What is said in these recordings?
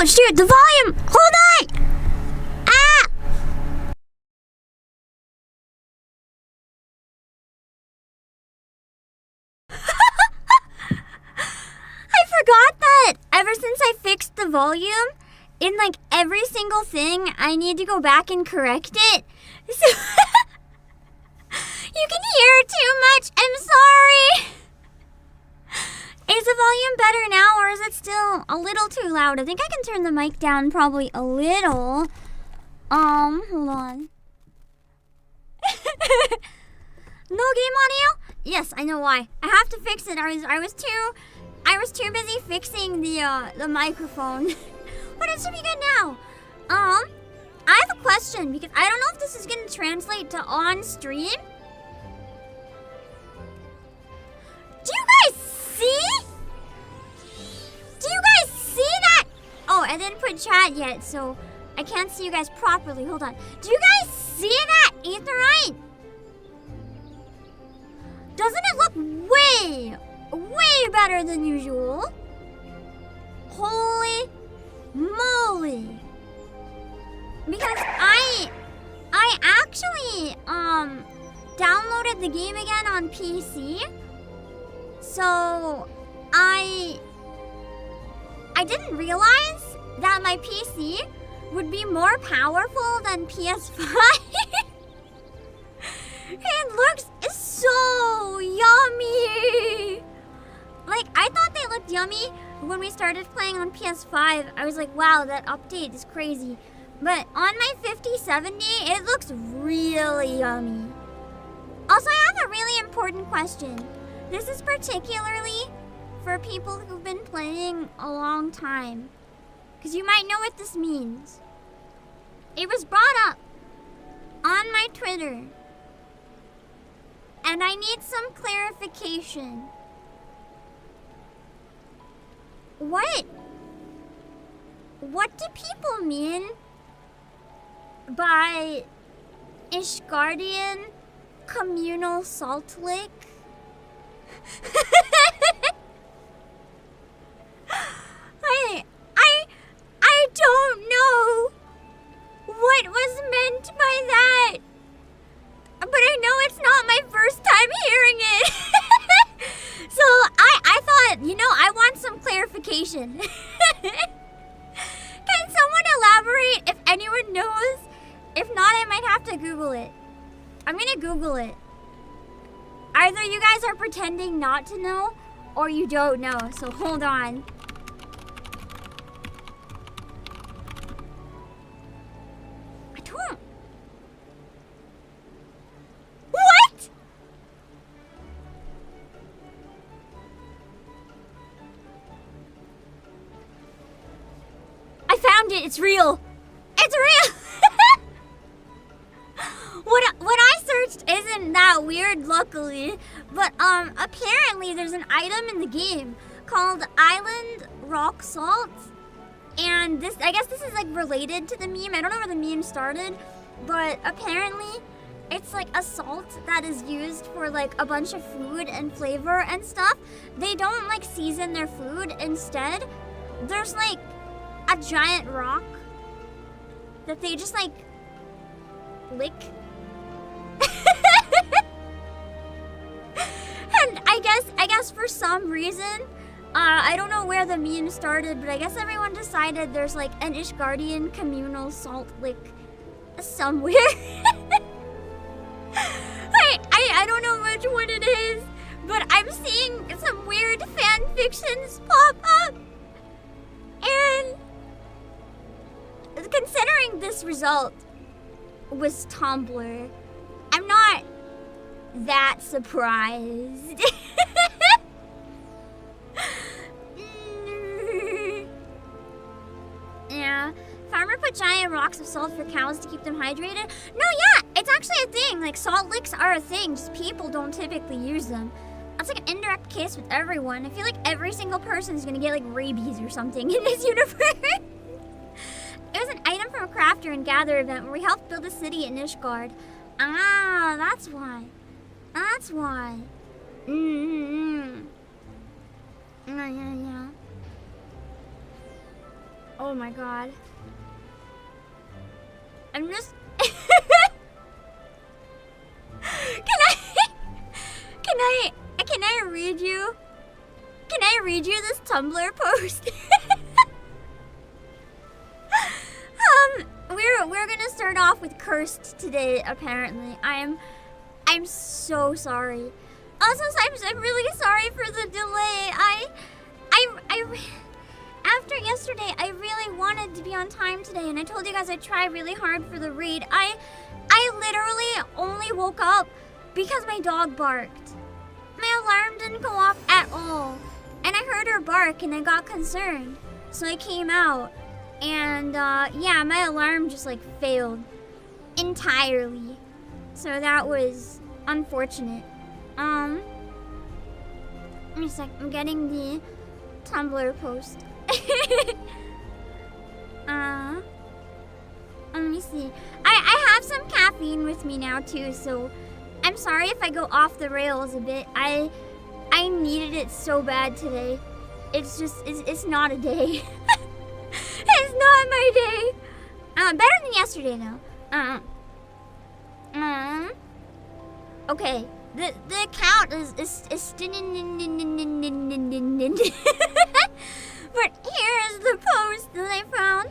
Oh shoot, the volume! Hold on! Ah! I forgot that ever since I fixed the volume, in like every single thing, I need to go back and correct it. So you can hear too much. I'm sorry. Is the volume better now, or is it still a little too loud? I think I can turn the mic down probably a little. Hold on. No game audio? Yes, I know why. I have to fix it. I was too busy fixing the microphone. But it should be good now. I have a question because I don't know if this is gonna translate to on stream. Do you guys see? Do you guys see that? Oh, I didn't put chat yet, so I can't see you guys properly. Hold on. Do you guys see that, Aetherite? Doesn't it look way better than usual? Holy moly. Because I actually downloaded the game again on PC. So I didn't realize that my PC would be more powerful than PS5. It looks so yummy. Like, I thought they looked yummy when we started playing on PS5. I was like, wow, that update is crazy. But on my 5070, it looks really yummy. Also, I have a really important question. This is particularly for people who've been playing a long time, because you might know what this means. It was brought up on my Twitter, and I need some clarification. What do people mean by Ishgardian communal salt lick? I don't know what was meant by that, but I know it's not my first time hearing it. So I thought, you know, I want some clarification. Can someone elaborate if anyone knows? If not, I might have to Google it. I'm gonna Google it. Either you guys are pretending not to know, or you don't know, so hold on. I don't... What?! I found it, it's real! It's real! What I searched isn't that weird, luckily, but apparently there's an item in the game called Island Rock Salt, and this, I guess this is like related to the meme. I don't know where the meme started, but apparently it's like a salt that is used for like a bunch of food and flavor and stuff. They don't like season their food. Instead, there's like a giant rock that they just like lick. And I guess for some reason, I don't know where the meme started, but I guess everyone decided there's like an Ishgardian communal salt lick somewhere. I don't know which one it is, but I'm seeing some weird fan fictions pop up. And considering this result was Tumblr, I'm not that surprised. Yeah. Farmer put giant rocks of salt for cows to keep them hydrated. No, yeah, it's actually a thing. Like, salt licks are a thing, just people don't typically use them. That's like an indirect case with everyone. I feel like every single person is gonna get like rabies or something in this universe. It was an item from a crafter and gather event where we helped build a city in Ishgard. Ah, that's why. That's why. Yeah. Oh my god. I'm just... Can I read you? Can I read you this Tumblr post? We're gonna start off with cursed today, apparently. I'm so sorry. Also, I'm really sorry for the delay. After yesterday, I really wanted to be on time today, and I told you guys I'd try really hard for the raid. I literally only woke up because my dog barked. My alarm didn't go off at all, and I heard her bark, and I got concerned. So I came out, and yeah, my alarm just like failed entirely. So that was unfortunate. Let me a sec. I'm getting the Tumblr post. Let me see. I have some caffeine with me now too, so I'm sorry if I go off the rails a bit. I needed it so bad today. It's just it's not a day. It's not my day. Better than yesterday though. Okay. The account is but here's the post that I found.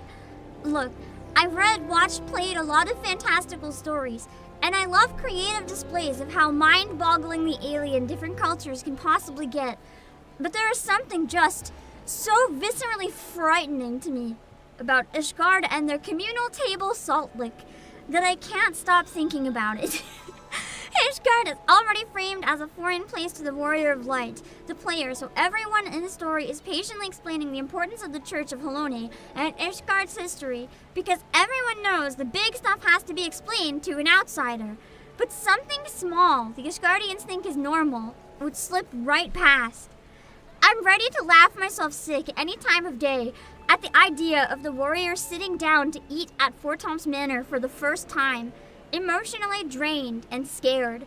Look, I've read, watched, played a lot of fantastical stories, and I love creative displays of how mind-bogglingly alien different cultures can possibly get. But there is something just so viscerally frightening to me about Ishgard and their communal table salt lick that I can't stop thinking about it. Ishgard is already framed as a foreign place to the Warrior of Light, the player, so everyone in the story is patiently explaining the importance of the Church of Halone and Ishgard's history, because everyone knows the big stuff has to be explained to an outsider. But something small the Ishgardians think is normal would slip right past. I'm ready to laugh myself sick any time of day at the idea of the warrior sitting down to eat at Fortom's Manor for the first time, emotionally drained and scared.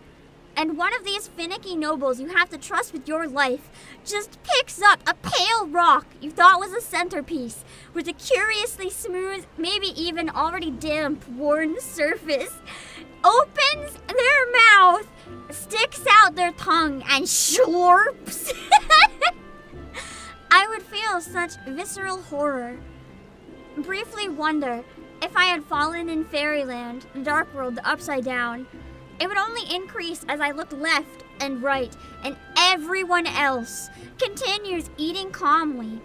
And one of these finicky nobles you have to trust with your life just picks up a pale rock you thought was a centerpiece with a curiously smooth, maybe even already damp, worn surface, opens their mouth, sticks out their tongue, and slurps. I would feel such visceral horror. Briefly wonder if I had fallen in fairyland, the dark world, the upside down. It would only increase as I looked left and right, and everyone else continues eating calmly.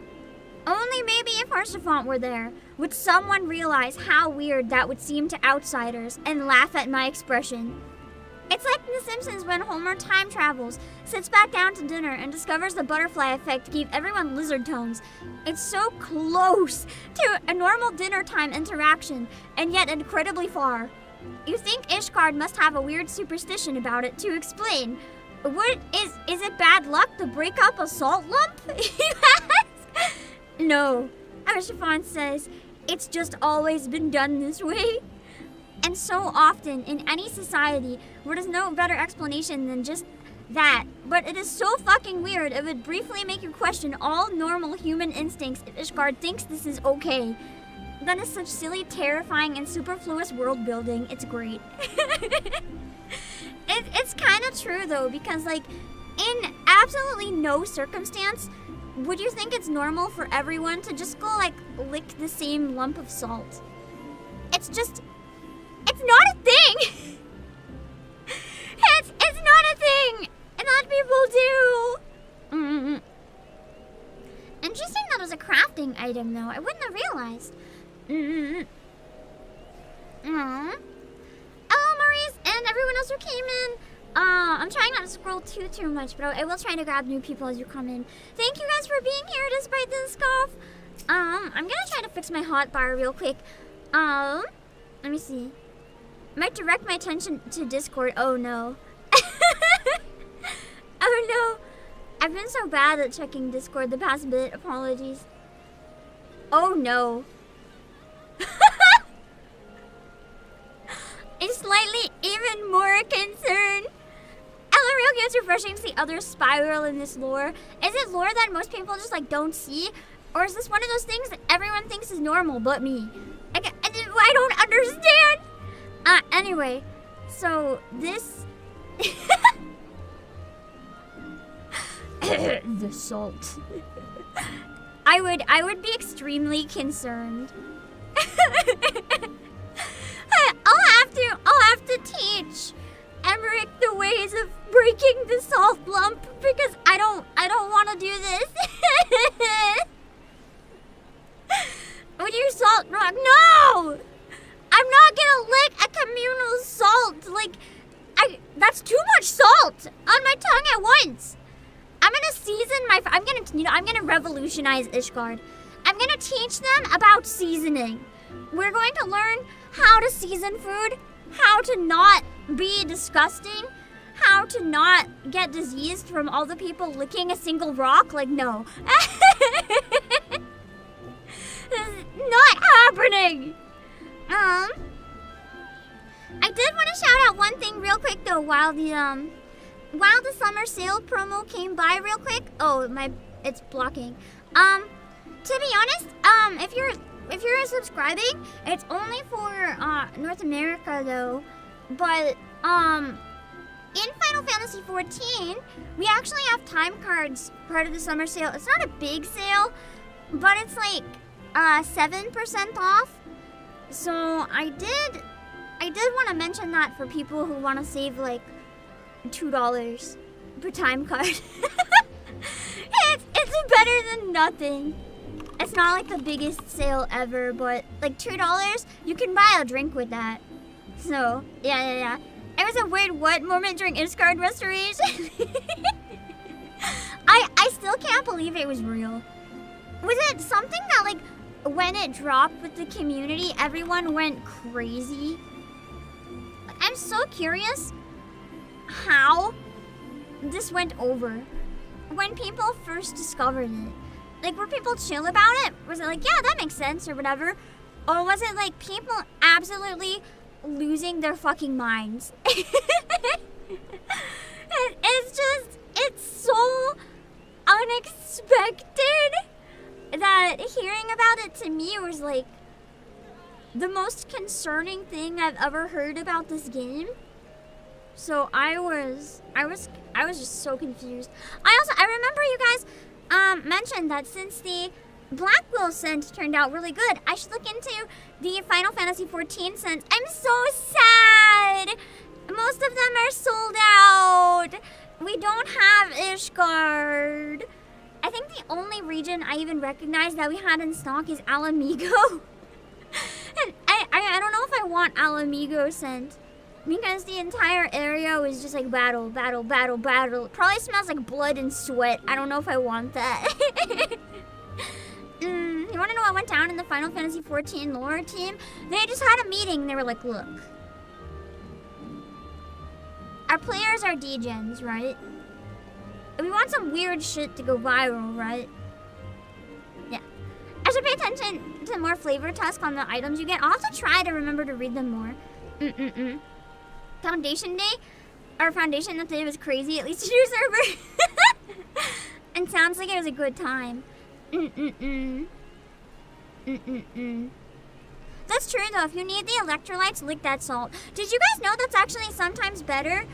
Only maybe if Archifant were there, would someone realize how weird that would seem to outsiders and laugh at my expression. It's like in The Simpsons when Homer time travels, sits back down to dinner, and discovers the butterfly effect gave everyone lizard tones. It's so close to a normal dinner time interaction, and yet incredibly far. You think Ishgard must have a weird superstition about it to explain. Is it bad luck to break up a salt lump? You ask? No, Archifant says, it's just always been done this way. And so often, in any society, where there's no better explanation than just that. But it is so fucking weird, it would briefly make you question all normal human instincts if Ishgard thinks this is okay. That is such silly, terrifying, and superfluous world building. It's great. It's kind of true, though, because, like, in absolutely no circumstance would you think it's normal for everyone to just go, like, lick the same lump of salt. It's just... it's not a thing! It's not a thing! And that people do! Interesting that it was a crafting item, though. I wouldn't have realized. Hello, Maurice, and everyone else who came in. I'm trying not to scroll too much, but I will try to grab new people as you come in. Thank you guys for being here despite this cough. I'm gonna try to fix my hotbar real quick. Let me see. Might direct my attention to Discord. Oh no. Oh no. I've been so bad at checking Discord the past bit. Apologies. Oh no. I'm slightly even more concerned. LRL gets refreshing to see others spiral in this lore. Is it lore that most people just like don't see? Or is this one of those things that everyone thinks is normal but me? I don't understand. Anyway, so this... the salt. I would be extremely concerned. I'll have to teach Emmerich the ways of breaking the salt lump because I don't want to do this. Would you salt rock? No! I'm not gonna lick a communal salt. Like, that's too much salt on my tongue at once. I'm gonna season I'm gonna revolutionize Ishgard. I'm gonna teach them about seasoning. We're going to learn how to season food, how to not be disgusting, how to not get diseased from all the people licking a single rock. Like, no. This is not happening. I did want to shout out one thing real quick though while the summer sale promo came by real quick. Oh, it's blocking. To be honest, if you're subscribing, it's only for North America though. But in Final Fantasy XIV, we actually have time cards part of the summer sale. It's not a big sale, but it's like 7% off. So I did want to mention that for people who want to save like $2 per time card. It's better than nothing. It's not like the biggest sale ever, but like $2, you can buy a drink with that. So yeah. It was a weird what moment during Ishgard restoration. I still can't believe it was real. Was it something that like when it dropped with the community, everyone went crazy? I'm so curious how this went over when people first discovered it. Like, were people chill about it? Was it like, yeah, that makes sense or whatever? Or was it like people absolutely losing their fucking minds? It's so unexpected that hearing about it to me was like the most concerning thing I've ever heard about this game. So I was just so confused. I remember you guys mentioned that since the Blackwell scent turned out really good, I should look into the Final Fantasy XIV scent. I'm so sad. Most of them are sold out. We don't have Ishgard. I think the only region I even recognize that we had in stock is Alamigo. And I don't know if I want Alamigo scent, because the entire area was just like battle. It probably smells like blood and sweat. I don't know if I want that. You want to know what went down in the Final Fantasy XIV lore team? They just had a meeting. They were like, look, our players are degens, right? We want some weird shit to go viral, right? Yeah. I should pay attention to more flavor tests on the items you get. I'll have to try to remember to read them more. Foundation Day? Our Foundation Day was crazy, at least to your server. And sounds like it was a good time. That's true though, if you need the electrolytes, lick that salt. Did you guys know that's actually sometimes better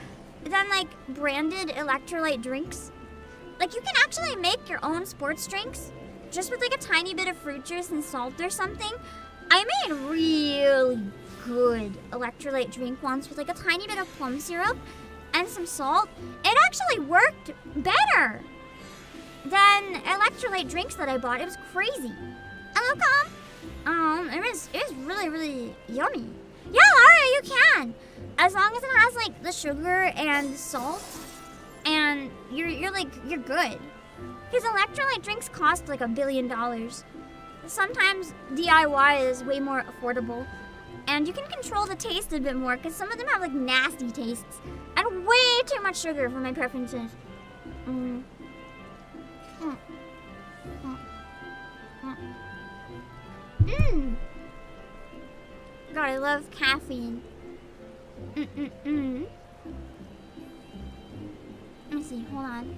than like branded electrolyte drinks? Like you can actually make your own sports drinks just with like a tiny bit of fruit juice and salt or something. I made really good electrolyte drink once with like a tiny bit of plum syrup and some salt. It actually worked better than electrolyte drinks that I bought. It was crazy. Hello, Calm. It was really, really yummy. Yeah, Lara, you can. As long as it has like the sugar and salt, and you're good. Because electrolyte drinks cost like $1 billion. Sometimes DIY is way more affordable. And you can control the taste a bit more, because some of them have like nasty tastes and way too much sugar for my preferences. God, I love caffeine. Let me see, hold on.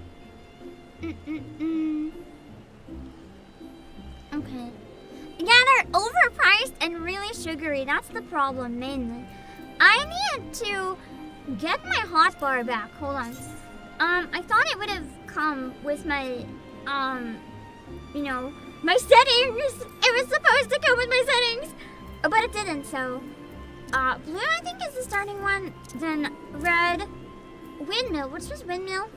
Okay. Yeah, they're overpriced and really sugary. That's the problem, mainly. I need to get my hotbar back. Hold on. I thought it would have come with my, you know, my settings. It was supposed to come with my settings, but it didn't, so. Blue, I think, is the starting one. Then red, windmill. Which was windmill?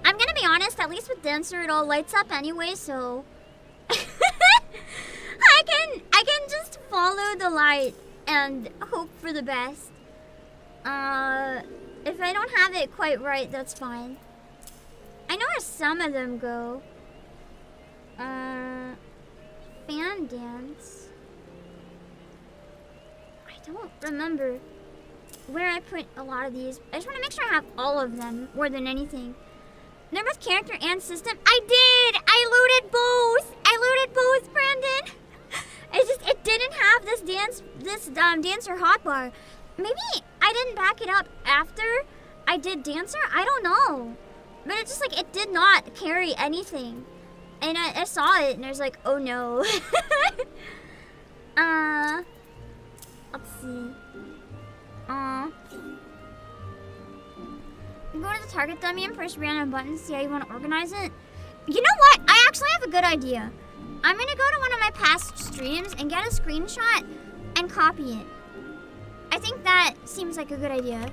I'm gonna be honest, at least with Dancer, it all lights up anyway, so. I can just follow the light and hope for the best. If I don't have it quite right, that's fine. I know where some of them go. Fan dance. I don't remember where I put a lot of these. I just want to make sure I have all of them more than anything. They're both character and system. I did! I loaded both! I loaded both, Brandon! It didn't have this dancer hotbar. Maybe I didn't back it up after I did dancer? I don't know. But it's just like, it did not carry anything. And I saw it and I was like, oh no. Let's see. Go to the target dummy and push random buttons, see how you want to organize it. You know what? I actually have a good idea. I'm gonna go to one of my past streams and get a screenshot and copy it. I think that seems like a good idea.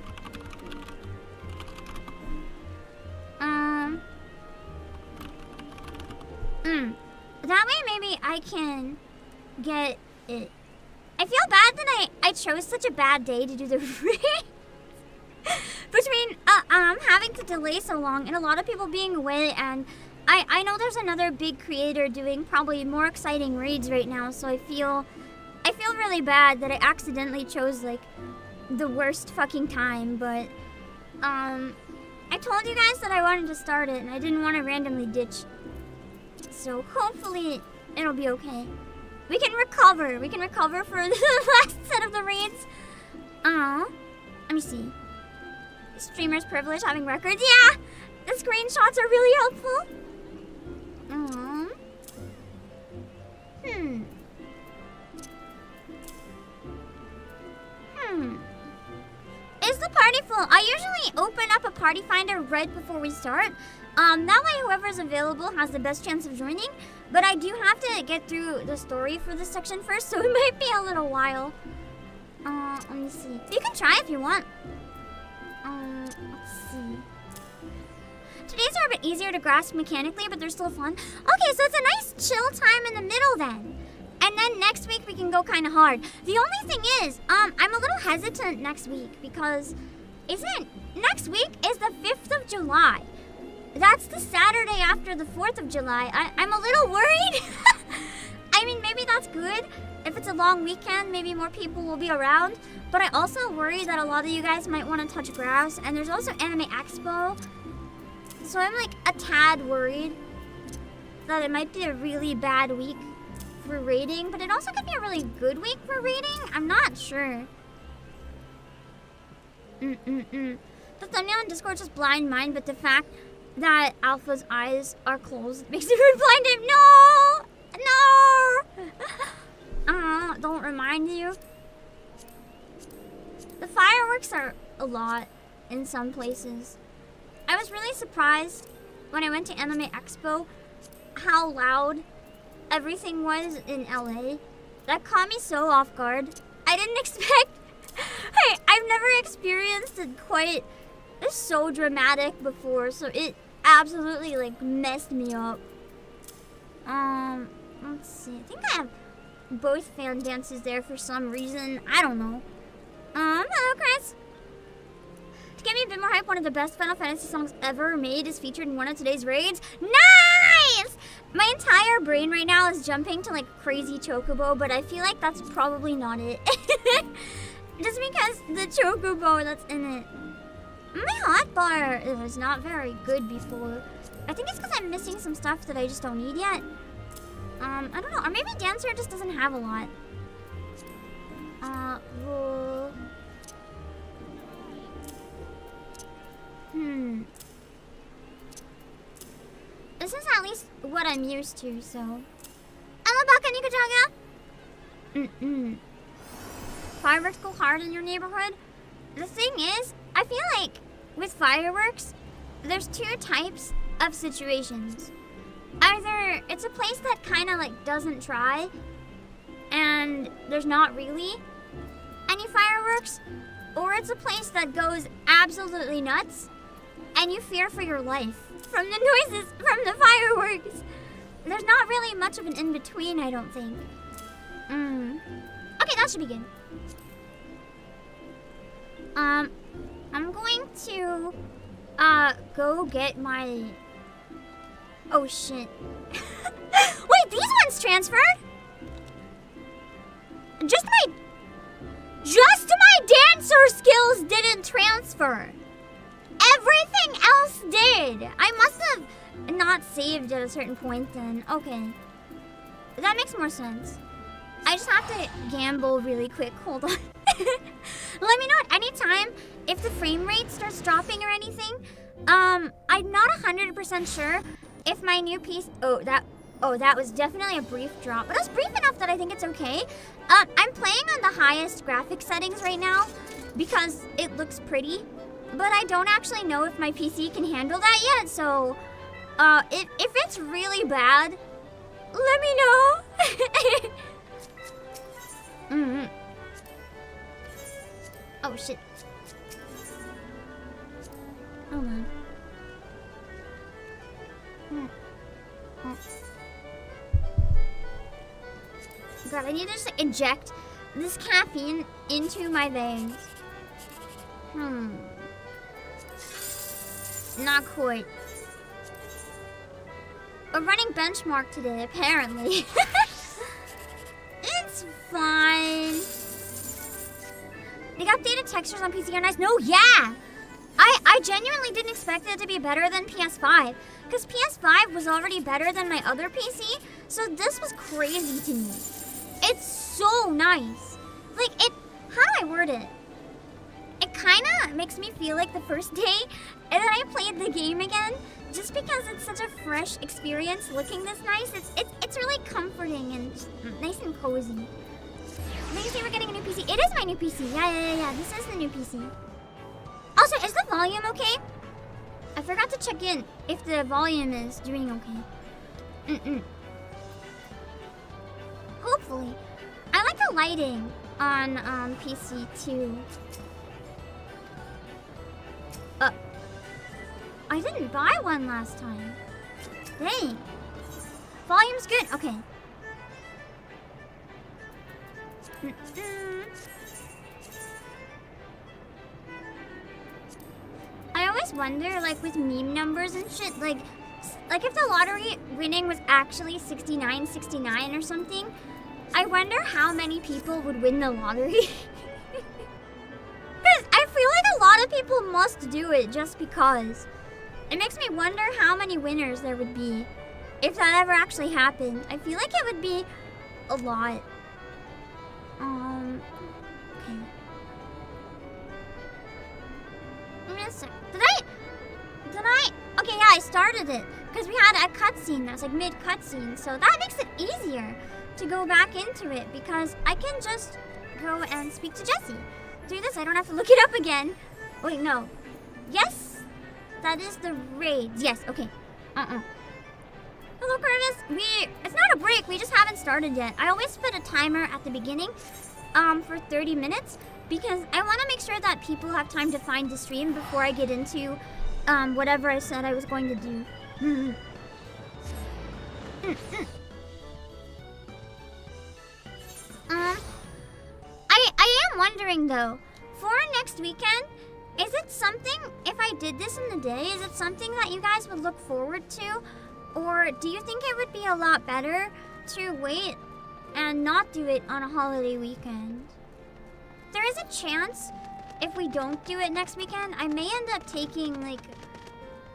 That way maybe I can get it. I feel bad that I chose such a bad day to do the raid. Between having to delay so long and a lot of people being away, and I know there's another big creator doing probably more exciting raids right now, so I feel really bad that I accidentally chose like the worst fucking time, but I told you guys that I wanted to start it and I didn't want to randomly ditch. So hopefully it'll be okay. We can recover. We can recover for the last set of the raids. Let me see. Streamer's privilege having records. Yeah, the screenshots are really helpful. Is the party full? I usually open up a party finder right before we start. That way whoever's available has the best chance of joining. But I do have to get through the story for this section first, so it might be a little while. Let me see. You can try if you want. Let's see. Today's are a bit easier to grasp mechanically, but they're still fun. Okay, so it's a nice chill time in the middle then. And then next week we can go kind of hard. The only thing is, I'm a little hesitant next week because next week is the 5th of July. That's the Saturday after the 4th of July. I'm a little worried. I mean, maybe that's good. If it's a long weekend, maybe more people will be around. But I also worry that a lot of you guys might want to touch grass. And there's also Anime Expo. So I'm like a tad worried that it might be a really bad week for raiding. But it also could be a really good week for raiding. I'm not sure. The thumbnail on Discord just blind mine, but the fact that Alpha's eyes are closed makes it blind him. No! Don't remind you. The fireworks are a lot in some places. I was really surprised when I went to Anime Expo how loud everything was in LA. That caught me so off guard. I didn't expect... Hey, I've never experienced it quite so dramatic before, so it absolutely like messed me up. Let's see. I think I have both fan dances there for some reason. I don't know. Hello, Chris. To get me a bit more hype, one of the best Final Fantasy songs ever made is featured in one of today's raids. Nice! My entire brain right now is jumping to like Crazy Chocobo, but I feel like that's probably not it. Just because the Chocobo that's in it. My hotbar was not very good before. I think it's because I'm missing some stuff that I just don't need yet. I don't know. Or maybe Dancer just doesn't have a lot. This is at least what I'm used to, so. Obake, fireworks go hard in your neighborhood? The thing is, I feel like with fireworks, there's two types of situations. Either it's a place that kind of like doesn't try, and there's not really any fireworks, or it's a place that goes absolutely nuts, and you fear for your life from the noises from the fireworks. There's not really much of an in-between, I don't think. Okay, that should be good. I'm going to, go get my... Oh, shit. Wait, these ones transferred? Just my dancer skills didn't transfer. Everything else did. I must have not saved at a certain point then. Okay. That makes more sense. I just have to gamble really quick. Hold on. Let me know at any time if the frame rate starts dropping or anything. I'm not 100% sure if my new piece... Oh, that was definitely a brief drop. But it was brief enough that I think it's okay. I'm playing on the highest graphic settings right now because it looks pretty. But I don't actually know if my PC can handle that yet, so... if it's really bad, let me know. Oh, shit. Hold on. God, I need to just inject this caffeine into my veins. Not quite. We're running benchmark today, apparently. It's fine. The updated textures on PC are nice. No, yeah! I genuinely didn't expect it to be better than PS5. Because PS5 was already better than my other PC. So this was crazy to me. It's so nice. Like, how do I word it? It kind of makes me feel like the first day that I played the game again. Just because it's such a fresh experience looking this nice. It's really comforting and just nice and cozy. They say we're getting a new PC. It is my new PC. Yeah. This is the new PC. Also, is the volume okay? I forgot to check in if the volume is doing okay. Hopefully. I like the lighting on PC too. I didn't buy one last time. Dang. Volume's good. Okay. I always wonder, like, with meme numbers and shit, like if the lottery winning was actually 6969 or something, I wonder how many people would win the lottery. Because I feel like a lot of people must do it just because. It makes me wonder how many winners there would be if that ever actually happened. I feel like it would be a lot. Okay. Give me a sec. Did I? Okay, yeah, I started it. Because we had a cutscene that was like mid-cutscene. So that makes it easier to go back into it. Because I can just go and speak to Jessie. Do this, I don't have to look it up again. Wait, no. Yes? That is the raids. Yes, okay. Hello, Curtis. It's not a break. We just haven't started yet. I always put a timer at the beginning for 30 minutes because I want to make sure that people have time to find the stream before I get into whatever I said I was going to do. I am wondering, though, for next weekend, is it something, if I did this in the day, is it something that you guys would look forward to? Or do you think it would be a lot better to wait and not do it on a holiday weekend? There is a chance, if we don't do it next weekend, I may end up taking, like,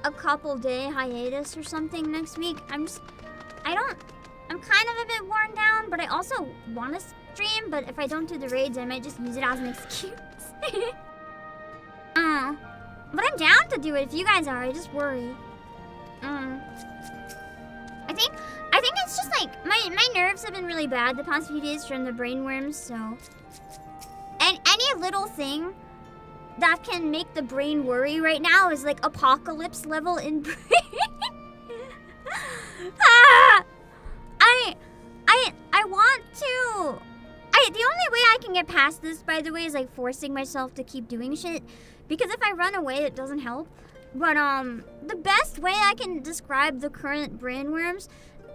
a couple day hiatus or something next week. I'm kind of a bit worn down, but I also want to stream, but if I don't do the raids, I might just use it as an excuse. But I'm down to do it if you guys are. I just worry. my nerves have been really bad the past few days from the brainworms, so. And any little thing that can make the brain worry right now is like apocalypse level in brain. I want to. The only way I can get past this, by the way, is like forcing myself to keep doing shit. Because if I run away, it doesn't help. But the best way I can describe the current brainworms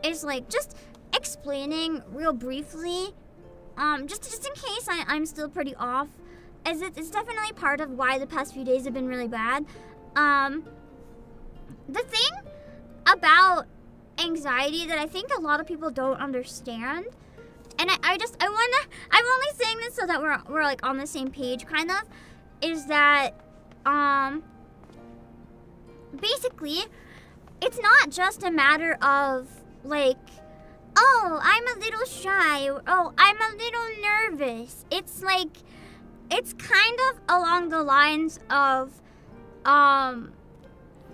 is like just explaining real briefly. Just in case I'm still pretty off, as it's definitely part of why the past few days have been really bad. The thing about anxiety that I think a lot of people don't understand, and I'm only saying this so that we're like on the same page, kind of, is that basically it's not just a matter of like, oh, I'm a little shy, or oh, I'm a little nervous. It's like, it's kind of along the lines of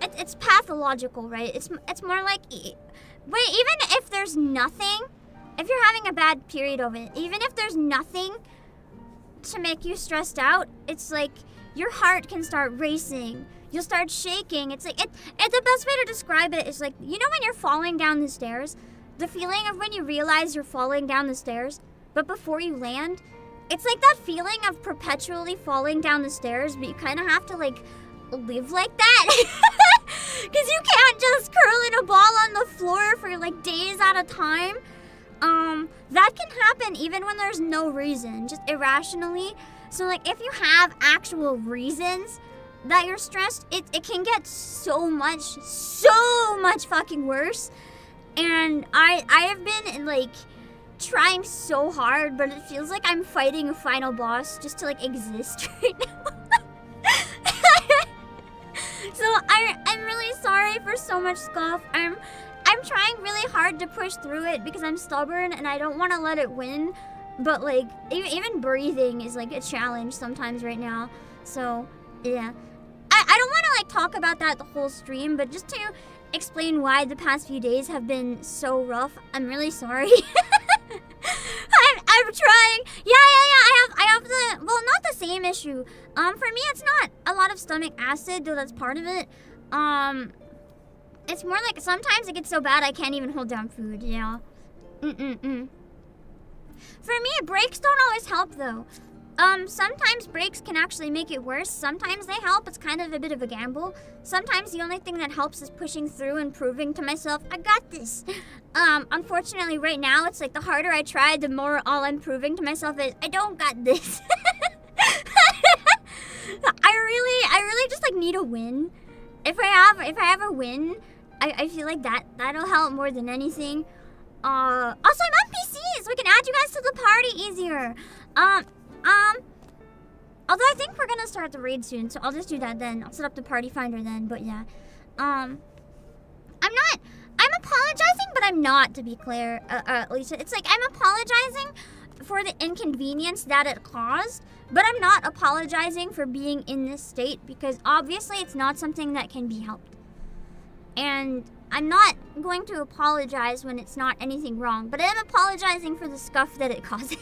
it's pathological, right? It's more like, wait, even if there's nothing, if you're having a bad period of it, even if there's nothing to make you stressed out, it's like your heart can start racing. You'll start shaking. It's like, the best way to describe it is like, you know when you're falling down the stairs? The feeling of when you realize you're falling down the stairs, but before you land, it's like that feeling of perpetually falling down the stairs, but you kind of have to like live like that. Because you can't just curl in a ball on the floor for like days at a time. That can happen even when there's no reason, just irrationally. So like if you have actual reasons that you're stressed, it can get so much fucking worse. And I have been like trying so hard, but it feels like I'm fighting a final boss just to like exist right now. So I'm really sorry for so much scoff. I'm trying really hard to push through it because I'm stubborn and I don't want to let it win. But like even breathing is like a challenge sometimes right now. So yeah, I don't want to like talk about that the whole stream, but just to explain why the past few days have been so rough, I'm really sorry. I'm trying. Yeah. I have the, well, not the same issue. For me, it's not a lot of stomach acid, though that's part of it. It's more like sometimes it gets so bad I can't even hold down food. Yeah. For me, breaks don't always help though. Sometimes breaks can actually make it worse. Sometimes they help. It's kind of a bit of a gamble. Sometimes the only thing that helps is pushing through and proving to myself, I got this. Unfortunately, right now, it's like the harder I try, the more all I'm proving to myself is, I don't got this. I really just like need a win. If I have a win, I feel like that'll help more than anything. Also, I'm on PC, so we can add you guys to the party easier. Although I think we're gonna start the raid soon, so I'll just do that then. I'll set up the party finder then, but yeah. I'm apologizing, but I'm not, to be clear, Lisa. It's like, I'm apologizing for the inconvenience that it caused, but I'm not apologizing for being in this state, because obviously it's not something that can be helped. And I'm not going to apologize when it's not anything wrong, but I am apologizing for the scuff that it causes.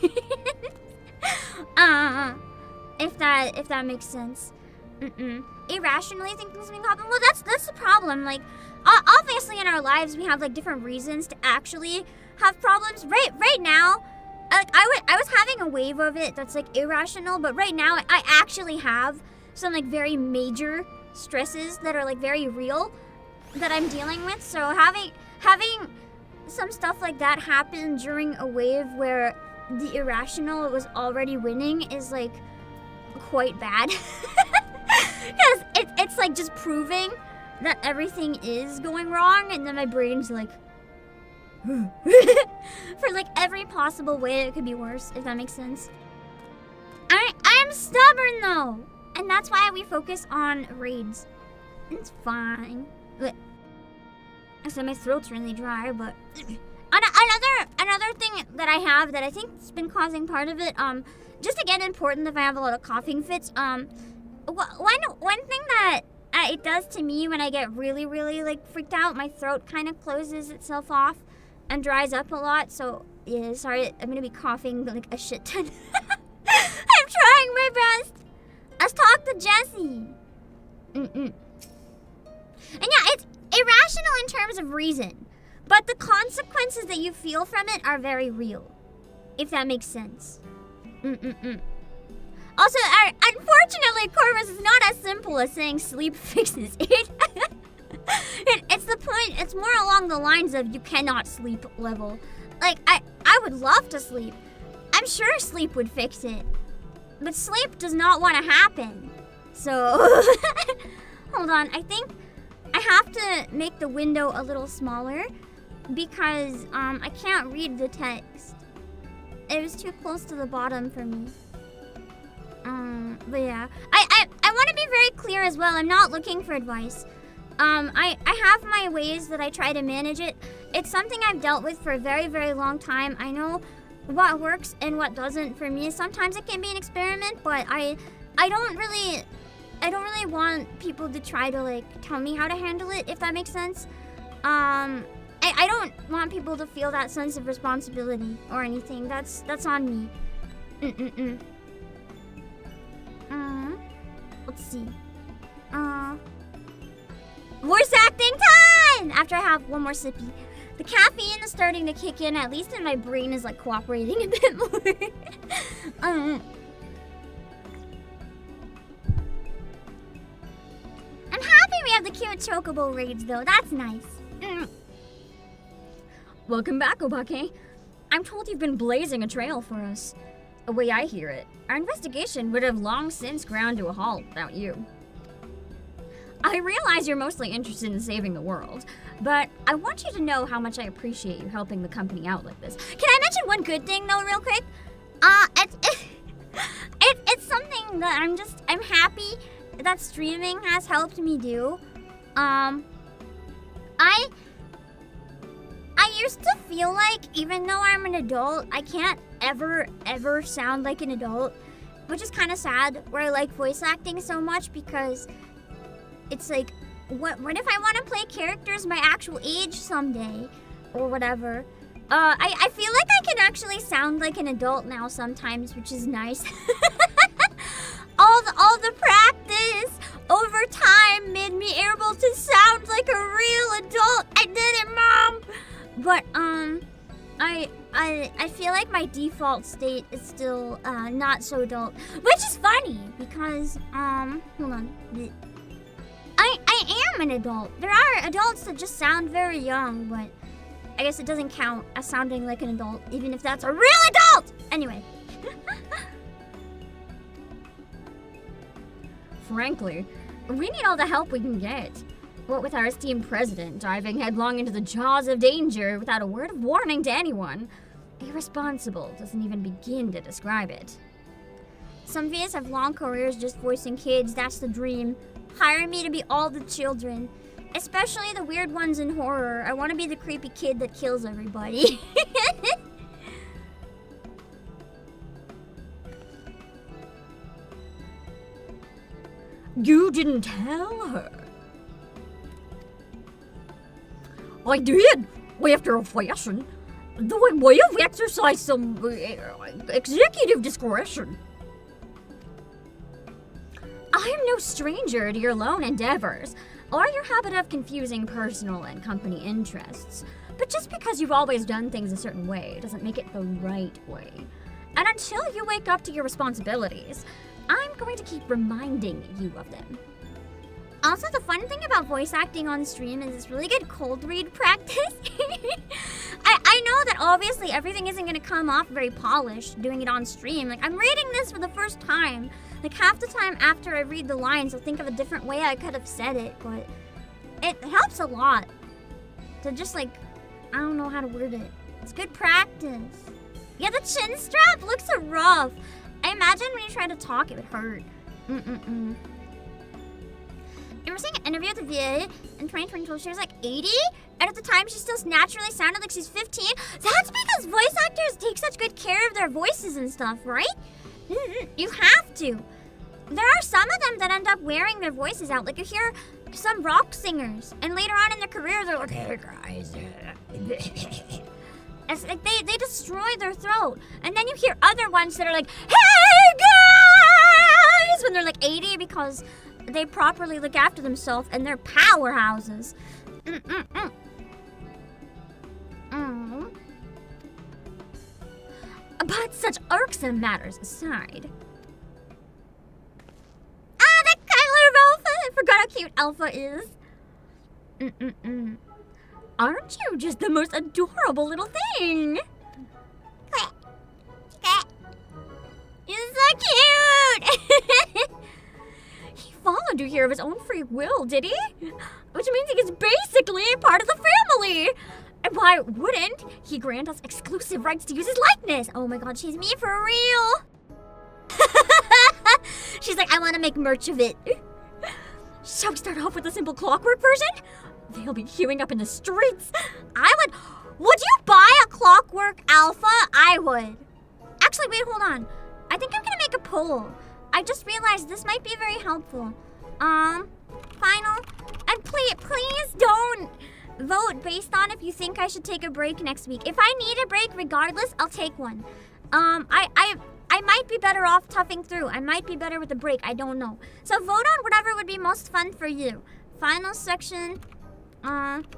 If that makes sense. Irrationally thinking something happened. Well, that's the problem. Like, obviously in our lives we have like different reasons to actually have problems. Right now, like I was having a wave of it that's like irrational, but right now I actually have some like very major stresses that are like very real that I'm dealing with. So having some stuff like that happen during a wave where the irrational was already winning is like quite bad. Because it's like just proving that everything is going wrong, and then my brain's like for like every possible way it could be worse, if that makes sense. I'm stubborn though, and that's why we focus on raids. It's fine. But so my throat's really dry, but another thing that I have that I think's been causing part of it, just again important if I have a lot of coughing fits, one thing that it does to me when I get really like freaked out, my throat kind of closes itself off, and dries up a lot. So yeah, sorry, I'm gonna be coughing like a shit ton. I'm trying my best. Let's talk to Jesse. And yeah, it's irrational in terms of reason, but the consequences that you feel from it are very real, if that makes sense. Also, unfortunately, Corvus is not as simple as saying sleep fixes it. It's the point, it's more along the lines of you cannot sleep level. Like, I would love to sleep. I'm sure sleep would fix it. But sleep does not want to happen. So, hold on, I think I have to make the window a little smaller because I can't read the text. It was too close to the bottom for me. But yeah, I want to be very clear as well. I'm not looking for advice. I have my ways that I try to manage it. It's something I've dealt with for a very, very long time. I know what works and what doesn't for me. Sometimes it can be an experiment, but I don't really want people to try to like tell me how to handle it, if that makes sense. I don't want people to feel that sense of responsibility or anything. That's on me. Let's see. Voice acting time! After I have one more sippy. The caffeine is starting to kick in, at least in my brain is like cooperating a bit more. I'm happy we have the cute chocobo raids though, that's nice. Welcome back, Obake. I'm told you've been blazing a trail for us. The way I hear it, our investigation would have long since ground to a halt without you. I realize you're mostly interested in saving the world, but I want you to know how much I appreciate you helping the company out like this. Can I mention one good thing though real quick? It's something that I'm happy that streaming has helped me do. I used to feel like even though I'm an adult, I can't ever sound like an adult, which is kind of sad where I like voice acting so much because it's like, what if I want to play characters my actual age someday or whatever? I feel like I can actually sound like an adult now sometimes, which is nice. all the practice over time made me able to sound like a real adult. I did it, Mom. But I feel like my default state is still not so adult, which is funny because hold on. I am an adult. There are adults that just sound very young, but I guess it doesn't count as sounding like an adult, even if that's a real adult! Anyway. Frankly, we need all the help we can get. What with our esteemed president diving headlong into the jaws of danger without a word of warning to anyone, irresponsible doesn't even begin to describe it. Some VAs have long careers just voicing kids, that's the dream. Hire me to be all the children, especially the weird ones in horror. I want to be the creepy kid that kills everybody. You didn't tell her. I did, after a fashion. Though I may have exercised some executive discretion. I am no stranger to your lone endeavors, or your habit of confusing personal and company interests. But just because you've always done things a certain way doesn't make it the right way. And until you wake up to your responsibilities, I'm going to keep reminding you of them. Also, the fun thing about voice acting on stream is it's really good cold read practice. I know that obviously everything isn't going to come off very polished doing it on stream. Like, I'm reading this for the first time. Like, half the time after I read the lines, I'll think of a different way I could have said it, but it helps a lot to just, like, I don't know how to word it. It's good practice. Yeah, the chin strap looks so rough. I imagine when you try to talk, it would hurt. I remember seeing an interview with a VA in 2022. She was like 80, and at the time she still naturally sounded like she's 15. That's because voice actors take such good care of their voices and stuff, right? You have to. There are some of them that end up wearing their voices out. Like, you hear some rock singers, and later on in their career, they're like, hey guys. It's like they destroy their throat. And then you hear other ones that are like, hey guys! When they're like 80 because they properly look after themselves and they're powerhouses. But such irksome matters aside. Ah, that color of Alpha! I forgot how cute Alpha is. Aren't you just the most adorable little thing? You're so cute! He followed you here of his own free will, did he? Which means he is basically part of the family. And why wouldn't he grant us exclusive rights to use his likeness? Oh my god, she's me for real. She's like, I want to make merch of it. Shall we start off with a simple clockwork version? They'll be queuing up in the streets. Would you buy a clockwork Alpha? I would. Actually, wait, hold on. I think I'm gonna make a poll. I just realized this might be very helpful. Final. And please don't vote based on if you think I should take a break next week. If I need a break regardless, I'll take one. I might be better off toughing through. I might be better with a break. I don't know. So vote on whatever would be most fun for you. Final section,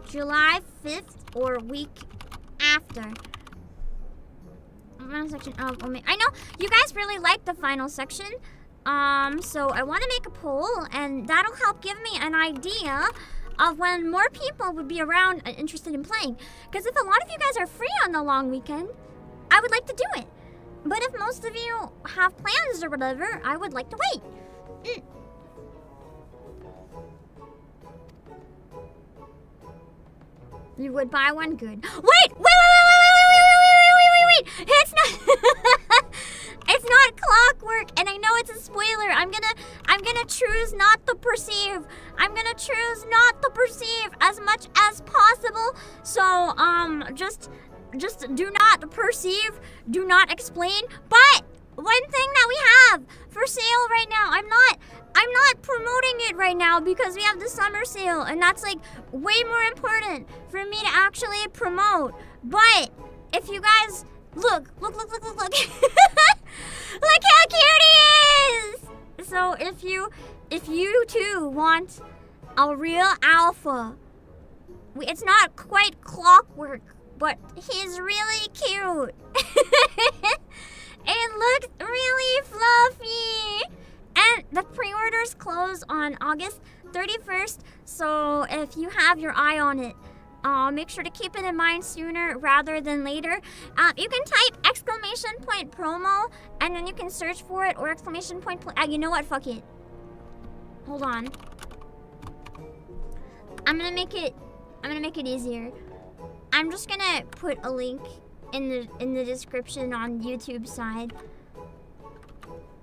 July 5th or week after. Final section, I know you guys really like the final section. So I want to make a poll, and that'll help give me an idea of when more people would be around and interested in playing. Because if a lot of you guys are free on the long weekend, I would like to do it. But if most of you have plans or whatever, I would like to wait. You would buy one? Good. Wait! It's not it's not clockwork, and I know it's a spoiler. I'm gonna choose not to perceive. I'm gonna choose not to perceive as much as possible. So just do not perceive, do not explain. But one thing that we have for sale right now, I'm not promoting it right now because we have the summer sale, and that's like way more important for me to actually promote. But if you guys look. Look how cute he is! So if you too want a real alpha, it's not quite clockwork, but he's really cute. It looks really fluffy. And the pre-orders close on August 31st, so if you have your eye on it, make sure to keep it in mind sooner rather than later. You can type !promo, and then you can search for it, or !. You know what? Fuck it. Hold on. I'm gonna make it easier. I'm just gonna put a link in the description on YouTube side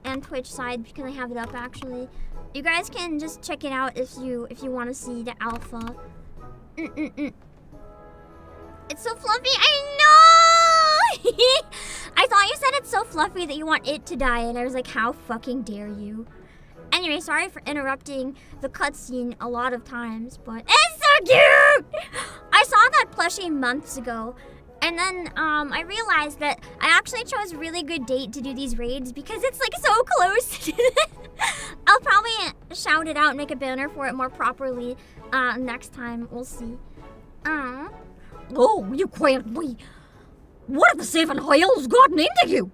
and Twitch side because I have it up actually. You guys can just check it out if you want to see the alpha. It's so fluffy. I know. I thought you said it's so fluffy that you want it to die, and I was like, how fucking dare you? Anyway, sorry for interrupting the cutscene a lot of times, but it's so cute. I saw that plushie months ago, and then I realized that I actually chose a really good date to do these raids because it's like so close. I'll probably shout it out and make a banner for it more properly next time. We'll see. Oh, you can't be. What have the seven hells gotten into you?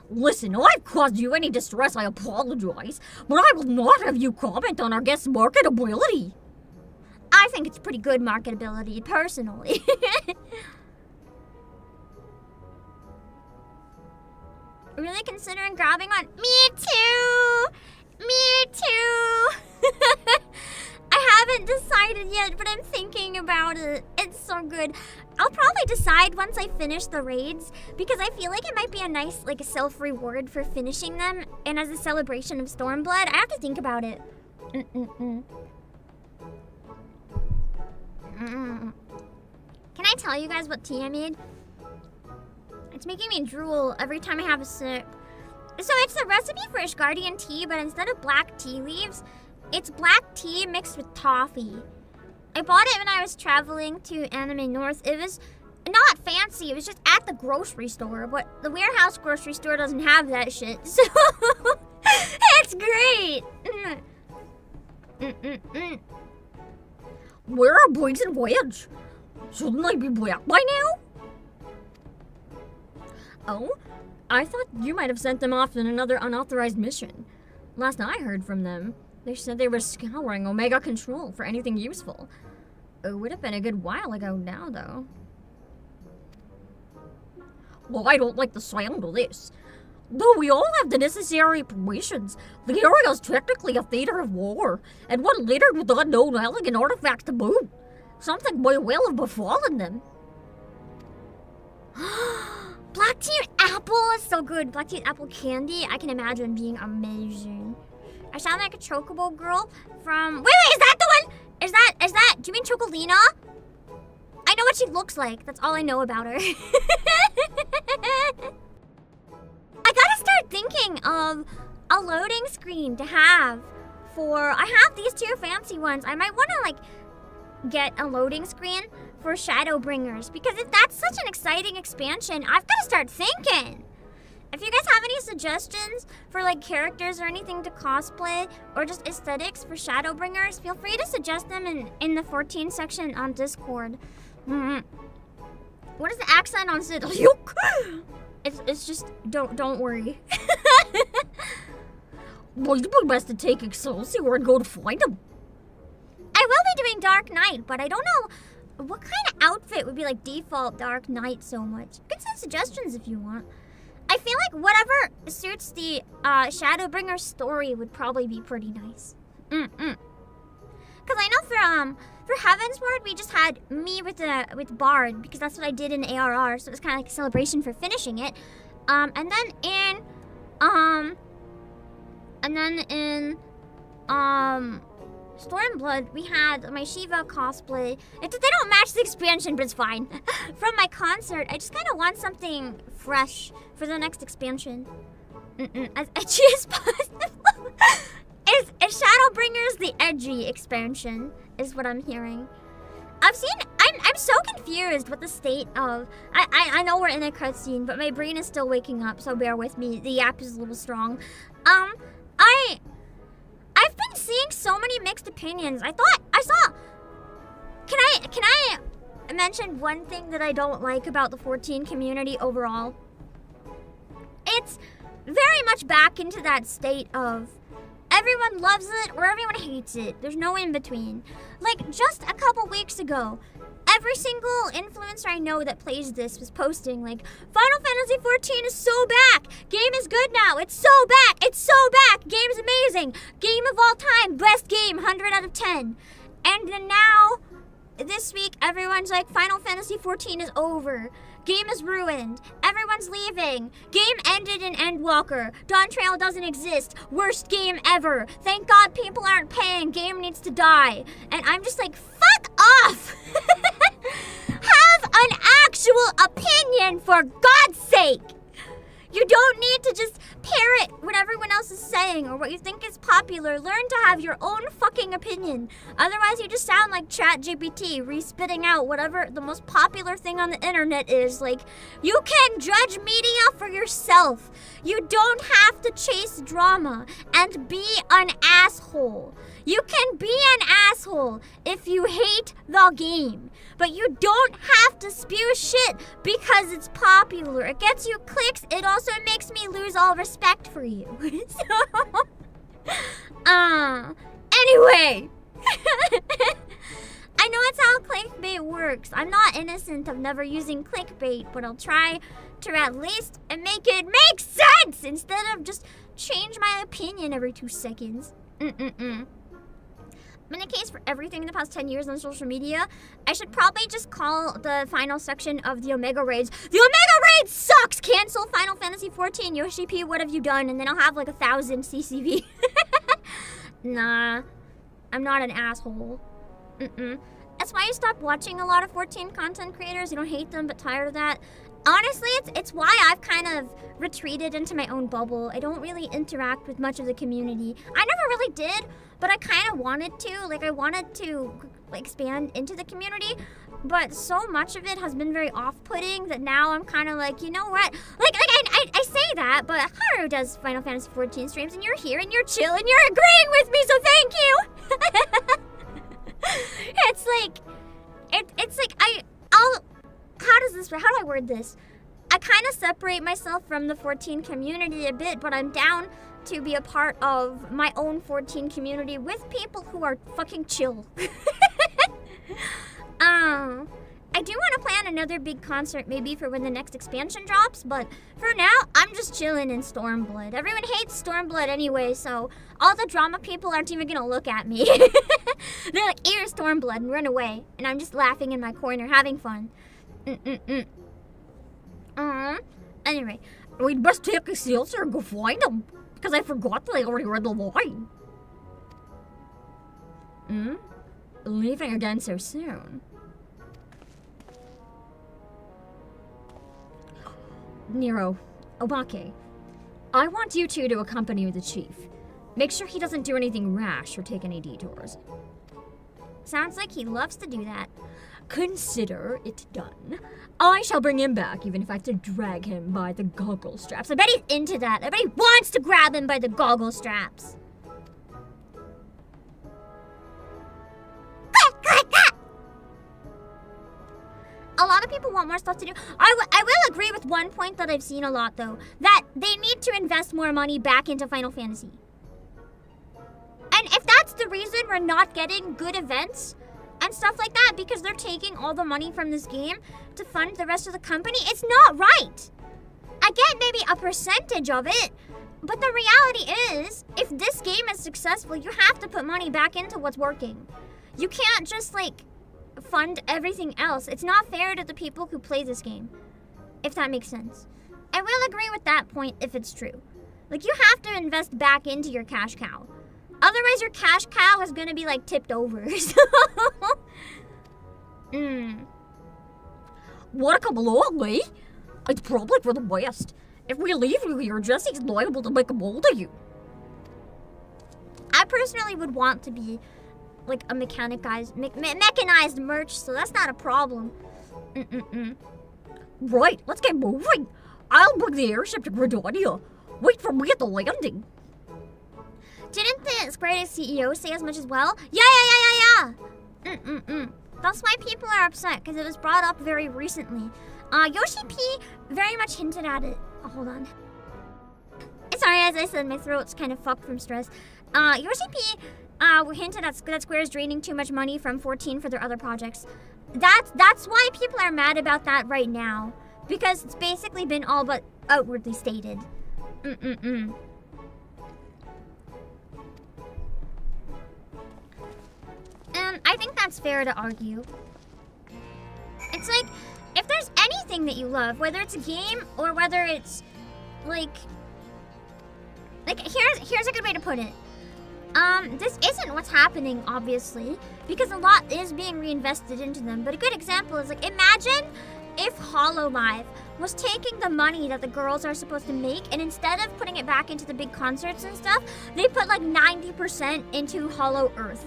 Listen, if I've caused you any distress, I apologize, but I will not have you comment on our guest's marketability. I think it's pretty good marketability, personally. Really considering grabbing one? Me too! Me too! I haven't decided yet, but I'm thinking about it. It's so good. I'll probably decide once I finish the raids, because I feel like it might be a nice like self-reward for finishing them, and as a celebration of Stormblood. I have to think about it. Can I tell you guys what tea I made? It's making me drool every time I have a sip. So it's a recipe for Ishgardian tea, but instead of black tea leaves, it's black tea mixed with toffee. I bought it when I was traveling to Anime North. It was not fancy. It was just at the grocery store, but the warehouse grocery store doesn't have that shit. So it's great. Where are Boys and Wedge? Shouldn't they be back by now? Oh, I thought you might have sent them off on another unauthorized mission. Last I heard from them, they said they were scouring Omega Control for anything useful. It would have been a good while ago now, though. Well, I don't like the sound of this. Though we all have the necessary permissions, the area is technically a theater of war, and one littered with unknown elegant artifacts to boot. Something may well have befallen them. Black tea apple is so good. Black tea apple candy, I can imagine being amazing. I sound like a chocobo girl from... Wait, is that the one? Is that, do you mean Chocolina? I know what she looks like. That's all I know about her. I gotta start thinking of a loading screen to have for... I have these two fancy ones. I might want to, like, get a loading screen for Shadowbringers, because if that's such an exciting expansion, I've got to start thinking. If you guys have any suggestions for like characters or anything to cosplay or just aesthetics for Shadowbringers, feel free to suggest them in the 14 section on Discord. What is the accent on Sid? It's just don't worry. Well, you best to take Excelsior and go to find him. I will be doing Dark Knight, but I don't know what kind of outfit would be like default Dark Knight so much. You can send suggestions if you want. I feel like whatever suits the Shadowbringer story would probably be pretty nice. Cause I know for Heavensward we just had me with Bard, because that's what I did in ARR, so it was kind of like a celebration for finishing it. And then in Stormblood, we had my Shiva cosplay. They don't match the expansion, but it's fine. From my concert, I just kind of want something fresh for the next expansion. As edgy as possible. Is Shadowbringers the edgy expansion, is what I'm hearing. I'm so confused with the state of... I know we're in a cutscene, but my brain is still waking up, so bear with me. The app is a little strong. I've been seeing so many mixed opinions. I saw... Can I mention one thing that I don't like about the 14 community overall? It's very much back into that state of everyone loves it or everyone hates it. There's no in between. Like, just a couple weeks ago, every single influencer I know that plays this was posting, like, Final Fantasy XIV is so back! Game is good now! It's so back! It's so back! Game's amazing! Game of all time! Best game! 100 out of 10! And then now, this week, everyone's like, Final Fantasy XIV is over. Game is ruined. Everyone's leaving. Game ended in Endwalker. Dawn Trail doesn't exist. Worst game ever. Thank God people aren't paying. Game needs to die. And I'm just like, fuck off! Have an actual opinion, for God's sake! You don't need to just parrot what everyone else is saying or what you think is popular. Learn to have your own fucking opinion. Otherwise, you just sound like ChatGPT, re-spitting out whatever the most popular thing on the internet is. Like, you can judge media for yourself. You don't have to chase drama and be an asshole. You can be an asshole if you hate the game, but you don't have to spew shit because it's popular. It gets you clicks. It also makes me lose all respect for you. Anyway. I know it's how clickbait works. I'm not innocent of never using clickbait, but I'll try to at least make it make sense instead of just change my opinion every 2 seconds. In the case for everything in the past 10 years on social media, I should probably just call the final section of the Omega Raids, the Omega Raid sucks! Cancel Final Fantasy XIV, Yoshi P, what have you done? And then I'll have like 1,000 CCV. Nah, I'm not an asshole. As That's why I stopped watching a lot of 14 content creators. You don't hate them, but tired of that. Honestly, it's why I've kind of retreated into my own bubble. I don't really interact with much of the community. I never really did, but I kind of wanted to. Like, I wanted to expand into the community, but so much of it has been very off-putting that now I'm kind of like, you know what? I say that, but Haru does Final Fantasy XIV streams, and you're here, and you're chill, and you're agreeing with me, so thank you! It's like, how do I word this? I kind of separate myself from the 14 community a bit, but I'm down to be a part of my own 14 community with people who are fucking chill. I do want to plan another big concert maybe for when the next expansion drops, but for now, I'm just chilling in Stormblood. Everyone hates Stormblood anyway, so all the drama people aren't even gonna look at me. They're like, "Ear Stormblood," and run away, and I'm just laughing in my corner, having fun. Anyway, we'd best take a seltzer and go find them, because I forgot that I already read the line. Leaving again so soon. Nero, Obake, I want you two to accompany the chief. Make sure he doesn't do anything rash or take any detours. Sounds like he loves to do that. Consider it done. I shall bring him back, even if I have to drag him by the goggle straps. I bet he's into that. I bet he wants to grab him by the goggle straps. A lot of people want more stuff to do. I will agree with one point that I've seen a lot, though. That they need to invest more money back into Final Fantasy. And if that's the reason we're not getting good events and stuff like that, because they're taking all the money from this game to fund the rest of the company, it's not right. I get maybe a percentage of it, but the reality is, if this game is successful, you have to put money back into what's working. You can't just, fund everything else. It's not fair to the people who play this game, if that makes sense. I will agree with that point if it's true. You have to invest back into your cash cow. Otherwise, your cash cow is gonna be, tipped over. Wanna come along, eh? It's probably for the best. If we leave you here, Jesse's liable to make a mold of you. I personally would want to be a mechanized merch, so that's not a problem. Right, let's get moving. I'll bring the airship to Gridania. Wait for me at the landing. Didn't the Square Enix CEO say as much as well? Yeah. That's why people are upset, because it was brought up very recently. Yoshi P very much hinted at it. Oh, hold on. Sorry, as I said, my throat's kind of fucked from stress. Yoshi P hinted at that Square is draining too much money from 14 for their other projects. That's why people are mad about that right now, because it's basically been all but outwardly stated. And I think that's fair to argue. It's like, if there's anything that you love, whether it's a game or whether it's here's a good way to put it. This isn't what's happening, obviously, because a lot is being reinvested into them. But a good example is, imagine if HoloLive was taking the money that the girls are supposed to make, and instead of putting it back into the big concerts and stuff, they put 90% into Hollow Earth,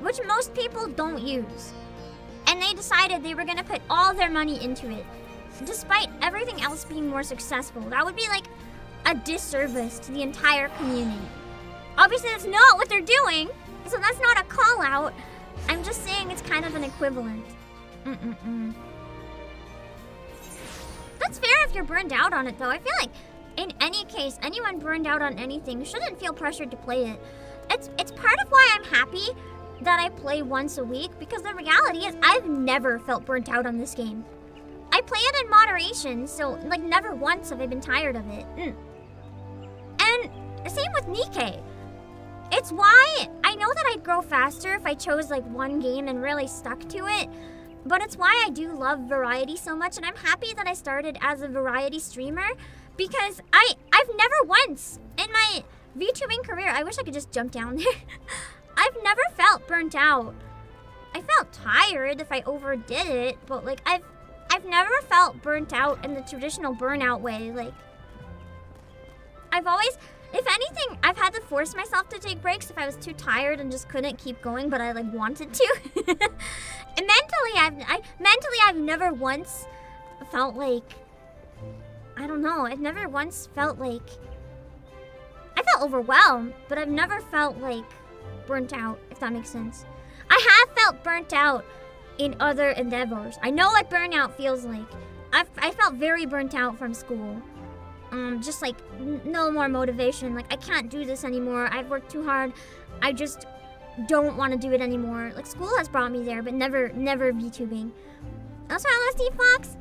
which most people don't use. And they decided they were gonna put all their money into it, despite everything else being more successful. That would be a disservice to the entire community. Obviously, that's not what they're doing, so that's not a call out. I'm just saying it's kind of an equivalent. That's fair if you're burned out on it, though. I feel like, in any case, anyone burned out on anything shouldn't feel pressured to play it. It's part of why I'm happy that I play once a week, because the reality is I've never felt burnt out on this game. I play it in moderation, so never once have I been tired of it. And same with Nikkei. It's why I know that I'd grow faster if I chose one game and really stuck to it, but it's why I do love variety so much, and I'm happy that I started as a variety streamer, because I've never once in my VTubing career, I wish I could just jump down there, I've never felt burnt out. I felt tired if I overdid it, but like I've never felt burnt out in the traditional burnout way. Like I've always, if anything, I've had to force myself to take breaks if I was too tired and just couldn't keep going, but I like wanted to. And mentally I've never once felt like, I don't know, I've never once felt like, I felt overwhelmed, but I've never felt like burnt out, if that makes sense. I have felt burnt out in other endeavors. I know what burnout feels like. I felt very burnt out from school. Just like no more motivation. Like I can't do this anymore. I've worked too hard. I just don't want to do it anymore. Like school has brought me there, but never VTubing. That's why I love Steve Fox.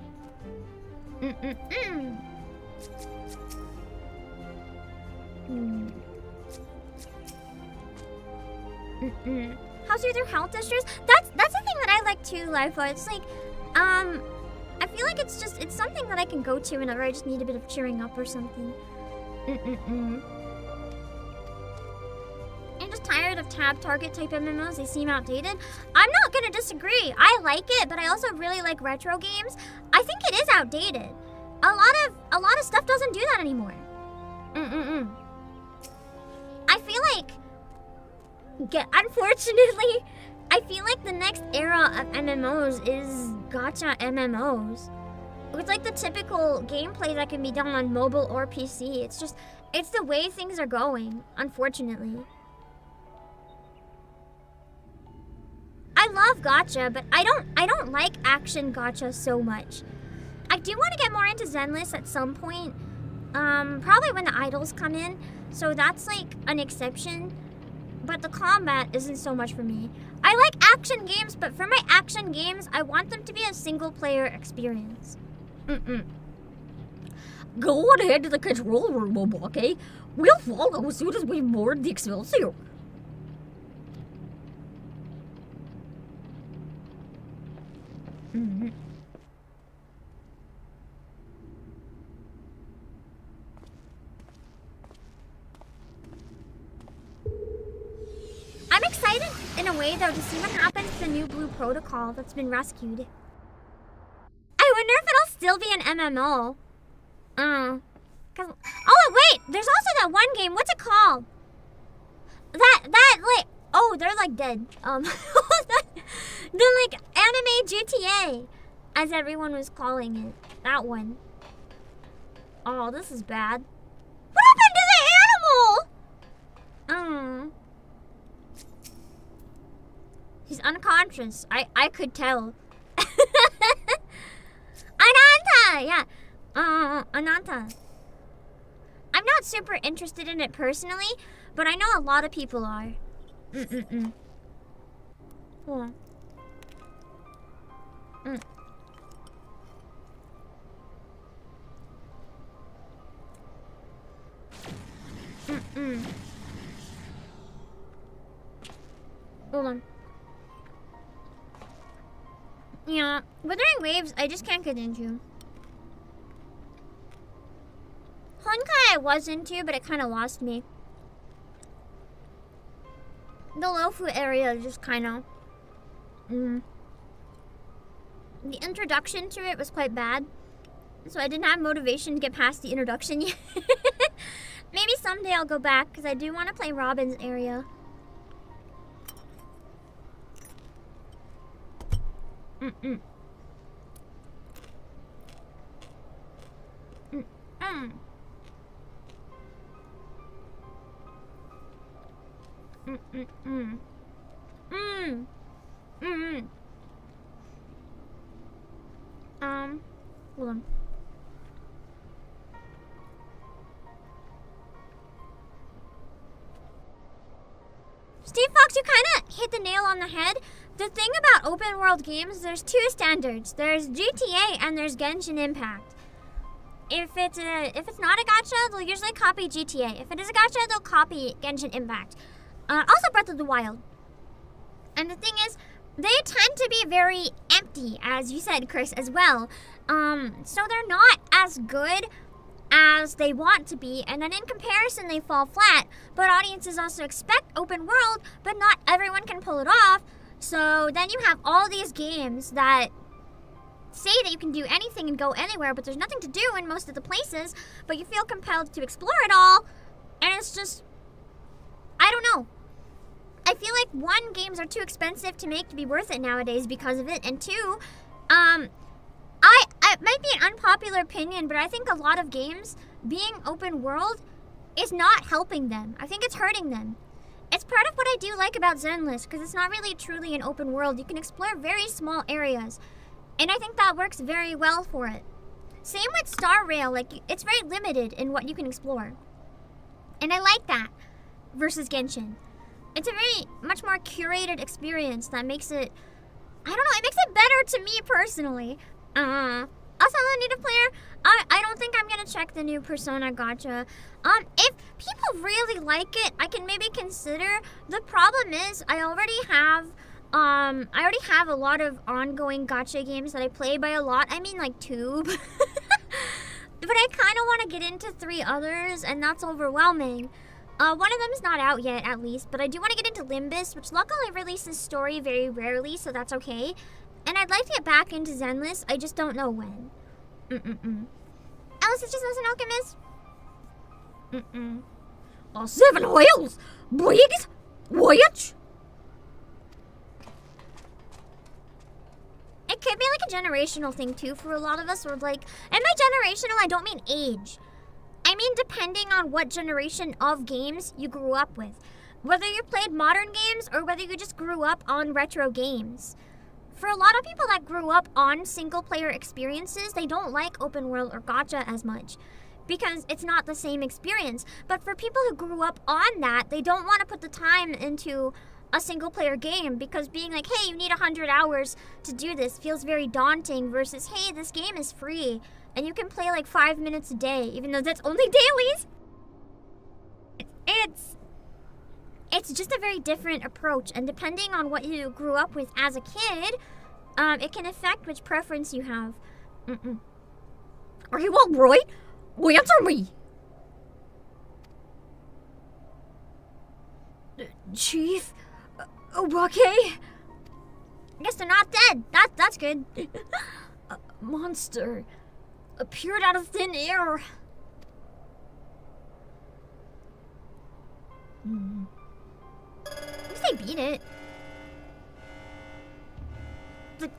How's your health issues? That's the thing that I like too, Lifa. It's like, I feel like it's something that I can go to whenever I just need a bit of cheering up or something. I'm just tired of tab target type MMOs. They seem outdated. I'm not gonna disagree. I like it, but I also really like retro games. I think it is outdated. A lot of stuff doesn't do that anymore. I feel like, unfortunately, I feel like the next era of MMOs is gacha MMOs. It's like the typical gameplay that can be done on mobile or PC. It's the way things are going, unfortunately. I love gacha, but I don't like action gacha so much. I do want to get more into Zenless at some point. Probably when the idols come in. So that's like an exception. But the combat isn't so much for me. I like action games, but for my action games, I want them to be a single-player experience. Go on ahead to the control room, Obake. We'll follow as soon as we board the Excelsior. I'm excited in a way though to see what happens to the new blue protocol that's been rescued. I wonder if it'll still be an MMO. Oh wait, there's also that one game. What's it called? That like, oh, they're like dead. The like anime GTA, as everyone was calling it. That one. Oh, this is bad. What happened to the animal? He's unconscious. I could tell. Ananta! Yeah. Ananta. I'm not super interested in it personally, but I know a lot of people are. Hold on. Hold on. Yeah, Withering Waves, I just can't get into. Honkai I was into, but it kind of lost me. The Lofu area just kind of... The introduction to it was quite bad, so I didn't have motivation to get past the introduction yet. Maybe someday I'll go back, because I do want to play Robin's area. Hold on. Steve Fox, you kind of hit the nail on the head. The thing about open world games, there's two standards. There's GTA and there's Genshin Impact. If it's not a gacha, they'll usually copy GTA. If it is a gacha, they'll copy Genshin Impact. Also Breath of the Wild. And the thing is, they tend to be very empty, as you said, Chris, as well. So they're not as good as they want to be, and then in comparison they fall flat. But audiences also expect open world, but not everyone can pull it off. So then you have all these games that say that you can do anything and go anywhere, but there's nothing to do in most of the places, but you feel compelled to explore it all, and it's just, I don't know. I feel like one, games are too expensive to make to be worth it nowadays because of it, and two, it might be an unpopular opinion, but I think a lot of games being open world is not helping them. I think it's hurting them. It's part of what I do like about Zenless, because it's not really truly an open world. You can explore very small areas, and I think that works very well for it. Same with Star Rail, like, it's very limited in what you can explore. And I like that versus Genshin. It's a very much more curated experience that makes it, I don't know, it makes it better to me personally. Also, I need a player. I don't think I'm gonna check the new Persona gacha. If people really like it, I can maybe consider. The problem is I already have a lot of ongoing gacha games that I play. By a lot, I mean like 2. But I kind of want to get into 3 others, and that's overwhelming. One of them is not out yet, at least, but I do want to get into Limbus, which luckily releases story very rarely, so that's okay. And I'd like to get back into Zenless, I just don't know when. Alice is just as an alchemist. 7 whales! Briggs! Voyage! It could be like a generational thing too for a lot of us, or like, and by generational I don't mean age. I mean depending on what generation of games you grew up with. Whether you played modern games or whether you just grew up on retro games. For a lot of people that grew up on single-player experiences, they don't like open world or gacha as much because it's not the same experience. But for people who grew up on that, they don't want to put the time into a single-player game because being like, hey, you need 100 hours to do this feels very daunting versus, hey, this game is free and you can play like 5 minutes a day, even though that's only dailies. It's just a very different approach, and depending on what you grew up with as a kid, it can affect which preference you have. Are you all right? Answer me! Chief? Obake? I guess they're not dead. That's good. A monster appeared out of thin air. At least they beat it. The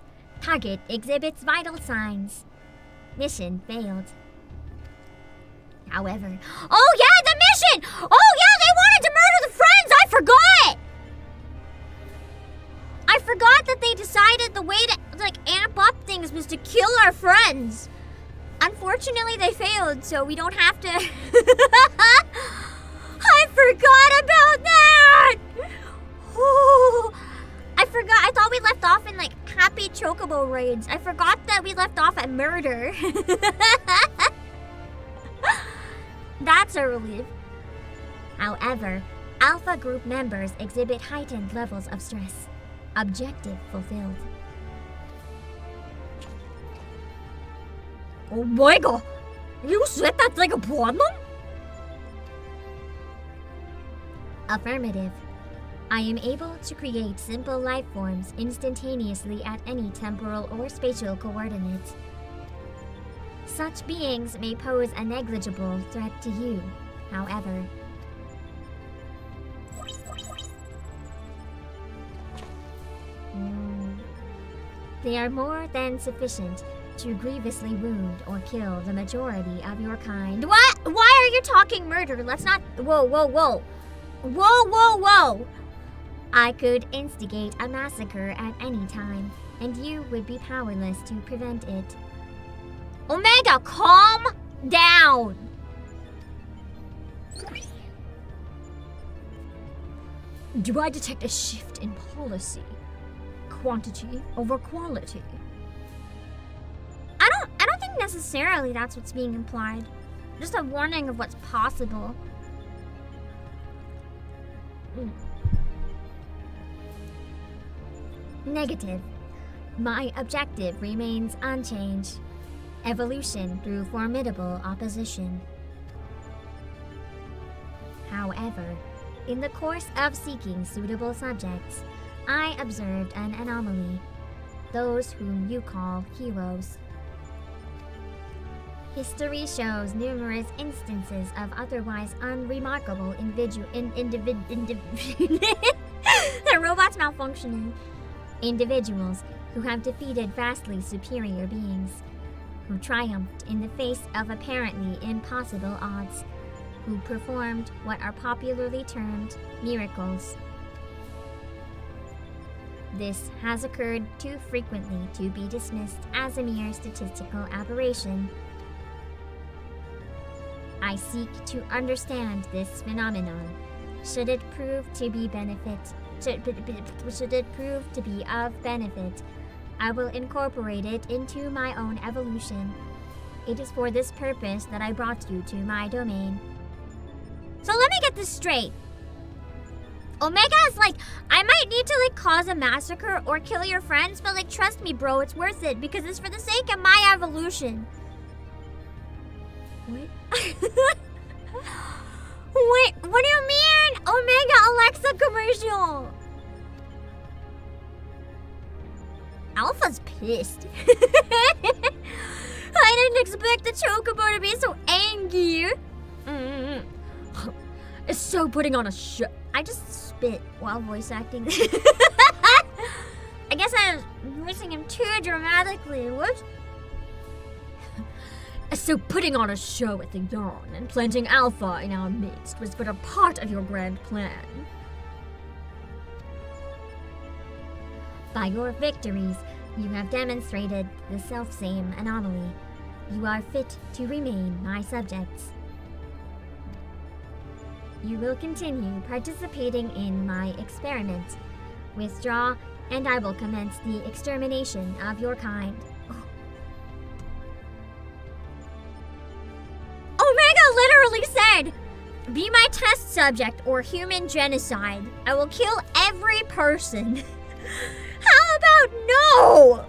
target exhibits vital signs. Mission failed. However... Oh yeah, the mission! Oh yeah, they wanted to murder the friends! I forgot! I forgot that they decided the way to, like, amp up things was to kill our friends. Unfortunately, they failed, so we don't have to... I forgot about that! Ooh, I forgot. I thought we left off in, like, happy chocobo raids. I forgot that we left off at murder. That's a relief. However, Alpha Group members exhibit heightened levels of stress. Objective fulfilled. Oh my god! You said that's like a problem? Affirmative. I am able to create simple life forms instantaneously at any temporal or spatial coordinate. Such beings may pose a negligible threat to you, however. They are more than sufficient to grievously wound or kill the majority of your kind. What? Why are you talking murder? Let's not... Whoa, whoa, whoa. Whoa, whoa, whoa. I could instigate a massacre at any time, and you would be powerless to prevent it. Omega, calm down. Do I detect a shift in policy? Quantity over quality? I don't think necessarily that's what's being implied. Just a warning of what's possible. Negative. My objective remains unchanged. Evolution through formidable opposition. However, in the course of seeking suitable subjects, I observed an anomaly. Those whom you call heroes. History shows numerous instances of otherwise unremarkable the robot's malfunctioning. Individuals who have defeated vastly superior beings, who triumphed in the face of apparently impossible odds, who performed what are popularly termed miracles. This has occurred too frequently to be dismissed as a mere statistical aberration. I seek to understand this phenomenon. Should it prove to be of benefit, I will incorporate it into my evolution. evolution. It is for this purpose that I brought you to my domain. So let me get this straight. Omega is like, I might need to like cause a massacre or kill your friends, but like trust me, bro, it's worth it because it's for the sake of my evolution. What? Wait, what do you mean? Omega Alexa commercial. Alpha's pissed. I didn't expect the Chocobo to be so angry. It's so putting on a show. I just spit while voice acting. I guess I was voicing him too dramatically. Whoops. So putting on a show with the Yawn and planting Alpha in our midst was but a part of your grand plan. By your victories, you have demonstrated the selfsame anomaly. You are fit to remain my subjects. You will continue participating in my experiment. Withdraw, and I will commence the extermination of your kind. Omega literally said, be my test subject or human genocide. I will kill every person. How about no?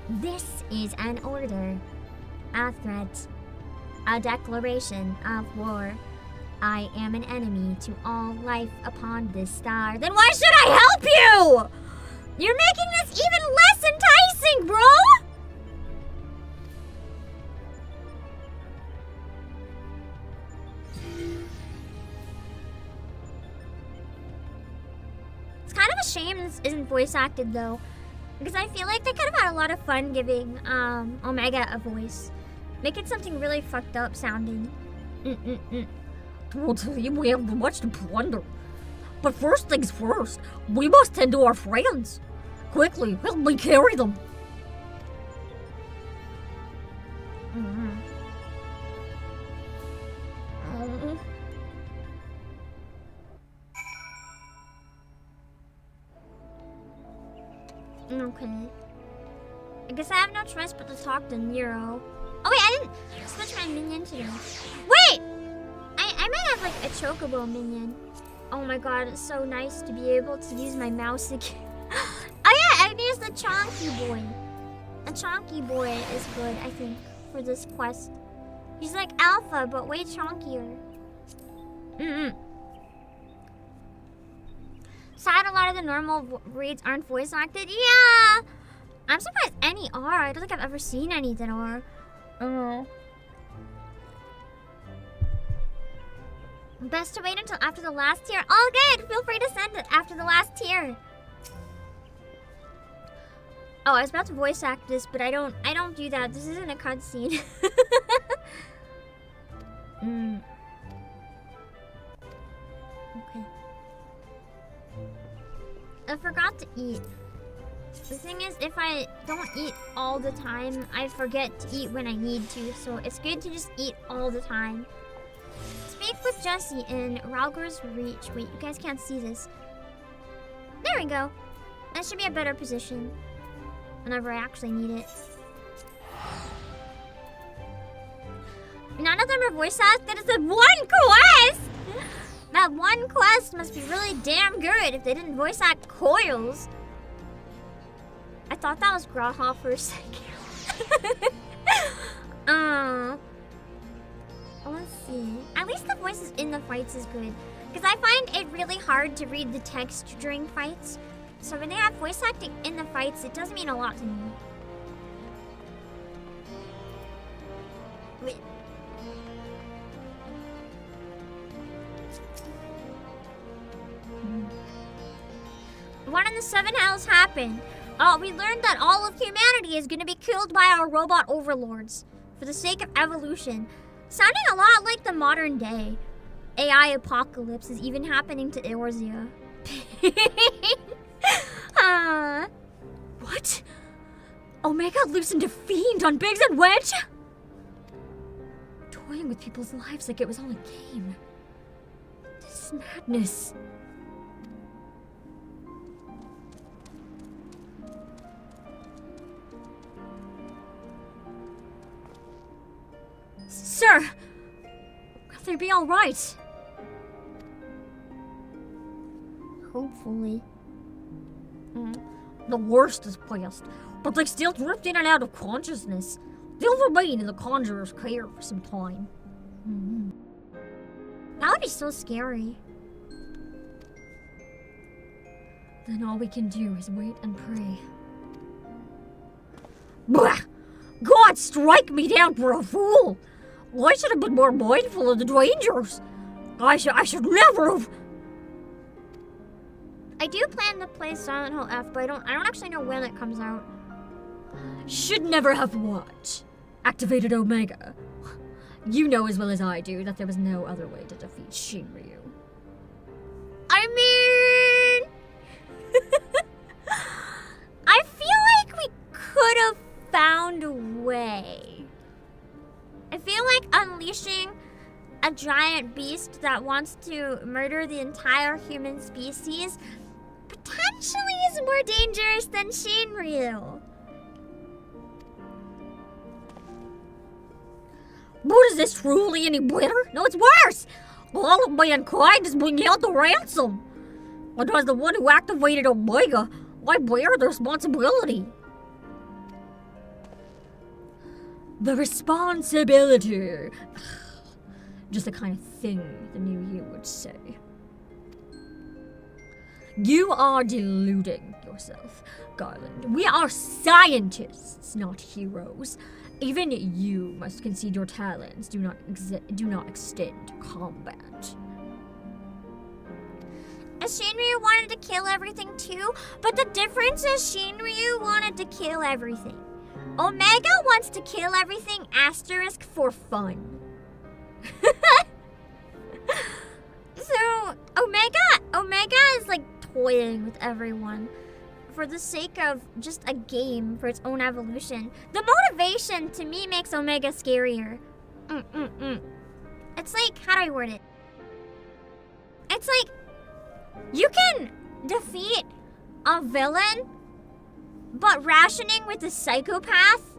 This is an order, a threat, a declaration of war. I am an enemy to all life upon this star. Then why should I help you? You're making this even less enticing, bro! It's kind of a shame this isn't voice acted though, because I feel like they could have had a lot of fun giving Omega a voice. Make it something really fucked up sounding. Totally, we have much to plunder. But first things first, we must tend to our friends. Quickly, help me carry them. Okay. I guess I have no choice but to talk to Nero. Oh wait, I didn't switch my minion today. Wait! I might have like a Chocobo minion. Oh my god, it's so nice to be able to use my mouse again. Oh yeah, I can use the Chonky Boy. A Chonky Boy is good, I think, for this quest. He's like Alpha, but way chonkier. Sad a lot of the normal reads aren't voice acted. Yeah! I'm surprised any are. I don't think I've ever seen any that are. Best to wait until after the last tier. All good! Feel free to send it after the last tier. Oh, I was about to voice act this, but I don't do that. This isn't a cutscene. Okay. I forgot to eat. The thing is, if I don't eat all the time, I forget to eat when I need to, so it's good to just eat all the time. Speak with Jesse in Ralger's Reach. Wait, you guys can't see this. There we go. That should be a better position whenever I actually need it. None of them are voice acted. It's a one quest! That one quest must be really damn good if they didn't voice act Coils. I thought that was Graha for a second. Let's see. At least the voices in the fights is good. Because I find it really hard to read the text during fights. So when they have voice acting in the fights, it does mean a lot to me. Wait. One in the 7 hells happened. We learned that all of humanity is going to be killed by our robot overlords for the sake of evolution. Sounding a lot like the modern day. AI apocalypse is even happening to Eorzea. What? Omega loosened a fiend on Biggs and Wedge? Toying with people's lives like it was all a game. This is madness. Sir, will they be all right? Hopefully. The worst is past, but they still drift in and out of consciousness. They'll remain in the Conjurer's care for some time. That would be so scary. Then all we can do is wait and pray. Blah! God strike me down for a fool! I should have been more mindful of the dangers. I should never have. I do plan to play Silent Hill F, but I don't actually know when it comes out. Should never have what? Activated Omega. You know as well as I do that there was no other way to defeat Shinryu. I mean... I feel like we could have found a way. I feel like unleashing a giant beast that wants to murder the entire human species potentially is more dangerous than Shinryu. But is this truly any better? No, it's worse! All of mankind is being held to ransom. And as the one who activated Omega, I bear the responsibility. The responsibility. Just the kind of thing the new you would say. You are deluding yourself, Garland. We are scientists, not heroes. Even you must concede your talents do not extend to combat. Shinryu wanted to kill everything too, but the difference is Shinryu wanted to kill everything. Omega wants to kill everything asterisk for fun. So Omega is like toying with everyone for the sake of just a game for its own evolution. The motivation to me makes Omega scarier. It's like, how do I word it? It's like, you can defeat a villain, but rationing with a psychopath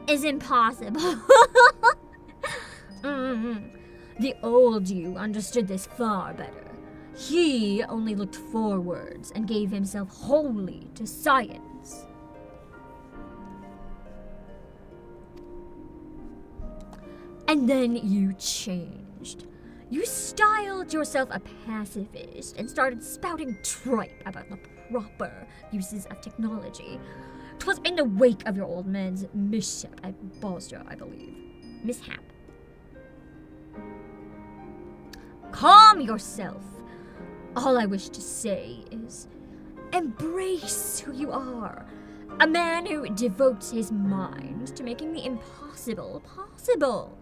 is impossible. The old you understood this far better. He only looked forwards and gave himself wholly to science. And then you changed. You styled yourself a pacifist and started spouting tripe about the proper uses of technology. 'Twas in the wake of your old man's mishap at Bosnia, I believe. Mishap. Calm yourself. All I wish to say is, embrace who you are. A man who devotes his mind to making the impossible possible.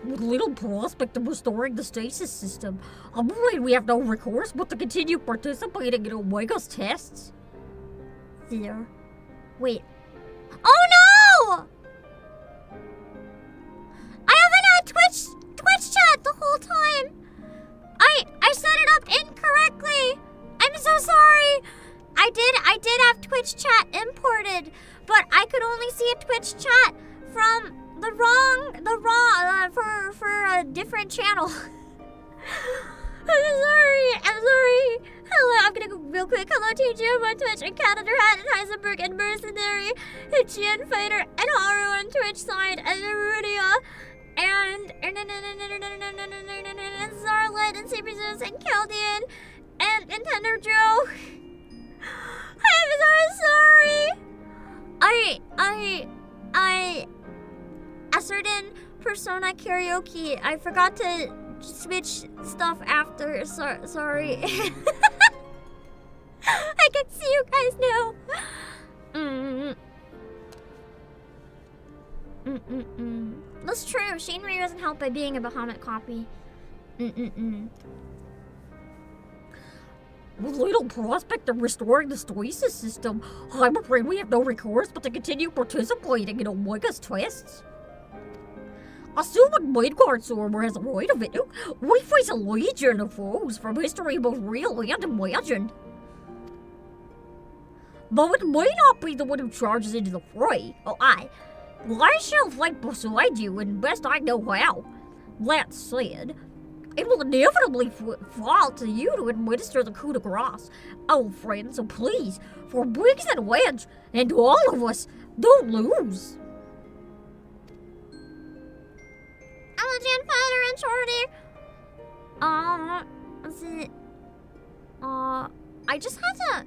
With little prospect of restoring the stasis system, I'm afraid we have no recourse but to continue participating in Omega's tests. There. Wait. Oh no! I haven't had Twitch chat the whole time. I set it up incorrectly. I'm so sorry. I did have Twitch chat imported, but I could only see a Twitch chat from the wrong for a different channel. I'm sorry. Hello, I'm gonna go real quick. Hello, TGM on Twitch, and Canada Hat, and Heisenberg, and Mercenary, and Gian Fighter, and Haru on Twitch side, and Rudia, and Zarlet, and Saberzeus, and Keldian, and Nintendo Joe. I'm so sorry. A certain Persona karaoke. I forgot to switch stuff after. Sorry. I can see you guys now. That's true. Shinryu doesn't help by being a Bahamut copy. With little prospect of restoring the stasis system, I'm afraid we have no recourse but to continue participating in Omega's tests. Assuming Midgard Sorber has a right of it, we face a legion of foes from history both real and imagined. Though it may not be the one who charges into the fray, I shall fight beside you and best I know how. That said, it will inevitably fall to you to administer the coup de grace. Oh, friend, so please, for Briggs and Wedge, and all of us, don't lose. Hello, Jan Fighter and Shorty. I just had to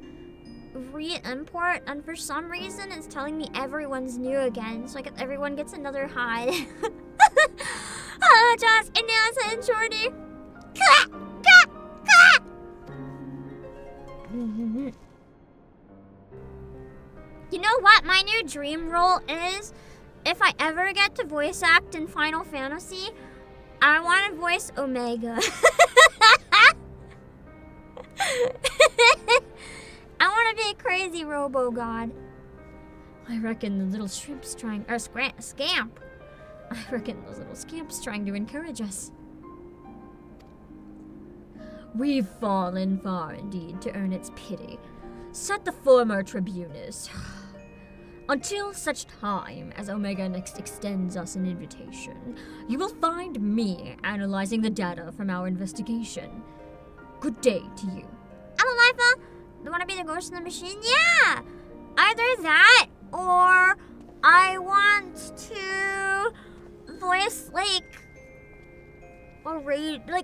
re-import, and for some reason it's telling me everyone's new again, so everyone gets another hide. Hello, Joss, and Nasa and Shorty. You know what my new dream role is? If I ever get to voice act in Final Fantasy, I want to voice Omega. I want to be a crazy robo-god. I reckon the little shrimp's trying, or scamp. I reckon those little scamps trying to encourage us. We've fallen far indeed to earn its pity. Set the former tribunus. Until such time as Omega next extends us an invitation, you will find me analyzing the data from our investigation. Good day to you. Hello, Lifa. You want to be the ghost in the machine? Yeah! Either that, or I want to voice, a raid. No.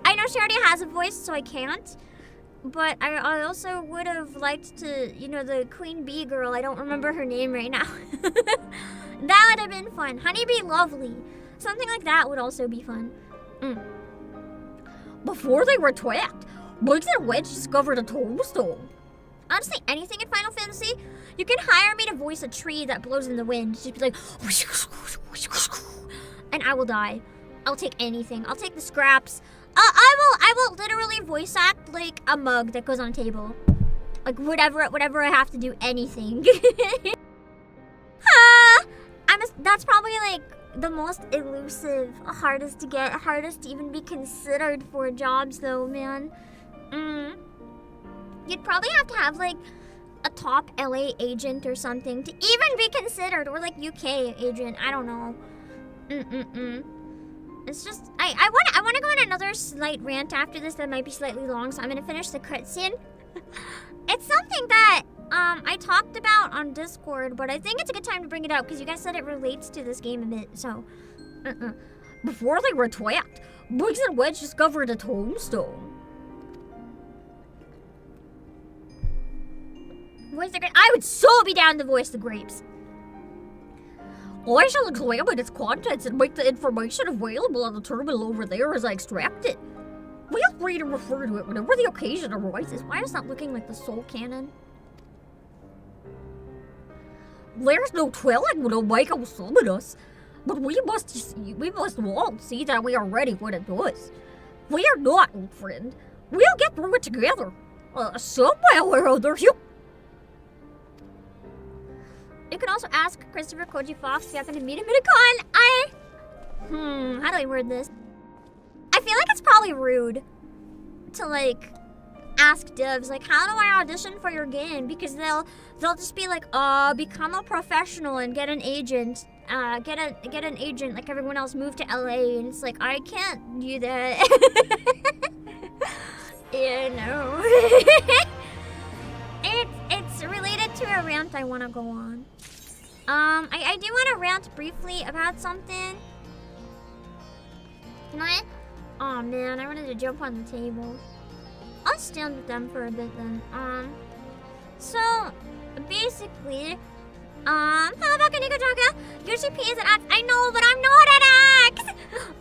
I know she already has a voice, so I can't. But I also would have liked to, the Queen Bee girl. I don't remember her name right now. That would have been fun. Honeybee Lovely. Something like that would also be fun. Before they were twacked, Briggs and Wedge discovered a tombstone. Honestly, anything in Final Fantasy, you can hire me to voice a tree that blows in the wind. Just be like, and I will die. I'll take anything. I'll take the scraps. I will literally voice act like a mug that goes on a table. Like whatever I have to do, anything. That's probably the most elusive, hardest to get, hardest to even be considered for jobs though, man. You'd probably have to have a top LA agent or something to even be considered, or UK agent. I don't know. It's just I want to go on another slight rant after this that might be slightly long, so I'm gonna finish the cutscene. It's something that I talked about on Discord, but I think it's a good time to bring it up because you guys said it relates to this game a bit. So, Before they were twacked, Briggs and Wedge discovered a tombstone. Voice the grapes. I would so be down to voice the grapes. I shall examine its contents and make the information available on the terminal over there as I extract it. Feel free to refer to it whenever the occasion arises. Why is that looking like the Soul Cannon? There's no telling when Obake will summon us, but we must all see that we are ready when it does. We are not, old friend. We'll get through it together. Somewhere or other. You can also ask Christopher Koji Fox if you happen to meet him at a con. How do I word this? I feel like it's probably rude to ask devs how do I audition for your game, because they'll just be become a professional and get an agent. Get an agent like everyone else, move to LA, and it's I can't do that. Yeah, no. It's related to a rant I want to go on. I do want to rant briefly about something. Can I? Oh man, I wanted to jump on the table. I'll stand with them for a bit then. So basically, hello back in Nikotaka. Yoshi P is an axe. I know, but I'm not an axe.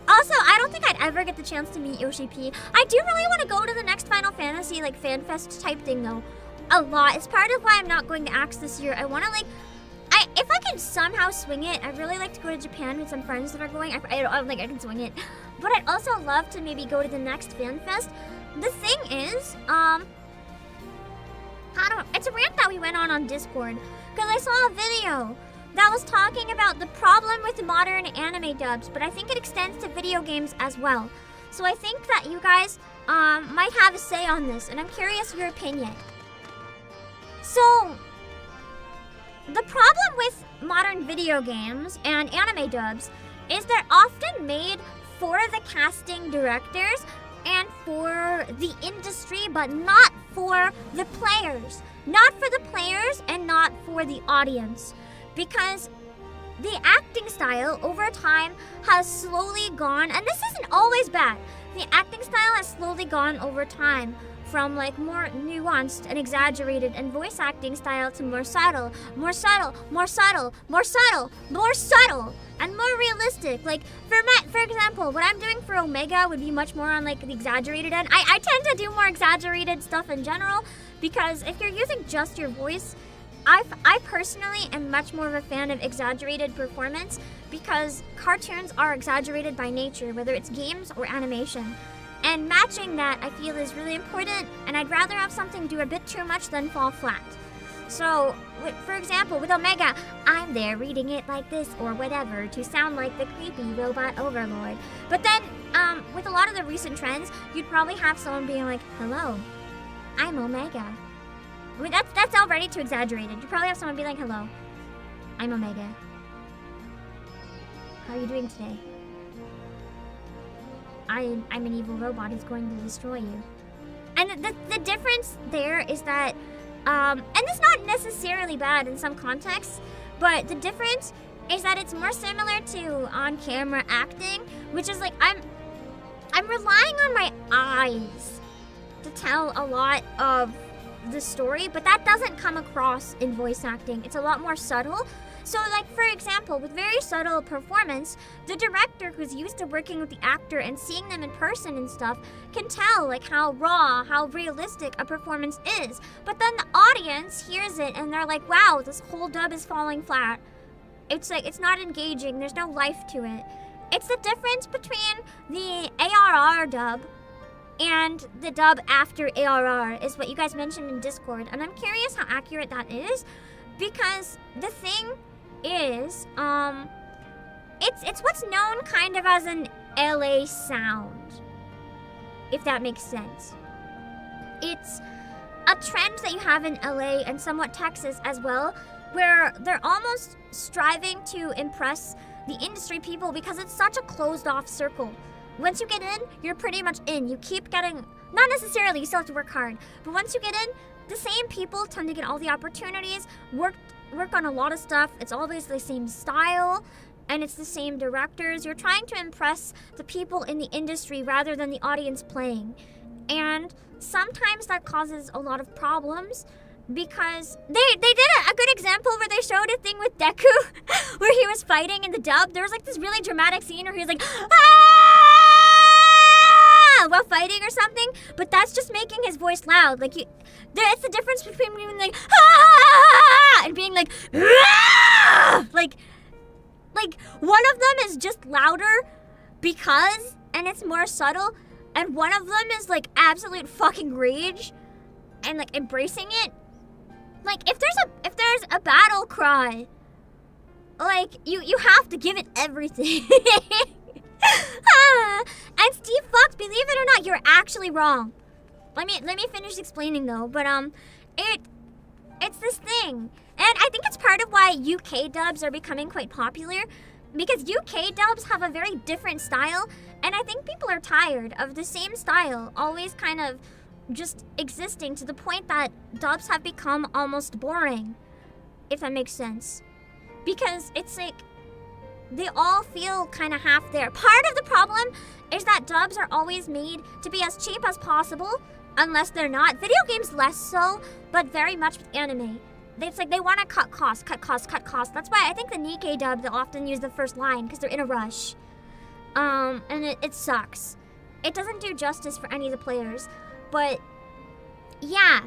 Also, I don't think I'd ever get the chance to meet Yoshi P. I do really want to go to the next Final Fantasy like fan fest type thing though. A lot. It's part of why I'm not going to axe this year. I want to like, if I can somehow swing it, I'd really like to go to Japan with some friends that are going. I don't think I can swing it, but I'd also love to maybe go to the next fan fest. The thing is, it's a rant that we went on Discord, because I saw a video that was talking about the problem with modern anime dubs, but I think it extends to video games as well. So I think that you guys might have a say on this, and I'm curious your opinion. So, the problem with modern video games and anime dubs is they're often made for the casting directors and for the industry, but not for the players. Not for the players and not for the audience. Because the acting style over time has slowly gone, and this isn't always bad, the acting style has slowly gone over time from like more nuanced and exaggerated and voice acting style to more subtle, more subtle, more subtle, more subtle, more subtle, and more realistic. Like for example, what I'm doing for Omega would be much more on like the exaggerated end. I tend to do more exaggerated stuff in general because if you're using just your voice, I personally am much more of a fan of exaggerated performance because cartoons are exaggerated by nature, whether it's games or animation. And matching that, I feel, is really important, and I'd rather have something do a bit too much than fall flat. So, for example, with Omega, I'm there reading it like this or whatever to sound like the creepy robot overlord. But then, with a lot of the recent trends, you'd probably have someone being like, hello, I'm Omega. I mean, that's already too exaggerated. You'd probably have someone be like, hello, I'm Omega. How are you doing today? I'm an evil robot who's going to destroy you. And the difference there is that, and it's not necessarily bad in some contexts, but the difference is that it's more similar to on-camera acting, which is like, I'm relying on my eyes to tell a lot of the story, but that doesn't come across in voice acting. It's a lot more subtle. So like, for example, with very subtle performance, the director who's used to working with the actor and seeing them in person and stuff can tell like how raw, how realistic a performance is. But then the audience hears it and they're like, wow, this whole dub is falling flat. It's like, it's not engaging, there's no life to it. It's the difference between the ARR dub and the dub after ARR is what you guys mentioned in Discord. And I'm curious how accurate that is, because the thing is, it's what's known kind of as an LA sound, if that makes sense. It's a trend that you have in LA and somewhat Texas as well, where they're almost striving to impress the industry people because it's such a closed off circle. Once you get in, you're pretty much in. You keep getting, not necessarily, you still have to work hard, but once you get in, the same people tend to get all the opportunities, work on a lot of stuff. It's always the same style, and it's the same directors. You're trying to impress the people in the industry rather than the audience playing. And sometimes that causes a lot of problems because they did a good example where they showed a thing with Deku where he was fighting in the dub. There was like this really dramatic scene where he was like, ah! While fighting or something, but that's just making his voice loud. Like, it's the difference between being like, ah! And being like, ah! Like one of them is just louder because, and it's more subtle, and one of them is like absolute fucking rage and like embracing it. Like, if there's a battle cry, like you have to give it everything. And Steve Fox, believe it or not, you're actually wrong. Let me finish explaining though. But it's this thing, and I think it's part of why UK dubs are becoming quite popular, because UK dubs have a very different style, and I think people are tired of the same style always kind of just existing to the point that dubs have become almost boring, if that makes sense. Because it's like, they all feel kind of half there. Part of the problem is that dubs are always made to be as cheap as possible, unless they're not. Video games less so, but very much with anime. It's like they want to cut costs. That's why I think the Nikkei dub, they'll often use the first line because they're in a rush. And it sucks. It doesn't do justice for any of the players. But yeah,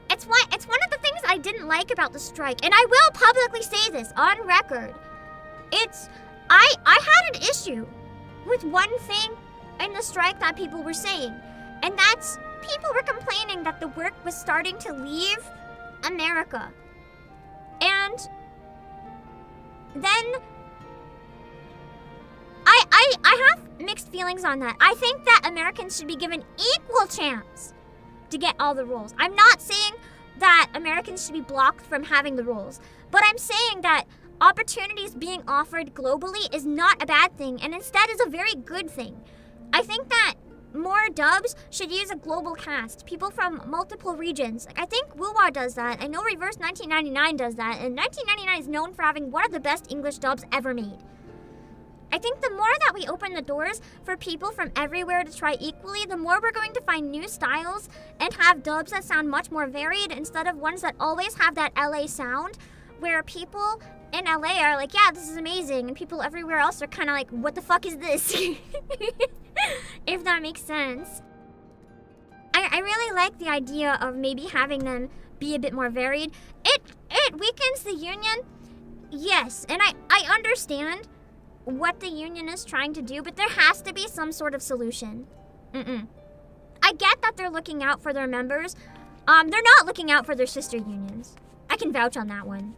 it's one of the things I didn't like about the strike, and I will publicly say this on record. I had an issue with one thing in the strike that people were saying, and that's people were complaining that the work was starting to leave America. And then I have mixed feelings on that. I think that Americans should be given equal chance to get all the roles. I'm not saying that Americans should be blocked from having the roles, but I'm saying that opportunities being offered globally is not a bad thing, and instead is a very good thing. I think that more dubs should use a global cast, people from multiple regions. Like, I think Wuwa does that. I know Reverse 1999 does that, and 1999 is known for having one of the best English dubs ever made. I think the more that we open the doors for people from everywhere to try equally, the more we're going to find new styles and have dubs that sound much more varied instead of ones that always have that LA sound, where people in LA are like, yeah, this is amazing, and people everywhere else are kind of like, what the fuck is this? If that makes sense. I really like the idea of maybe having them be a bit more varied. It weakens the union, yes, and I understand what the union is trying to do, but there has to be some sort of solution. I get that they're looking out for their members. They're not looking out for their sister unions. I can vouch on that one.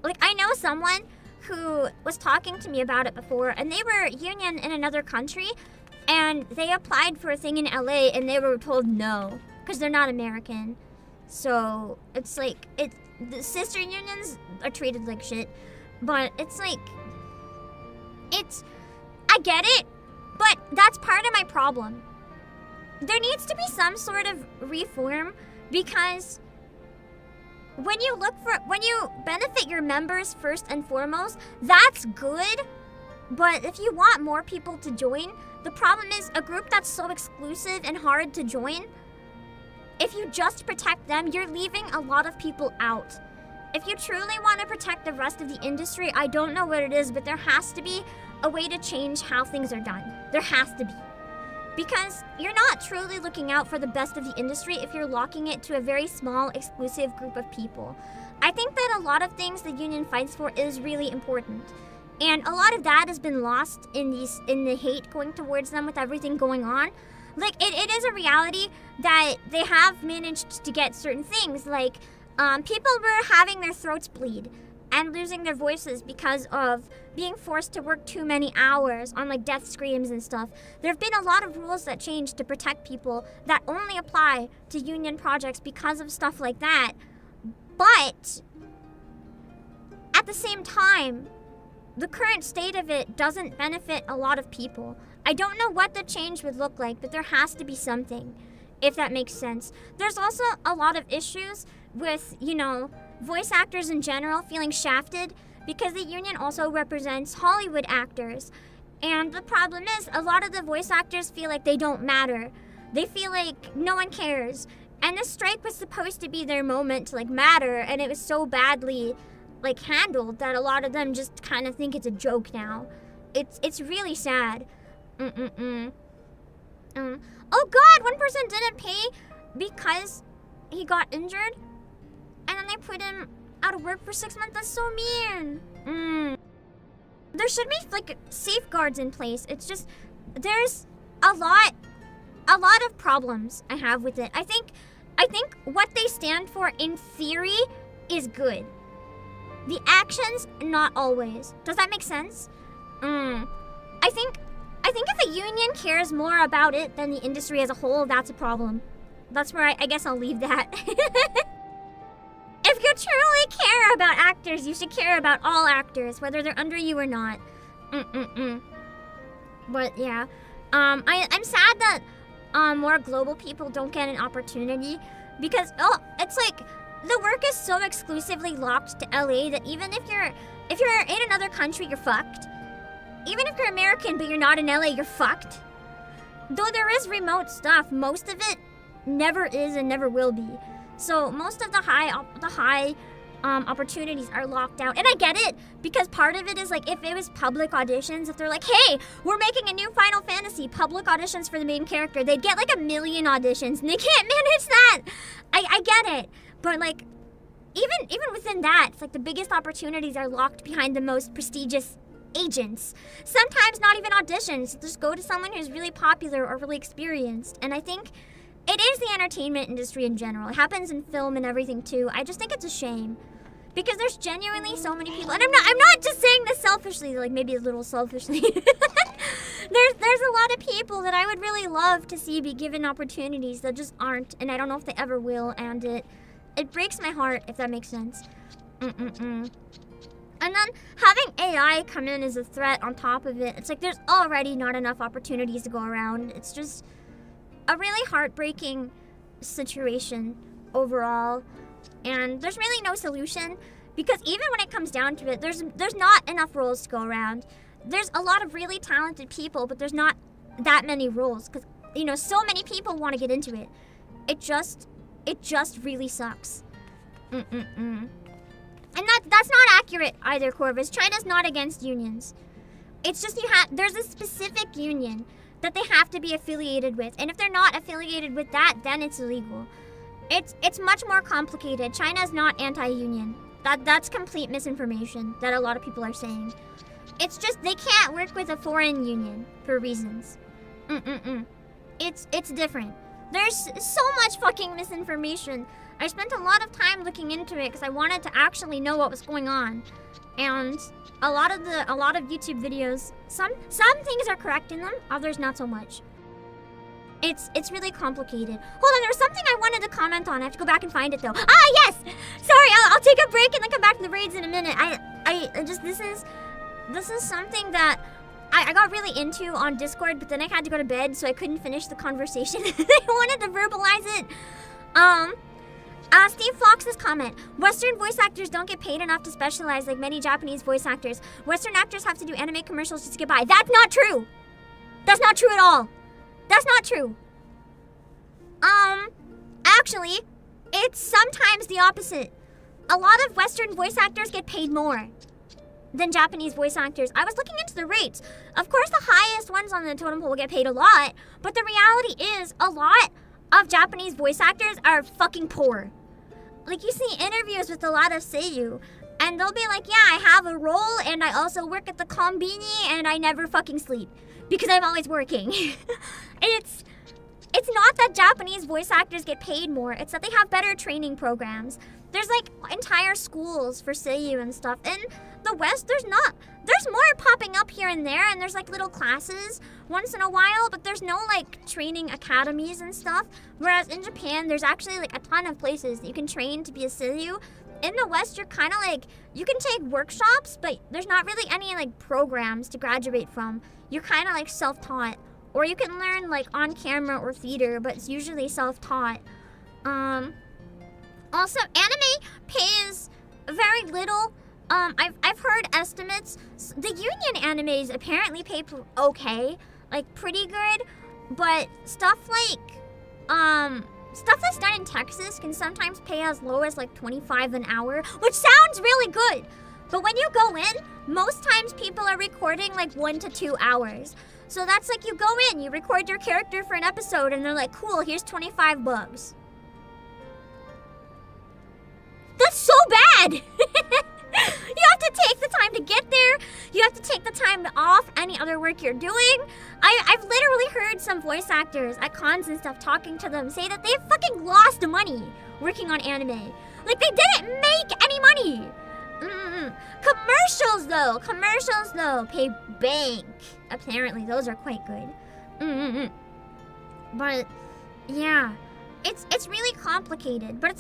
Like, I know someone who was talking to me about it before, and they were union in another country, and they applied for a thing in LA, and they were told no, because they're not American. So, it's like, the sister unions are treated like shit, but it's like, I get it, but that's part of my problem. There needs to be some sort of reform, because when you benefit your members first and foremost, that's good. But if you want more people to join, the problem is a group that's so exclusive and hard to join, if you just protect them, you're leaving a lot of people out. If you truly want to protect the rest of the industry, I don't know what it is, but there has to be a way to change how things are done. There has to be. Because you're not truly looking out for the best of the industry if you're locking it to a very small, exclusive group of people. I think that a lot of things the union fights for is really important. And a lot of that has been lost in the hate going towards them with everything going on. Like, it is a reality that they have managed to get certain things, like people were having their throats bleed and losing their voices because of being forced to work too many hours on like death screams and stuff. There have been a lot of rules that changed to protect people that only apply to union projects because of stuff like that. But at the same time, the current state of it doesn't benefit a lot of people. I don't know what the change would look like, but there has to be something, if that makes sense. There's also a lot of issues with, voice actors in general feeling shafted because the union also represents Hollywood actors. And the problem is, a lot of the voice actors feel like they don't matter. They feel like no one cares. And this strike was supposed to be their moment to matter, and it was so badly handled that a lot of them just kind of think it's a joke now. It's really sad. Oh god, one person didn't pay because he got injured, and then they put him out of work for 6 months. That's so mean. There should be safeguards in place. It's just, there's a lot of problems I have with it. I think what they stand for in theory is good. The actions, not always. Does that make sense? I think if a union cares more about it than the industry as a whole, that's a problem. That's where I guess I'll leave that. If you truly care about actors, you should care about all actors, whether they're under you or not. But yeah, I'm sad that more global people don't get an opportunity because it's like the work is so exclusively locked to LA that even if you're in another country, you're fucked. Even if you're American but you're not in LA, you're fucked. Though there is remote stuff, most of it never is and never will be. So most of the high opportunities are locked out. And I get it, because part of it is like if it was public auditions, if they're like, hey, we're making a new Final Fantasy, public auditions for the main character, they'd get like 1 million auditions and they can't manage that. I get it. But like even within that, it's like the biggest opportunities are locked behind the most prestigious agents. Sometimes not even auditions, just go to someone who's really popular or really experienced. And I think it is the entertainment industry in general. It happens in film and everything too. I just think it's a shame. Because there's genuinely so many people, and I'm not just saying this selfishly, like maybe a little selfishly. There's a lot of people that I would really love to see be given opportunities that just aren't, and I don't know if they ever will, and it breaks my heart, if that makes sense. And then having AI come in as a threat on top of it, it's like there's already not enough opportunities to go around. It's just a really heartbreaking situation overall. And there's really no solution, because even when it comes down to it, there's not enough roles to go around. There's a lot of really talented people, but there's not that many roles, because so many people want to get into it. It just really sucks. And that's not accurate either, Corvus. China's not against unions. It's just there's a specific union that they have to be affiliated with, and if they're not affiliated with that, then it's illegal. It's much more complicated. China's not anti-union. That's complete misinformation that a lot of people are saying. It's just they can't work with a foreign union for reasons. It's different. There's so much fucking misinformation. I spent a lot of time looking into it because I wanted to actually know what was going on. And a lot of YouTube videos, some things are correct in them, others not so much. It's really complicated. Hold on, there was something I wanted to comment on. I have to go back and find it though. Ah, yes! Sorry, I'll take a break and then come back to the raids in a minute. This is something that I got really into on Discord, but then I had to go to bed, so I couldn't finish the conversation. I wanted to verbalize it. Steve Fox's comment. Western voice actors don't get paid enough to specialize like many Japanese voice actors. Western actors have to do anime commercials just to get by. That's not true! That's not true at all! That's not true. Actually, it's sometimes the opposite. A lot of Western voice actors get paid more than Japanese voice actors. I was looking into the rates. Of course, the highest ones on the totem pole will get paid a lot, but the reality is a lot of Japanese voice actors are fucking poor. Like, you see interviews with a lot of seiyuu, and they'll be like, yeah, I have a role, and I also work at the kombini, and I never fucking sleep, because I'm always working. It's not that Japanese voice actors get paid more, it's that they have better training programs. There's like entire schools for seiyuu and stuff. In the West, there's more popping up here and there, and there's like little classes once in a while, but there's no like training academies and stuff. Whereas in Japan, there's actually like a ton of places that you can train to be a seiyuu. In the West, you're kind of like, you can take workshops, but there's not really any like programs to graduate from. You're kind of like self-taught. Or you can learn like on camera or theater, but it's usually self-taught. Also, anime pays very little. I've heard estimates. The union animes apparently pay okay, like pretty good, but stuff that's done in Texas can sometimes pay as low as like $25 an hour, which sounds really good. But when you go in, most times people are recording like 1 to 2 hours. So that's like you go in, you record your character for an episode, and they're like, cool, here's $25. That's so bad! You have to take the time to get there. You have to take the time off any other work you're doing. I've literally heard some voice actors at cons and stuff talking to them say that they fucking lost money working on anime. Like, they didn't make any money. Commercials though pay bank. Apparently those are quite good. But yeah, it's really complicated, but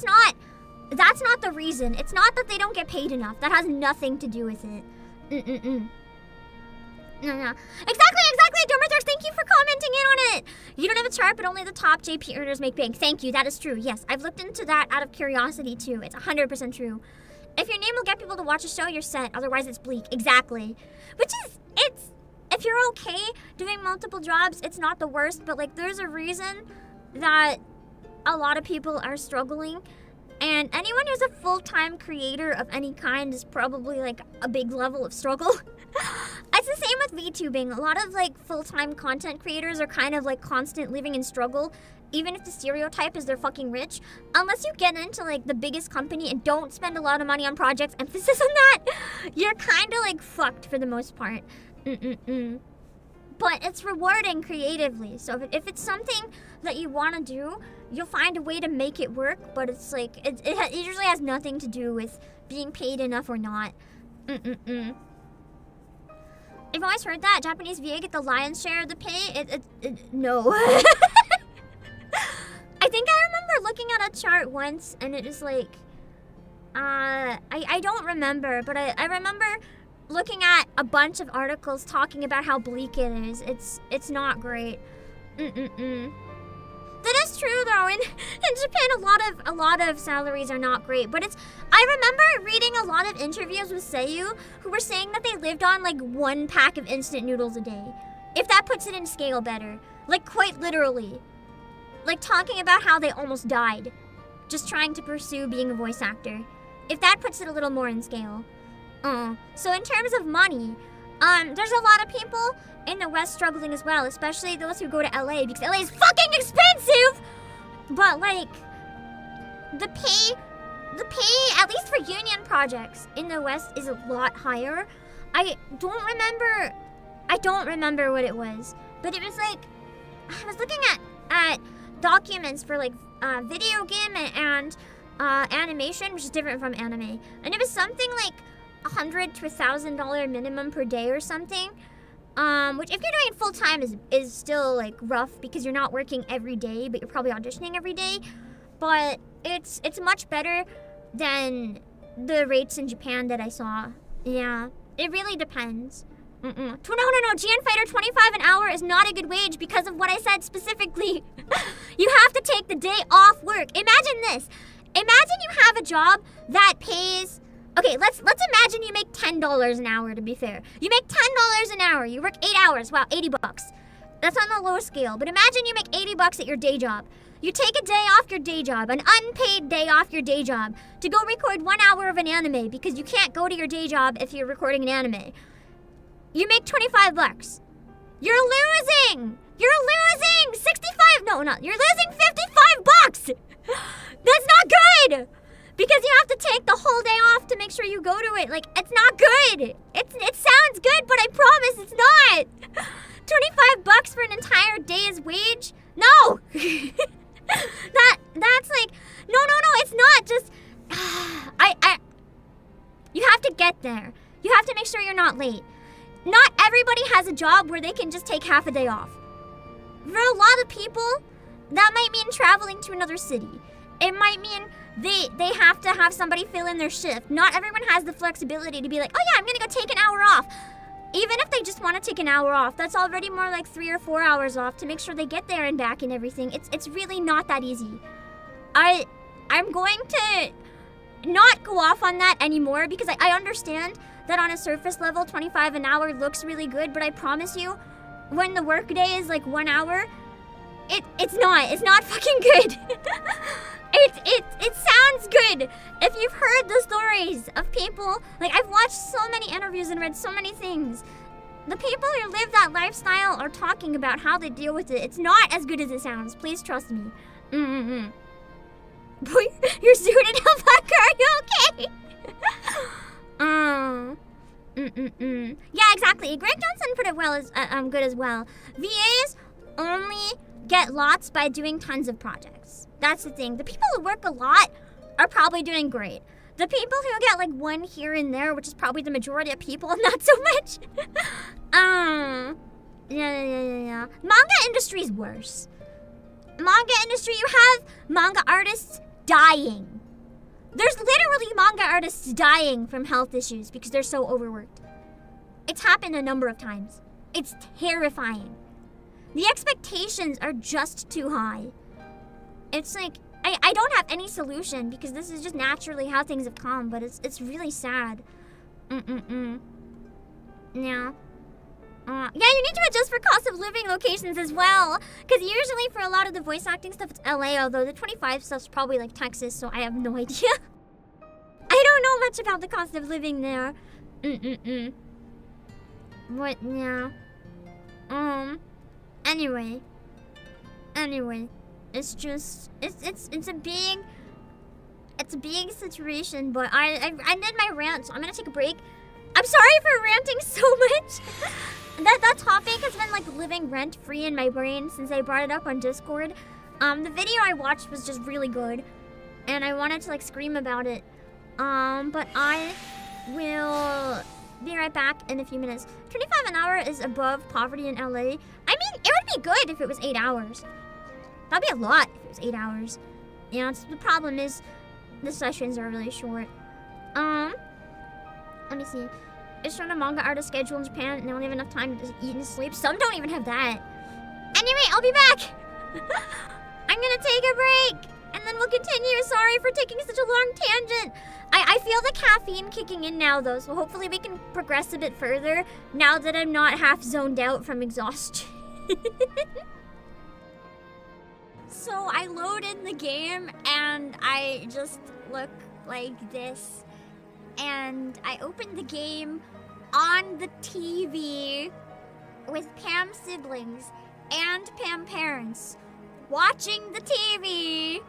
that's not the reason. It's not that they don't get paid enough. That has nothing to do with it. No. Exactly, Dormitors, thank you for commenting in on it. You don't have have a chart, but only the top JP earners make bank. Thank you, that is true. Yes, I've looked into that out of curiosity too. It's 100% true. If your name will get people to watch a show, you're set. Otherwise, it's bleak. Exactly. Which is, if you're okay doing multiple jobs, it's not the worst. But like, there's a reason that a lot of people are struggling. And anyone who's a full-time creator of any kind is probably like a big level of struggle. It's the same with VTubing. A lot of like full-time content creators are kind of like constant living in struggle, even if the stereotype is they're fucking rich. Unless you get into like the biggest company and don't spend a lot of money on projects, emphasis on that, you're kind of like fucked for the most part. But it's rewarding creatively. So if it's something that you want to do, you'll find a way to make it work. But it's like, it usually has nothing to do with being paid enough or not. I've always heard that Japanese VA get the lion's share of the pay. No. I think I remember looking at a chart once and it was like, I don't remember, but I remember looking at a bunch of articles talking about how bleak it is. It's not great. That is true though. In Japan, a lot of salaries are not great. But I remember reading a lot of interviews with Seiyu who were saying that they lived on like 1 pack of instant noodles a day. If that puts it in scale better. Like quite literally. Like talking about how they almost died just trying to pursue being a voice actor. If that puts it a little more in scale. So in terms of money, there's a lot of people in the West struggling as well, especially those who go to LA because LA is fucking expensive. But like the pay, at least for union projects in the West, is a lot higher. I don't remember what it was, but it was like I was looking at documents for like video game and animation, which is different from anime, and it was something like $100 to $1,000 minimum per day or something. Which if you're doing it full time is still like rough because you're not working every day, but you're probably auditioning every day. But it's much better than the rates in Japan that I saw. Yeah, it really depends. No, GN Fighter 25 an hour is not a good wage because of what I said specifically. You have to take the day off work. Imagine this. Imagine you have a job that pays... Okay, let's imagine you make $10 an hour, to be fair. You make $10 an hour. You work 8 hours. Wow, $80. That's on the low scale. But imagine you make $80 at your day job. You take a day off your day job, an unpaid day off your day job, to go record 1 hour of an anime because you can't go to your day job if you're recording an anime. You make $25. You're losing! You're losing 65! No, not. You're losing $55! That's not good! Because you have to take the whole day off to make sure you go to it. Like, it's not good. It sounds good, but I promise it's not. $25 for an entire day's wage? No. That's like, no, it's not just, you have to get there. You have to make sure you're not late. Not everybody has a job where they can just take half a day off. For a lot of people, that might mean traveling to another city. It might mean they have to have somebody fill in their shift. Not everyone has the flexibility to be like, oh yeah, I'm gonna go take an hour off. Even if they just want to take an hour off, that's already more like 3 or 4 hours off to make sure they get there and back and everything. It's really not that easy. I'm going to not go off on that anymore because I understand that on a surface level, 25 an hour looks really good, but I promise you, when the workday is like 1 hour, it's not fucking good. It sounds good. If you've heard the stories of people, like I've watched so many interviews and read so many things. The people who live that lifestyle are talking about how they deal with it. It's not as good as it sounds. Please trust me. Boy, you're suited alpaca. Are you okay? Yeah, exactly. Greg Johnson put it well as good as well. VAs only get lots by doing tons of projects. That's the thing. The people who work a lot are probably doing great. The people who get like one here and there, which is probably the majority of people, not so much. Yeah. Manga industry's worse. Manga industry, you have manga artists dying. There's literally manga artists dying from health issues because they're so overworked. It's happened a number of times. It's terrifying. The expectations are just too high. It's like, I don't have any solution because this is just naturally how things have come, but it's really sad. Yeah. Yeah, you need to adjust for cost of living locations as well. Because usually for a lot of the voice acting stuff, it's LA, although the 25 stuff's probably like Texas, so I have no idea. I don't know much about the cost of living there. But yeah. Anyway, it's just it's a big situation. But I ended my rant, so I'm gonna take a break. I'm sorry for ranting so much. that topic has been like living rent free in my brain since I brought it up on Discord. The video I watched was just really good, and I wanted to like scream about it. But I will be right back in a few minutes. 25 an hour is above poverty in LA. I mean, it would be good if it was 8 hours. That'd be a lot if it was 8 hours. Yeah, the problem is the sessions are really short. Let me see. It's from a manga artist schedule in Japan, and they only have enough time to eat and sleep. Some don't even have that. Anyway, I'll be back. I'm gonna take a break, and then we'll continue. Sorry for taking such a long tangent. I feel the caffeine kicking in now, though, so hopefully we can progress a bit further now that I'm not half zoned out from exhaustion. So I load in the game, and I just look like this. And I opened the game on the TV with Pam's siblings and Pam parents watching the TV.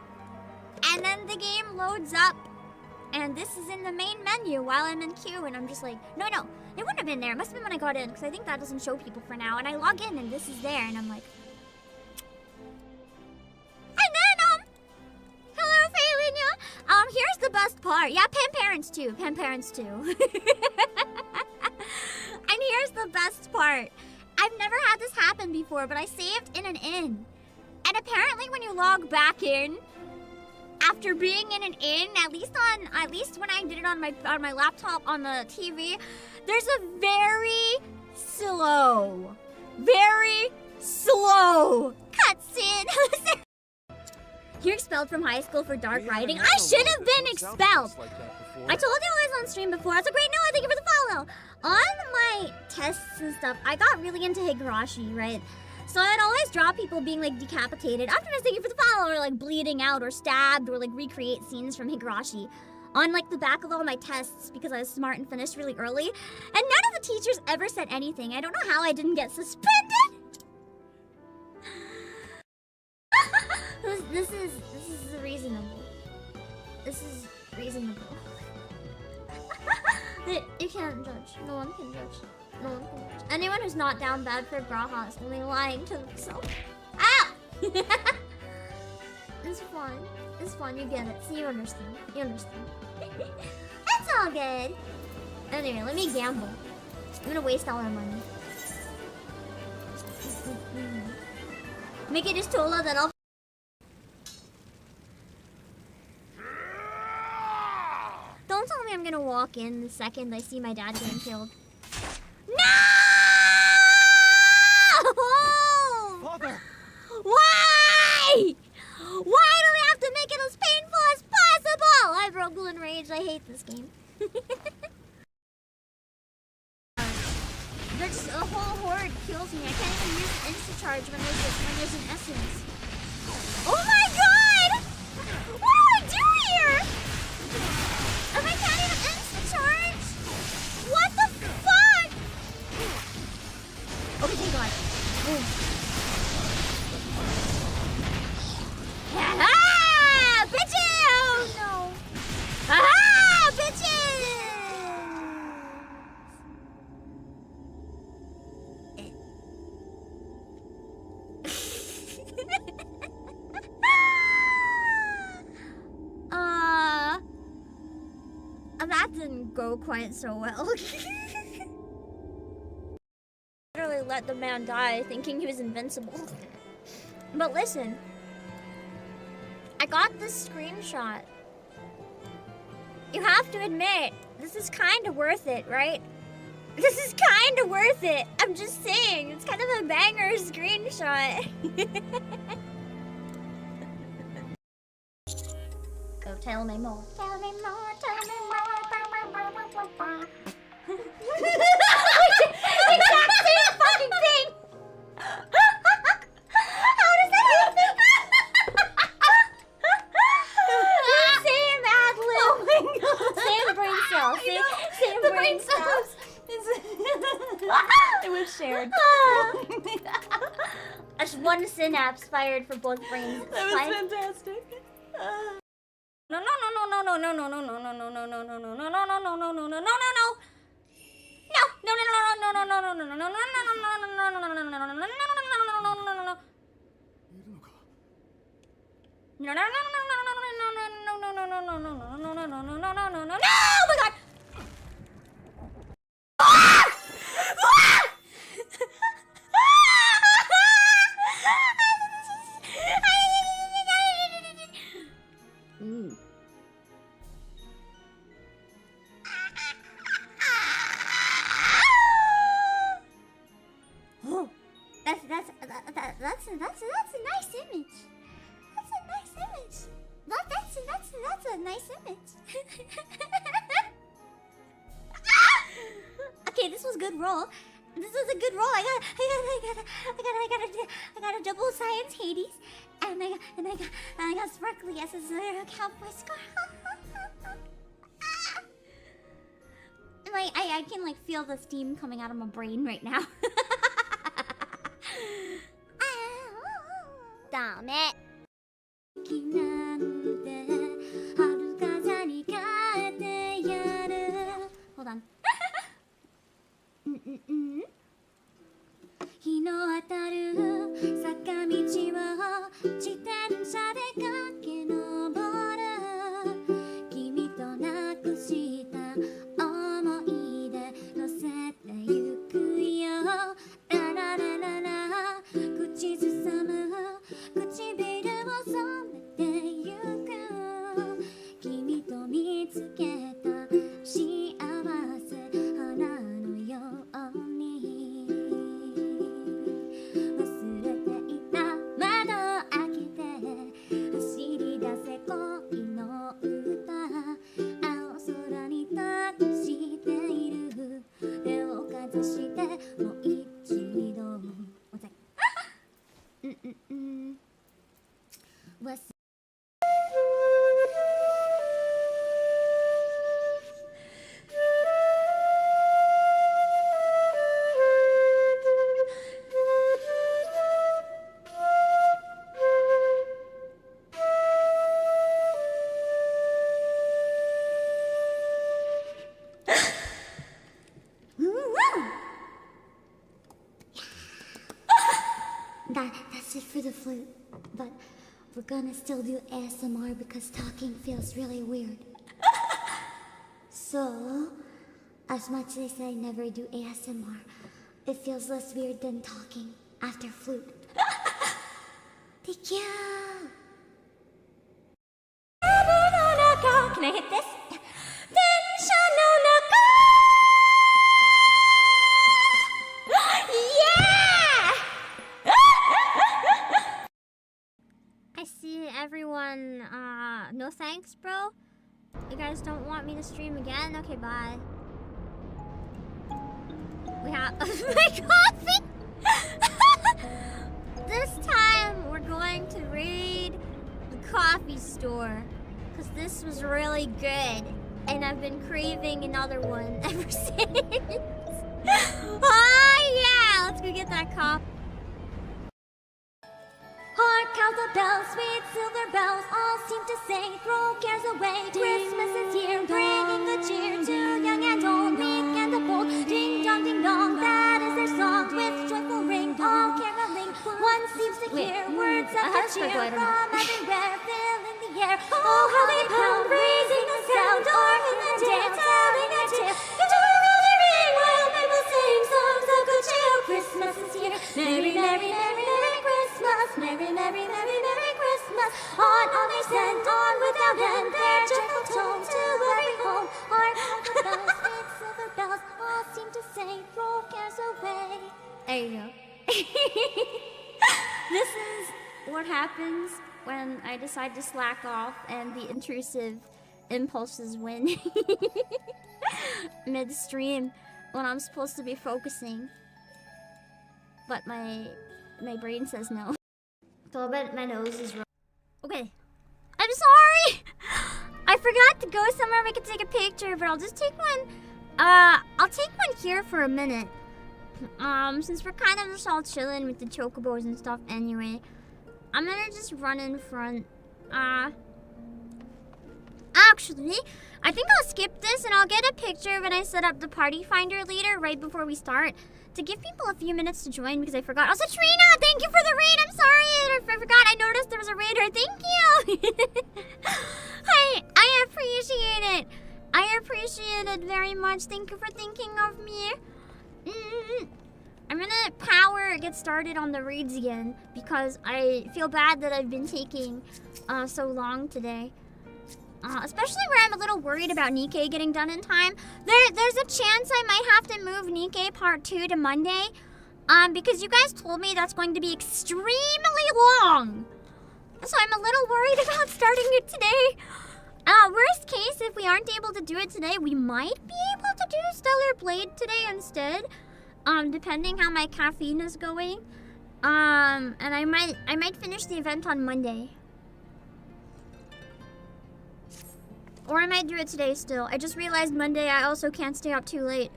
And then the game loads up, and this is in the main menu while I'm in queue, and I'm just like, no, it wouldn't have been there. It must have been when I got in, because I think that doesn't show people for now. And I log in, and this is there, and I'm like, and then, hello, Faelinia. Here's the best part. Yeah, Pam parents too. And here's the best part. I've never had this happen before, but I saved in an inn. And apparently when you log back in, after being in an inn, at least when I did it on my laptop on the TV, there's a very slow cutscene. You're expelled from high school for dark writing. I should have been expelled. I told you I was on stream before. That's a great note. Thank you for the follow. On my tests and stuff, I got really into Higurashi, right? So I'd always draw people being like decapitated. Optimus, thank you for the follow, or like bleeding out, or stabbed, or like recreate scenes from Higurashi on like the back of all my tests because I was smart and finished really early. And none of the teachers ever said anything. I don't know how I didn't get suspended. This is reasonable. This is reasonable. You can't judge. No one can judge. No one can judge. Anyone who's not down bad for Graha is only lying to themselves. Ah! It's fine. It's fine. You get it. See, you understand. You understand. That's all good. Anyway, let me gamble. I'm gonna waste all our money. Make it just Tola, then I'll. Don't tell me I'm gonna walk in the second I see my dad getting killed. No! Father! Why? Why do we have to make it as painful as possible? I broke Blue in Rage. I hate this game. There's a whole horde kills me. I can't even use the insta-charge when there's an essence. Oh my god! What do I do here? If I can't even insta-charge? What the fuck? Okay, thank god. Oh. Ah, bitches! Oh no. Ah, bitches! That didn't go quite so well. Literally let the man die thinking he was invincible. But listen, I got this screenshot. You have to admit, this is kind of worth it, right? This is kind of worth it. I'm just saying, it's kind of a banger screenshot. Go tell me more. Tell me more. Tell me more. Exact same fucking thing. How does that happen? Same ad lib. Oh my god. Same brain cell. Same brain cells. It was shared. That's one synapse fired for both brains. That was fantastic. No. That's a nice image. That's a nice image. That's a nice image. Okay, this was a good roll. This was a good roll. I got a double science Hades, and I got sparkly as a cowboy scar. Like I can like feel the steam coming out of my brain right now. Damn it. Hold on. 日の当たる坂道を自転車で駆け上る君となくした思い出乗せてゆくよラララララ口ずさむ唇を染めてゆく君と見つけた幸せ花のように忘れていた窓を開けて走り出せ恋の歌青空に託している手をかざしてもう一度忘れThat's it for the flute, but we're gonna still do ASMR because talking feels really weird. So, as much as I never do ASMR, it feels less weird than talking after flute. Thank you! Can I hit this? Everyone, no thanks, bro. You guys don't want me to stream again? Okay, bye. We have my coffee. This time we're going to raid the coffee store because this was really good, and I've been craving another one ever since. Oh yeah, let's go get that coffee. Hark how the bells, sweet silver bells, all seem to say, throw cares away. Christmas is here, bringing the cheer to young and old, meek and the bold. Ding dong, that is their song with joyful ring, all caroling. One seems to hear words of the cheer from everywhere, filling the air. Oh, how they pound, raising the sound, or in the dance, telling a tale. Into the rosy ring, while men will sing songs of good cheer. Christmas is here, merry, merry, merry, merry Christmas, merry, merry, merry, merry Christmas. On they send on without end their joyful tones to every home. Hark the bells, sweet silver bells, all seem to say, focus away. There you go. This is what happens when I decide to slack off and the intrusive impulses win. Midstream, when I'm supposed to be focusing. But my brain says no. So I bet my nose is wrong. Okay. I'm sorry! I forgot to go somewhere we could take a picture, but I'll just take one. I'll take one here for a minute. Since we're kind of just all chilling with the chocobos and stuff anyway. I'm gonna just run in front. Actually, I think I'll skip this and I'll get a picture when I set up the party finder later, right before we start, to give people a few minutes to join because I forgot. Also, Trina, thank you for the raid. I'm sorry, I forgot. I noticed there was a raider. Thank you. Hi, I appreciate it. I appreciate it very much. Thank you for thinking of me. I'm gonna get started on the raids again because I feel bad that I've been taking so long today. Especially where I'm a little worried about Nikkei getting done in time. There's a chance I might have to move Nikkei Part 2 to Monday. Because you guys told me that's going to be extremely long. So I'm a little worried about starting it today. Worst case, if we aren't able to do it today, we might be able to do Stellar Blade today instead. Depending how my caffeine is going. And I might finish the event on Monday. Or I might do it today still. I just realized Monday I also can't stay up too late.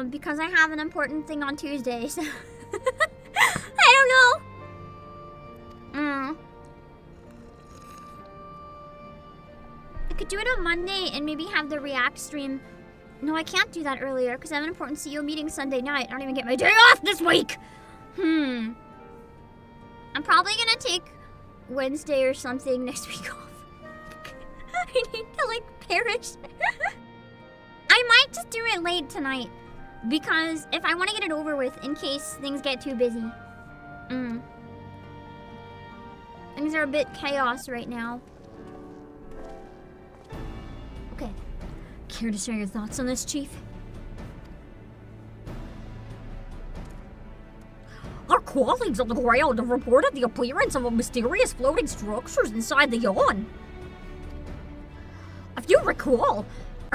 Because I have an important thing on Tuesday, so I don't know. I could do it on Monday and maybe have the React stream. No, I can't do that earlier because I have an important CEO meeting Sunday night. I don't even get my day off this week. I'm probably gonna take Wednesday or something next week off. I need to like perish. I might just do it late tonight because if I want to get it over with in case things get too busy. Things are a bit chaos right now. Okay. Care to share your thoughts on this, Chief? Our colleagues on the ground have reported the appearance of a mysterious floating structures inside the Yawn. If you recall,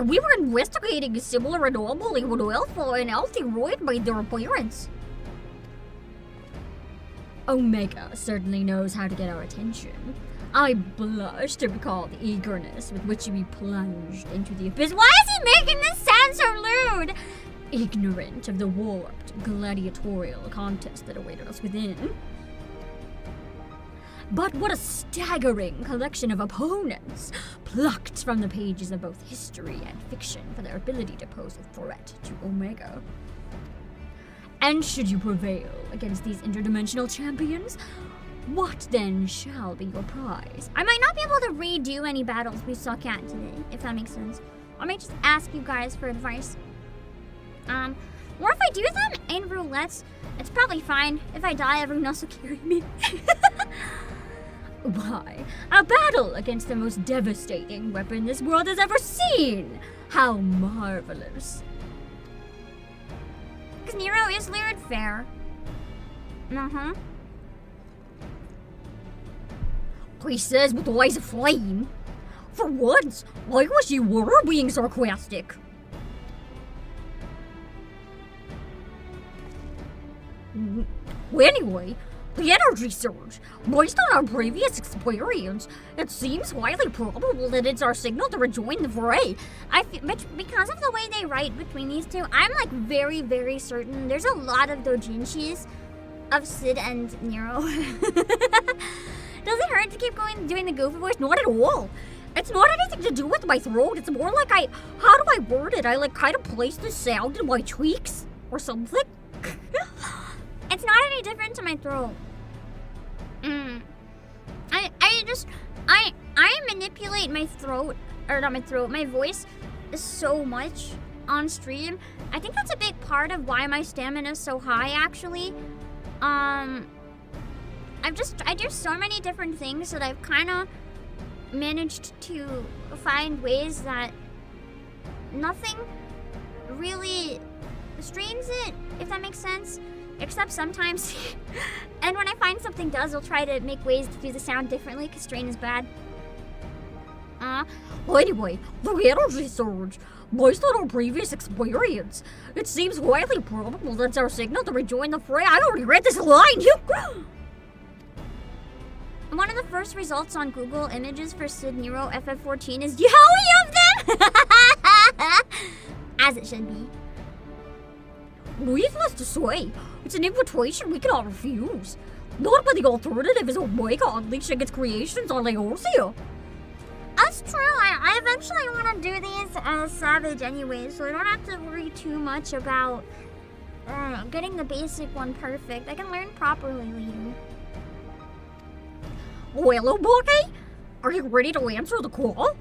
we were investigating a similar anomaly when Alpha and Altiroid made their appearance. Omega certainly knows how to get our attention. I blush to recall the eagerness with which we plunged into the abyss. Why is he making this sound so lewd? Ignorant of the warped gladiatorial contest that awaited us within. But what a staggering collection of opponents, plucked from the pages of both history and fiction for their ability to pose a threat to Omega. And should you prevail against these interdimensional champions, what then shall be your prize? I might not be able to redo any battles we suck at today, if that makes sense. I might just ask you guys for advice. Or if I do them in roulettes, it's probably fine. If I die, everyone else will carry me. Why, a battle against the most devastating weapon this world has ever seen! How marvelous. Because Nero is lured fair. He says with eyes of flame. For once, I wish you were being sarcastic. Anyway, the energy surge. Based on our previous experience, it seems highly probable that it's our signal to rejoin the fray. Because of the way they write between these two, I'm like very, very certain there's a lot of doujinshis of Sid and Nero. Does it hurt to keep doing the goofy voice? Not at all. It's not anything to do with my throat. It's more like how do I word it? I like kind of place the sound in my cheeks or something. It's not any different to my throat. I manipulate my throat, or not my throat, my voice so much on stream. I think that's a big part of why my stamina is so high, actually. I do so many different things that I've kind of managed to find ways that nothing really strains it, if that makes sense. Except sometimes, and when I find something does, I'll try to make ways to do the sound differently, because strain is bad. Anyway, the energy surge. Based on our previous experience, it seems highly probable that's our signal to rejoin the fray. I already read this line. One of the first results on Google Images for Sid Nero FF14 is Yowie of them! As it should be. Needless to say, it's an invitation we cannot refuse. Not when the alternative is Obake unleashing its creations on Laosia. That's true. I eventually want to do these as Savage anyway, so I don't have to worry too much about getting the basic one perfect. I can learn properly later. Well, Obake, are you ready to answer the call?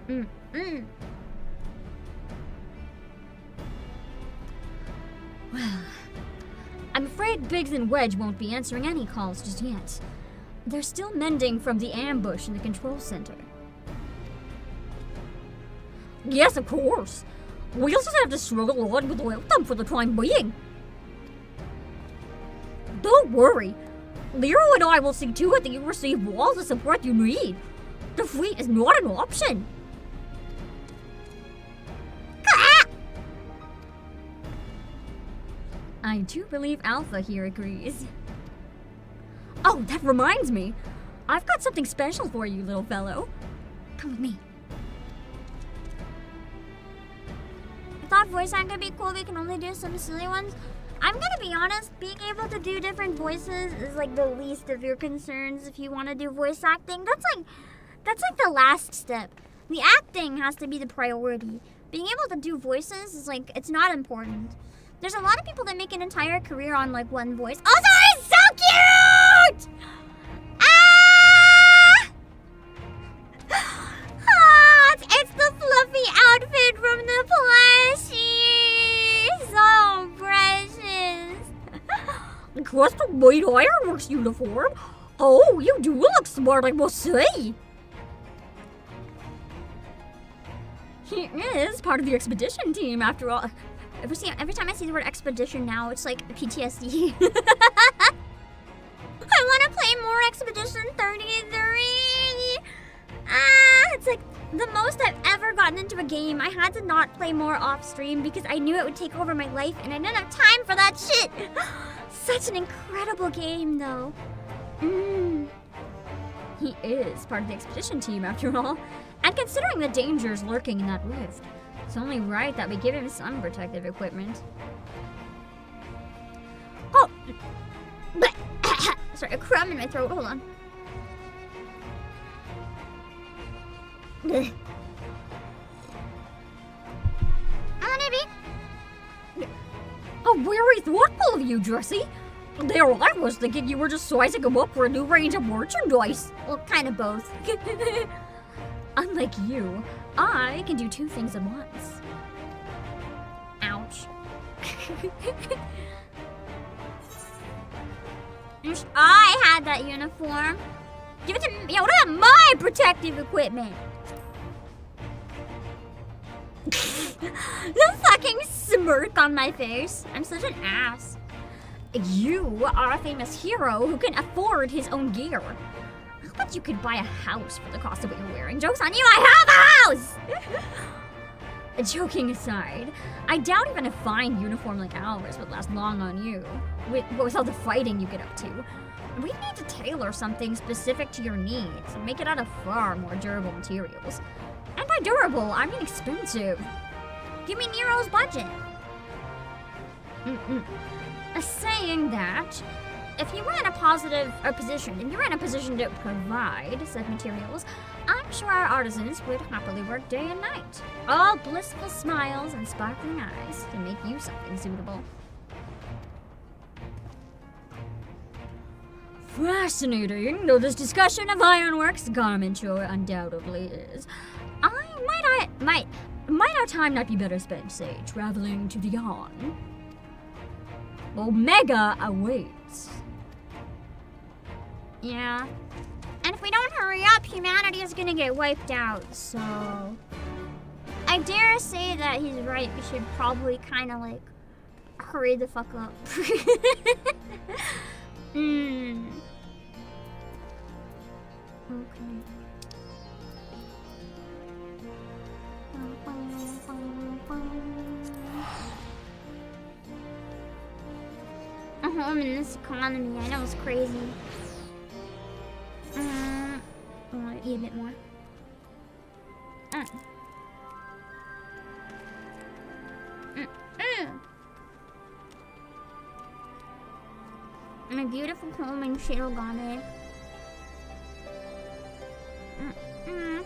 Well, I'm afraid Biggs and Wedge won't be answering any calls just yet. They're still mending from the ambush in the control center. Yes, of course. We'll just have to struggle on without them for the time being. Don't worry. Lero and I will see to it that you receive all the support you need. Defeat is not an option. I do believe Alpha here agrees. Oh, that reminds me. I've got something special for you, little fellow. Come with me. I thought voice acting could be cool. We can only do some silly ones. I'm gonna be honest, being able to do different voices is like the least of your concerns if you want to do voice acting. That's like the last step. The acting has to be the priority. Being able to do voices is like, it's not important. There's a lot of people that make an entire career on like one voice. Oh, sorry, it's so cute! It's the fluffy outfit from the plushie. So precious. Custom made ironworks uniform? Oh, you do look smart, I must say. He is part of the expedition team, after all. Every time I see the word expedition now, it's like PTSD. I want to play more Expedition 33. It's like the most I've ever gotten into a game. I had to not play more off stream because I knew it would take over my life and I didn't have time for that shit. Such an incredible game, though. He is part of the expedition team, after all. And considering the dangers lurking in that rift, it's only right that we give him some protective equipment. Oh! Sorry, a crumb in my throat. Hold on. A very thoughtful of you, Jessie. There I was thinking you were just sizing him up for a new range of merchandise. Well, kind of both. Unlike you, I can do two things at once. Ouch. Wish I had that uniform. Give it to me. What about my protective equipment? The fucking smirk on my face. I'm such an ass. You are a famous hero who can afford his own gear. How about you could buy a house for the cost of what you're wearing? Joke's on you, I have a house! Joking aside, I doubt even a fine uniform like ours would last long on you, with all the fighting you get up to. We need to tailor something specific to your needs and make it out of far more durable materials. And by durable, I mean expensive. Give me Nero's budget. Saying that, if you were in a position, and you're in a position to provide said materials, I'm sure our artisans would happily work day and night. All blissful smiles and sparkling eyes to make you something suitable. Fascinating, though this discussion of ironworks garmenture undoubtedly is. Might our time not be better spent, say, traveling to the Yawn? Omega awaits. Yeah. And if we don't hurry up, humanity is gonna get wiped out, so... I I dare say that he's right. We should probably kind of like hurry the fuck up. Okay. A home in this economy, I know it's crazy. I want to eat a bit more. My beautiful home in Shirogane. You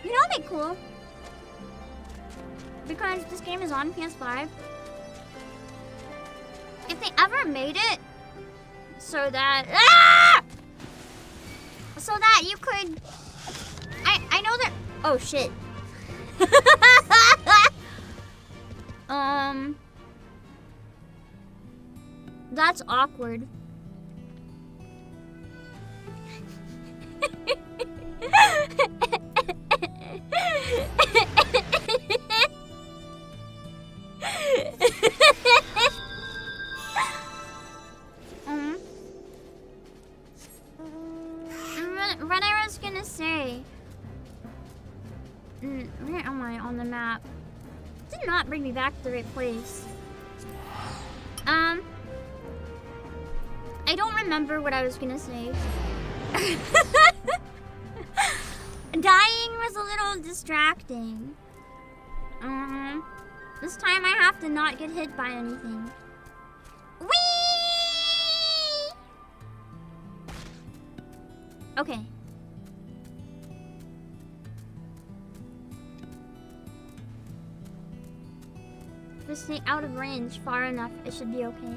know what'd be cool? Because this game is on PS5. If they ever made it so that so that you could I know that oh shit. That's awkward. What I was gonna say. Where am I on the map? Did not bring me back to the right place. I don't remember what I was gonna say. Dying was a little distracting. This time I have to not get hit by anything. Whee! Okay. If I stay out of range far enough, it should be okay.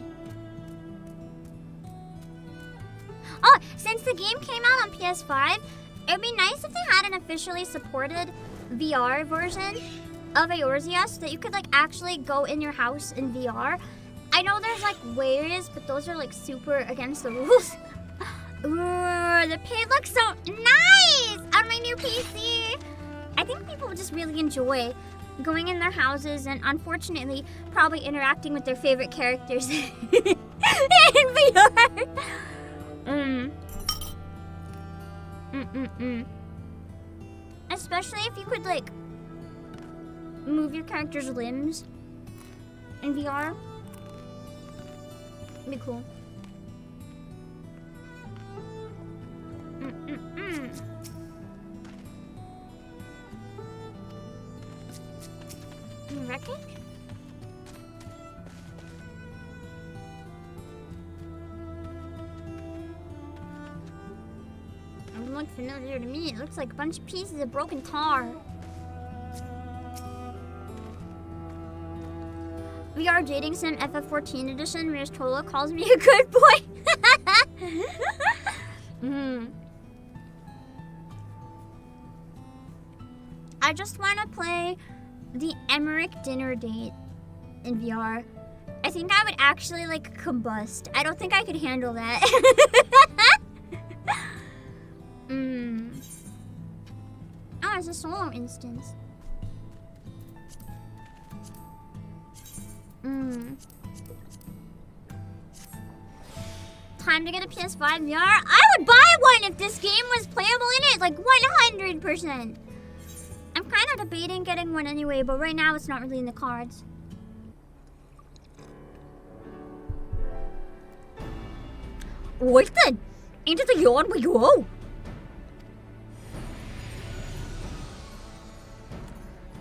Oh, since the game came out on PS5, it would be nice if they had an officially supported VR version of Eorzea so that you could like actually go in your house in VR. I know there's like ways, but those are like super against the rules. Ooh, the paint looks so nice on my new PC. I think people would just really enjoy going in their houses and unfortunately probably interacting with their favorite characters in VR. Especially if you could like move your character's limbs in VR. It'd be cool. Wreckage? It doesn't look familiar to me. It looks like a bunch of pieces of broken tar. VR Dating Sim FF14 edition. Miss Tola calls me a good boy. I just want to play the Emmerich dinner date in VR. I think I would actually like combust. I don't think I could handle that. Oh, it's a solo instance. Time to get a PS5 VR. I would buy one if this game was playable in it, like 100%. I'm kind of debating getting one anyway, but right now it's not really in the cards. What the? Into the yawn we go.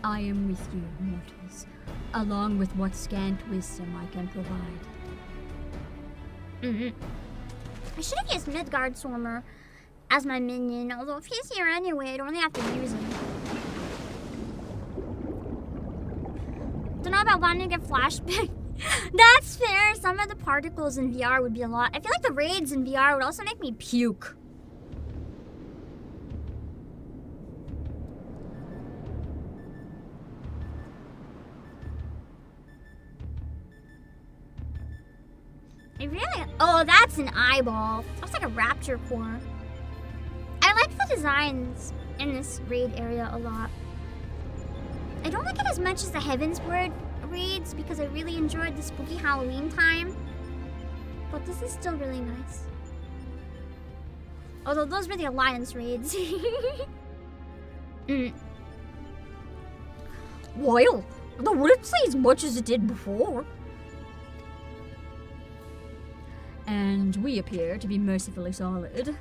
I am with you, mortals, along with what scant wisdom I can provide. I should have used Midgard Swarmer as my minion, although if he's here anyway, I don't really have to use him. Don't know about wanting to get flashback. That's fair. Some of the particles in VR would be a lot. I feel like the raids in VR would also make me puke. I really... Oh, that's an eyeball. That's like a rapture core. I like that designs in this raid area a lot. I don't like it as much as the Heavensward raids because I really enjoyed the spooky Halloween time. But this is still really nice. Although those were the Alliance raids. Well, that wouldn't say as much as it did before. And we appear to be mercifully solid.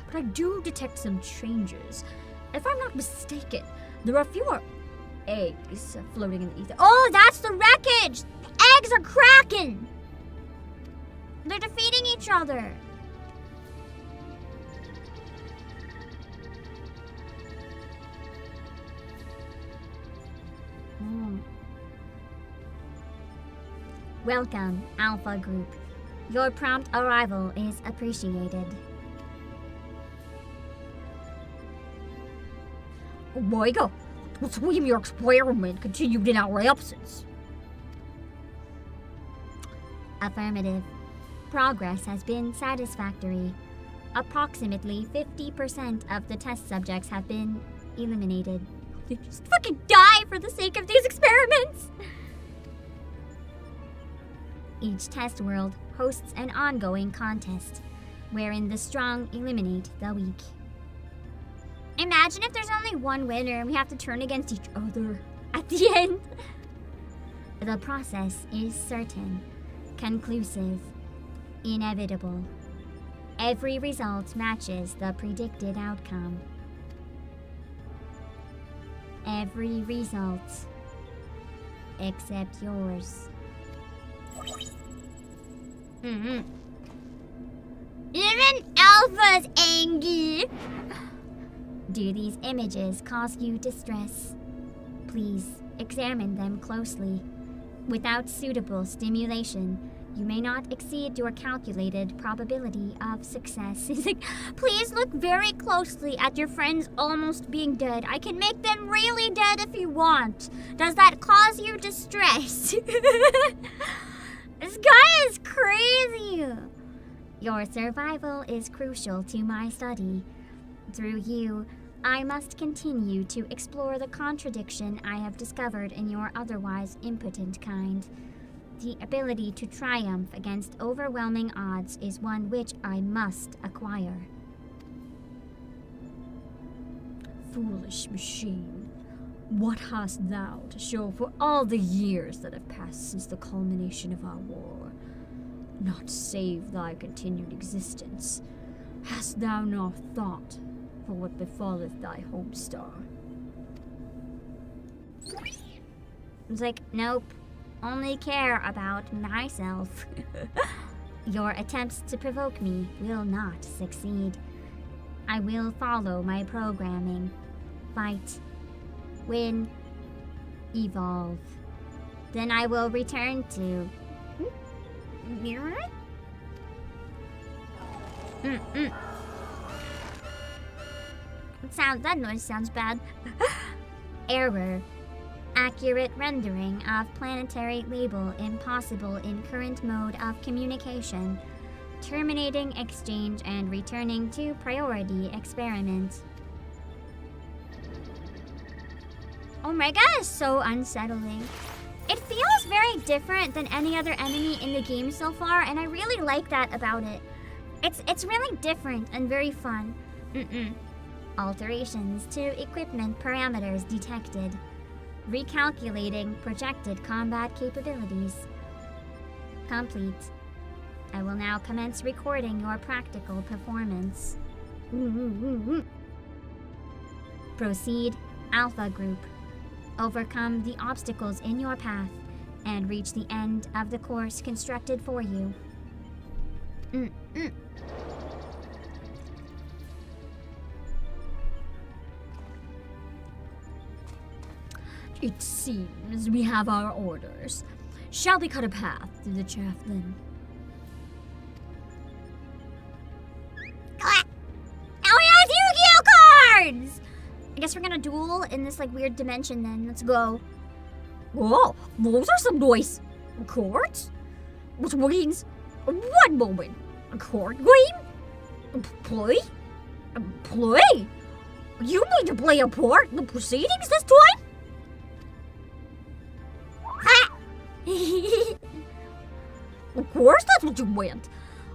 But I do detect some changes. If I'm not mistaken, there are fewer eggs floating in the ether. Oh, that's the wreckage! The eggs are cracking! They're defeating each other. Welcome, Alpha Group. Your prompt arrival is appreciated. Oh my god, the Swim experiment continued in our absence. Affirmative. Progress has been satisfactory. Approximately 50% of the test subjects have been eliminated. They just fucking die for the sake of these experiments! Each test world hosts an ongoing contest, wherein the strong eliminate the weak. Imagine if there's only one winner and we have to turn against each other at the end. The process is certain, conclusive, inevitable. Every result matches the predicted outcome. Every result except yours. Even Alpha's angry. Do these images cause you distress? Please examine them closely. Without suitable stimulation, you may not exceed your calculated probability of success. He's like, please look very closely at your friends almost being dead. I can make them really dead if you want. Does that cause you distress? This guy is crazy. Your survival is crucial to my study. Through you, I must continue to explore the contradiction I have discovered in your otherwise impotent kind. The ability to triumph against overwhelming odds is one which I must acquire. Foolish machine, what hast thou to show for all the years that have passed since the culmination of our war? Not save thy continued existence. Hast thou not thought for what befalleth thy home star? It's like, nope. Only care about myself. Your attempts to provoke me will not succeed. I will follow my programming. Fight. Win. Evolve. Then I will return to... Mirror? That noise sounds bad. Error. Accurate rendering of planetary label impossible in current mode of communication. Terminating exchange and returning to priority experiment. Omega is so unsettling. It feels very different than any other enemy in the game so far, and I really like that about it. It's really different and very fun. Alterations to equipment parameters detected. Recalculating projected combat capabilities. Complete. I will now commence recording your practical performance. Proceed, Alpha Group. Overcome the obstacles in your path and reach the end of the course constructed for you. It seems we have our orders. Shall we cut a path through the chaff then? Oh, he has Yu-Gi-Oh cards! I guess we're gonna duel in this like weird dimension then. Let's go. Oh, those are some nice cards. Which means, one moment, A card game? Play? Play? You need to play a part in the proceedings this time? Of course that's what you meant.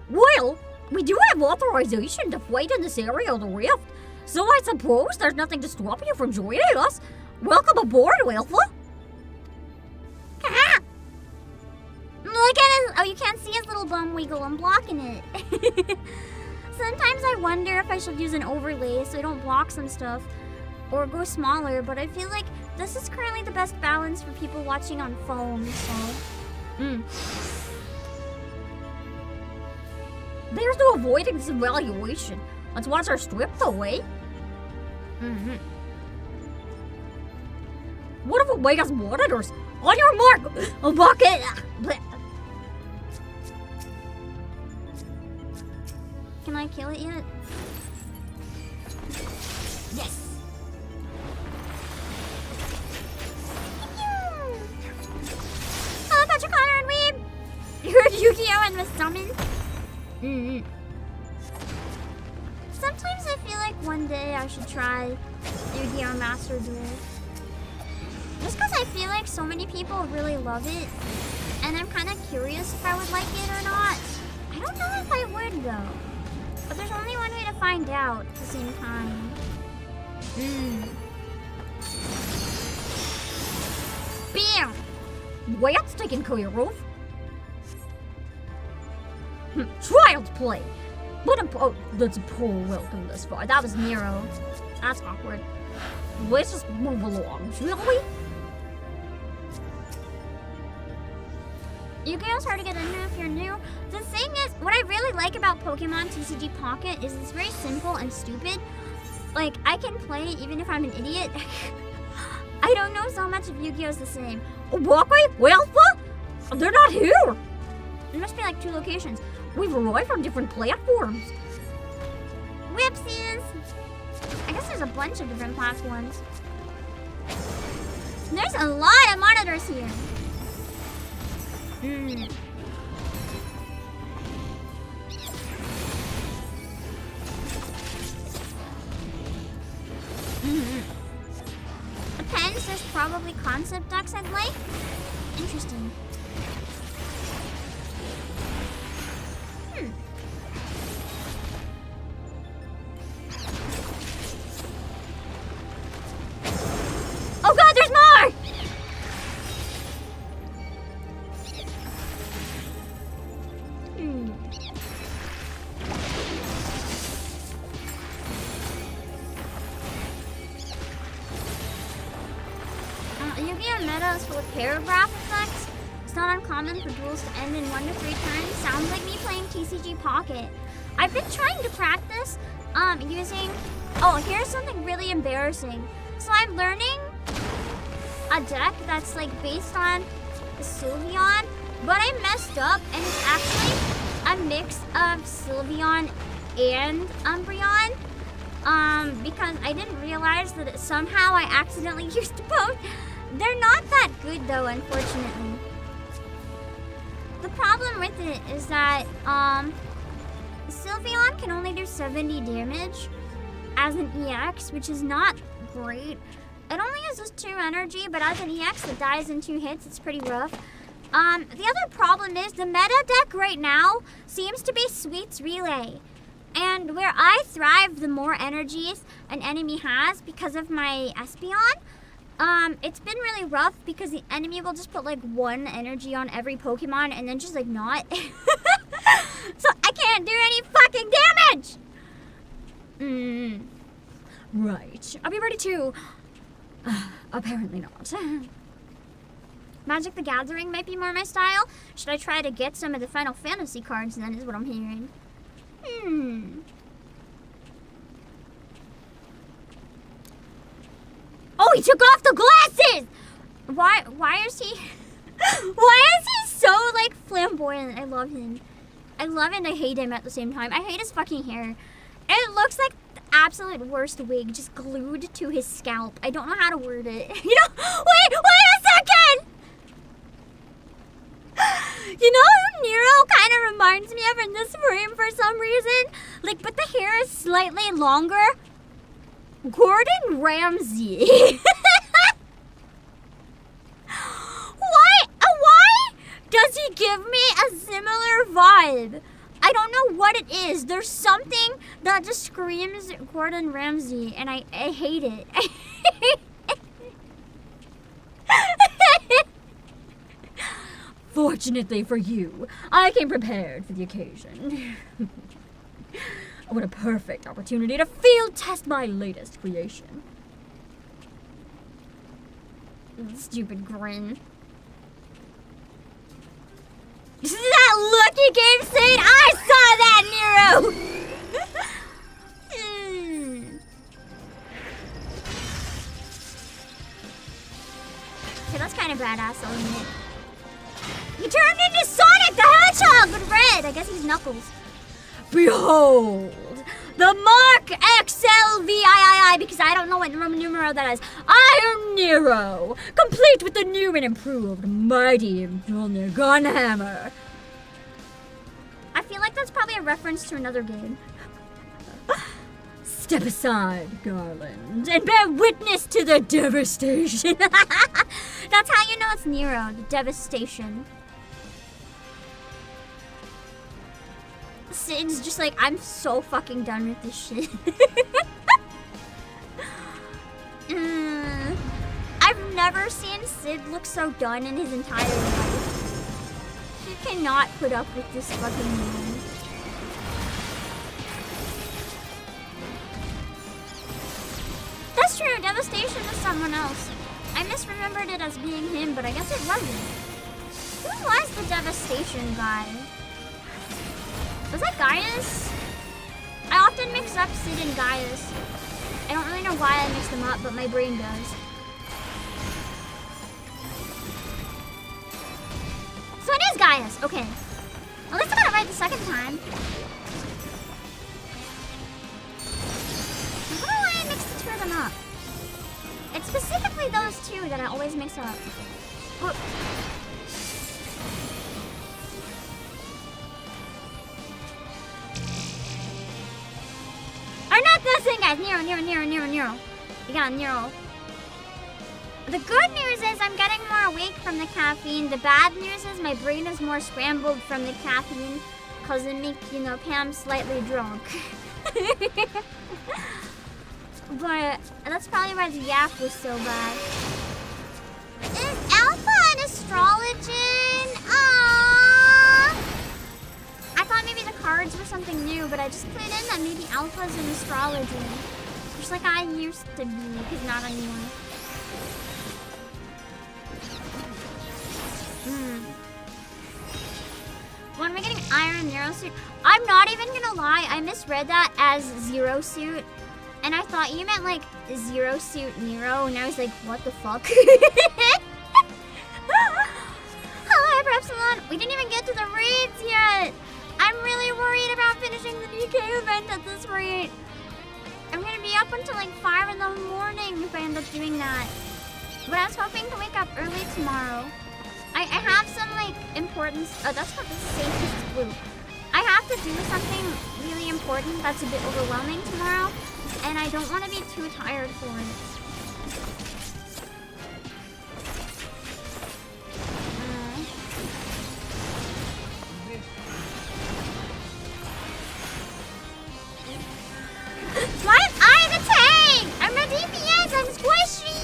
Well, we do have authorization to fight in this area of the rift, so I suppose there's nothing to stop you from joining us. Welcome aboard, Alpha. Look at his. Oh, you can't see his little bum wiggle. I'm blocking it. Sometimes I wonder if I should use an overlay so I don't block some stuff or go smaller, but I feel like this is currently the best balance for people watching on phones, so. There's no avoiding this evaluation. Let's watch our strip though, eh? What if Omega's monitors? On your mark! Obake! Can I kill it yet? Yes! Oh, Patrick Connor and Weeb! You heard Yu-Gi-Oh! And was summoned? Sometimes I feel like one day I should try Yu-Gi-Oh! Master Duel. Just because I feel like so many people really love it, and I'm kind of curious if I would like it or not. I don't know if I would though, but there's only one way to find out at the same time. Bam! What's taken care of? Child's play! Oh, that's a poor welcome this far. That was Nero. That's awkward. Let's just move along, shall we? Yu-Gi-Oh's hard to get into if you're new. The thing is, what I really like about Pokemon TCG Pocket is it's very simple and stupid. Like, I can play even if I'm an idiot. I don't know so much if Yu-Gi-Oh's the same. Obake? Alpha? They're not here! There must be like 2 locations. We've arrived from different platforms. Whoopsies! I guess there's a bunch of different platforms. There's a lot of monitors here. Depends, there's probably concept decks I'd like. Interesting. Oh god, there's more! Yu-Gi-Oh! Meta is full of paragraph effects. It's not uncommon for duels to end in 1 to 3 turns. Sounds like me playing TCG Pocket. I've been trying to practice using... Oh, here's something really embarrassing. So I'm learning a deck that's like based on the Sylveon, but I messed up and it's actually a mix of Sylveon and Umbreon. Because I didn't realize that somehow I accidentally used both. They're not that good though, unfortunately. The problem with it is that Sylveon can only do 70 damage as an EX, which is not great. It only uses 2 energy, but as an EX that dies in 2 hits, it's pretty rough. The other problem is the meta deck right now seems to be Sweets Relay. And where I thrive, the more energies an enemy has because of my Espeon, it's been really rough because the enemy will just put like 1 energy on every Pokemon and then just like not. So I can't do any fucking damage! Right. I'll be ready too. Apparently not. Magic the Gathering might be more my style. Should I try to get some of the Final Fantasy cards then is what I'm hearing. Oh, he took off the glasses! Why is he... Why is he so, like, flamboyant? I love him. I love and I hate him at the same time. I hate his fucking hair. It looks like the absolute worst wig just glued to his scalp. I don't know how to word it. You know, wait a second! You know who Nero kind of reminds me of in this frame for some reason? Like, but the hair is slightly longer. Gordon Ramsay. Why does he give me a similar vibe? I don't know what it is. There's something that just screams Gordon Ramsay, and I hate it. Fortunately for you, I came prepared for the occasion. What a perfect opportunity to field test my latest creation. Stupid grin. That look you gave Sade, I saw that, Nero! Okay, that's kind of badass, I'll admit. He turned into Sonic the Hedgehog with red! I guess he's Knuckles. Behold, The Mark XLVIII, because I don't know what Roman numeral that is. Iron Nero, complete with the new and improved mighty Mjolnir gun hammer. I feel like that's probably a reference to another game. Step aside, Garland, and bear witness to the devastation. That's how you know it's Nero, the devastation. Sid's just like, I'm so fucking done with this shit. I've never seen Sid look so done in his entire life. He cannot put up with this fucking man. That's true, devastation is someone else. I misremembered it as being him, but I guess it wasn't. Who was the devastation guy? Was that Gaius? I often mix up Sid and Gaius. I don't really know why I mix them up, but my brain does. So it is Gaius, okay. At least I got it right the second time. I don't know why I mixed the two of them up. It's specifically those two that I always mix up. But or not this thing, guys. Nero. You got Nero. The good news is I'm getting more awake from the caffeine. The bad news is my brain is more scrambled from the caffeine because it makes, Pam slightly drunk. But that's probably why the yak was so bad. Is Alpha an astrologian? Aww! I thought maybe the cards were something new, but I just put in that maybe Alpha's an astrology. Just like I used to be, because not anymore. When am I getting Iron Nero suit? I'm not even gonna lie, I misread that as Zero Suit. And I thought you meant like Zero Suit Nero, and I was like, what the fuck? Hello, Hyper Epsilon. We didn't even get to the raids yet. I'm really worried about finishing the DK event at this rate. I'm gonna be up until like 5 in the morning if I end up doing that. But I was hoping to wake up early tomorrow. I have some like importance. Oh, that's what this is saying. This is blue. I have to do something really important that's a bit overwhelming tomorrow, and I don't want to be too tired for it. Why am I the tank? I'm not DPS. I'm squishy.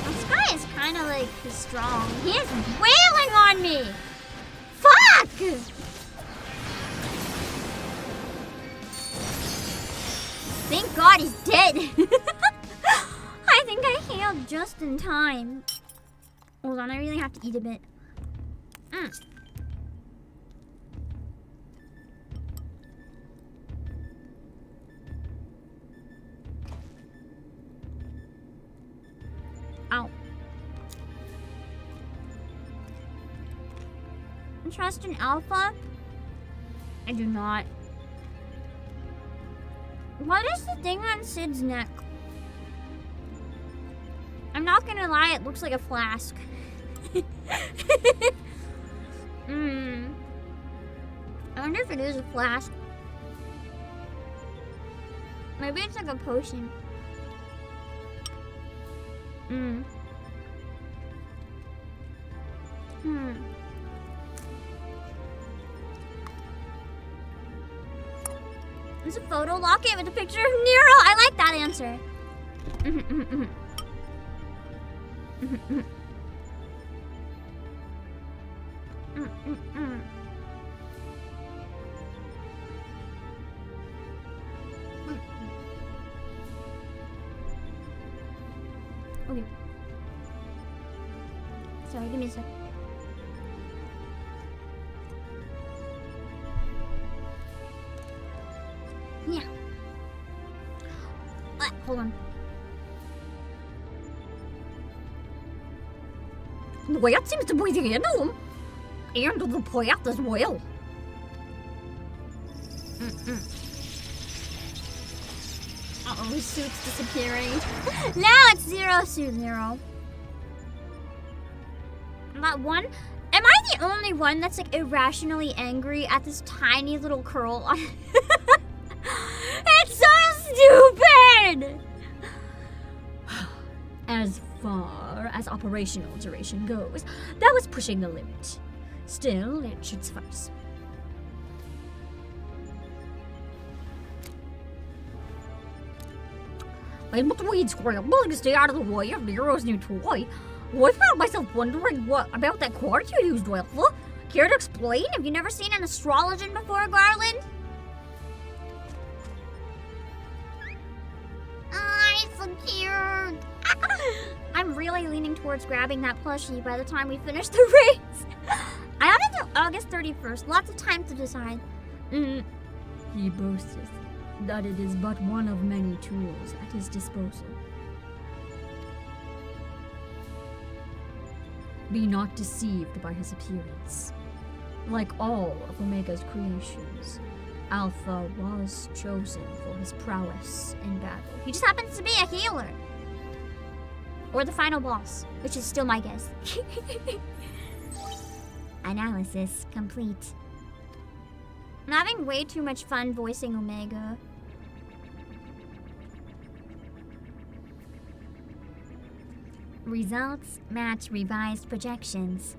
This guy is kind of like strong. He is wailing on me. Fuck! Thank God he's dead. I think I healed just in time. Hold on, I really have to eat a bit. Ow. trust in Alpha? I do not. What is the thing on Sid's neck? I'm not gonna lie, it looks like a flask. I wonder if it is a flask. Maybe it's like a potion. It's a photo locket with a picture of Nero. I like that answer. Okay. Sorry, give me a sec. Yeah. Hold on. That seems to be the end of them. And the plant as well. Uh-oh, his suit's disappearing. Now it's 0 suit 0. That one? Am I the only one that's like irrationally angry at this tiny little curl? It's so stupid! As far as operational duration goes, that was pushing the limit. Still, it should suffice. I'm not weed scrambling to stay out of the way of Nero's new toy. I found myself wondering what about that card you used, Wilfa. Care to explain? Have you never seen an astrologian before, Garland? It's so cute. I'm really leaning towards grabbing that plushie by the time we finish the race. I have until August 31st. Lots of time to decide. He boasteth that it is but one of many tools at his disposal. Be not deceived by his appearance. Like all of Omega's creations, Alpha was chosen for his prowess in battle. He just happens to be a healer. Or the final boss, which is still my guess. Analysis complete. I'm having way too much fun voicing Omega. Results match revised projections.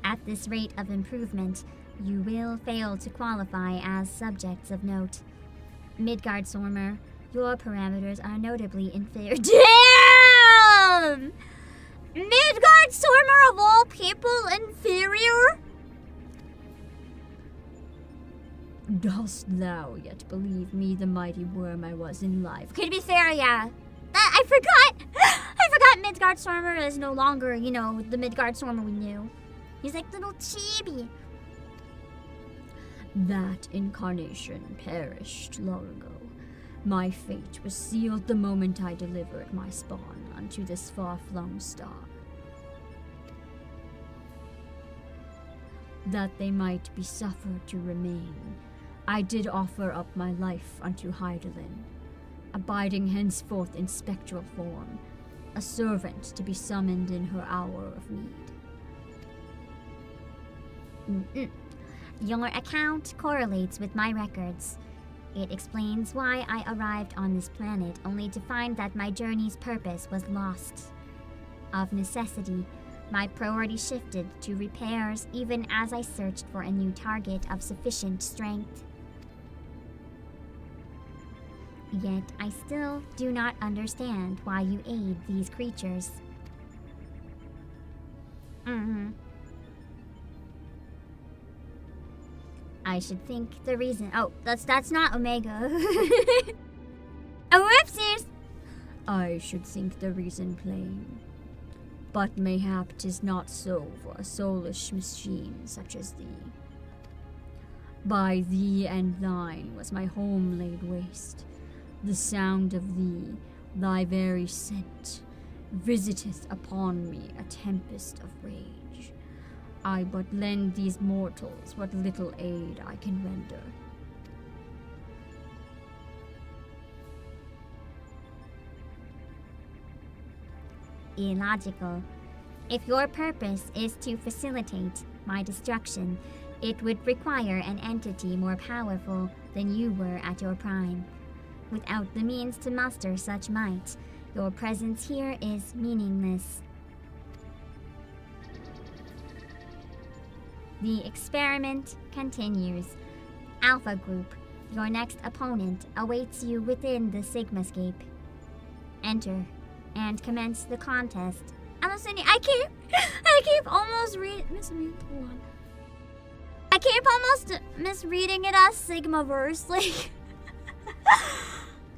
At this rate of improvement, you will fail to qualify as subjects of note. Midgard Sormer, your parameters are notably inferior. Damn! Midgard Sormer of all people inferior? Dost thou yet believe me the mighty worm I was in life? Okay, to be fair, yeah. I forgot! I forgot Midgard Sormer is no longer, you know, the Midgard Sormer we knew. He's like little chibi. That incarnation perished long ago. My fate was sealed the moment I delivered my spawn unto this far-flung star. That they might be suffered to remain, I did offer up my life unto Hydaelyn, abiding henceforth in spectral form, a servant to be summoned in her hour of need. Your account correlates with my records. It explains why I arrived on this planet only to find that my journey's purpose was lost. Of necessity, my priority shifted to repairs even as I searched for a new target of sufficient strength. Yet I still do not understand why you aid these creatures. I should think the reason. Oh, that's not Omega. Oh, whoopsies! I should think the reason plain. But mayhap 'tis not so for a soulish machine such as thee. By thee and thine was my home laid waste. The sound of thee, thy very scent, visiteth upon me a tempest of rage. I but lend these mortals what little aid I can render. Illogical. If your purpose is to facilitate my destruction, it would require an entity more powerful than you were at your prime. Without the means to muster such might, your presence here is meaningless. The experiment continues. Alpha Group, your next opponent awaits you within the Sigmascape. Enter and commence the contest. I'm listening. I keep almost misreading. Hold on. I keep almost misreading it as Sigmaverse. Like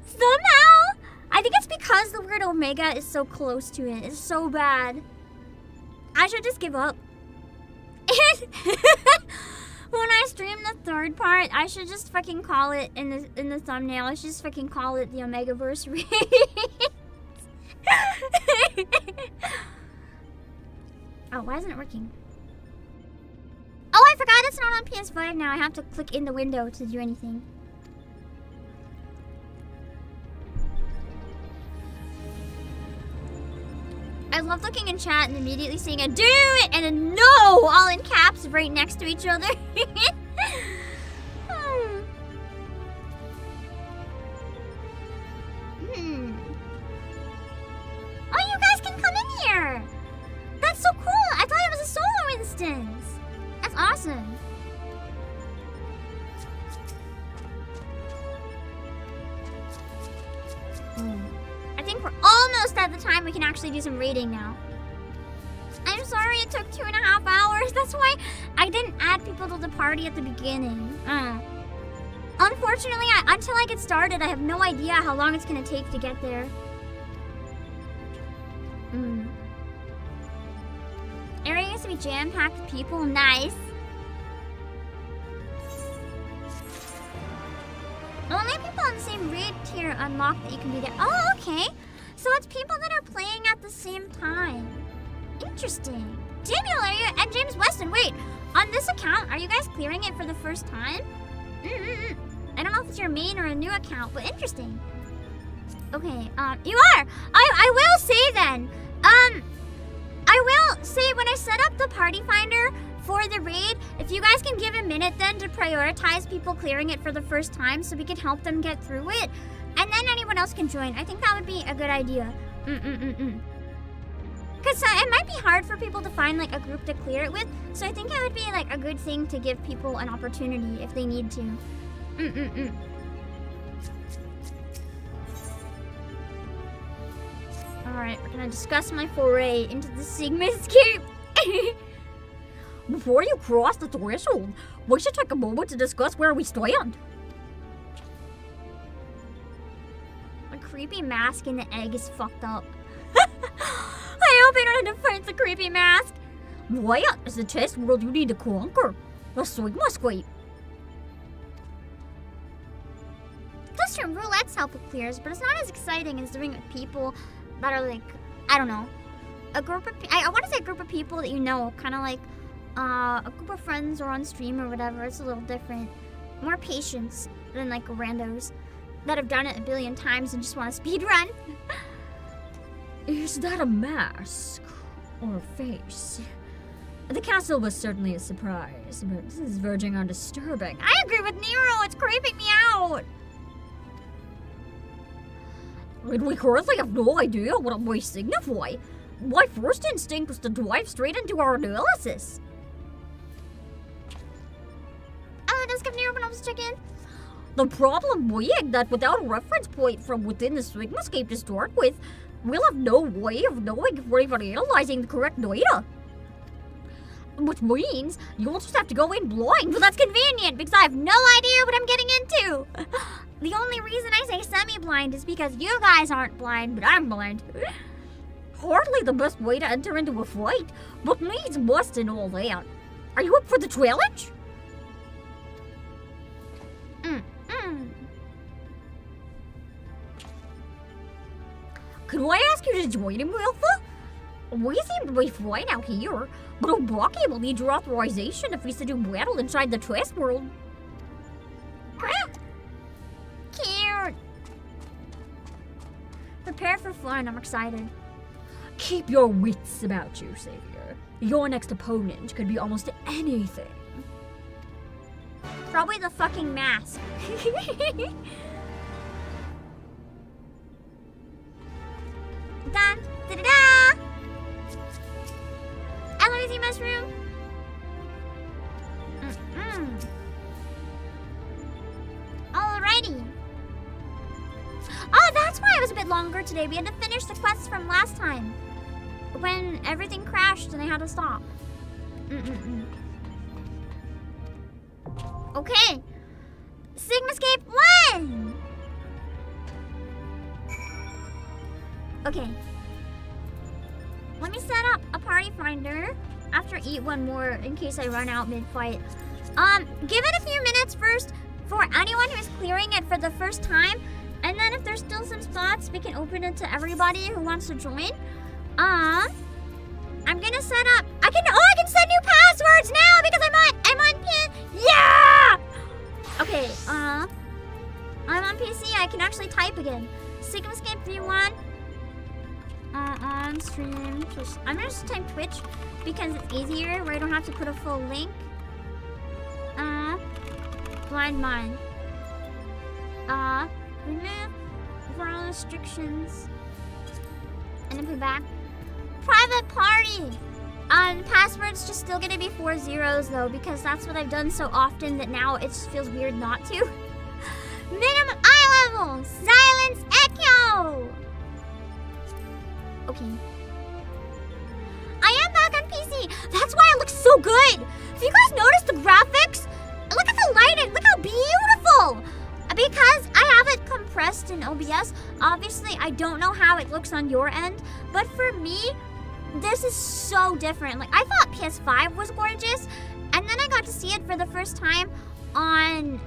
somehow, I think it's because the word Omega is so close to it. It's so bad. I should just give up. When I stream the third part, I should just fucking call it in the thumbnail. I should just fucking call it the Omegaverse read. Oh, why isn't it working? Oh, I forgot it's not on PS5 now. I have to click in the window to do anything. I love looking in chat and immediately seeing a do it and a no all in caps right next to each other. Oh, you guys can come in here. That's so cool. I thought it was a solo instance. That's awesome. I think we're almost at the time we can actually do some raiding now. I'm sorry it took 2.5 hours. That's why I didn't add people to the party at the beginning. Unfortunately, until I get started, I have no idea how long it's going to take to get there. Area used to be jam-packed with people. Nice. Only people on the same raid tier unlock that you can be there. Oh, okay. So it's people that are playing at the same time. Interesting. Daniel, are you and James Weston? Wait, on this account, are you guys clearing it for the first time? I don't know if it's your main or a new account, but interesting. Okay, you are. I will say then. I will say when I set up the party finder for the raid, if you guys can give a minute then to prioritize people clearing it for the first time so we can help them get through it, and then anyone else can join. I think that would be a good idea. Because it might be hard for people to find like a group to clear it with, so I think it would be like a good thing to give people an opportunity if they need to. Alright, we're gonna discuss my foray into the Sigmascape. Before you cross the threshold, we should take a moment to discuss where we stand. A creepy mask in the egg is fucked up. I hope I don't have to fight the creepy mask. Where is the test world you need to conquer? The Sigmascape. That's true, roulette's help with clears, but it's not as exciting as doing it with people that are like, I don't know, a group of, I want to say a group of people that you know, kind of like a group of friends or on stream or whatever. It's a little different. More patience than like randos that have done it a billion times and just want to speed run. Is that a mask or a face? The castle was certainly a surprise, but this is verging on disturbing. I agree with Nero, it's creeping me out. And we currently have no idea what it may signify. My first instinct was to dive straight into our analysis. Does give Nero want to check in? The problem being that without a reference point from within the Sigmascape to start with, we'll have no way of knowing if we're even analyzing the correct data. Which means you'll just have to go in blind. Well, that's convenient because I have no idea what I'm getting into. The only reason I say semi-blind is because you guys aren't blind, but I'm blind. Hardly the best way to enter into a fight, but needs must and all that. Are you up for the challenge? Can I ask you to join him, Alpha? We seem to be fine out here, but Obake will need your authorization if we to do battle inside the chess world. Cute. Prepare for fun. I'm excited. Keep your wits about you, Savior. Your next opponent could be almost anything. Probably the fucking mask. Dun, da-da-da! Eloise mushroom. Alrighty. Oh, that's why it was a bit longer today. We had to finish the quests from last time when everything crashed and I had to stop. Okay. Sigmascape 1! Okay. Let me set up a party finder after eat one more in case I run out mid-fight. Give it a few minutes first for anyone who's clearing it for the first time. And then if there's still some spots, we can open it to everybody who wants to join. I'm gonna set up. I can set new passwords now because I'm on pin. Yeah. Okay. I'm on PC. I can actually type again. Sigmascape V1. On stream. I'm gonna just type Twitch because it's easier where I don't have to put a full link. Blind mind. Remove for all restrictions. And then put back. Private party! Password's just still gonna be 4 zeros though, because that's what I've done so often that now it just feels weird not to. Minimum eye level! Silence echo! Okay. I am back on PC! That's why it looks so good! If you guys notice the graphics, look at the lighting, look how beautiful! Because I have it compressed in OBS, obviously I don't know how it looks on your end, but for me, this is so different. Like, I thought PS5 was gorgeous, and then I got to see it for the first time on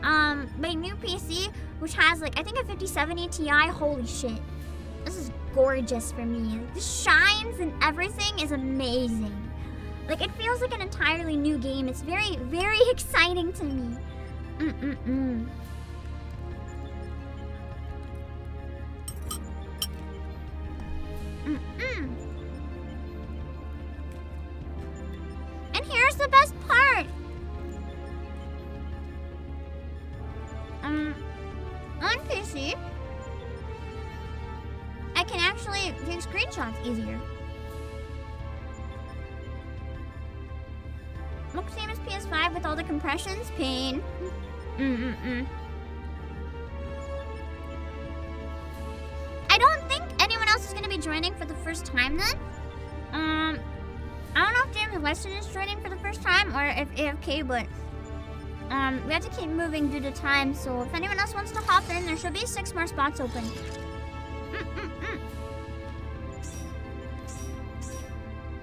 my new PC, which has like, I think a 5070 Ti. Holy shit. This is gorgeous for me. The shines and everything is amazing. Like, it feels like an entirely new game. It's very, very exciting to me. And here's the best part. On PC, I can actually take screenshots easier. Looks same as PS5 with all the compressions. Pain. I don't think anyone else is going to be joining for the first time then. I don't know if James Weston is joining for the first time or if AFK, but we have to keep moving due to time, so if anyone else wants to hop in, there should be 6 more spots open.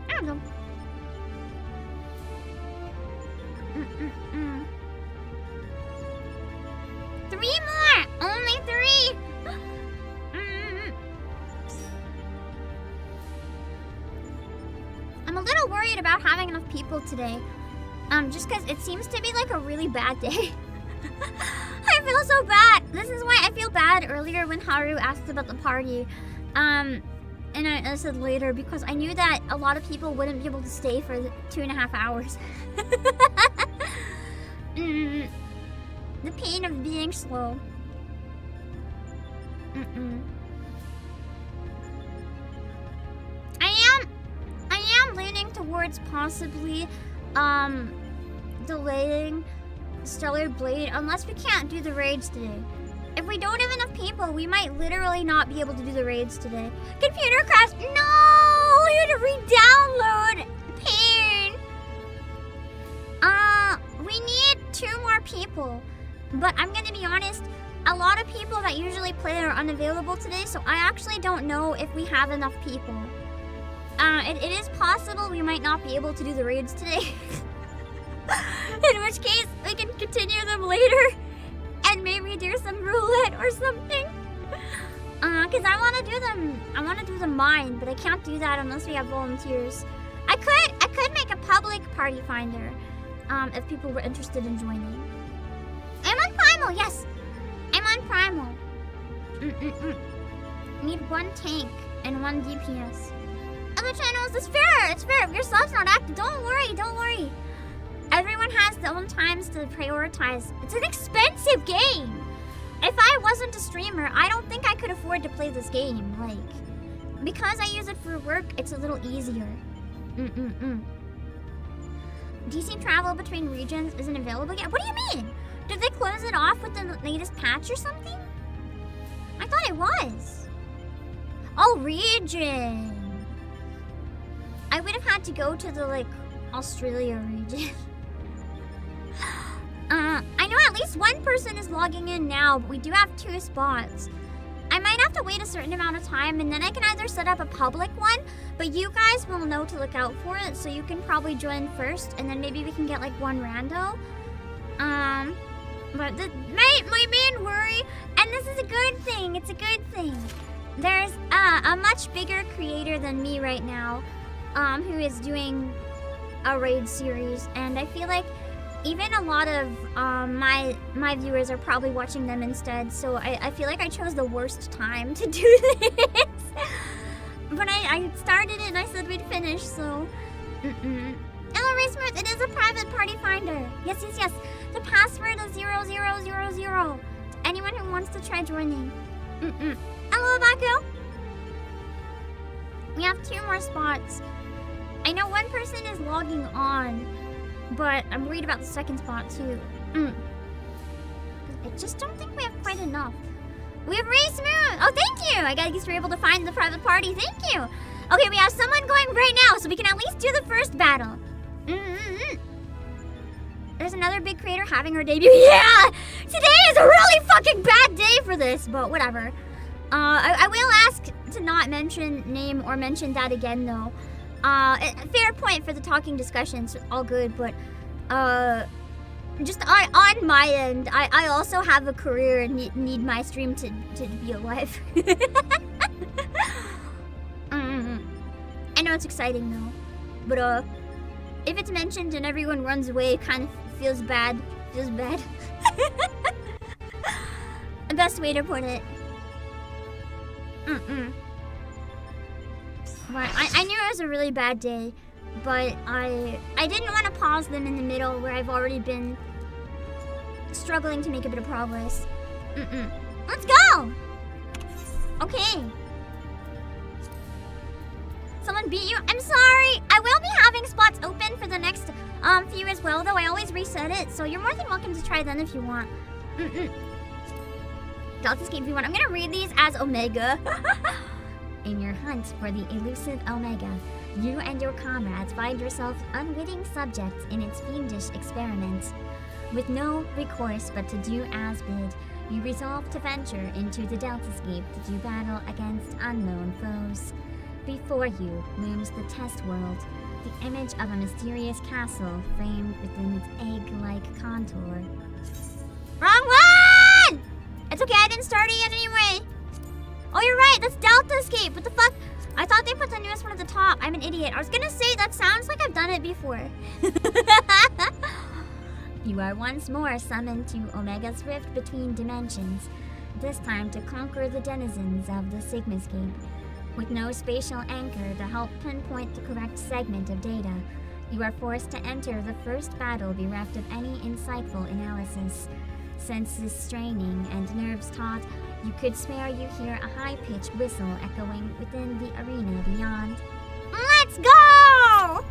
There we go. 3 more! Only 3! I'm a little worried about having enough people today. Just because it seems to be like a really bad day. I feel so bad. This is why I feel bad earlier when Haru asked about the party. And I said later because I knew that a lot of people wouldn't be able to stay for 2.5 hours. The pain of being slow. I am leaning towards possibly delaying Stellar Blade unless we can't do the raids today. If we don't have enough people, we might literally not be able to do the raids today. Computer crash! No! You had to re-download! Pain! We need 2 more people. But I'm gonna be honest, a lot of people that usually play are unavailable today, so I actually don't know if we have enough people. It is possible we might not be able to do the raids today. In which case, we can continue them later and maybe do some roulette or something. Cause I wanna do the mine, but I can't do that unless we have volunteers. I could make a public party finder, if people were interested in joining. I'm on Primal, yes! I'm on Primal. Need 1 tank and 1 DPS. Other channels, it's fair, it's fair. If your sub's not active, don't worry. Everyone has their own times to prioritize. It's an expensive game. If I wasn't a streamer, I don't think I could afford to play this game. Like, because I use it for work, it's a little easier. DC travel between regions isn't available yet. What do you mean? Did they close it off with the latest patch or something? I thought it was. Oh, region. I would have had to go to the, like, Australia region. I know at least 1 person is logging in now, but we do have 2 spots. I might have to wait a certain amount of time, and then I can either set up a public one, but you guys will know to look out for it, so you can probably join first, and then maybe we can get, like, 1 rando. But my main worry, and this is a good thing, it's a good thing. There's a much bigger creator than me right now, who is doing a raid series, and I feel like even a lot of my viewers are probably watching them instead, so I feel like I chose the worst time to do this. But I started it and I said we'd finish, so... Hello, Racemert, it is a private party finder. Yes. The password is 0000. To anyone who wants to try joining. Hello, Obake. We have 2 more spots. I know 1 person is logging on, but I'm worried about the 2nd spot too. I just don't think we have quite enough. We have Race Moon! Oh, thank you! I guess we're able to find the private party. Thank you! Okay, we have someone going right now, so we can at least do the first battle. There's another big creator having her debut. Yeah! Today is a really fucking bad day for this, but whatever. I will ask to not mention name or mention that again, though. Fair point for the talking discussions, all good, but just on my end, I also have a career and need my stream to be alive. I know it's exciting though, but if it's mentioned and everyone runs away, it kind of feels bad. The best way to put it. But I knew it was a really bad day, but I didn't want to pause them in the middle where I've already been struggling to make a bit of progress. Let's go! Okay. Someone beat you? I'm sorry! I will be having spots open for the next few as well, though I always reset it, so you're more than welcome to try them if you want. Sigmascape V1. I'm gonna read these as Omega. In your hunt for the elusive Omega, you and your comrades find yourself unwitting subjects in its fiendish experiments. With no recourse but to do as bid, you resolve to venture into the Deltascape to do battle against unknown foes. Before you looms the test world, the image of a mysterious castle framed within its egg-like contour. Wrong one! It's okay, I didn't start it yet anyway. Oh, you're right, that's Deltascape. What the fuck? I thought they put the newest one at the top. I'm an idiot. I was gonna say, that sounds like I've done it before. You are once more summoned to Omega's rift between dimensions, this time to conquer the denizens of the Sigmascape. With no spatial anchor to help pinpoint the correct segment of data, you are forced to enter the first battle bereft of any insightful analysis. Senses straining and nerves taut, you could swear you hear a high-pitched whistle echoing within the arena beyond. Let's go!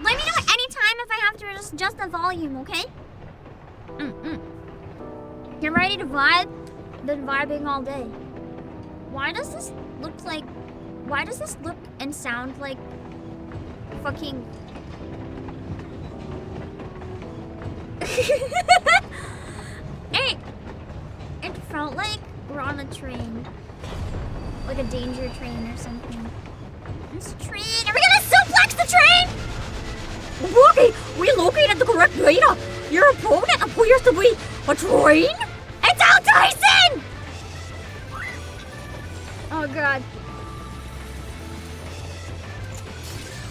Let me know at any time if I have to adjust the volume, okay? You're ready to vibe? Been vibing all day. Why does this look and sound like fucking... Hey! It felt like we're on a train. Like a danger train or something. This train. Are we gonna suplex the train? Obake, we located the correct data. Your opponent appears to be a train? It's Al Tyson! Oh god.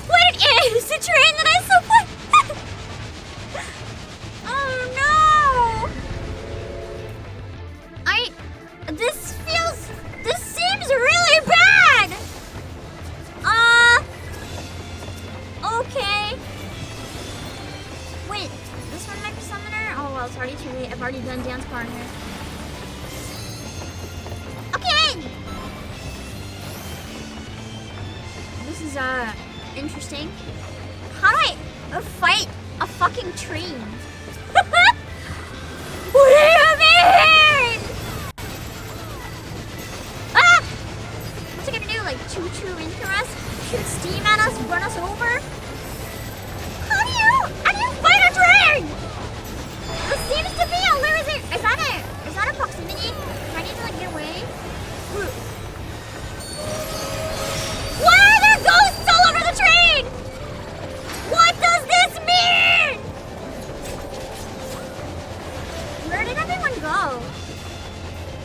What is the train that I suplex? Oh no! This seems really bad! Okay. Wait, this one might be summoner? Oh well, it's already too late. I've already done dance partner. Okay! This is, interesting. How do I fight a fucking train? What do you mean? Ah! What's it gonna do? Like choo-choo into us? Shoot steam at us? Run us over? How do you fight a train? This seems to be a losing. Is that a proximity? Do I need to like get away? Why are there ghosts all over the train? What does this mean? Where did everyone go?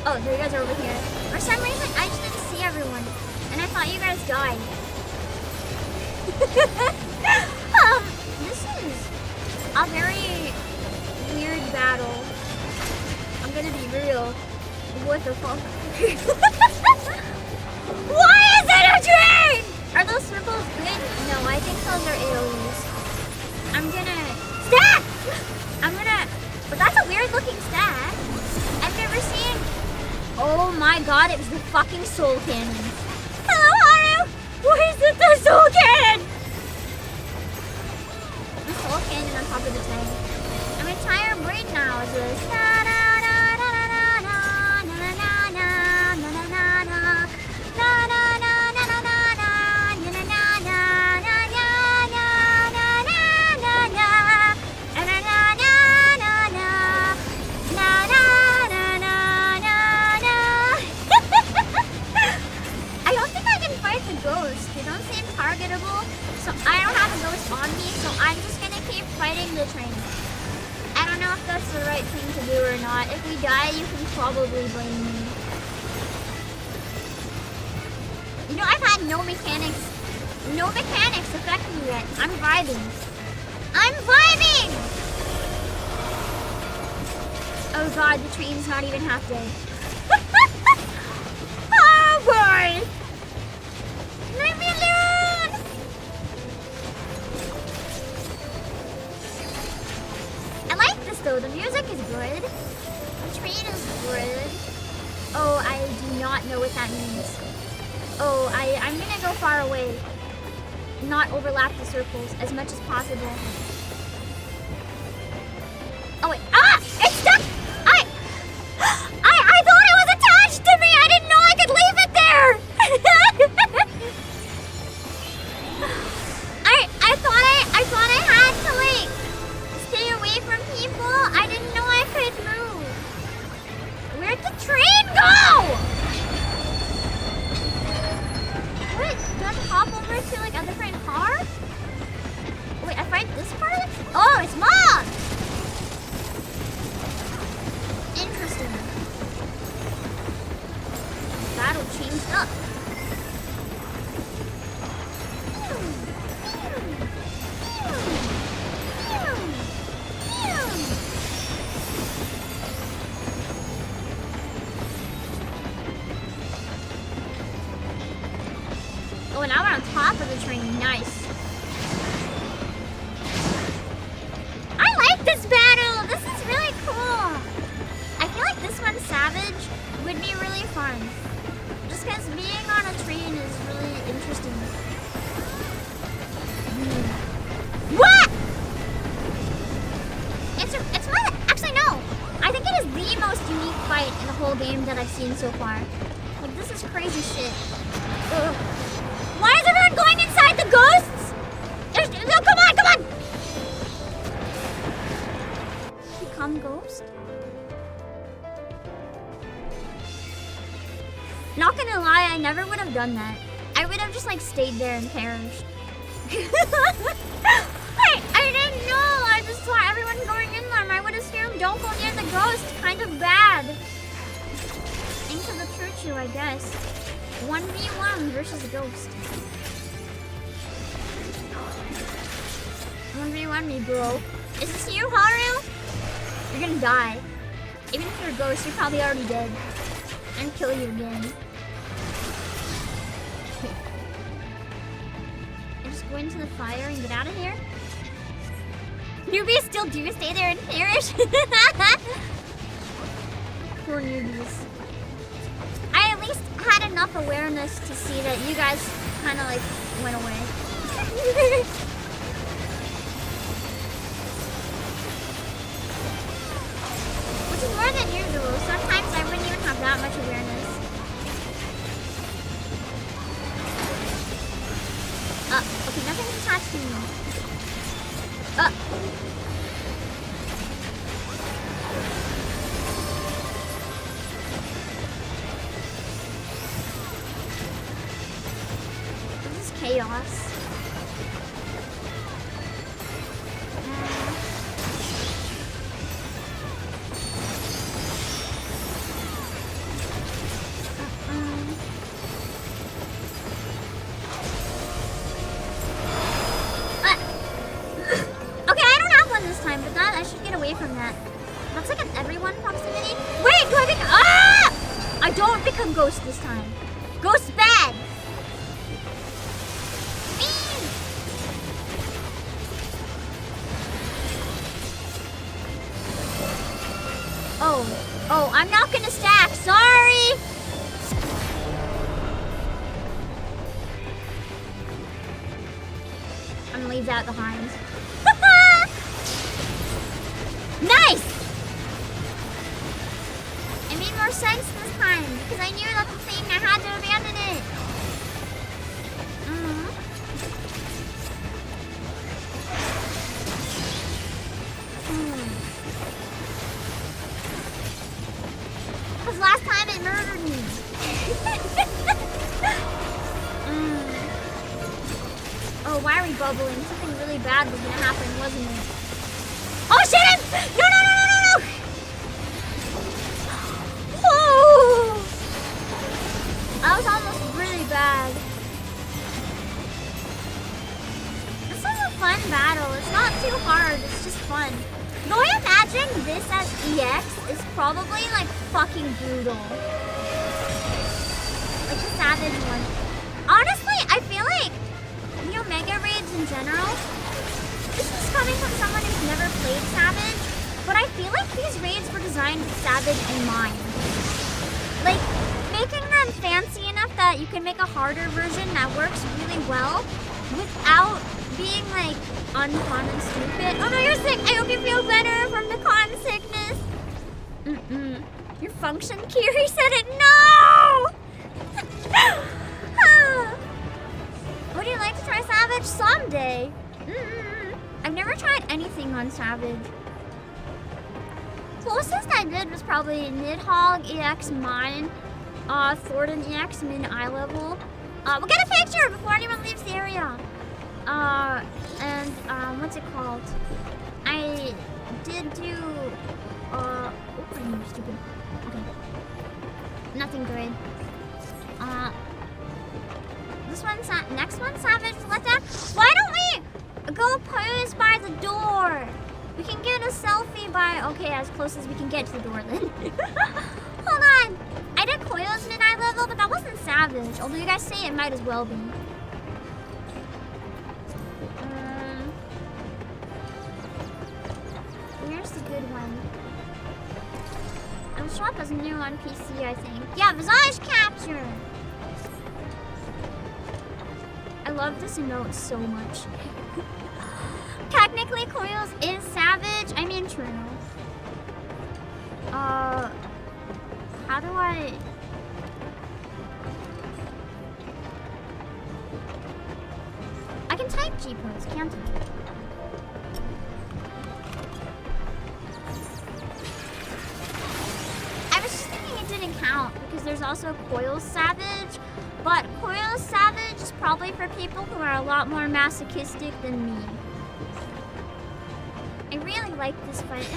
Oh, there you guys are over here. For some reason, I just didn't see everyone, and I thought you guys died. This is a very weird battle. I'm gonna be real. What the fuck? Why is it a train? Are those circles good? No, I think those are AoEs. But that's a weird looking stat. I've never seen. Oh my god, it was the fucking soul cannon. Hello, Haru! Why is it the soul cannon? The soul cannon on top of the tank. I'm entire brain now is this. So I don't have a ghost on me, so I'm just gonna keep fighting the train. I don't know if that's the right thing to do or not. If we die, you can probably blame me. You know, I've had no mechanics affect me yet. I'm vibing. Oh god, the train's not even half dead. Oh boy! Leave me alone! I like this though, the music is good. The train is good. Oh, I do not know what that means. Oh, I'm gonna go far away. Not overlap the circles as much as possible. Oh wait, ah! It's stuck! I thought it was attached to me! I didn't know I could leave it there! I thought I had to like stay away from people. I didn't know I could move. Where'd the train go? What? Do I have to hop over to like a different car? Wait, I fight this part? Oh, it's Mom! Interesting. Battle changed up. Oh, now we're on top of the train. Nice. I like this battle. This is really cool. I feel like this one, Savage, would be really fun. Just because being on a train is really interesting. What? It's one. Actually, no. I think it is the most unique fight in the whole game that I've seen so far. Like, this is crazy shit. Ugh. Why is everyone going inside the ghosts? No, come on, come on! Become ghost? Not gonna lie, I never would have done that. I would have just like stayed there and perished. I didn't know. I just saw everyone going in there. I would assume don't go near the ghost. Kind of bad. Into the church, I guess. 1v1 versus a ghost. 1v1 me, bro. Is this you, Haru? You're gonna die. Even if you're a ghost, you're probably already dead. And kill you again. And just go into the fire and get out of here. Newbies still do stay there and perish. Poor newbies. I at least had enough awareness to see that you guys kind of like went away. Which is more than usual. Sometimes I wouldn't even have that much awareness. Okay, nothing's attached to me. This is chaos. From that. That's like an everyone proximity. Wait, do I become... Ah! I don't become ghost this time. Ghost bad. Mean. Oh, I'm not gonna stack. Sorry. I'm gonna leave that behind. Nice! It made more sense this time because I knew that the thing I had to abandon it. Because last time it murdered me. Oh, why are we bubbling? Something really bad was gonna happen, wasn't it? Oh shit! No! Oh! That was almost really bad. This is a fun battle. It's not too hard. It's just fun. Though I imagine this as EX is probably like fucking brutal. Like the Savage one. Honestly, I feel like the Omega raids in general. This is coming from someone who's never played Savage, but I feel like these raids were designed with Savage in mind. Like, making them fancy enough that you can make a harder version that works really well without being, like, unfun and stupid. Oh no, you're sick! I hope you feel better from the con sickness! Your function Kiri said it, no! Would you like to try Savage? Someday! I've never tried anything on Savage. Closest I did was probably Nidhogg EX Mine, Thornton EX Min Eye Level. We'll get a picture before anyone leaves the area. And what's it called? I did do oh, I'm stupid. Okay. Nothing good. This one's next one Savage. Let's why don't we go pose by the door? We can get a selfie by, okay, as close as we can get to the door then. Hold on. I did Coil's mid-eye level, but that wasn't Savage. Although you guys say it might as well be. Where's the good one? It'll show up as new on PC, I think. Yeah, Visage Capture. I love this emote so much. Technically, Coils is Savage. I mean, true. How do I... I can type G-pose, can't I? I was just thinking it didn't count because there's also Coils Savage, But Coil Savage is probably for people who are a lot more masochistic than me. I really like this fight.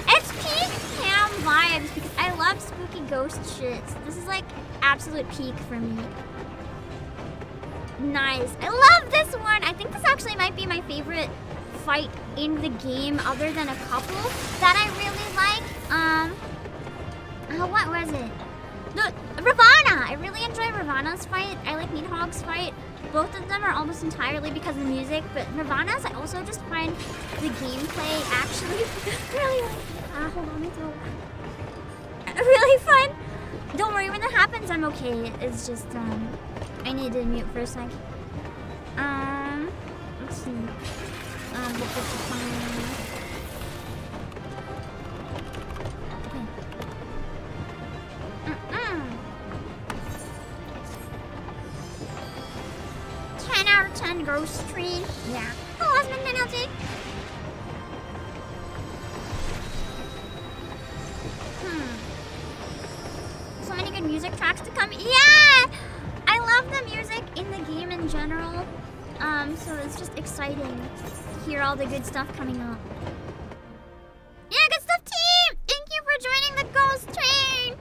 It's peak cam vibes because I love spooky ghost shit. This is like absolute peak for me. Nice. I love this one. I think this actually might be my favorite fight in the game other than a couple that I really like. What was it? No, Ravana! I really enjoy Ravana's fight. I like Needhog's fight. Both of them are almost entirely because of the music, but Ravana's I also just find the gameplay actually really hold on, my throat. Really fun. Don't worry, when that happens, I'm okay. It's just, I need to mute for a sec. Let's see. We'll put the phone. 10 out of 10 ghost tree. Yeah. Oh, husband penalty. So many good music tracks to come. Yeah! I love the music in the game in general. So it's just exciting to hear all the good stuff coming up. Yeah, good stuff, team! Thank you for joining the ghost train!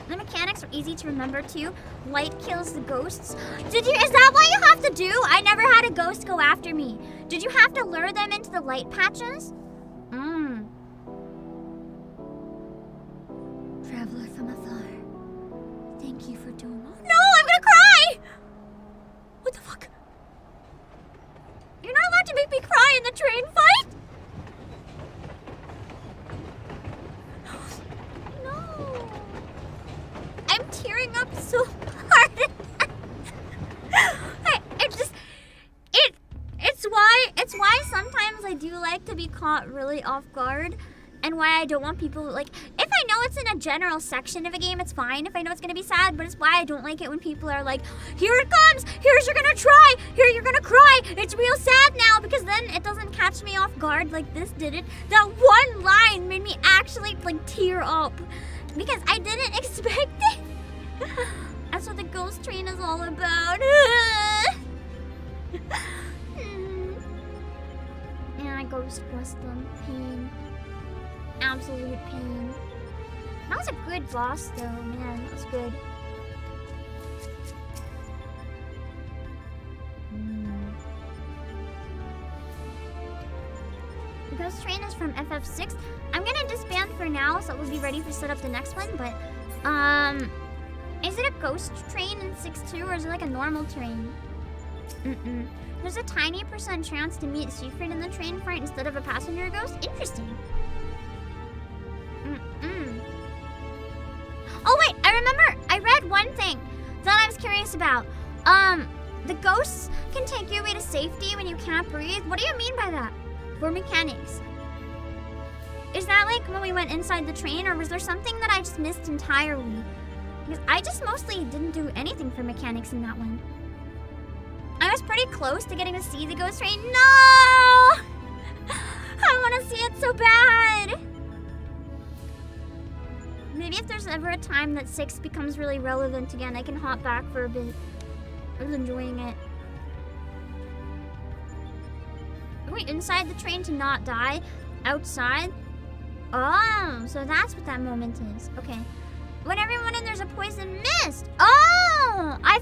The mechanics are easy to remember too. Light kills the ghosts. Is that what you have to do? I never had a ghost go after me. Did you have to lure them into the light patches? Traveler from afar. Thank you for doing all. No, I'm gonna cry! What the fuck? You're not allowed to make me cry in the train fight? No. I'm tearing up so hard. It's why sometimes I do like to be caught really off guard, and why I don't want people, like, if I know it's in a general section of a game, it's fine if I know it's gonna be sad, but it's why I don't like it when people are like, here it comes, here's you're gonna try, here you're gonna cry, it's real sad now, because then it doesn't catch me off guard like this did it. That one line made me actually, like, tear up, because I didn't expect it. That's what the ghost train is all about. And I ghost bless them. Pain. Absolute pain. That was a good boss though, man. That was good. The ghost train is from FF6. I'm gonna disband for now, so we'll be ready to set up the next one, but is it a ghost train in 6.2 or is it like a normal train? There's a tiny % chance to meet Siegfried in the train fight instead of a passenger ghost? Interesting. Oh wait, I remember, I read one thing that I was curious about. The ghosts can take you away to safety when you can't breathe. What do you mean by that? For mechanics. Is that like when we went inside the train, or was there something that I just missed entirely? Because I just mostly didn't do anything for mechanics in that one. I was pretty close to getting to see the ghost train. No! I want to see it so bad. Maybe if there's ever a time that 6 becomes really relevant again, I can hop back for a bit. I was enjoying it. Are we inside the train to not die? Outside? Oh, so that's what that moment is. Okay. When everyone in there's a poison mist. Oh! I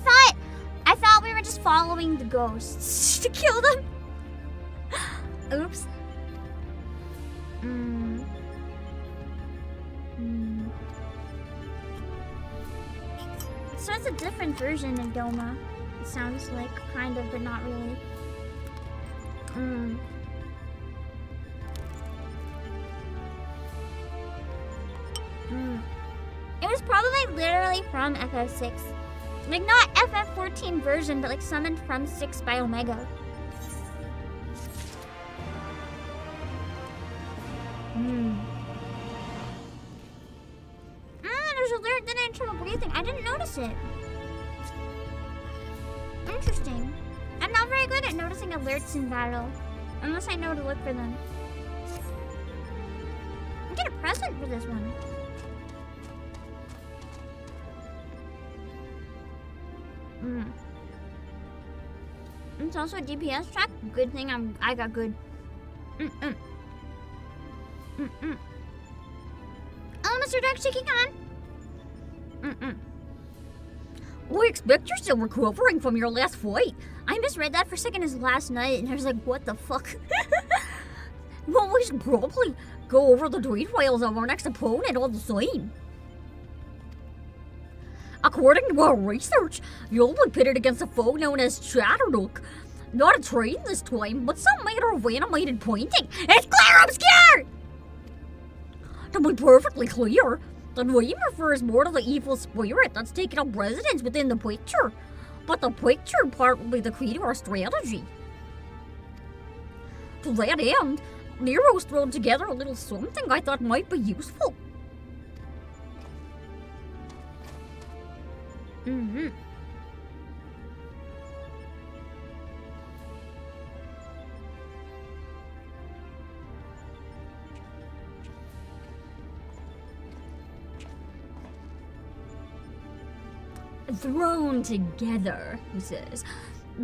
thought we were just following the ghosts to kill them. Oops. So it's a different version of Doma. It sounds like, kind of, but not really. It was probably literally from FF6. Like, not FF14 version, but like summoned from 6 by Omega. There's an alert that I had trouble breathing. I didn't notice it. Interesting. I'm not very good at noticing alerts in battle, unless I know to look for them. I get a present for this one. It's also a DPS check. Good thing I got good. Oh, Mr. Dex shaking on. We expect you're still recovering from your last fight. I misread that for a second as last night, and I was like, what the fuck? Well, we should probably go over the details of our next opponent all the same. According to our research, you'll be pitted against a foe known as Chatternook. Not a train this time, but some manner of animated pointing. It's clear obscure! To be perfectly clear, the name refers more to the evil spirit that's taken up residence within the picture. But the picture part will be the key to our strategy. To that end, Nero's thrown together a little something I thought might be useful. Thrown together, he says.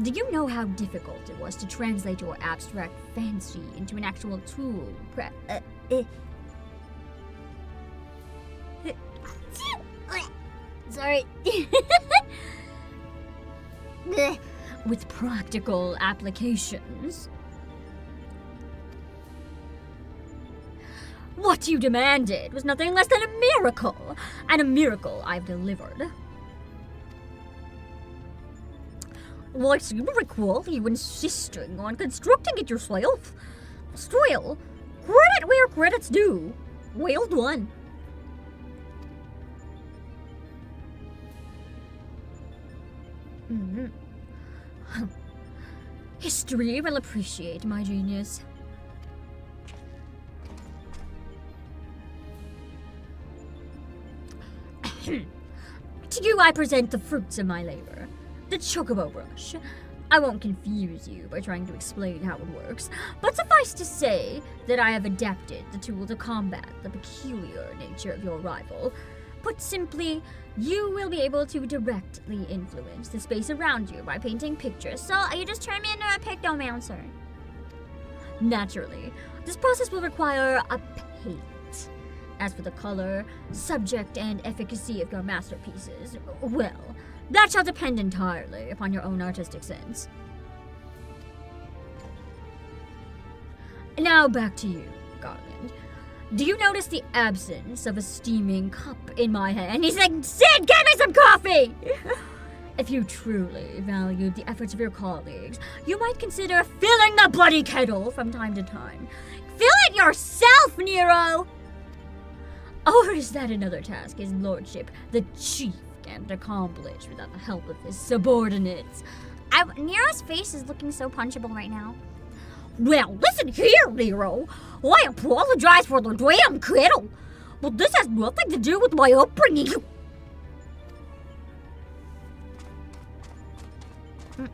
Do you know how difficult it was to translate your abstract fancy into an actual tool? Sorry. With practical applications? What you demanded was nothing less than a miracle, and a miracle I've delivered. Well, I seem to recall you insisting on constructing it yourself. Still, credit where credit's due. Well done. History will appreciate my genius. To you I present the fruits of my labor. The chocobo brush. I won't confuse you by trying to explain how it works, but suffice to say that I have adapted the tool to combat the peculiar nature of your rival. Put simply, you will be able to directly influence the space around you by painting pictures. So you just turned me into a pictomancer. Naturally, this process will require a paint. As for the color, subject, and efficacy of your masterpieces, well, that shall depend entirely upon your own artistic sense. Now back to you, Garland. Do you notice the absence of a steaming cup in my hand? He's like, Sid, get me some coffee! If you truly valued the efforts of your colleagues, you might consider filling the bloody kettle from time to time. Fill it yourself, Nero! Or is that another task his lordship, the chief, can't accomplish without the help of his subordinates? Nero's face is looking so punchable right now. Well, listen here, Nero. I apologize for the damn kettle, but this has nothing to do with my upbringing. Hello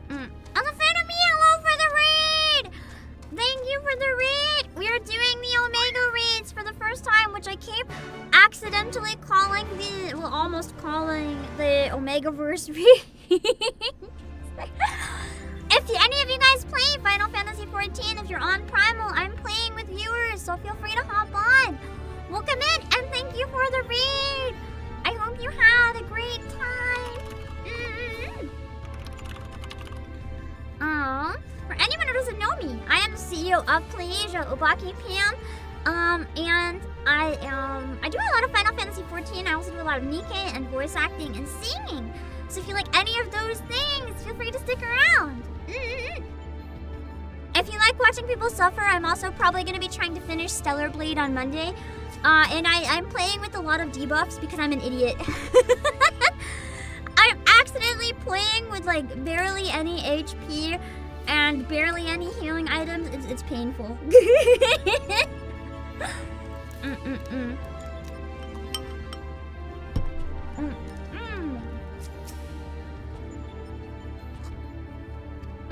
for the raid! Thank you for the raid! We are doing the Omega raids for the first time, which I keep accidentally calling almost calling the Omegaverse raid. If any of you guys play Final Fantasy XIV, if you're on Primal, I'm playing with viewers, so feel free to hop on. Welcome in, and thank you for the raid. I hope you had a great time. For anyone who doesn't know me, I am the CEO of Playsia, Obake Pam. And I do a lot of Final Fantasy XIV. I also do a lot of Nikkei and voice acting and singing. So if you like any of those things, feel free to stick around. If you like watching people suffer, I'm also probably going to be trying to finish Stellar Blade on Monday. And I'm playing with a lot of debuffs because I'm an idiot. I'm accidentally playing with like barely any HP and barely any healing items. It's painful.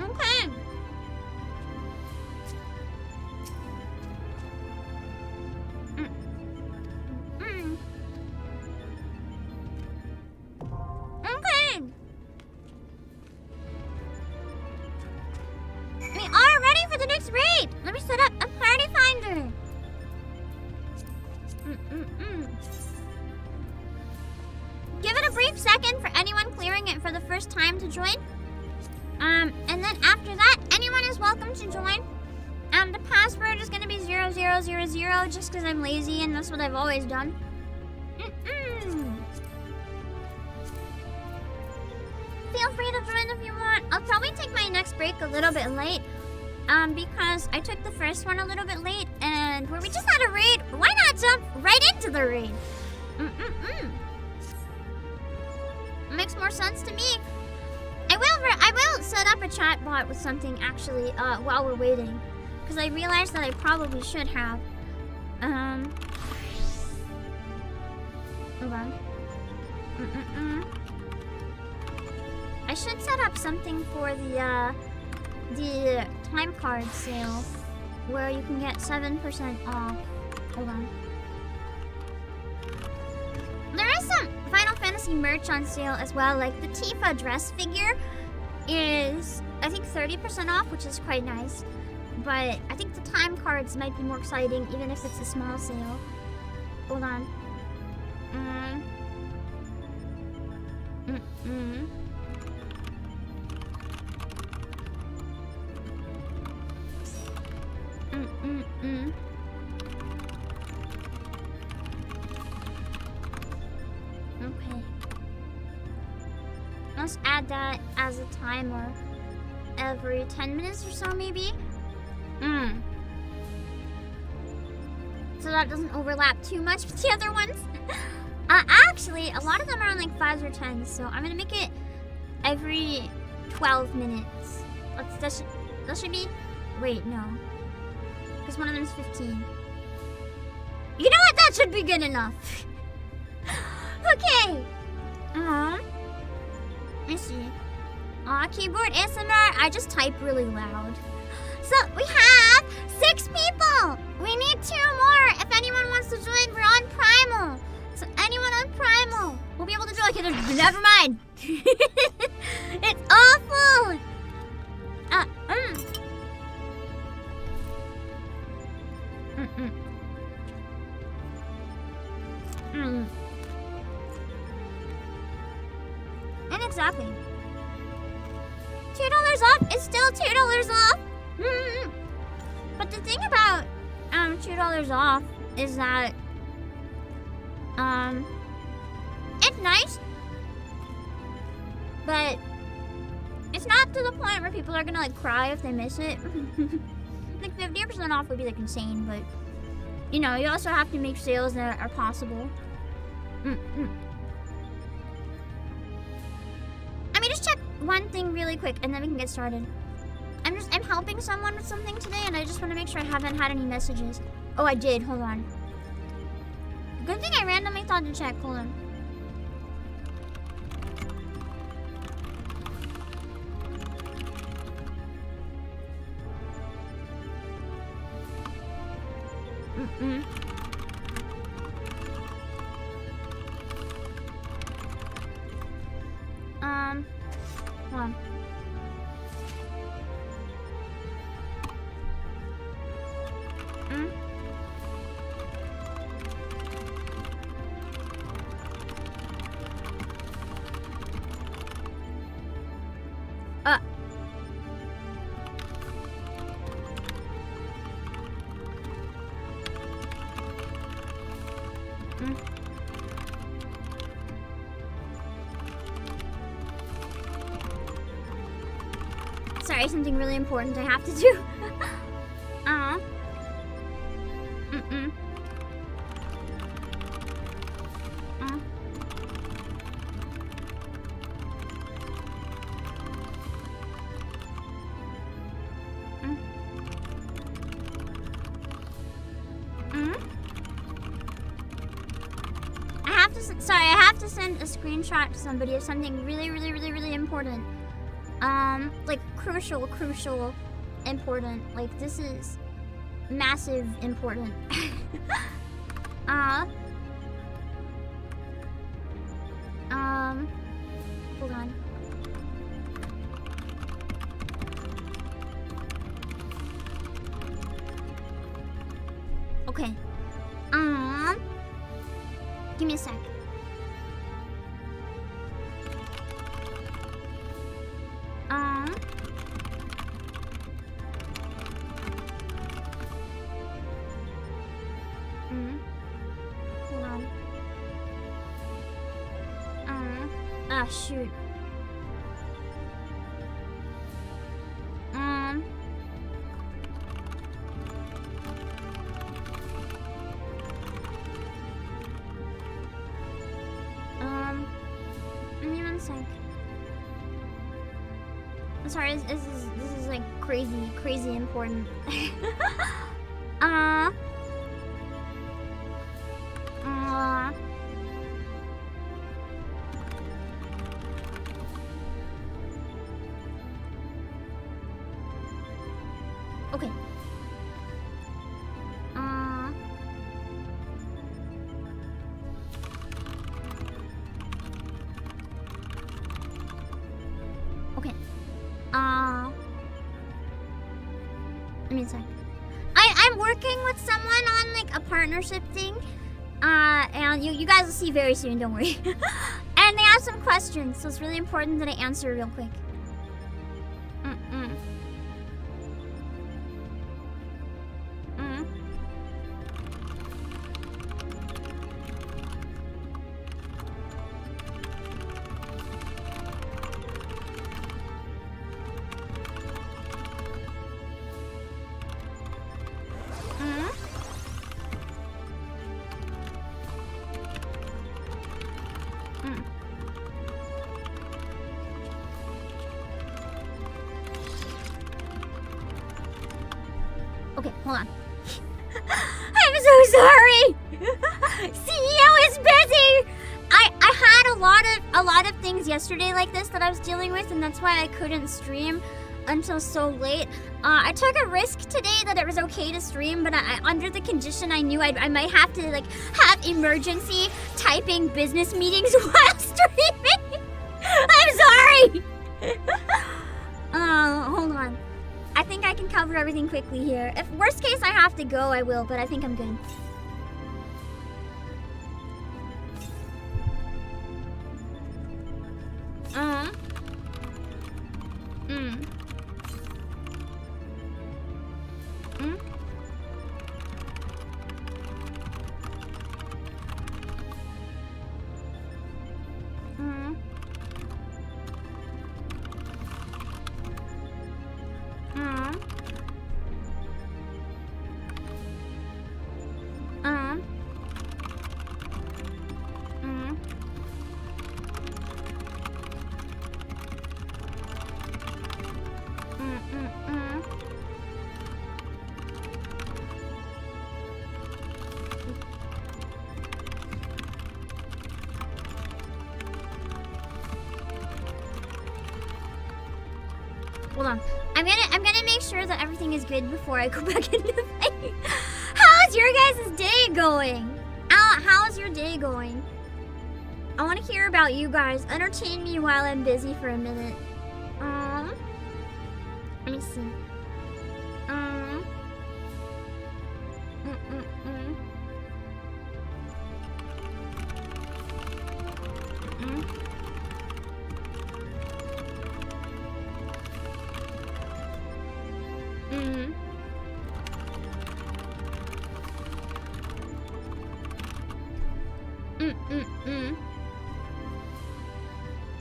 Okay. Okay. Give it a brief second for anyone clearing it for the first time to join. And then after that, anyone is welcome to join. The password is gonna be 0000 just because I'm lazy and that's what I've always done. Feel free to join if you want. I'll probably take my next break a little bit late. Because I took the first one a little bit late and where we just had a raid, why not jump right into the raid? Makes more sense to me. I will set up a chat bot with something actually while we're waiting. Because I realized that I probably should have. Hold on. I should set up something for the time card sale where you can get 7% off. Hold on. There is some Final Fantasy merch on sale as well, like the Tifa dress figure is, I think, 30% off, which is quite nice. But I think the time cards might be more exciting, even if it's a small sale. Hold on. Okay. Let's add that as a timer every 10 minutes or so, maybe. So that doesn't overlap too much with the other ones. Actually, a lot of them are on like 5s or 10s, so I'm gonna make it every 12 minutes. That should be. Wait, no, because one of them is 15. You know what? That should be good enough. Okay. Let me see. Keyboard ASMR. I just type really loud. So we have 6 people. We need 2 more. If anyone wants to join, we're on Primal. So anyone on Primal will be able to join. Okay, never mind. It's awful. And exactly. $2 off is still $2 off. But the thing about $2 off is that it's nice, but it's not to the point where people are gonna like cry if they miss it. Like 50% off would be like insane, but you know, you also have to make sales that are possible. Let me just check one thing really quick and then we can get started. I'm helping someone with something today and I just want to make sure I haven't had any messages. Oh, I did. Hold on. Good thing I randomly thought to check. Hold on. Hold on. Sorry, something really important I have to do. I have to send a screenshot to somebody of something really important. Like crucial important. Like this is massive important. Hold on. Okay. Give me a sec. Hold on. Shoot. Give me one sec. I'm sorry, this is like crazy important. Okay. Okay. Let me a sec. I'm working with someone on like a partnership thing. And you guys will see very soon, don't worry. And they have some questions, so it's really important that I answer real quick. Okay, hold on. I'm so sorry. CEO is busy. I had a lot of things yesterday like this that I was dealing with, and that's why I couldn't stream until so late. I took a risk today that it was okay to stream, but under the condition I knew I might have to like have emergency typing business meetings while streaming. I'm sorry. Hold on. I think I can cover everything quickly here. If worst case I have to go, I will, but I think I'm good. Hold on. I'm gonna make sure that everything is good before I go back into the fight. How's your guys' day going? How's your day going? I want to hear about you guys. Entertain me while I'm busy for a minute. Let me see.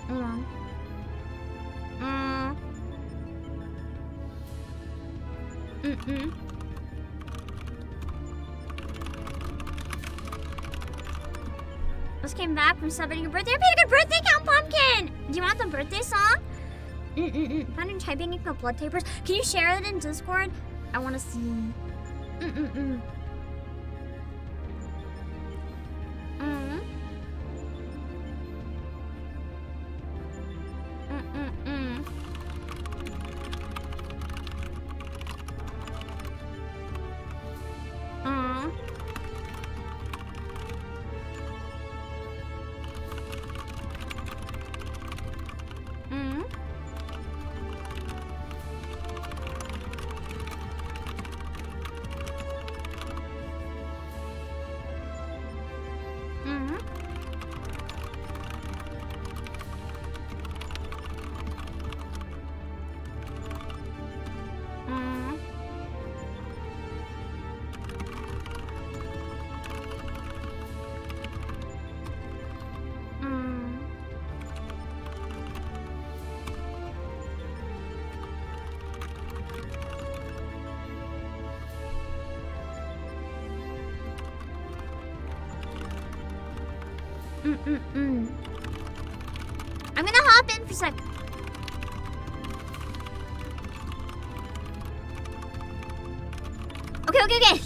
Hold on. Just came back from celebrating your birthday. Happy good birthday, Count Pumpkin! Do you want the birthday song? Finding typing equal blood tapers. Can you share it in Discord? I want to see. I'm gonna hop in for a sec. Okay.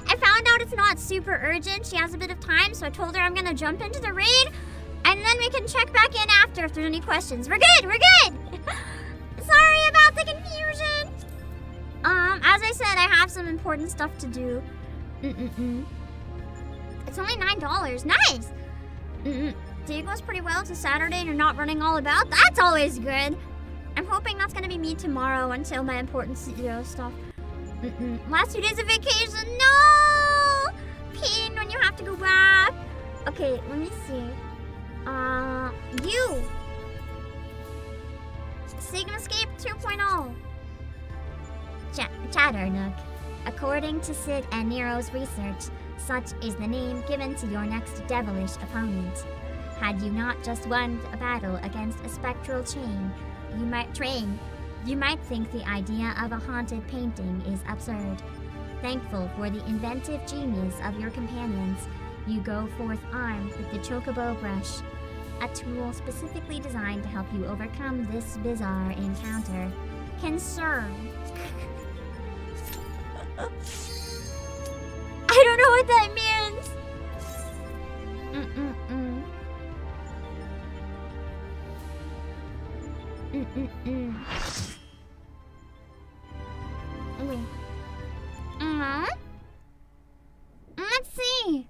I found out it's not super urgent. She has a bit of time, so I told her I'm gonna jump into the raid, and then we can check back in after if there's any questions. We're good. Sorry about the confusion. As I said, I have some important stuff to do. It's only $9. Nice. Day goes pretty well. It's a Saturday and you're not running all about. That's always good. I'm hoping that's gonna be me tomorrow until my important CEO stuff. Last 2 days of vacation. No! Pain when you have to go back. Okay, let me see. You. Sigmascape 2.0. Chatternook. According to Sid and Nero's research, such is the name given to your next devilish opponent. Had you not just won a battle against a spectral you might think the idea of a haunted painting is absurd. Thankful for the inventive genius of your companions, you go forth armed with the Chocobo brush, a tool specifically designed to help you overcome this bizarre encounter. Concern. I don't know what that means. Wait. Let's see.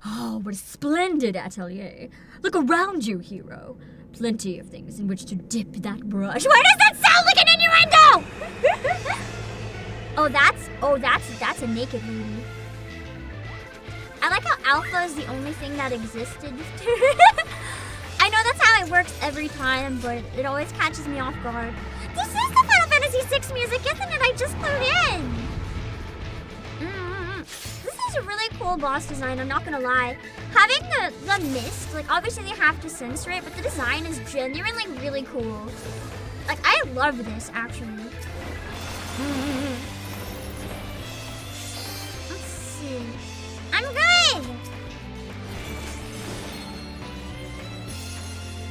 Oh, what a splendid atelier. Look around you, hero. Plenty of things in which to dip that brush. Why does that sound like an innuendo? that's a naked lady. I like how alpha is the only thing that existed. I know that's how it works every time, but it always catches me off guard. This is the Final Fantasy VI music, isn't it? I just clued in. This is a really cool boss design, I'm not gonna lie. Having the mist, like obviously they have to censor it, but the design is genuinely really cool. Like I love this actually. Let's see. I'm good!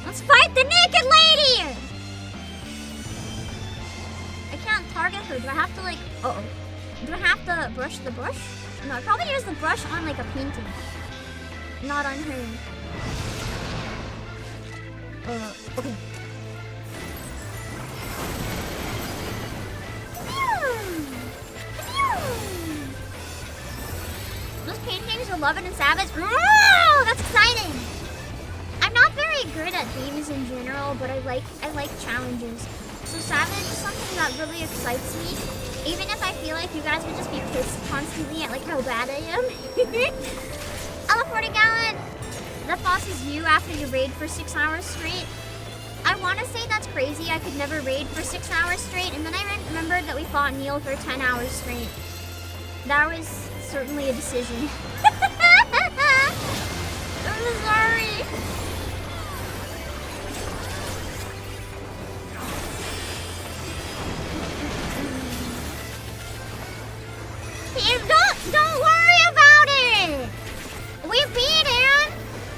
Let's fight the naked lady! I can't target her. Do I have to like, do I have to brush the brush? No, I probably use the brush on like a painting. Not on her. Okay. Those paintings are loving and savage. Oh, that's exciting. I'm not very good at games in general, but I like challenges. So savage is something that really excites me. Even if I feel like you guys would just be pissed constantly at like how bad I am. Ella 40 Gallon. That boss is you after you raid for 6 hours straight. I want to say that's crazy. I could never raid for 6 hours straight, and then I remembered that we fought Neil for 10 hours straight. That was certainly a decision. I'm sorry. Don't worry about it. We beat him.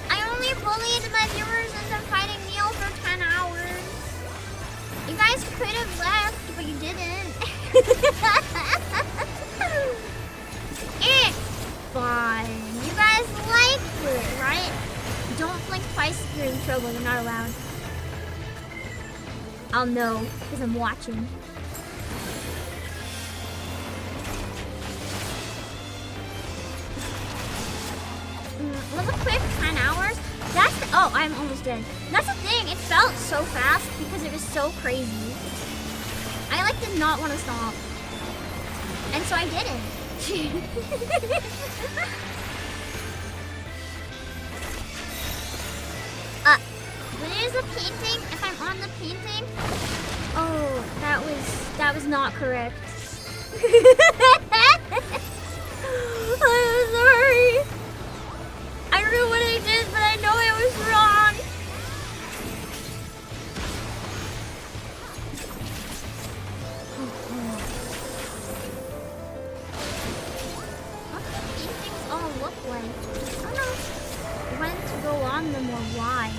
I only bullied my viewers into fighting Neil for 10 hours. You guys could have left, but you didn't. It's fine. You guys like it, right? Don't blink twice if you're in trouble. You're not allowed. I'll know because I'm watching. Was a quick 10 hours? Oh, I'm almost dead. That's the thing, it felt so fast because it was so crazy. I like did not want to stop. And so I didn't. There's a painting, if I'm on the painting. Oh, that was not correct. I'm sorry. I don't know what I did, but I know I was wrong. why.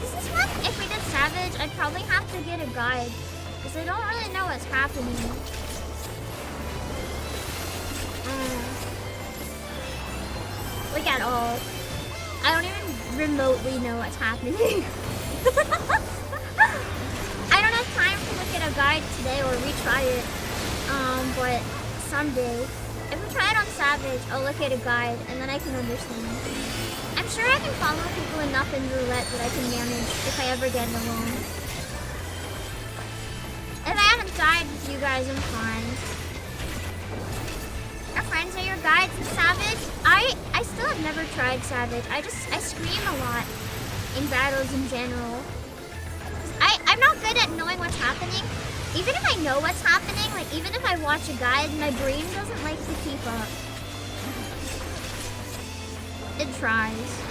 This is what, if we did Savage, I'd probably have to get a guide. Because I don't really know what's happening. Like at all. I don't even remotely know what's happening. I don't have time to look at a guide today or retry it. But someday, if we try it on Savage, I'll look at a guide and then I can understand. I'm sure I can follow people enough in roulette that I can manage if I ever get it alone. If I haven't died with you guys, I'm fine. Our friends are your guides in Savage. I still have never tried Savage. I scream a lot in battles in general. I'm not good at knowing what's happening. Even if I know what's happening, like even if I watch a guide, my brain doesn't like to keep up. It tries.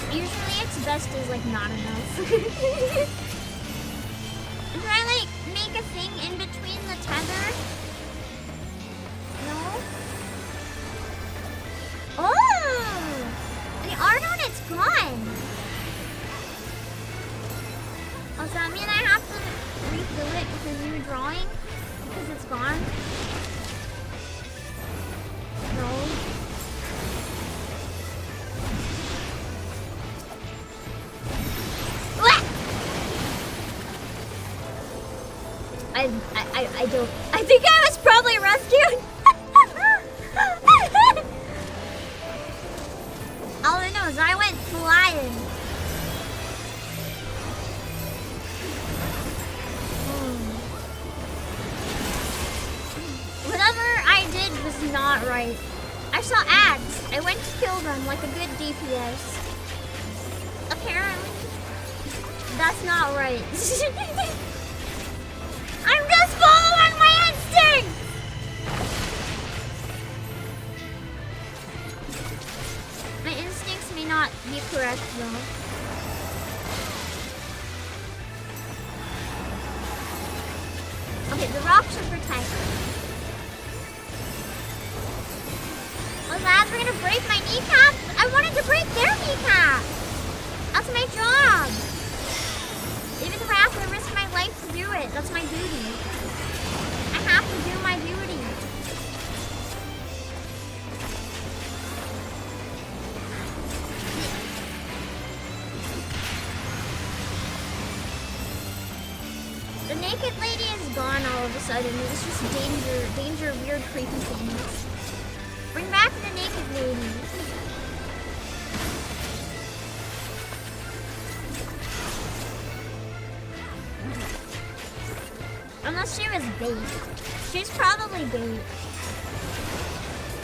Usually its best is like not enough. Should I like make a thing in between the tether? No? Oh! The art on it's gone. Oh, does that mean I have to redo it with a new drawing? Because it's gone? No. What? I don't. I think I was probably rescued. All I know is I went flying. Whatever I did was not right. I saw ads. I went to kill them like a good DPS. Apparently, that's not right. I'm just following my instinct! My instincts may not be correct though. Okay, the rocks are protected. Oh, lads, we're gonna break my kneecap? I wanted to break their kneecap! That's my job! Even if I have to risk my life to do it, that's my duty. I have to do my duty. The naked lady is gone all of a sudden. It's just danger, weird, creepy things. Bring back the naked lady. Unless she was bait. She's probably bait.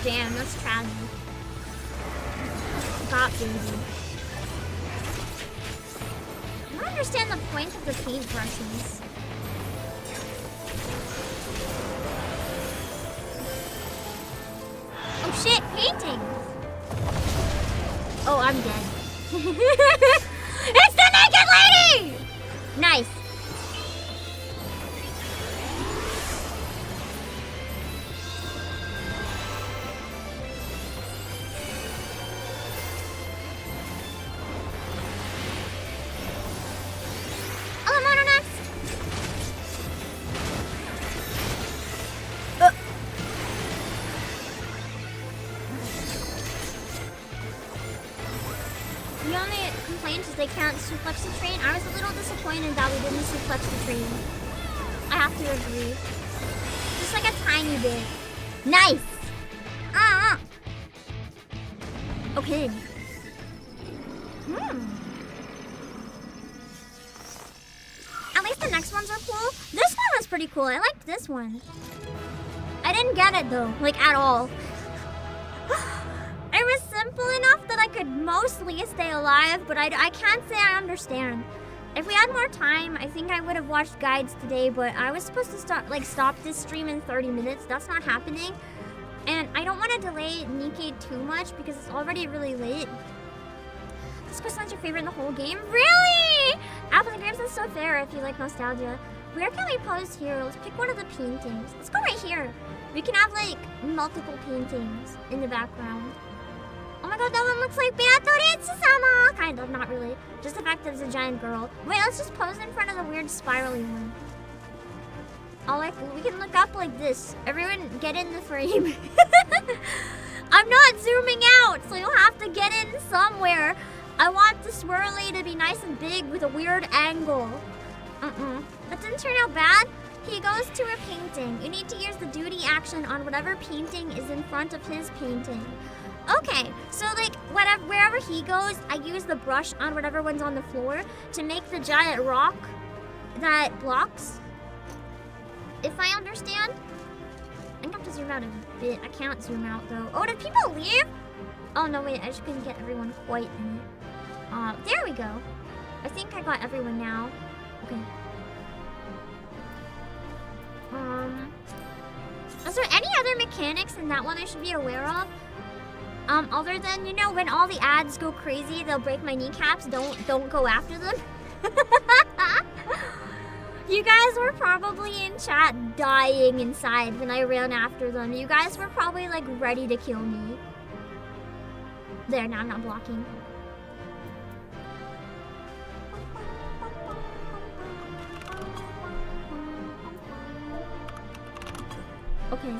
Damn, that's tragic. Got baby. I don't understand the point of the paintbrushes. Oh shit, painting! Oh, I'm dead. It's the naked lady! Nice. They can't suplex the train. I was a little disappointed that we didn't suplex the train. I have to agree. Just like a tiny bit. Nice! Okay. At least the next ones are cool. This one was pretty cool. I liked this one. I didn't get it though, like at all. It was simple enough that I could mostly stay alive, but I can't say I understand. If we had more time, I think I would have watched guides today, but I was supposed to stop this stream in 30 minutes. That's not happening. And I don't want to delay Nikkei too much because it's already really late. This person's your favorite in the whole game? Really? Apples and Grapes is so fair if you like nostalgia. Where can we pose here? Let's pick one of the paintings. Let's go right here. We can have like multiple paintings in the background. Oh my god, that one looks like Beatoritsu-sama! Kind of, not really. Just the fact that it's a giant girl. Wait, let's just pose in front of the weird spirally one. Oh, like, we can look up like this. Everyone get in the frame. I'm not zooming out, so you'll have to get in somewhere. I want the swirly to be nice and big with a weird angle. That didn't turn out bad. He goes to a painting. You need to use the duty action on whatever painting is in front of his painting. Okay, so like wherever he goes, I use the brush on whatever one's on the floor to make the giant rock that blocks. If I understand. I'm gonna have to zoom out a bit. I can't zoom out though. Oh, did people leave? Oh no, wait, I just couldn't get everyone quite in it. There we go. I think I got everyone now. Okay. Is there any other mechanics in that one I should be aware of? Other than, you know, when all the ads go crazy, they'll break my kneecaps. Don't go after them. You guys were probably in chat dying inside when I ran after them. You guys were probably like ready to kill me. There, now I'm not blocking. Okay.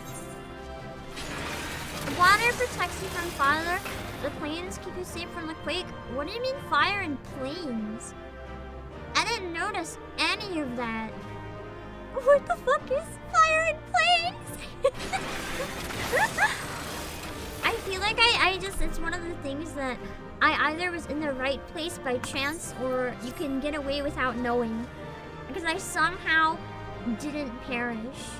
The water protects you from fire. The plains keep you safe from the quake. What do you mean fire and plains? I didn't notice any of that. What the fuck is fire and plains? I feel like I just, it's one of the things that I either was in the right place by chance or you can get away without knowing. Because I somehow didn't perish.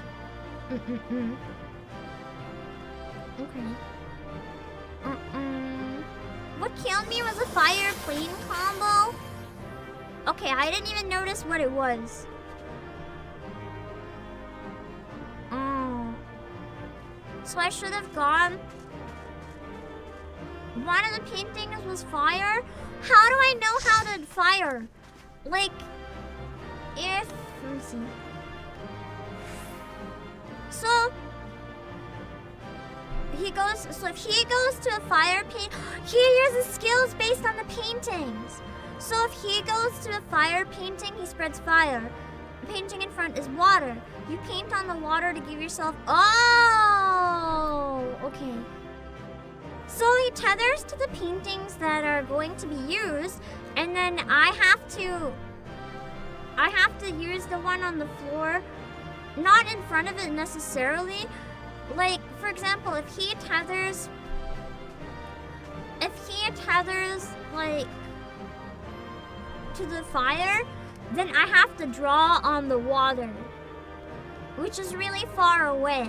Okay. What killed me was a fire plane combo. Okay, I didn't even notice what it was. Oh. So I should have gone. One of the paintings was fire? How do I know how to fire? Like, if... Let me see. So if he goes to a fire paint, he uses skills based on the paintings. So if he goes to a fire painting, he spreads fire. The painting in front is water. You paint on the water to give yourself... Oh! Okay. So he tethers to the paintings that are going to be used, and then I have to use the one on the floor, not in front of it necessarily. Like, for example, if he tethers, like, to the fire, then I have to draw on the water, which is really far away.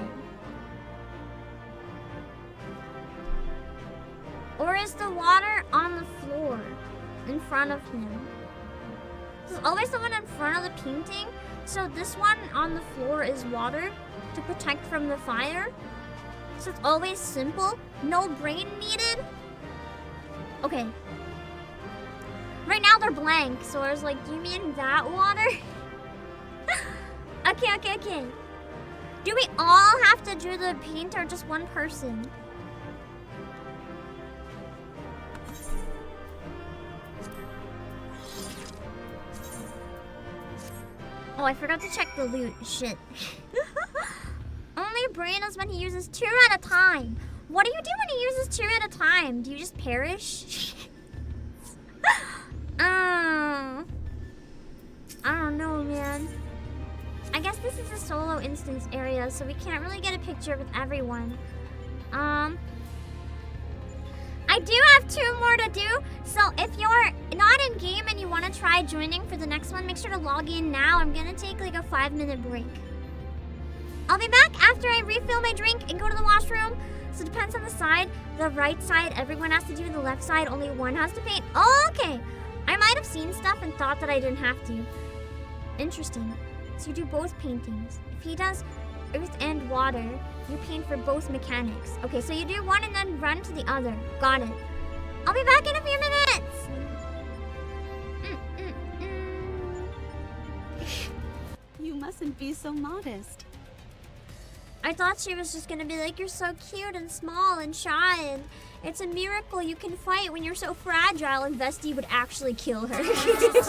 Or is the water on the floor in front of him? There's always the one in front of the painting, so this one on the floor is water to protect from the fire. So it's always simple, no brain needed. Okay. Right now they're blank, so I was like, do you mean that water? Okay. Do we all have to do the paint or just one person? Oh, I forgot to check the loot. Shit. Only brain is when he uses 2 at a time. What do you do when he uses 2 at a time? Do you just perish? I don't know, man. I guess this is a solo instance area, so we can't really get a picture with everyone. I do have 2 more to do, so if you're not in game and you want to try joining for the next one, make sure to log in now. I'm gonna take like a 5-minute break. I'll be back after I refill my drink and go to the washroom. So it depends on the side. The right side, everyone has to do. The left side, only one has to paint. Oh, okay. I might have seen stuff and thought that I didn't have to. Interesting. So you do both paintings. If he does earth and water, you paint for both mechanics. Okay, so you do one and then run to the other. Got it. I'll be back in a few minutes. You mustn't be so modest. I thought she was just gonna be like, you're so cute and small and shy, and it's a miracle you can fight when you're so fragile, and Vesti would actually kill her. Vesti needs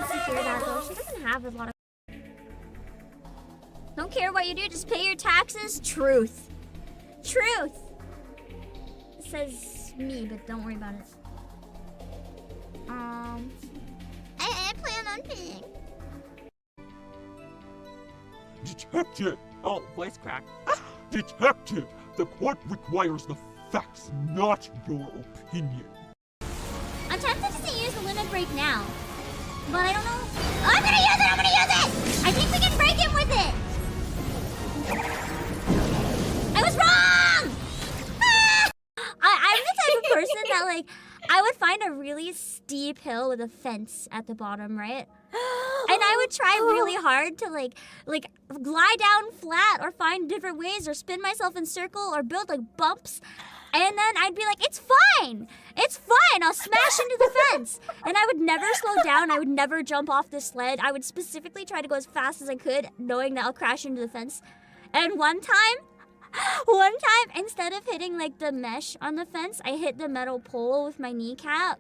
to hear that though. She doesn't have a lot of... Don't care what you do, just pay your taxes. Truth. Truth. It says me, but don't worry about it. I plan on paying. Detective! Oh, voice crack. Detective! The court requires the facts, not your opinion. I'm tempted to use the limit break now, but I don't know. I'm gonna use it! I'm gonna use it! I think we can break him with it! I was wrong! Ah! I'm the type of person that, like, I would find a really steep hill with a fence at the bottom, right? And I would try really hard to like lie down flat or find different ways or spin myself in circle or build like bumps. And then I'd be like, it's fine. It's fine. I'll smash into the fence. And I would never slow down. I would never jump off the sled. I would specifically try to go as fast as I could, knowing that I'll crash into the fence. And one time, instead of hitting like the mesh on the fence, I hit the metal pole with my kneecap.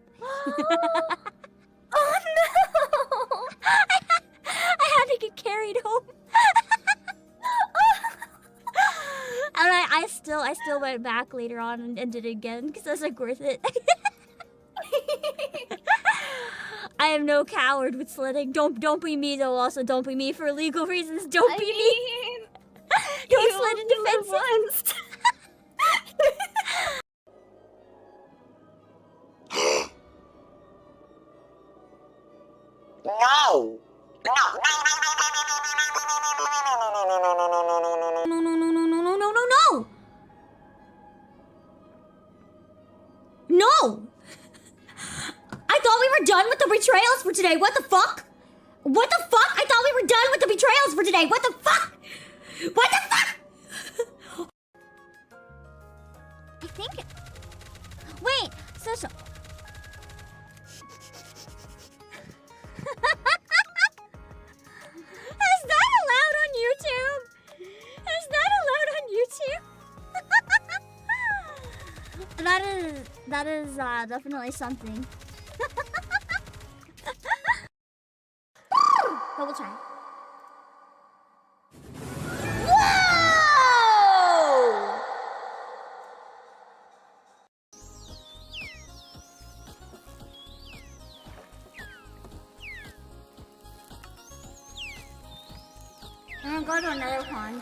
Oh no! I had to get carried home. And I still went back later on and did it again because I was like, worth it. I am no coward with sledding. Don't be me though. Also, don't be me for legal reasons. Don't be me. Don't sled into fences. No! No! No! I thought we were done with the betrayals for today. What the fuck? What the fuck? I thought we were done with the betrayals for today. What the fuck? What the fuck? I think... Wait, so... Is that allowed on YouTube? Is that allowed on YouTube? That is definitely something. But we'll try. Whoa! I'm gonna go to another pond.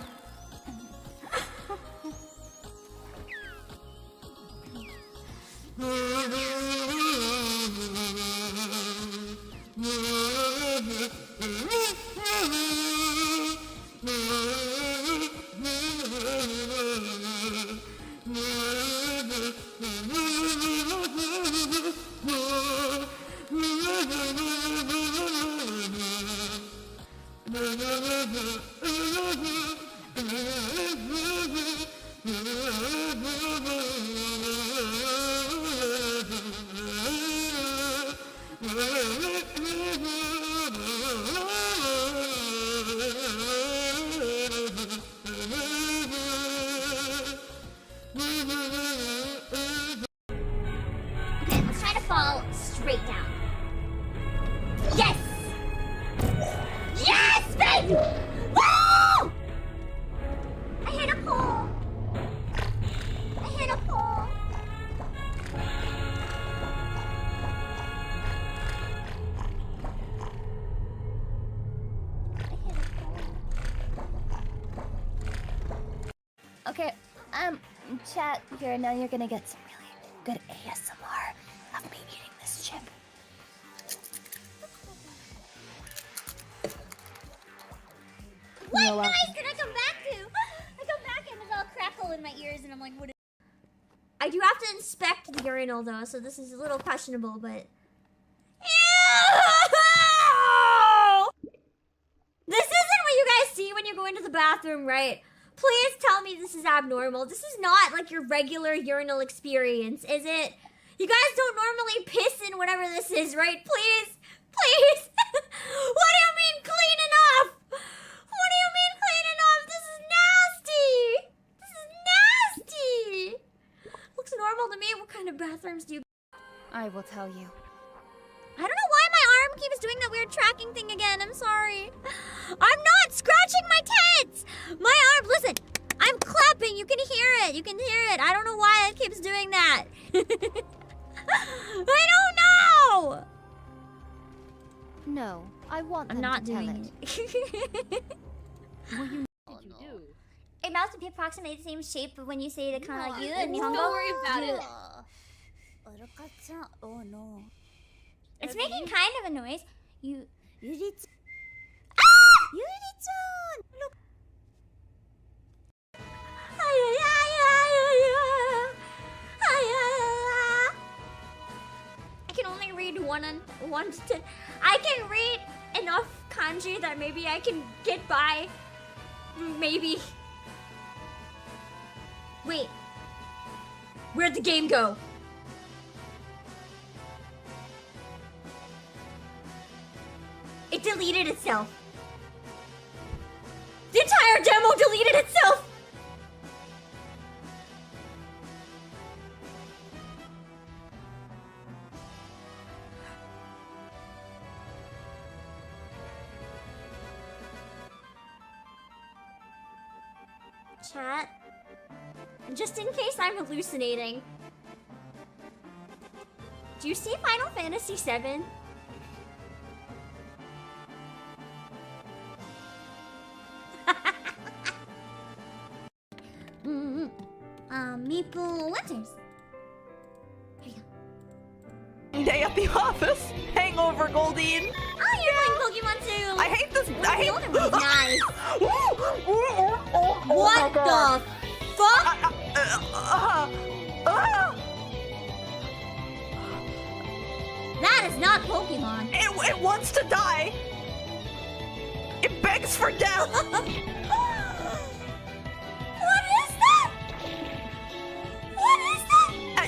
Okay, chat, here, now you're gonna get some really good ASMR of me eating this chip. What noise did I come back to? I come back and it's all crackle in my ears and I'm like, what is... I do have to inspect the urinal though, so this is a little questionable, but... This isn't what you guys see when you go into the bathroom, right? Please tell me this is abnormal. This is not like your regular urinal experience, is it? You guys don't normally piss in whatever this is, right? Please, Please! What do you mean clean enough? What do you mean clean enough? This is nasty! This is nasty! Looks normal to me. What kind of bathrooms do you... I will tell you. I don't know why my arm keeps doing that weird tracking thing again. I'm sorry. I'm not scratching my tits! My arm, listen, I'm clapping. You can hear it. You can hear it. I don't know why it keeps doing that. I don't know! No, I want them I'm not to tell doing it. it. Will you It must be approximately the same shape, but when you say it, it kind of like you and Don't worry about it. Oh no. It's making kind of a noise. Yuri-chan. Ah! Yuri-chan! Look. I can only read one to... I can read enough kanji that maybe I can get by. Maybe. Wait. Where'd the game go? It deleted itself. The entire demo deleted itself! Chat. Just in case I'm hallucinating. Do you see Final Fantasy VII? Meeple Winters. Here you Day at the office. Hangover, Goldine. go. Oh, you're playing Pokemon too. I hate this. I hate. The older one's nice. Oh What my God. the fuck? That is not Pokemon. It wants to die. It begs for death. What is that? What is that? I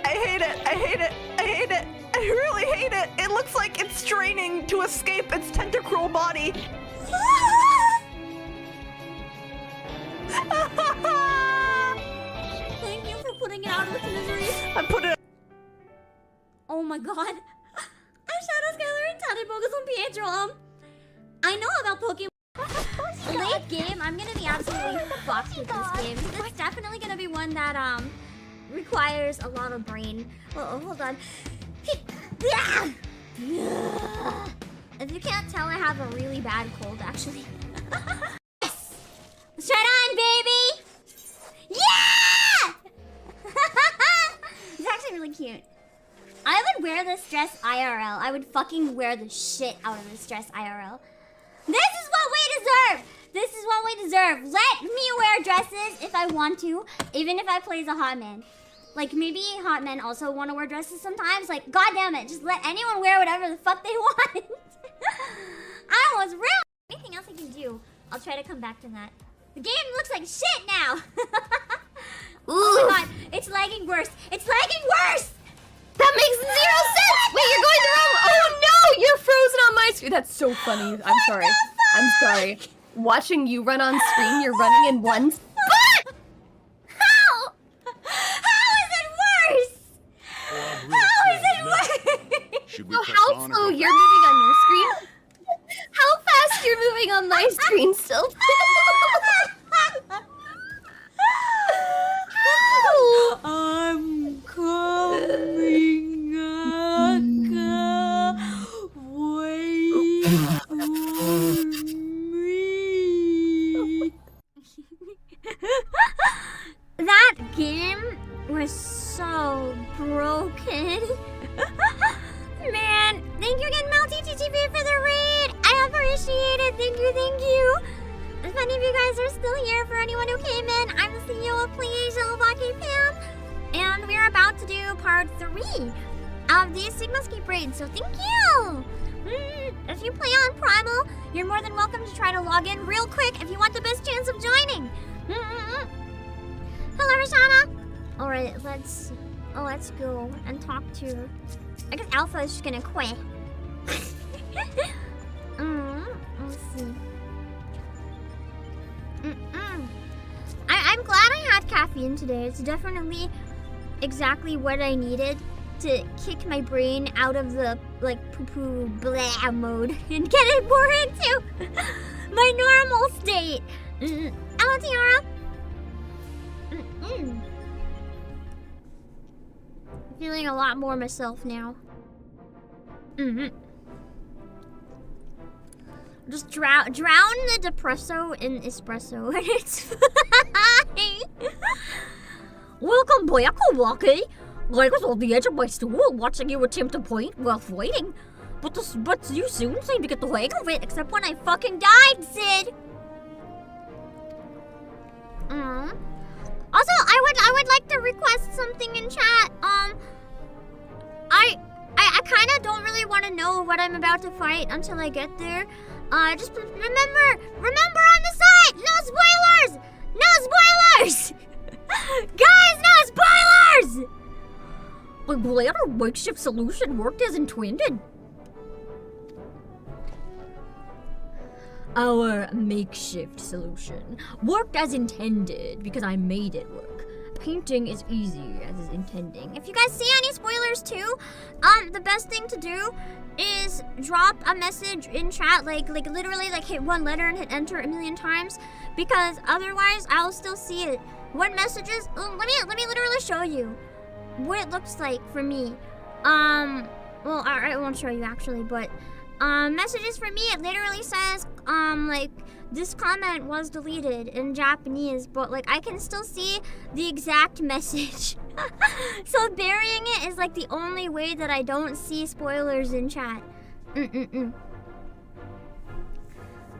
hate it. I hate it. I hate it. I really hate it. It looks like it's straining to escape its tentacruel body. Thank you for putting it out of its misery. I put it. Oh my god. I'm Shadow Skylar and Tiny Bogus on Pietro. I know about Pokemon. Late game, I'm gonna be absolutely fucked with this game. It's definitely gonna be one that requires a lot of brain. Oh, hold on. If you can't tell, I have a really bad cold actually. Yes! Let's try it on, baby! Yeah! It's actually really cute. I would wear this dress IRL. I would fucking wear the shit out of this dress IRL. This is what we deserve! This is what we deserve. Let me wear dresses if I want to, even if I play as a hot man. Like, maybe hot men also want to wear dresses sometimes. Like, goddamn it, just let anyone wear whatever the fuck they want. I was real. Anything else I can do, I'll try to come back to that. The game looks like shit now. Oh my god, it's lagging worse. It's lagging worse! That makes 0 sense! Wait, you're going the wrong... Oh no! You're frozen on my screen. That's so funny. I'm sorry. I'm sorry. Watching you run on screen, you're running in one spot! How? How is it worse? How is it worse? Should we So press how on or slow go you're moving on your screen? How fast you're moving on my screen still? How? I'm coming back. Wait for me. That game was so broken. Man, thank you again, MelTTTV, for the raid. I appreciate it. Thank you, thank you. If any of you guys are still here, for anyone who came in, I'm the CEO of Obake Pam, and we're about to do part 3 of the Sigmascape raid, so thank you! If you play on Primal, you're more than welcome to try to log in real quick if you want the best chance of joining. Hello, Rashana! Alright, let's let's go and talk to. I guess Alpha is just gonna quit. Let's see. I'm glad I had caffeine today. It's definitely exactly what I needed to kick my brain out of the like poo-poo blah mode and get it more into my normal state. Hello, Tiara. Feeling a lot more myself now. Just drown the depresso in espresso and it's fine. Welcome back, Obake. I was on the edge of my stool watching you attempt to point while fighting. But you soon seemed to get the hang of it, except when I fucking died, Sid. Also, I would like to request something in chat. I kind of don't really want to know what I'm about to fight until I get there. Just remember on the side, no spoilers, guys, no spoilers. I'm glad our makeshift solution worked as intended. Our makeshift solution worked as intended because I made it work. Painting is easy as is intending. If you guys see any spoilers too, the best thing to do is drop a message in chat, like literally like hit one letter and hit enter a million times, because otherwise I'll still see it. What messages? Let me literally show you what it looks like for me. Well, I won't show you actually, but messages for me, it literally says like this comment was deleted in Japanese, but like I can still see the exact message. So burying it is like the only way that I don't see spoilers in chat. Because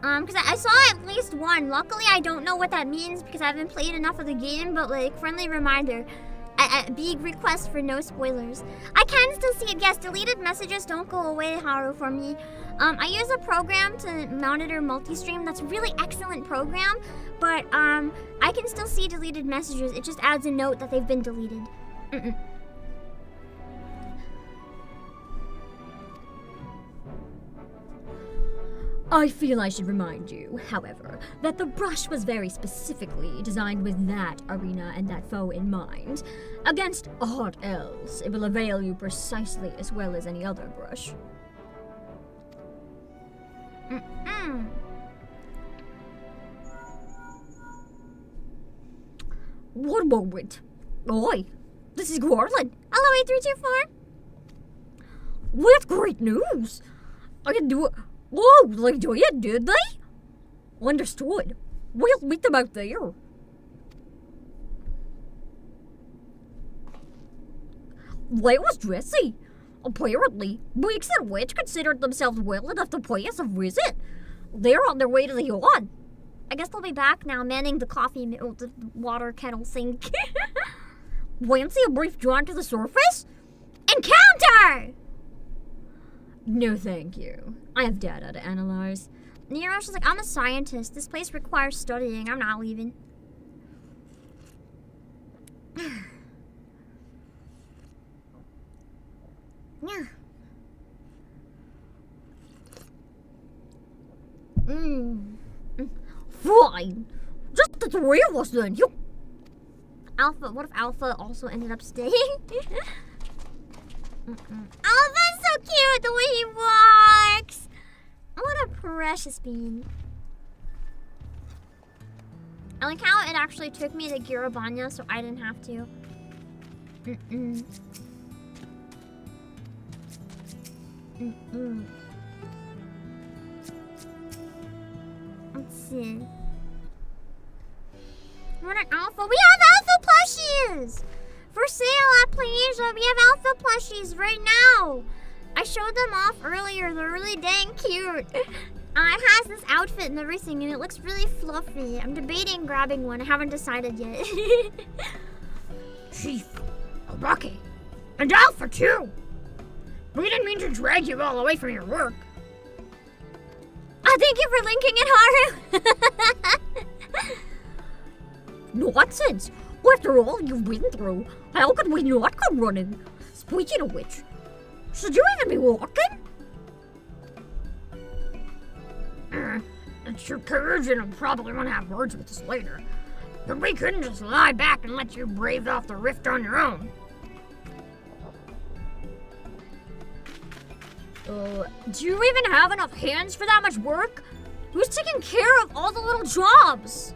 I saw at least one. Luckily, I don't know what that means because I haven't played enough of the game, but like friendly reminder. A big request for no spoilers. I can still see it. Yes, deleted messages don't go away, Haru, for me. I use a program to monitor multi-stream. That's a really excellent program, but I can still see deleted messages. It just adds a note that they've been deleted. I feel I should remind you, however, that the brush was very specifically designed with that arena and that foe in mind. Against aught else, it will avail you precisely as well as any other brush. One moment. Oi, this is Garland. Hello, 8324. With great news! I can do it. Whoa, they did they? Understood. We'll meet them out there. That was dressy. Apparently, Weeks and Witch considered themselves well enough to pay us a visit. They're on their way to the Yawn. I guess they'll be back now, manning the the water kettle sink. Fancy a brief jaunt to the surface? Encounter! No, thank you. I have data to analyze. Nero's just like, I'm a scientist. This place requires studying. I'm not leaving. Fine. Just the three of us then. You. Alpha. What if Alpha also ended up staying? Alpha's so cute the way he walks. What a precious bean. I like how it actually took me to Girabanya so I didn't have to. Let's see. What an Alpha. We have Alpha plushies! For sale at Planasia, we have Alpha plushies right now. I showed them off earlier. They're really dang cute. It has this outfit and everything, and it looks really fluffy. I'm debating grabbing one. I haven't decided yet. Chief, Obake, and Alpha too. We didn't mean to drag you all away from your work. Thank you for linking it, Haru. Nonsense. After all you've been through, how could we not come running? Speaking of which, should you even be walking? It's your courage, and I probably want to have words with us later. But we couldn't just lie back and let you brave off the rift on your own. Do you even have enough hands for that much work? Who's taking care of all the little jobs?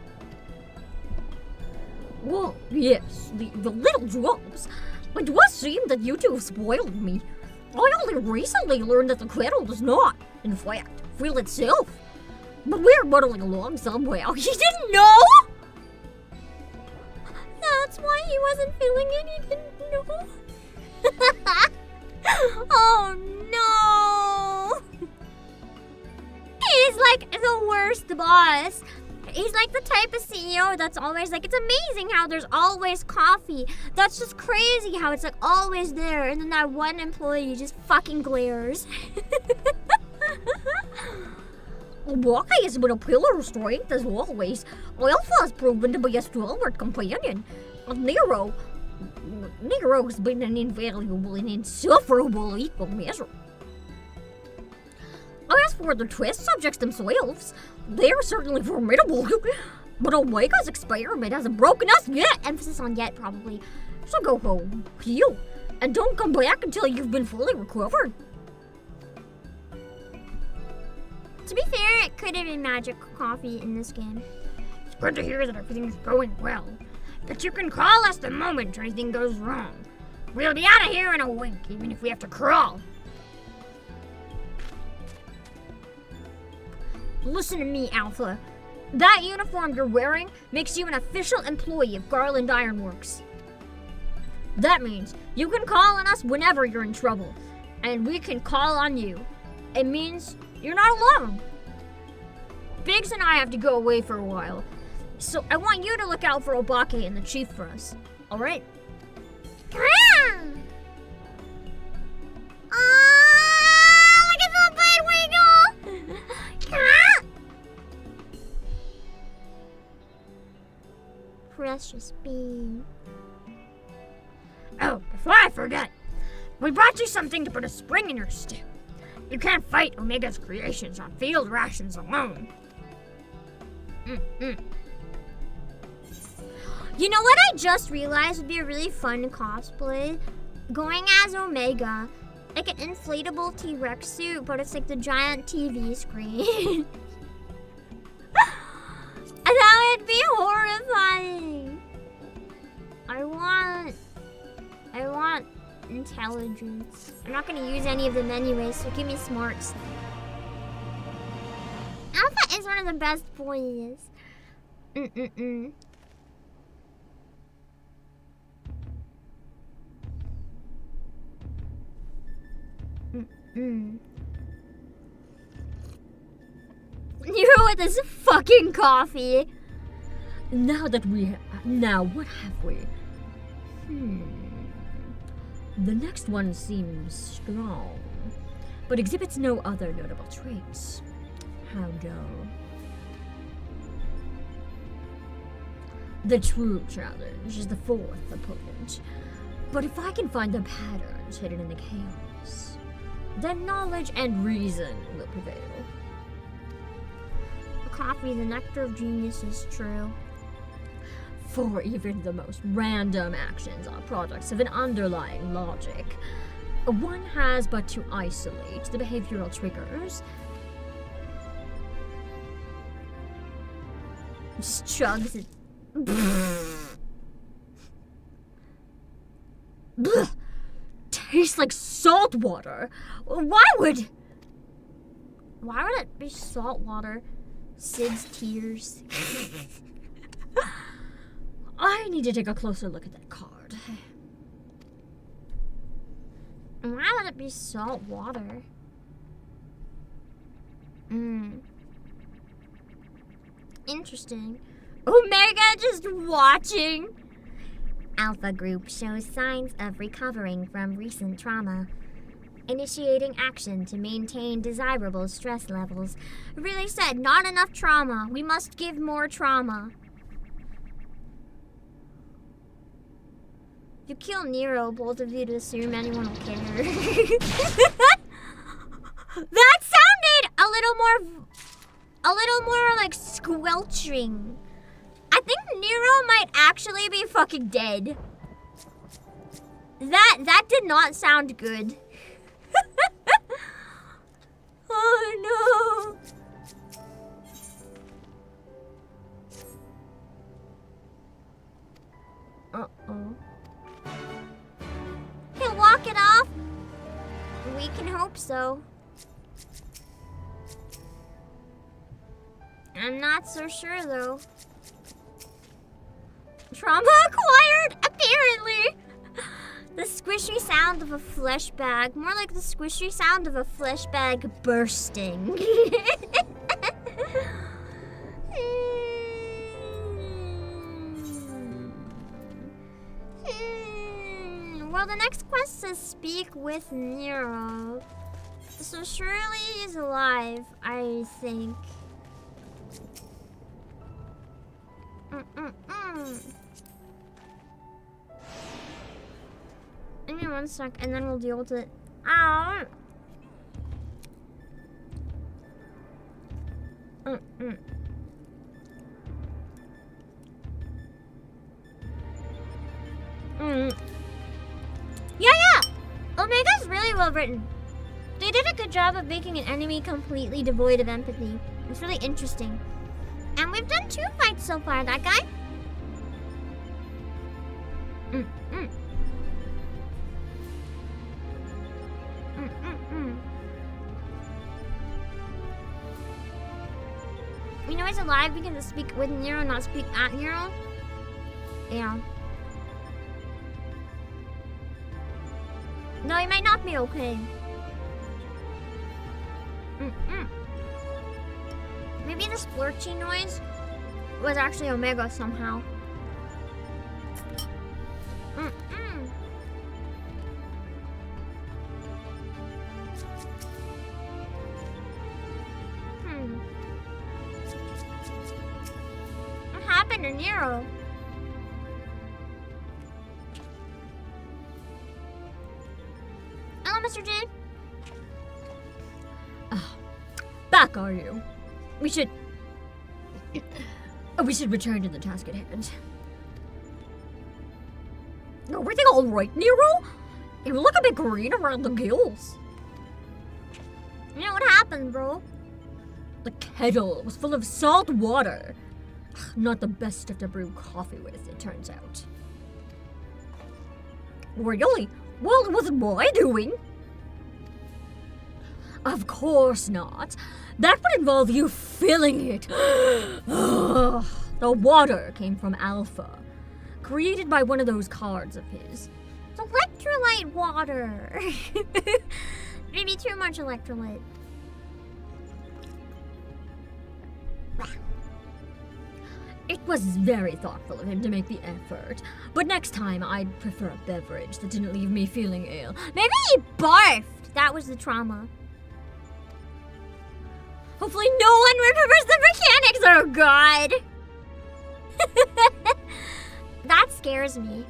Well, yes, the little jobs. It does seem that you two have spoiled me. I only recently learned that the kettle does not, in fact, feel itself. But we're muddling along somehow. You didn't know? That's why he wasn't feeling it. He didn't know. Oh no! He's like the worst boss. He's like the type of CEO that's always like, it's amazing how there's always coffee. That's just crazy how it's like always there, and then that one employee just fucking glares. Obake has been a pillar of strength as always. Alpha has proven to be a stalwart companion. Nero has been an invaluable and insufferable equal measure. As for the test subjects themselves, they are certainly formidable. But Omega's experiment hasn't broken us yet. Emphasis on yet, probably. So go home, heal, and don't come back until you've been fully recovered. To be fair, it could have been magic coffee in this game. It's good to hear that everything's going well. But you can call us the moment anything goes wrong. We'll be out of here in a wink, even if we have to crawl. Listen to me, Alpha. That uniform you're wearing makes you an official employee of Garland Ironworks. That means you can call on us whenever you're in trouble, and we can call on you. It means you're not alone. Biggs and I have to go away for a while, so I want you to look out for Obake and the chief for us, alright? Look at the bed wiggle! Precious bean. Oh, before I forget, we brought you something to put a spring in your step. You can't fight Omega's creations on field rations alone. You know what I just realized would be a really fun cosplay? Going as Omega. Like an inflatable T-Rex suit, but it's like the giant TV screen. That would be horrifying. I want intelligence. I'm not gonna use any of them anyway, so give me smarts. Alpha is one of the best boys. You with this fucking coffee. Now what have we? The next one seems strong, but exhibits no other notable traits. How dull. The true challenge is the fourth opponent, but if I can find the patterns hidden in the chaos, then knowledge and reason will prevail. Coffee, the nectar of genius, is true. For even the most random actions are products of an underlying logic. One has but to isolate the behavioral triggers. Just chugs it. Blech. Tastes like salt water. Why would it be salt water? Sid's tears. I need to take a closer look at that card. Why would it be salt water? Interesting. Omega just watching. Alpha Group shows signs of recovering from recent trauma. Initiating action to maintain desirable stress levels. Really said, not enough trauma. We must give more trauma. You kill Nero, both of you, to assume anyone will care. That sounded a little more like squelching. I think Nero might actually be fucking dead. That did not sound good. Oh no. Uh-oh. He'll walk it off. We can hope so. I'm not so sure though. Trauma acquired, apparently. The squishy sound of a flesh bag. More like the squishy sound of a flesh bag bursting. Well, the next quest says speak with Nero. So surely he's alive, I think. Give me 1 sec, and then we'll deal with it. Ow! Yeah! Omega's really well written. They did a good job of making an enemy completely devoid of empathy. It's really interesting. And we've done 2 fights so far, that guy. You know he's alive because I speak with Nero, not speak at Nero? Yeah. No, he might not be okay. Maybe the splurchy noise was actually Omega somehow. What happened to Nero? Hello, Mr. J. Back are you? We should return to the task at hand. Everything all right, Nero? You look a bit green around the gills. You know what happened, bro? The kettle was full of salt water. Not the best stuff to brew coffee with, it turns out. Really? Well, it wasn't my doing. Of course not. That would involve you filling it. The water came from Alpha, created by one of those cards of his. It's electrolyte water. Maybe too much electrolyte. It was very thoughtful of him to make the effort, but next time I'd prefer a beverage that didn't leave me feeling ill. Maybe he barfed. That was the trauma. Hopefully no one remembers the mechanics. Oh god. That scares me.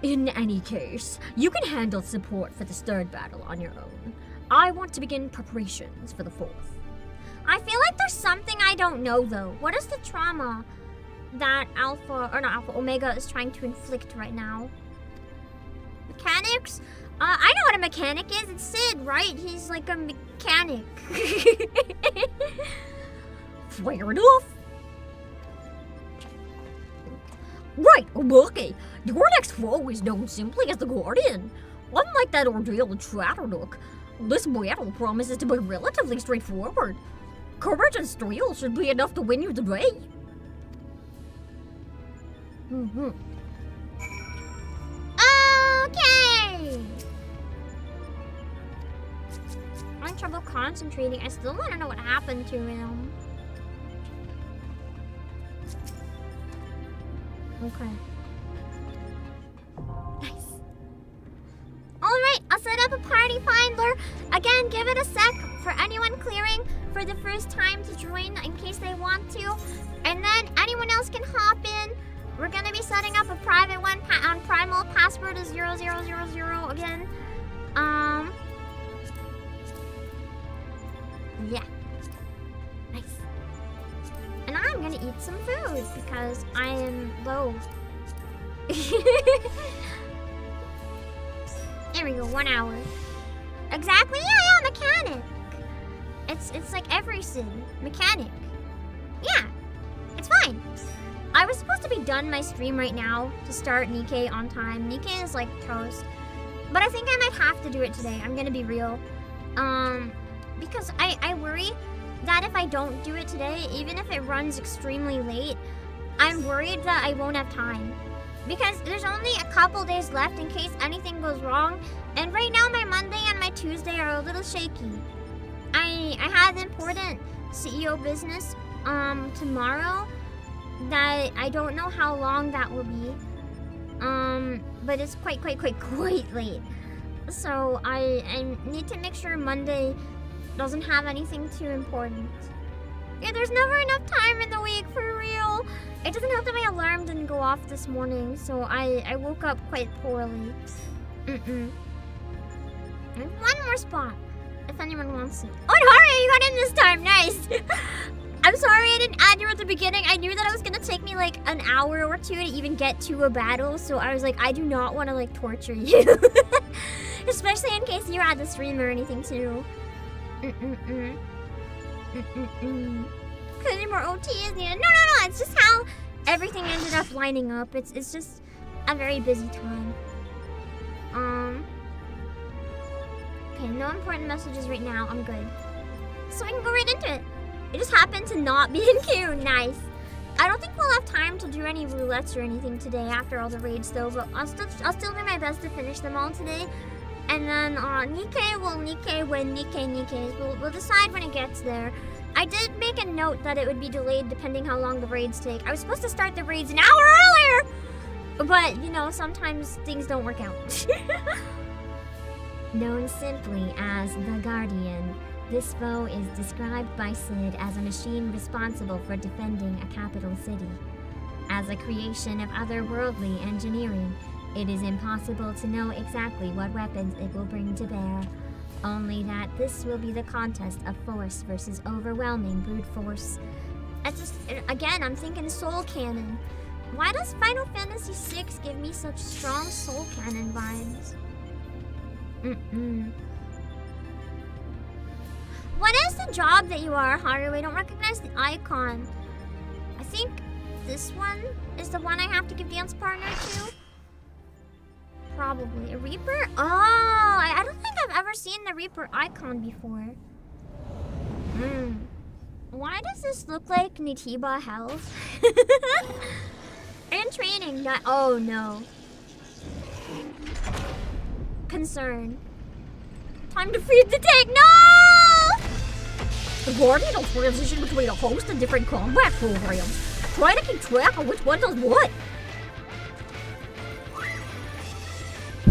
In any case, you can handle support for this 3rd battle on your own. I want to begin preparations for the 4th. I feel like there's something I don't know though. What is the trauma that Omega is trying to inflict right now? Mechanics? I know what a mechanic is. It's Sid, right? He's like a mechanic. Fair enough. Right, Obake. Your next foe is known simply as the Guardian. Unlike that ordeal with Trappernook, this battle promises to be relatively straightforward. Courage and steel should be enough to win you the day. Okay. I'm having trouble concentrating. I still want to know what happened to him. Okay. Nice. Alright, I'll set up a party finder. Again, give it a sec for anyone clearing for the first time to join in case they want to. And then anyone else can hop in. We're gonna be setting up a private one on private password is 0000 again. Yeah. Nice. And I'm gonna eat some food because I am low. There we go, 1 hour. Exactly, yeah, mechanic. It's like every sim. Mechanic. Yeah, it's fine. I was supposed to be done my stream right now to start Nikkei on time. Nikkei is like toast. But I think I might have to do it today. I'm gonna be real. Because I worry that if I don't do it today, even if it runs extremely late, I'm worried that I won't have time. Because there's only a couple days left in case anything goes wrong. And right now my Monday and my Tuesday are a little shaky. I have important CEO business tomorrow that I don't know how long that will be. But it's quite late. So I need to make sure Monday doesn't have anything too important. Yeah, there's never enough time in the week, for real. It doesn't help that my alarm didn't go off this morning, so I woke up quite poorly. There's one more spot, if anyone wants it. Oh, Haria, you got in this time, nice. I'm sorry I didn't add you at the beginning. I knew that it was gonna take me like an hour or two to even get to a battle, so I was like, I do not want to like torture you. Especially in case you're at the stream or anything too. Cause any more OT is needed. No, it's just how everything ended up lining up. It's just a very busy time. Okay, no important messages right now. I'm good. So I can go right into it. It just happened to not be in queue. Nice. I don't think we'll have time to do any roulettes or anything today after all the raids though, but I'll still do my best to finish them all today. And then Nikkei will Nikkei when Nikkei. We'll decide when it gets there. I did make a note that it would be delayed depending how long the raids take. I was supposed to start the raids an hour earlier! But, you know, sometimes things don't work out. Known simply as the Guardian, this foe is described by Sid as a machine responsible for defending a capital city. As a creation of otherworldly engineering, it is impossible to know exactly what weapons it will bring to bear. Only that this will be the contest of force versus overwhelming brute force. Again, I'm thinking soul cannon. Why does Final Fantasy VI give me such strong soul cannon vibes? What is the job that you are, Haru? I don't recognize the icon. I think this one is the one I have to give dance partner to. Probably. A Reaper? Oh, I don't think I've ever seen the Reaper icon before. Why does this look like Nitiba Health? And training, not— oh no. Concern. Time to feed the tank, no! The Guardian will transition between a host of different combat programs. Try to keep track of which one does what.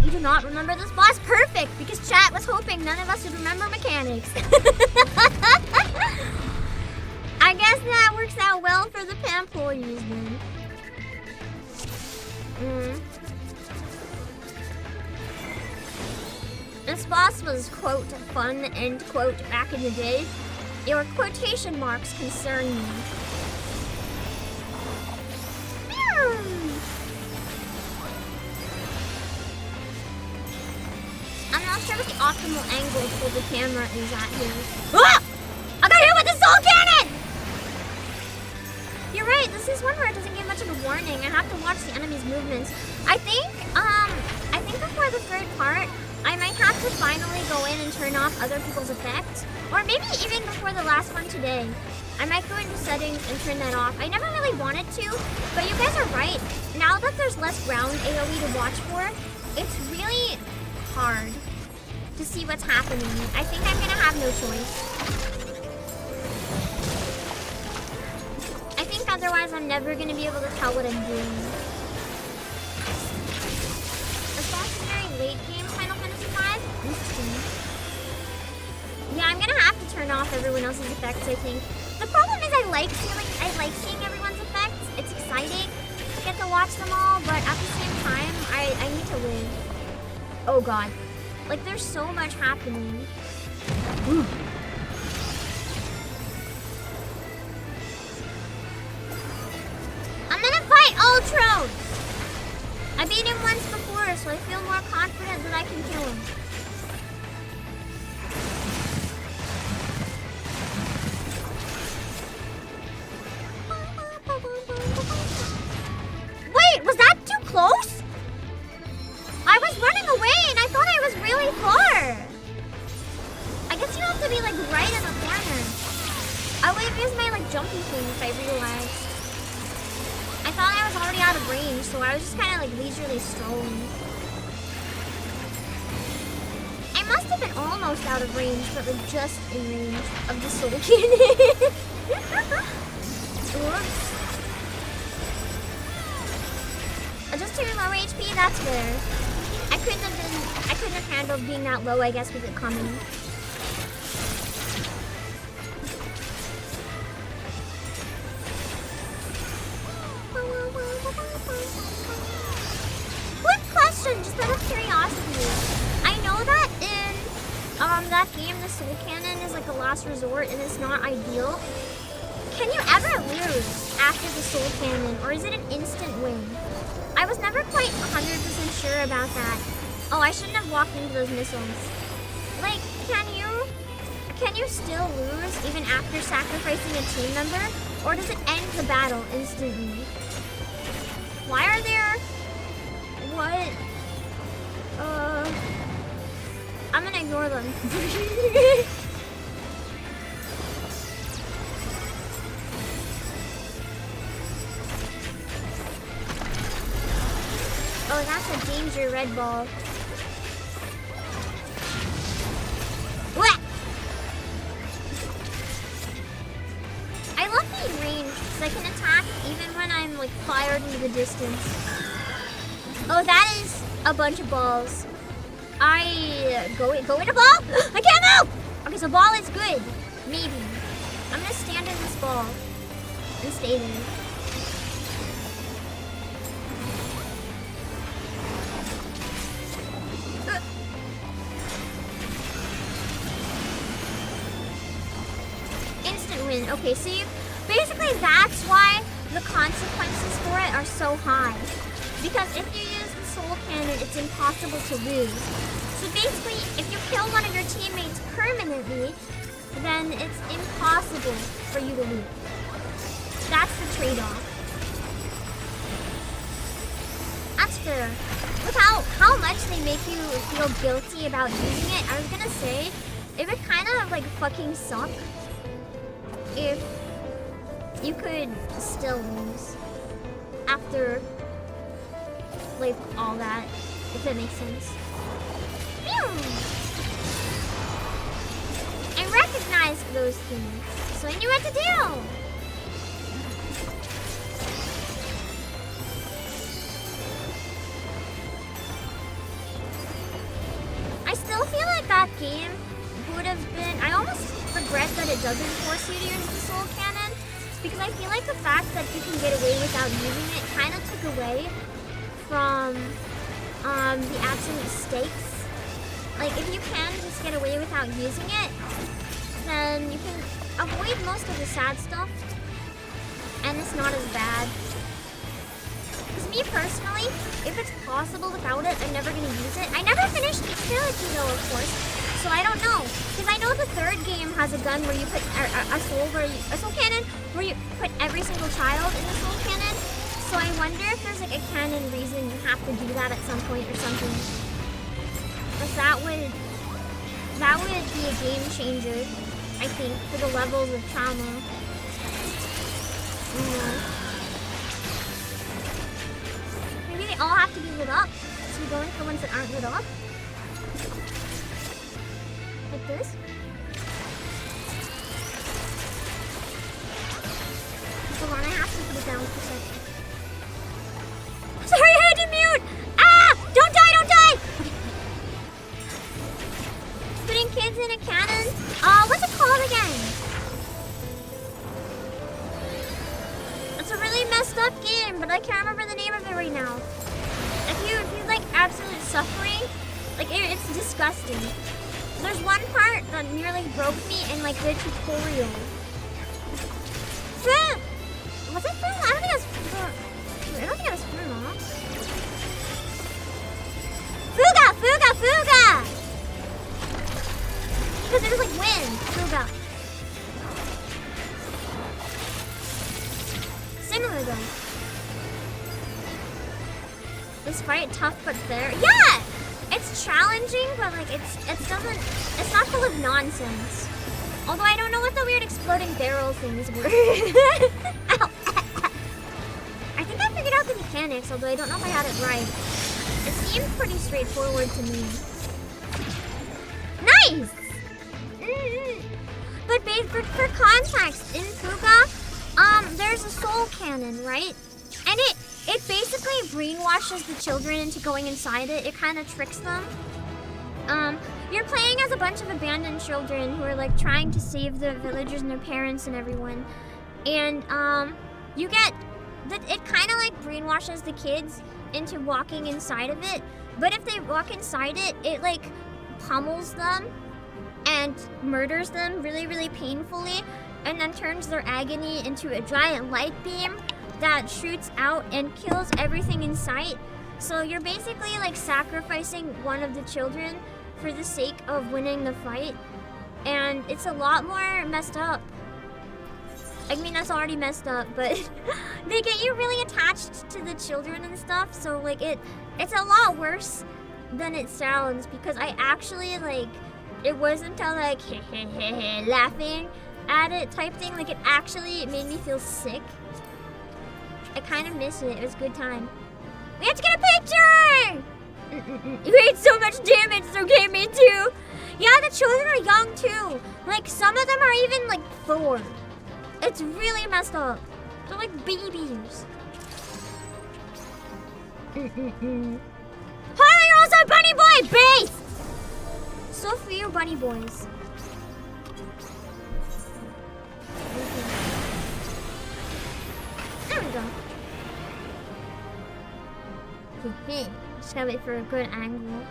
You do not remember this boss? Perfect, because chat was hoping none of us would remember mechanics. I guess that works out well for the employees then. This boss was, quote, fun, end quote, back in the day. Your quotation marks concern me. I'm not sure what the optimal angle for the camera is at here. Ah! I got hit with the soul cannon! You're right, this is one where it doesn't give much of a warning. I have to watch the enemy's movements. I think before the third part, I might have to finally go in and turn off other people's effects. Or maybe even before the last one today. I might go into settings and turn that off. I never really wanted to, but you guys are right. Now that there's less ground AoE to watch for, it's really hard to see what's happening. I think I'm gonna have no choice. I think otherwise I'm never gonna be able to tell what I'm doing. It's also very late game Final Fantasy V. Interesting. Yeah, I'm gonna have to turn off everyone else's effects, I think. The problem is I like seeing everyone's effects. It's exciting to get to watch them all, but at the same time, I need to live. Oh god. Like, there's so much happening. Ooh. I'm gonna fight Ultron! I beat him once before, so I feel more confident that I can kill him. Wait, was that too close? I was running away and I thought I was really far. I guess you have to be like right in the corner. I would use my like jumpy thing if I realized. I thought I was already out of range, so I was just kind of like leisurely strolling. I must have been almost out of range, but like just in range of the soul cannon. Oops. Just too low HP, that's fair. I couldn't have handled being that low, I guess, with it coming. Quick question, just out of curiosity. I know that in that game, the soul cannon is like a last resort and it's not ideal. Can you ever lose after the soul cannon, or is it an instant win? I was never quite 100% sure about that. Oh, I shouldn't have walked into those missiles. Like, can you still lose even after sacrificing a team member? Or does it end the battle instantly? Why are there... What? I'm gonna ignore them. Oh, that's a danger red ball. What? I love being ranged because I can attack even when I'm like fired into the distance. Oh, that is a bunch of balls. I go in a ball? I can't move! Okay, so ball is good. Maybe. I'm gonna stand in this ball and stay there. Okay, see, basically that's why the consequences for it are so high. Because if you use the soul cannon, it's impossible to lose. So basically, if you kill one of your teammates permanently, then it's impossible for you to lose. That's the trade-off. That's fair. Look how much they make you feel guilty about using it. I was gonna say, it would kind of like fucking suck if you could still lose after like all that, if that makes sense. Phew. I recognized those things, so I knew what to do. I still feel like that game would have been, I almost regret that it doesn't force you to use the soul cannon, because I feel like the fact that you can get away without using it kind of took away from the absolute stakes. Like, if you can just get away without using it, then you can avoid most of the sad stuff, and it's not as bad. Because me personally, if it's possible without it, I'm never going to use it. I never finished the trilogy though, of course. So I don't know, because I know the third game has a gun where you put a soul cannon where you put every single child in the soul cannon. So I wonder if there's like a canon reason you have to do that at some point or something. Because that would be a game changer, I think, for the levels of trauma. You know. Maybe they all have to be lit up. So we go in for ones that aren't lit up. Like this. Hold on, I have to put it down for a second. Sorry, I had to mute! Ah! Don't die, don't die! Okay. Putting kids in a cannon? What's it called again? It's a really messed up game, but I can't remember the name of right now. If you like absolute suffering, like it's disgusting. There's one part that nearly broke me in like the tutorial. Was it Fuga? I don't think it was Fuga. I don't think it was Fuga. Fuga! Because it was like wind. Fuga. Similar though. This fight tough but fair. Yeah! It's challenging, but like it's not full of nonsense. Although I don't know what the weird exploding barrel things were. Ow. I think I figured out the mechanics, although I don't know if I had it right. It seemed pretty straightforward to me. Nice! But for context, in Fuga, there's a soul cannon, right? And it basically brainwashes the children into going inside it. It kind of tricks them. You're playing as a bunch of abandoned children who are like trying to save the villagers and their parents and everyone. And you get that it kind of like brainwashes the kids into walking inside of it. But if they walk inside it, it like pummels them and murders them really, really painfully, and then turns their agony into a giant light beam that shoots out and kills everything in sight. So you're basically like sacrificing one of the children for the sake of winning the fight. And it's a lot more messed up. I mean, that's already messed up, but they get you really attached to the children and stuff. So like it's a lot worse than it sounds, because I actually like, it wasn't until like laughing at it type thing, like it made me feel sick. I kind of miss it. It was a good time. We have to get a picture! You ate so much damage, it's okay, me too. Yeah, the children are young too. Like, some of them are even like 4. It's really messed up. They're like babies. Harley, you're also a bunny boy! Base! So few bunny boys. There we go. Just gotta wait for a good angle.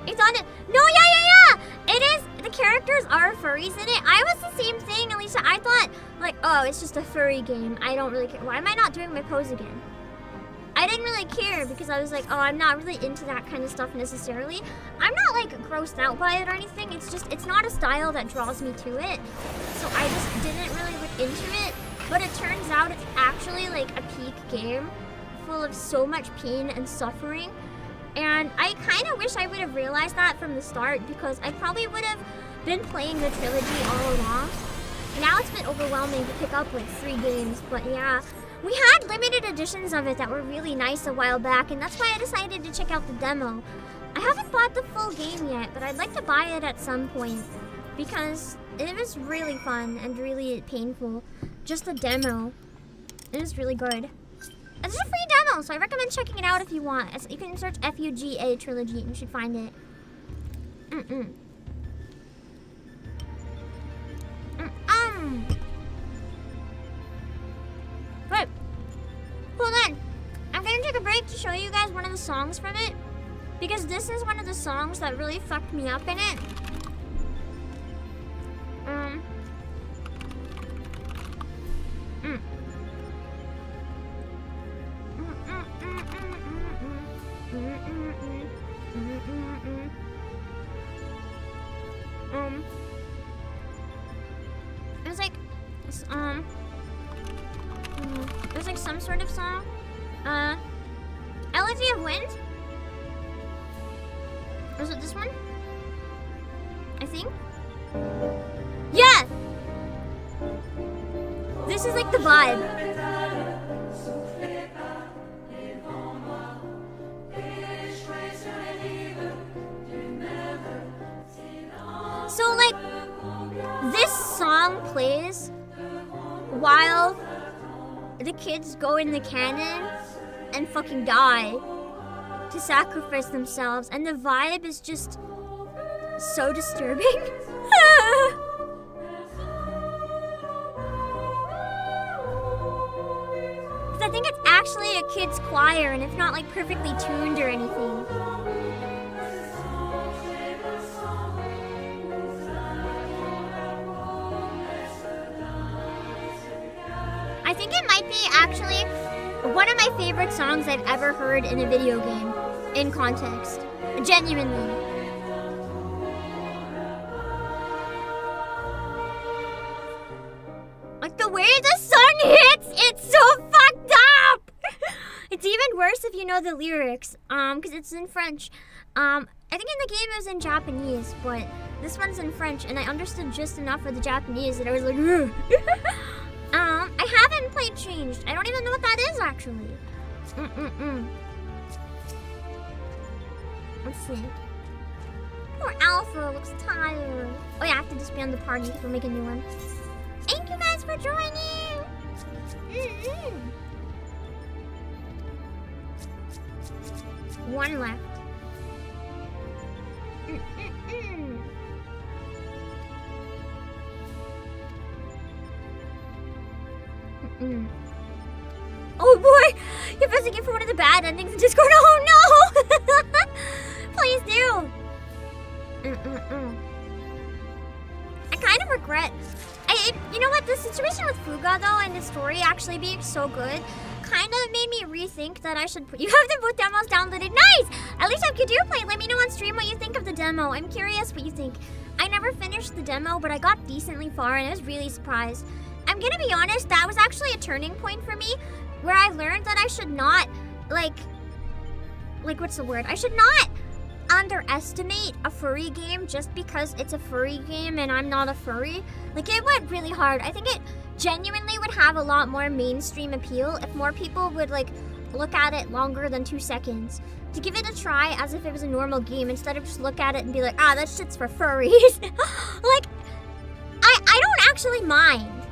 It's on it. No, yeah. It is. The characters are furries in it. I was the same thing, Alicia. I thought, like, oh, it's just a furry game. I don't really care. Why am I not doing my pose again? I didn't really care because I was like, oh, I'm not really into that kind of stuff necessarily. I'm not like grossed out by it or anything. It's just, it's not a style that draws me to it. So I just didn't really look into it. But it turns out it's actually like a peak game full of so much pain and suffering. And I kind of wish I would have realized that from the start, because I probably would have been playing the trilogy all along. Now it's been overwhelming to pick up like 3 games, but yeah. We had limited editions of it that were really nice a while back, and that's why I decided to check out the demo. I haven't bought the full game yet, but I'd like to buy it at some point, because it was really fun and really painful. Just the demo. It is really good. It's a free demo, so I recommend checking it out if you want. You can search FUGA Trilogy and you should find it. Wait. Hold on. I'm gonna take a break to show you guys one of the songs from it, because this is one of the songs that really fucked me up in it. It was like some sort of song. Elegy of Wind? Was it this one? I think. Yeah! This is like the vibe. So like, this song plays while the kids go in the cannon and fucking die to sacrifice themselves, and the vibe is just so disturbing. I think it's actually a kid's choir and it's not like perfectly tuned or anything. I think it might be actually one of my favorite songs I've ever heard in a video game, in context. Genuinely. Like the way the song hits, it's so fucked up! It's even worse if you know the lyrics, because it's in French. I think in the game it was in Japanese, but this one's in French, and I understood just enough of the Japanese that I was like, ugh. I haven't played Changed. I don't even know what that is, actually. Let's see. Poor Alpha looks tired. Oh yeah, I have to disband the party if we make a new one. Thank you guys for joining! One left. Oh boy! You're pressing it for one of the bad endings in Discord. Oh no! Please do! I kind of regret. You know what? The situation with Fuga though and the story actually being so good kind of made me rethink that I should put. You have the both demos downloaded. Nice! At least I could do play. Let me know on stream what you think of the demo. I'm curious what you think. I never finished the demo, but I got decently far and I was really surprised. I'm gonna be honest, that was actually a turning point for me where I learned that I should not, like what's the word? I should not underestimate a furry game just because it's a furry game and I'm not a furry. Like, it went really hard. I think it genuinely would have a lot more mainstream appeal if more people would, like, look at it longer than 2 seconds. To give it a try as if it was a normal game instead of just look at it and be like, ah, that shit's for furries. Like, I don't actually mind,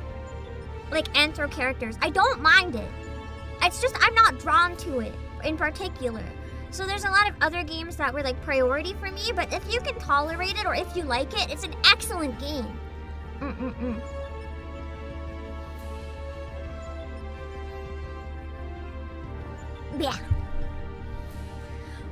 like, anthro characters. I don't mind it. It's just I'm not drawn to it in particular. So there's a lot of other games that were like priority for me, but if you can tolerate it or if you like it, it's an excellent game. Yeah.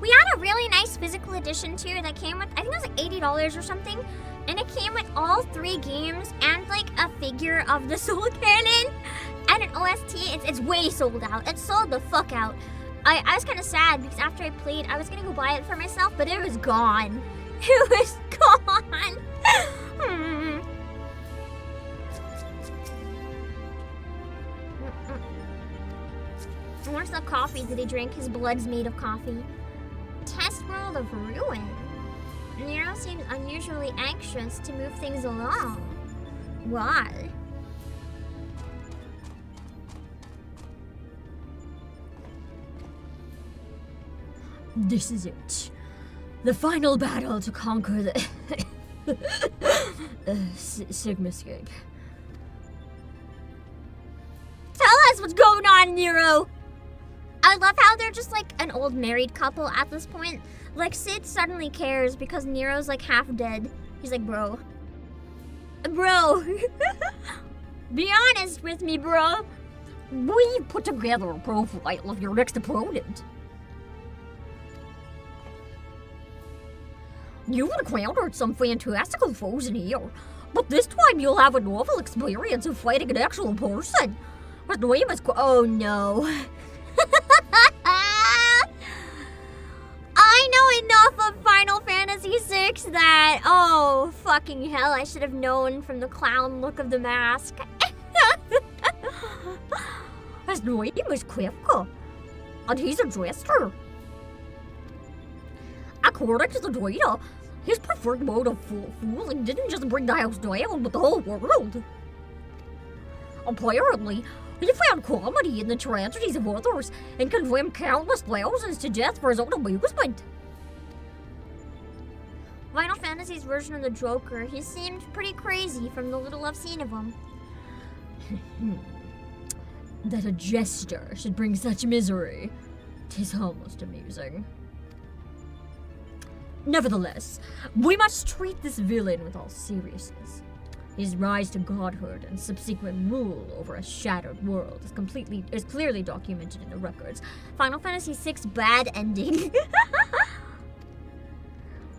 We had a really nice physical edition too that came with, I think it was like $80 or something. And it came with all 3 games and like a figure of the Soul Cannon and an OST. It's way sold out. It sold the fuck out. I was kind of sad because after I played, I was gonna go buy it for myself, but it was gone. It was gone. Where's the coffee that he drank? His blood's made of coffee. Test World of Ruin. Nero seems unusually anxious to move things along. Why? This is it. The final battle to conquer the Sigmascape. Tell us what's going on, Nero! I love how they're just like an old married couple at this point. Like, Sid suddenly cares because Nero's like half dead. He's like, bro. Bro. Be honest with me, bro. We put together a profile of your next opponent. You've encountered some fantastical foes in here, but this time you'll have a novel experience of fighting an actual person. His name is oh no. I know enough of Final Fantasy VI that, oh, fucking hell, I should have known from the clown look of the mask. His name is Kefka, and he's a jester. According to the data, his preferred mode of fooling didn't just bring the house down, but the whole world. Apparently, he found comedy in the tragedies of others and condemned countless thousands to death for his own amusement. Final Fantasy's version of the Joker, he seemed pretty crazy from the little I've seen of him. That a jester should bring such misery, 'tis almost amusing. Nevertheless, we must treat this villain with all seriousness. His rise to godhood and subsequent rule over a shattered world is clearly documented in the records. Final Fantasy VI bad ending.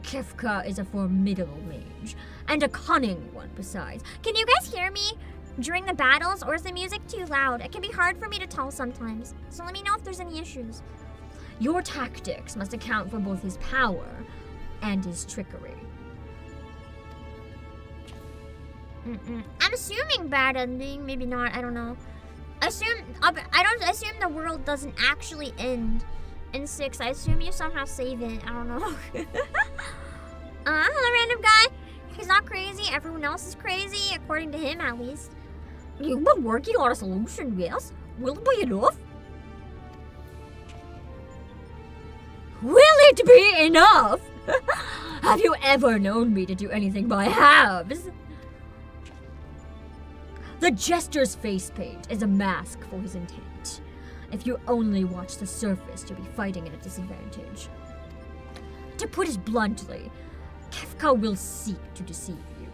Kefka is a formidable mage, and a cunning one besides. Can you guys hear me during the battles, or is the music too loud? It can be hard for me to tell sometimes, so let me know if there's any issues. Your tactics must account for both his power and his trickery. I'm assuming bad ending, maybe not, I don't know. I don't assume the world doesn't actually end in 6. I assume you somehow save it, I don't know. Hello random guy. He's not crazy, everyone else is crazy, according to him at least. You've been working on a solution, yes? Will it be enough? Will it be enough? Have you ever known me to do anything by halves? The jester's face paint is a mask for his intent. If you only watch the surface, you'll be fighting at a disadvantage. To put it bluntly, Kefka will seek to deceive you.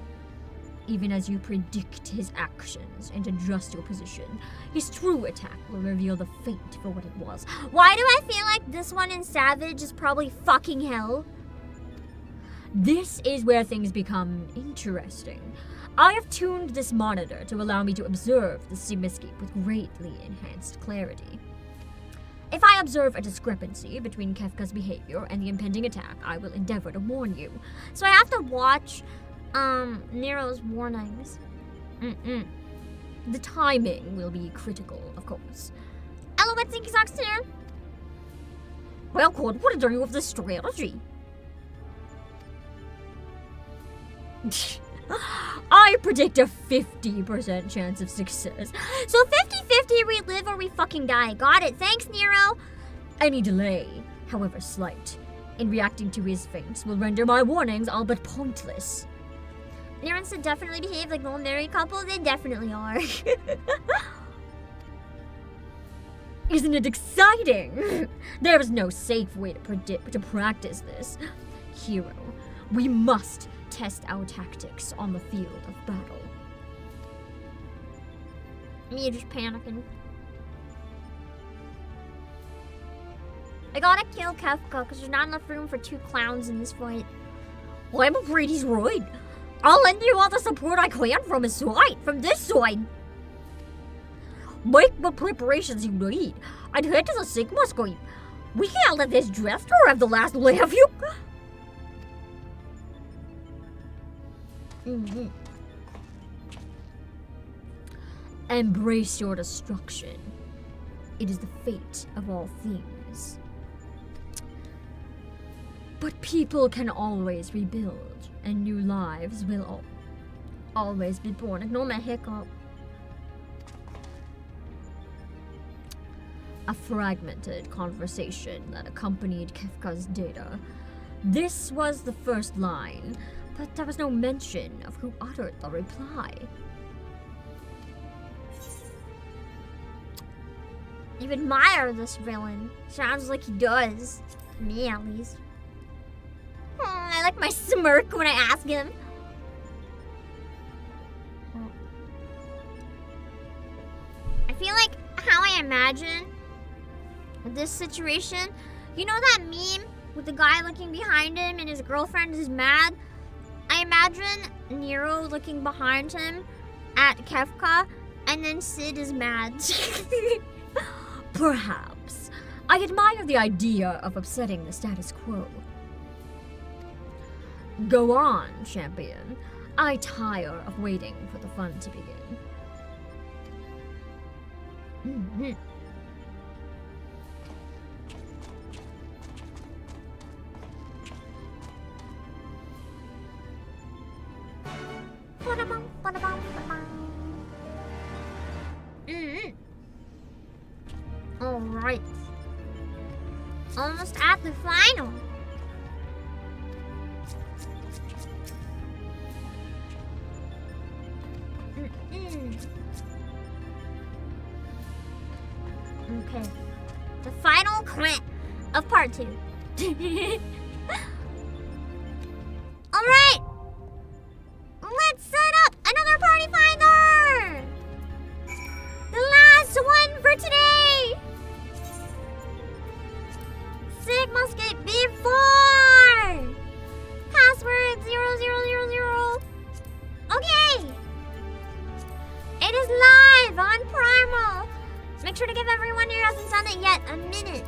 Even as you predict his actions and adjust your position, his true attack will reveal the fate for what it was. Why do I feel like this one in Savage is probably fucking hell? This is where things become interesting. I have tuned this monitor to allow me to observe the Sigmascape with greatly enhanced clarity. If I observe a discrepancy between Kefka's behavior and the impending attack, I will endeavor to warn you. So I have to watch Nero's warnings. The timing will be critical, of course. Hello, what's Inky Socks here? Well, Cod, what are you of this strategy? I predict a 50% chance of success. So 50-50 we live or we fucking die. Got it. Thanks, Nero. Any delay, however slight, in reacting to his feints will render my warnings all but pointless. Nero said definitely behave like no married couple. They definitely are. Isn't it exciting? There is no safe way to practice this. Hero, we must test our tactics on the field of battle. Me just panicking. I gotta kill Kefka because there's not enough room for 2 clowns in this fight. Well, I'm afraid he's right. I'll lend you all the support I can from his side, from this side. Make the preparations you need. I'd head to the Sigmascape. We can't let this jester have the last laugh, you. Embrace your destruction. It is the fate of all things. But people can always rebuild, and new lives will always be born. Ignore my hiccup. A fragmented conversation that accompanied Kefka's data. This was the first line, but there was no mention of who uttered the reply. You admire this villain. Sounds like he does. Me, at least. I like my smirk when I ask him. I feel like how I imagine this situation, you know that meme with the guy looking behind him and his girlfriend is mad? I imagine Nero looking behind him at Kefka and then Sid is mad. Perhaps. I admire the idea of upsetting the status quo. Go on, champion. I tire of waiting for the fun to begin. Alright. Almost at the final. Okay. The final crit of part 2. Alright! Let's set up another a minute.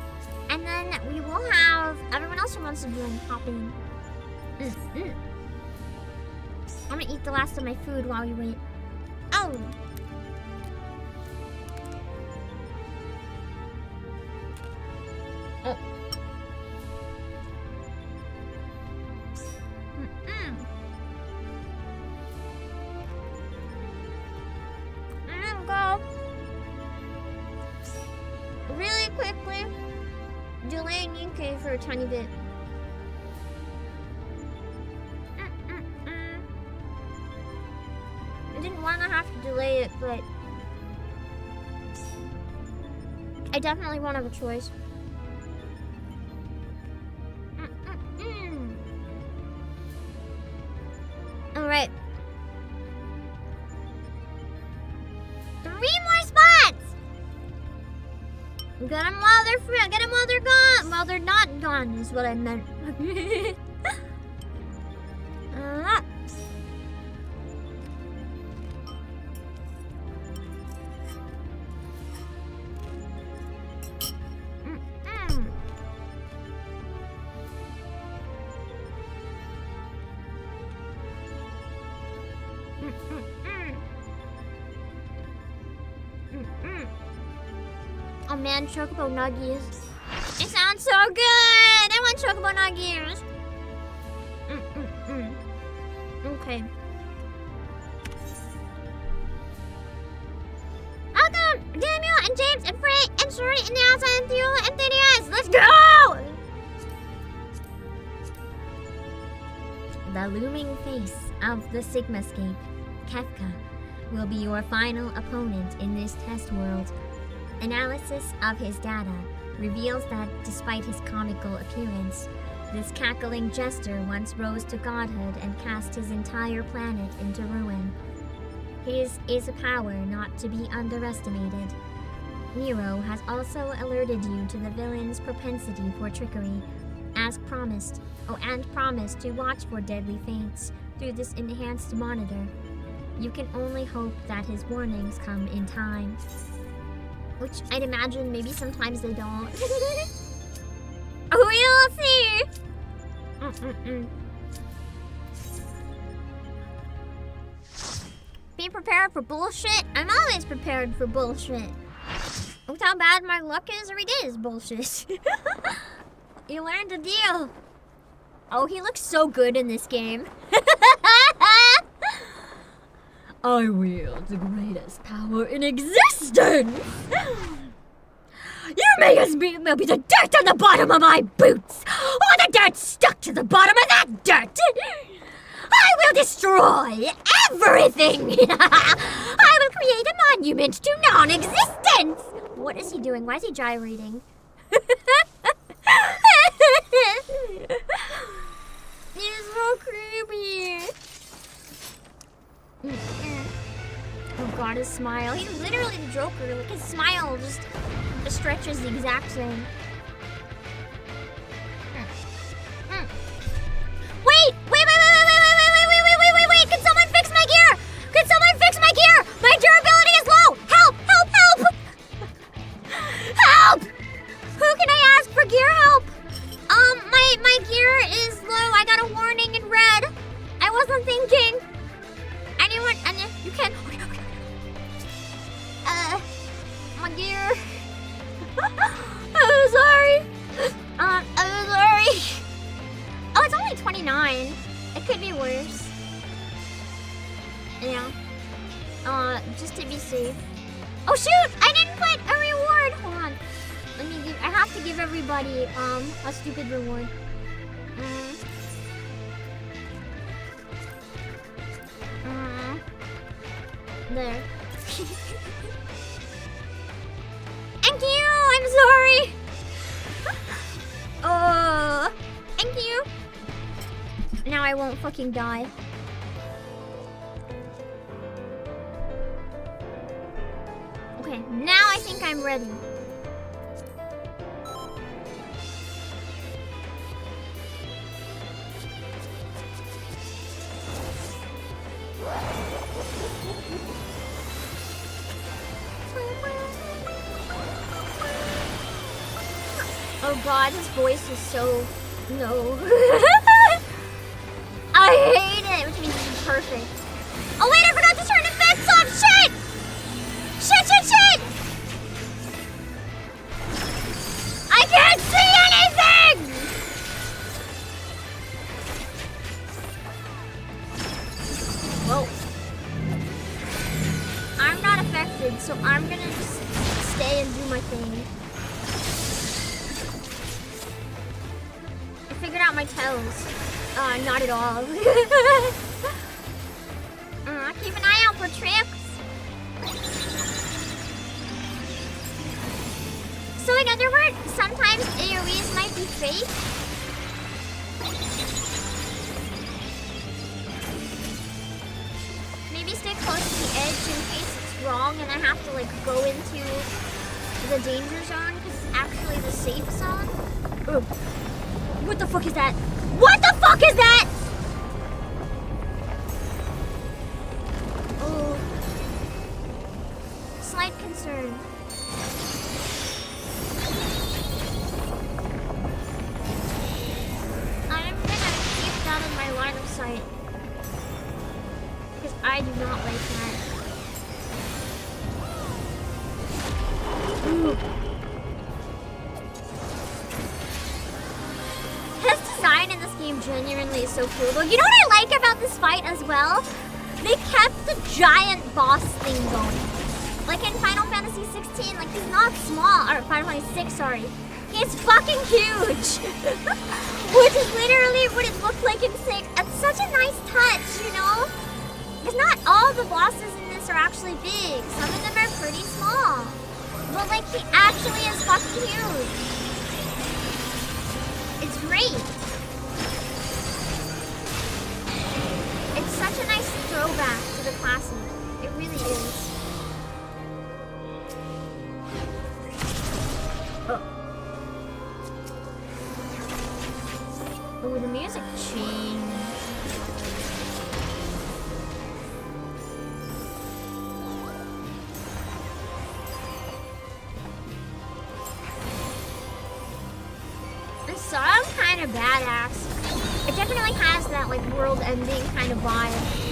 And then we will have everyone else who wants to join hop in. I'm gonna eat the last of my food while you wait. Oh! Oh. I'm gonna go really quickly delaying UK for a tiny bit. I didn't want to have to delay it, but I definitely won't have a choice. Alright. 3 more spots! Get them while they're free. Get them while they're gone. While they're not gone is what I meant. Oh man, chocobo nuggies. It sounds so good! I want chocobo nuggies! Okay. Welcome, Daniel and James and Frey and Shuri and the outside and Theo and Thaddeus! Let's go! The looming face of the Sigmascape, Kefka, will be your final opponent in this test world. Analysis of his data reveals that despite his comical appearance, this cackling jester once rose to godhood and cast his entire planet into ruin. His is a power not to be underestimated. Nero has also alerted you to the villain's propensity for trickery, as promised, and promised to watch for deadly feints through this enhanced monitor. You can only hope that his warnings come in time. Which I'd imagine maybe sometimes they don't. We'll see! Be prepared for bullshit? I'm always prepared for bullshit. Look how bad my luck is every day is bullshit. You learned a deal. Oh, he looks so good in this game. I wield the greatest power in existence! You may as well be the dirt on the bottom of my boots, or the dirt stuck to the bottom of that dirt! I will destroy everything! I will create a monument to non-existence! What is he doing? Why is he gyrating? He's so creepy. Oh god, his smile. He's literally the Joker. Like his smile just stretches the exact same. Wait! Can someone fix my gear? Can someone fix my gear? My durability is low. Help! Help! Who can I ask for gear help? My gear is low. I got a warning in red. I wasn't thinking. Anyone? You can. Okay. My gear. I'm sorry. I'm sorry. Oh, it's only 29. It could be worse. Yeah. Just to be safe. Oh shoot! I didn't put a reward. Hold on. I have to give everybody a stupid reward. There. Thank you! I'm sorry! Thank you! Now I won't fucking die. Okay, now I think I'm ready. Oh god, his voice is so... No. I hate it, which means it's perfect. Oh wait, I forgot to turn effects off! Shit! Shit! I can't see anything! Well, I'm not affected, so I'm gonna just stay and do my thing. I figured out my tells. Not at all. Keep an eye out for tricks. So in other words, sometimes AoEs might be fake. Maybe stay close to the edge in case it's wrong and I have to like go into the danger zone because it's actually the safe zone. Ooh. What the fuck is that? What the fuck is that? Oh. Slight concern. I'm gonna keep that in my line of sight. Because I do not like that. Ooh. His design in this game genuinely is so cool. You know what I like about this fight as well? They kept the giant boss thing going. Like in Final Fantasy 16, like he's not small, or Final Fantasy 6, sorry. He's fucking huge! Which is literally what it looked like in 6. It's such a nice touch, you know? Because not all the bosses in this are actually big. Some of them are pretty small. But like he actually is fucking huge. It's great. It's such a nice throwback to the classic. It really is. Oh, the music changed. This song's kind of badass. It definitely has that like world-ending kind of vibe.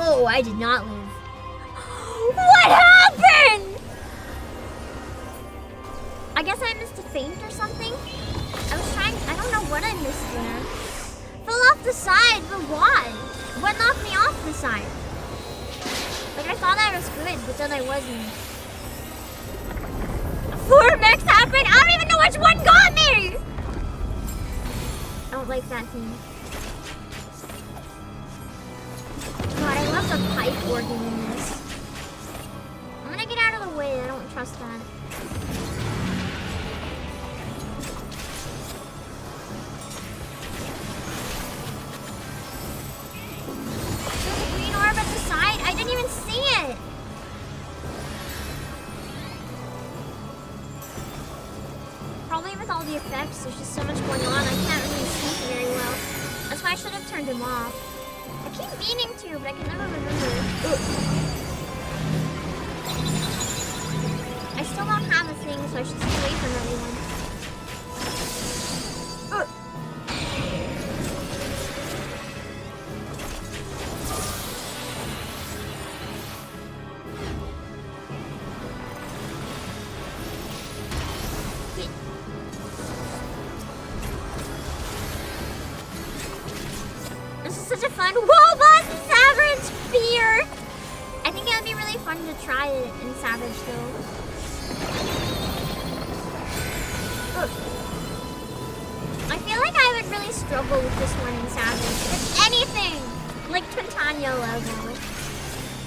Oh, I did not live. What happened? I guess I missed a feint or something. I was trying, I don't know what I missed there. Fell off the side, but why? What knocked me off the side? Like I thought I was good, but then I wasn't. 4 mechs happened? I don't even know which one got me! I don't like that thing. God, I love the pipe organ in this. I'm gonna get out of the way, I don't trust that. There's a green orb at the side? I didn't even see it! Probably with all the effects, there's just so much going on, I can't really see very well. That's why I should have turned him off. I keep meaning to, but I can never remember. I still don't have a thing, so I should stay away from everyone. Such a fun wall boss in Savage Fear! I think it would be really fun to try it in Savage though. I feel like I would really struggle with this one in Savage. If anything, like Titania level.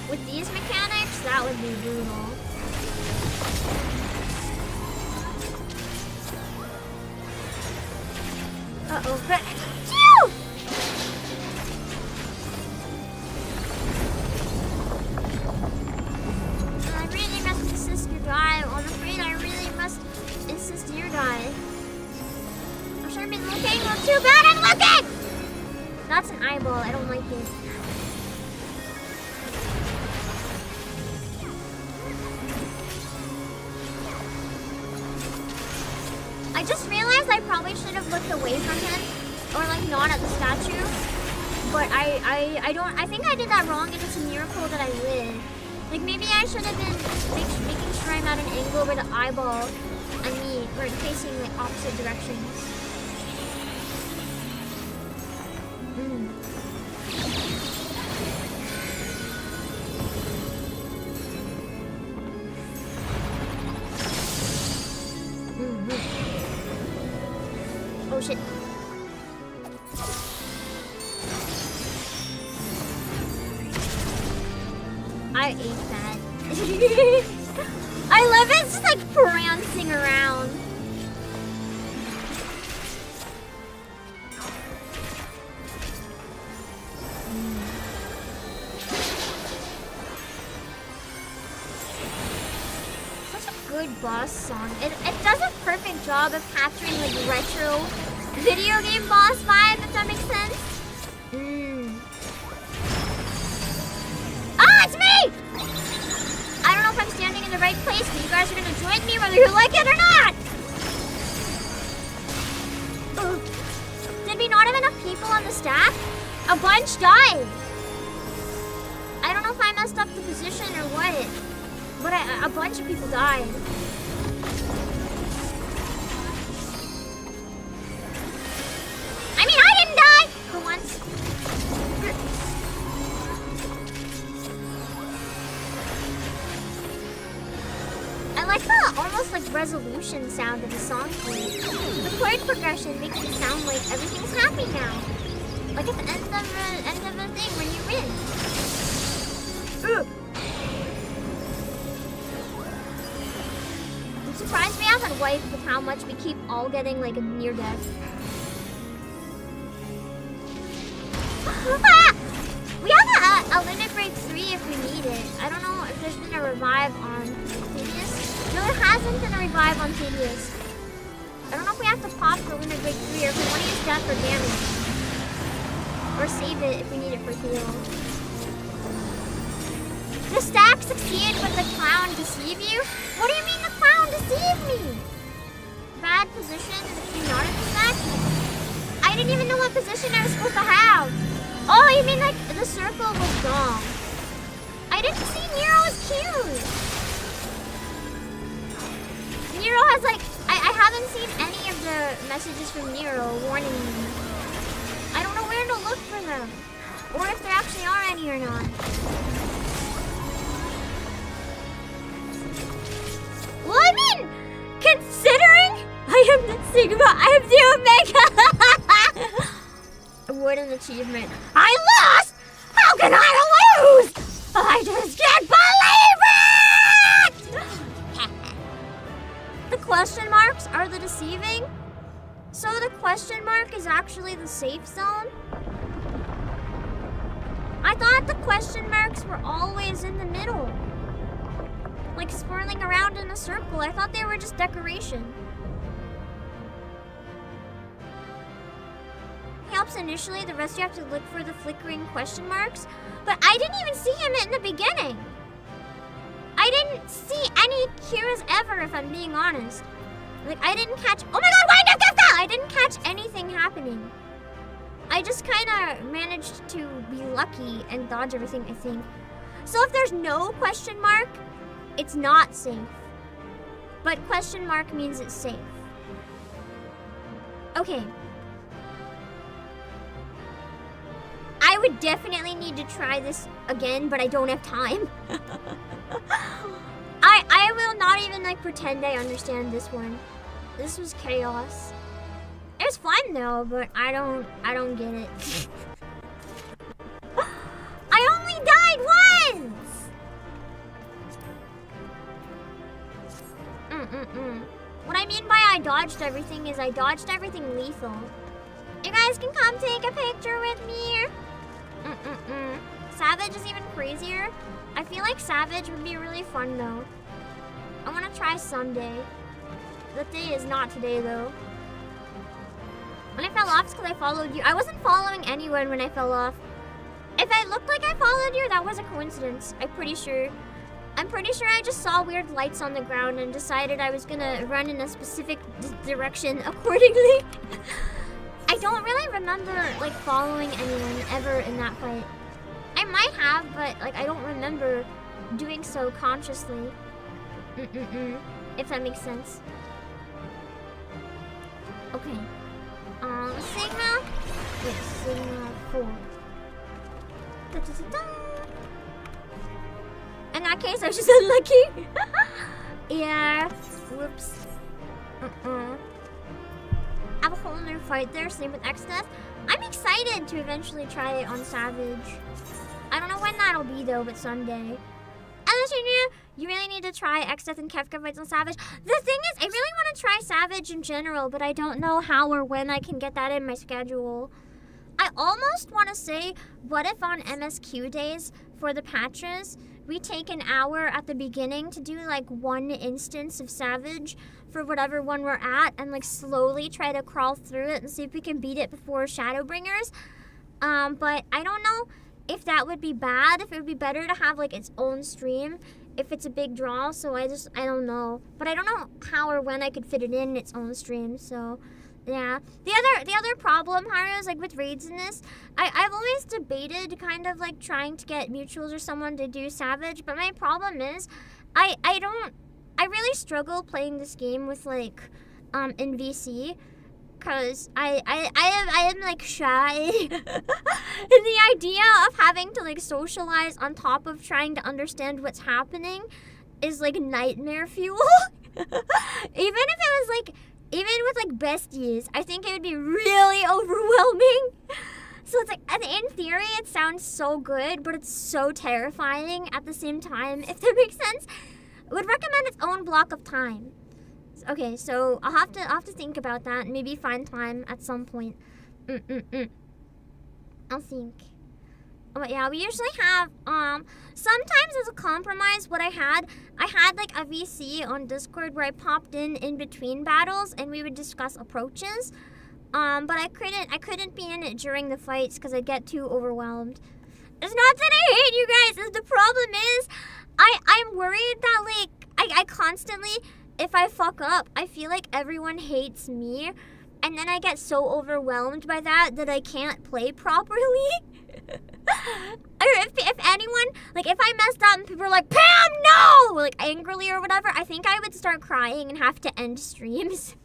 With these mechanics, that would be brutal. Uh-oh. Phew! I'm afraid I really must insist you die. I should have been looking. Well, too bad I'm looking! Not that's an eyeball. I don't like it. I just realized I probably should have looked away from him, or like not at the statue. But I think I did that wrong, and it's a miracle that I lived. Like maybe I should have been making sure I'm at an angle where the eyeball and me were facing like opposite directions. Oh shit. I ate that. I love it. It's just like prancing around. Such a good boss song. It does a perfect job of capturing like retro video game boss vibe, if that makes sense. Ah, it's me! I don't know if I'm standing in the right place, but you guys are gonna join me whether you like it or not! Ugh. Did we not have enough people on the stack? A bunch died. I don't know if I messed up the position or what, but a bunch of people died. I mean, I didn't die for once. I like the almost like resolution sound of the song plays. The chord progression makes it sound like everything's happy now. Like at the end of the thing when you win. Ugh. I'm surprised we haven't wiped with how much we keep all getting like a near death. We have a limit break 3 if we need it. I don't know if there's been a revive on Thedius. No, there hasn't been a revive on Thedius. I don't know if we have to pop the limit break 3 or if we want to use death for damage. Or save it if we need it for heal. The stack succeed, but the clown deceive you? What do you mean the clown deceived me? Bad position if you're not in the stack? I didn't even know what position I was supposed to have. Oh, you mean like the circle was wrong. I didn't see Nero's cute. Nero has like, I haven't seen any of the messages from Nero warning me. I don't know where to look for them. Or if there actually are any or not. Well, I mean, considering I am the Sigma, I am the Omega. What an achievement. I lost! How can I lose? I just can't believe it! The question marks are the deceiving? So the question mark is actually the safe zone? I thought the question marks were always in the middle. Like swirling around in a circle. I thought they were just decoration. Helps initially, the rest you have to look for the flickering question marks. But I didn't even see him in the beginning. I didn't see any cures ever, if I'm being honest. Like, I didn't catch... Oh my god, why did I didn't catch anything happening. I just kind of managed to be lucky and dodge everything, I think. So if there's no question mark, it's not safe. But question mark means it's safe. Okay. I would definitely need to try this again, but I don't have time. I will not even like pretend I understand this one. This was chaos. It was fun though, but I don't get it. I only died once! What I mean by I dodged everything is I dodged everything lethal. You guys can come take a picture with me. Savage is even crazier. I feel like Savage would be really fun though. I want to try someday. That day is not today though. When I fell off, it's because I followed you. I wasn't following anyone when I fell off. If I looked like I followed you, that was a coincidence. I'm pretty sure I just saw weird lights on the ground and decided I was gonna run in a specific direction accordingly. I don't really remember, like, following anyone ever in that fight. I might have, but, like, I don't remember doing so consciously. If that makes sense. Okay. Sigma. Wait, Sigma 4. Da-da-da-da. In that case, I was just unlucky. Yeah. Whoops. I have a whole new fight there, same with Exdeath. I'm excited to eventually try it on Savage. I don't know when that'll be though, but someday. Unless you really need to try Exdeath and Kefka fights on Savage. The thing is, I really want to try Savage in general, but I don't know how or when I can get that in my schedule. I almost want to say, what if on MSQ days for the patches, we take an hour at the beginning to do like one instance of Savage for whatever one we're at and like slowly try to crawl through it and see if we can beat it before Shadowbringers. But I don't know if that would be bad, if it would be better to have like its own stream if it's a big draw, so I don't know. But I don't know how or when I could fit it in its own stream, so yeah. The other problem, Haru, is like with raids in this, I've always debated kind of like trying to get mutuals or someone to do Savage, but my problem is I really struggle playing this game with like in VC. Cause I am like shy, and the idea of having to like socialize on top of trying to understand what's happening is like nightmare fuel. Even with like besties, I think it would be really overwhelming. So it's like, in theory, it sounds so good, but it's so terrifying at the same time. If that makes sense, I would recommend its own block of time. Okay, so I'll have to think about that and maybe find time at some point. I'll think. But yeah, we usually have, sometimes as a compromise, what I had like a VC on Discord where I popped in between battles and we would discuss approaches. But I couldn't be in it during the fights because I'd get too overwhelmed. It's not that I hate you guys, the problem is, I'm worried that like, I constantly, if I fuck up, I feel like everyone hates me, and then I get so overwhelmed by that I can't play properly. Or if anyone, like if I messed up and people are like, Pam, no! Like angrily or whatever, I think I would start crying and have to end streams.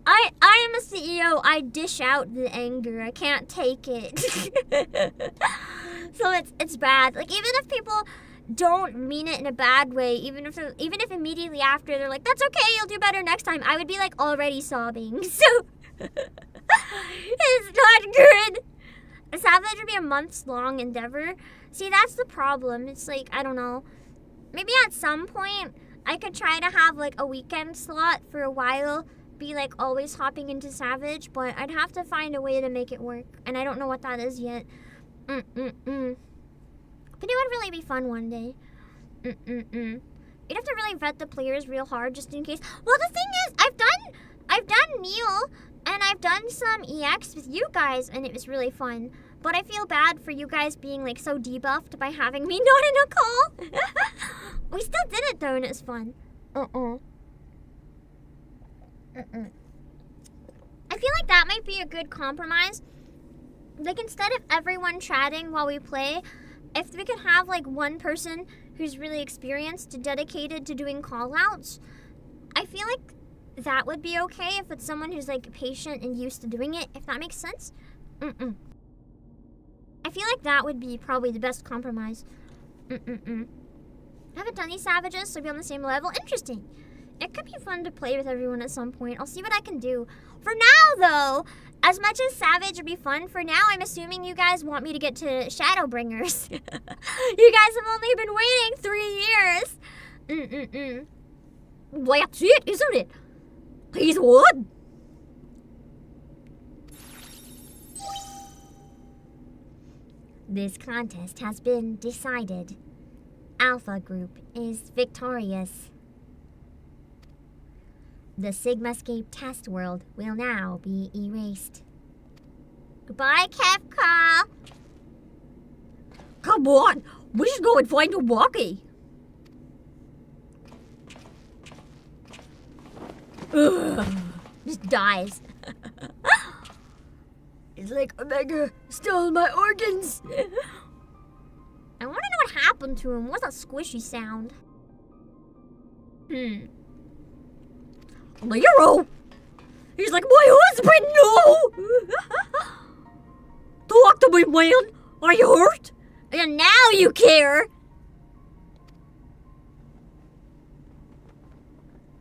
I am a CEO, I dish out the anger, I can't take it. So it's bad. Like even if people don't mean it in a bad way, even if immediately after they're like, that's okay, you'll do better next time, I would be like already sobbing. So it's not good. Savage would be a months long endeavor. See, that's the problem. It's like, I don't know, maybe at some point I could try to have like a weekend slot for a while, be like always hopping into Savage, but I'd have to find a way to make it work, and I don't know what that is yet. But it would really be fun one day. You'd have to really vet the players real hard just in case. Well, the thing is, I've done Neil and I've done some EX with you guys, and it was really fun. But I feel bad for you guys being like so debuffed by having me not in a call. We still did it though, and it was fun. I feel like that might be a good compromise. Like instead of everyone chatting while we play, if we could have like one person who's really experienced and dedicated to doing call-outs, I feel like that would be okay if it's someone who's like patient and used to doing it, if that makes sense. I feel like that would be probably the best compromise. I haven't done these Savages, so be on the same level. Interesting. It could be fun to play with everyone at some point. I'll see what I can do. For now, though, as much as Savage would be fun, for now, I'm assuming you guys want me to get to Shadowbringers. You guys have only been waiting 3 years. Well, that's it, isn't it? He's what? This contest has been decided. Alpha Group is victorious. The Sigmascape test world will now be erased. Goodbye, Kefka. Come on, we should go and find Obake. Just dies. It's like Omega stole my organs. I want to know what happened to him. What's that squishy sound? Lero! He's like, my husband, no! Talk to me, man! Are you hurt? And now you care.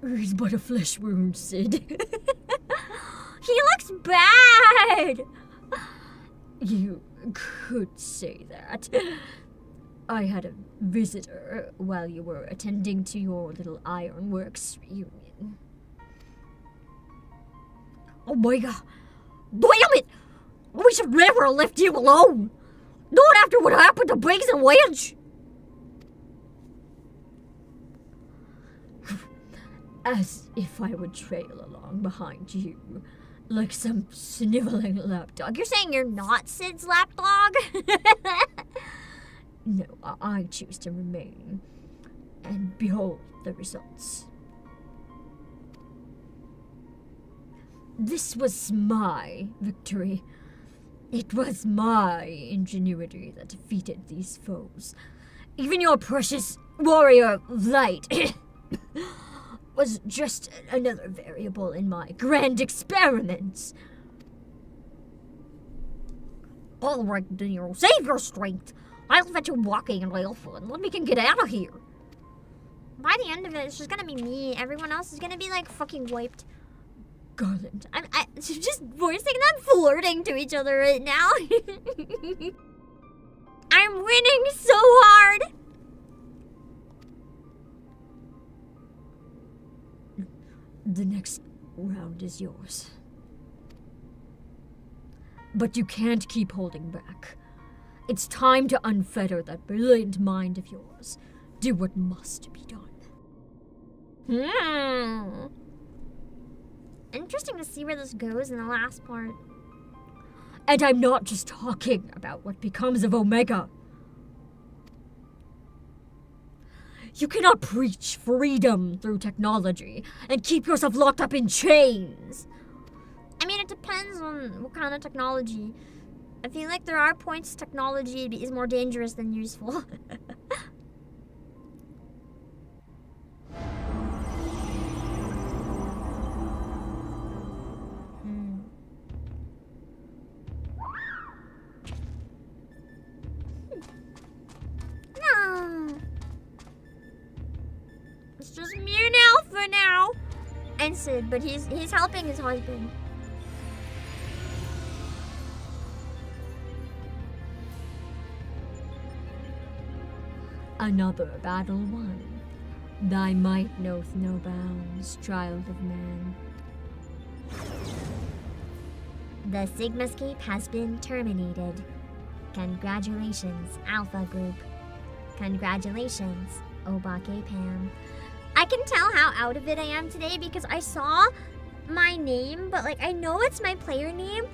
He's but a flesh wound, Sid. He looks bad. You could say that. I had a visitor while you were attending to your little ironworks reunion. Oh my god. Damn it! We should never have left you alone. Not after what happened to Briggs and Wedge. As if I would trail along behind you, like some sniveling lapdog. You're saying you're not Sid's lapdog? No, I choose to remain. And behold the results. This was my victory. It was my ingenuity that defeated these foes. Even your precious warrior of light was just another variable in my grand experiments. All right, Nero, save your strength. I'll fetch you walking and Alpha, and then we can get out of here. By the end of it, it's just gonna be me. Everyone else is gonna be like fucking wiped. Garland. I'm just voicing them flirting to each other right now. I'm winning so hard. The next round is yours. But you can't keep holding back. It's time to unfetter that brilliant mind of yours. Do what must be done. Interesting to see where this goes in the last part. And I'm not just talking about what becomes of Omega. You cannot preach freedom through technology and keep yourself locked up in chains. I mean, it depends on what kind of technology. I feel like there are points technology is more dangerous than useful. No. It's just me and Alpha now. And Sid, but he's helping his husband. Another battle won. Thy might knoweth no bounds, child of man. The Sigmascape has been terminated. Congratulations, Alpha Group. Congratulations, Obake Pam. I can tell how out of it I am today because I saw my name, but like I know it's my player name.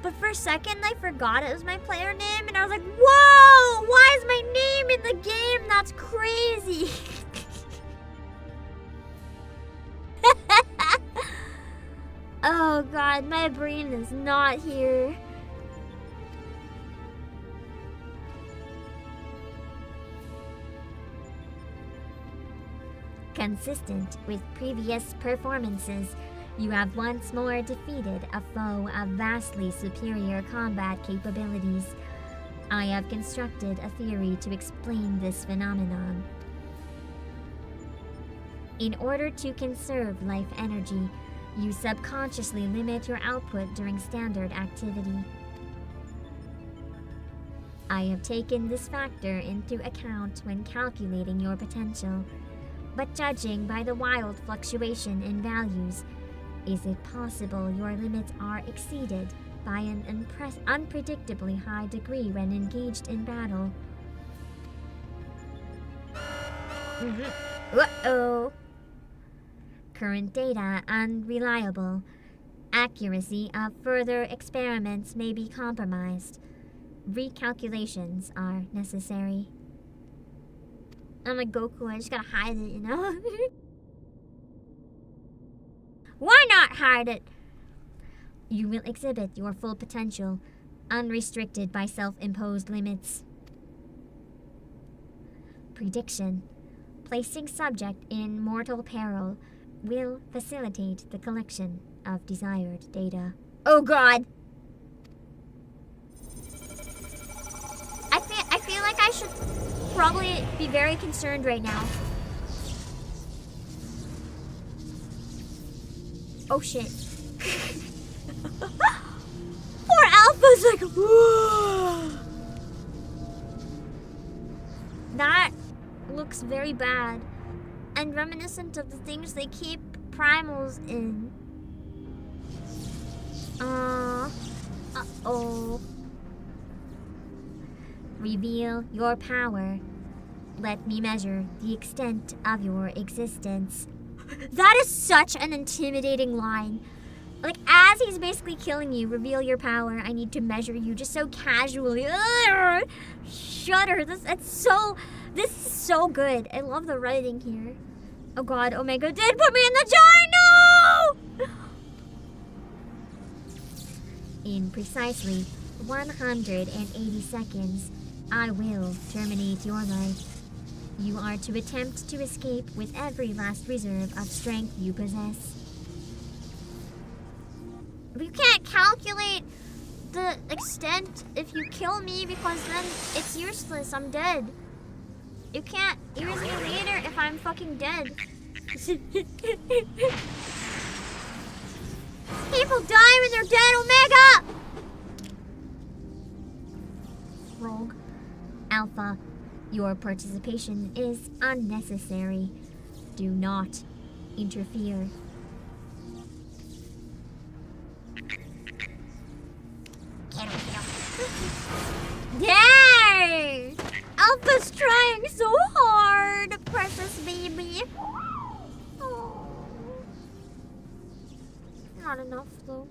But for a second I forgot it was my player name and I was like, whoa, why is my name in the game? That's crazy. Oh god, my brain is not here. Consistent with previous performances, you have once more defeated a foe of vastly superior combat capabilities. I have constructed a theory to explain this phenomenon. In order to conserve life energy, you subconsciously limit your output during standard activity. I have taken this factor into account when calculating your potential, but judging by the wild fluctuation in values, is it possible your limits are exceeded by an unpredictably high degree when engaged in battle? Uh-oh. Current data unreliable. Accuracy of further experiments may be compromised. Recalculations are necessary. I'm like Goku, I just gotta hide it, you know? Why not hide it? You will exhibit your full potential, unrestricted by self-imposed limits. Prediction. Placing subject in mortal peril will facilitate the collection of desired data. Oh god! I feel like I should probably be very concerned right now. Oh shit. Poor Alpha's like, whoa. That looks very bad and reminiscent of the things they keep primals in. Uh-oh. Reveal your power. Let me measure the extent of your existence. That is such an intimidating line. Like, as he's basically killing you, reveal your power. I need to measure you just so casually. Ugh, shudder. This is so good. I love the writing here. Oh god, Omega did put me in the jar. No! In precisely 180 seconds, I will terminate your life. You are to attempt to escape with every last reserve of strength you possess. But you can't calculate the extent if you kill me, because then it's useless. I'm dead. You can't erase me later if I'm fucking dead. People die when they're dead, Omega! Rogue. Alpha, your participation is unnecessary. Do not interfere. Yay! Alpha's trying so hard, precious baby. Oh. Not enough, though.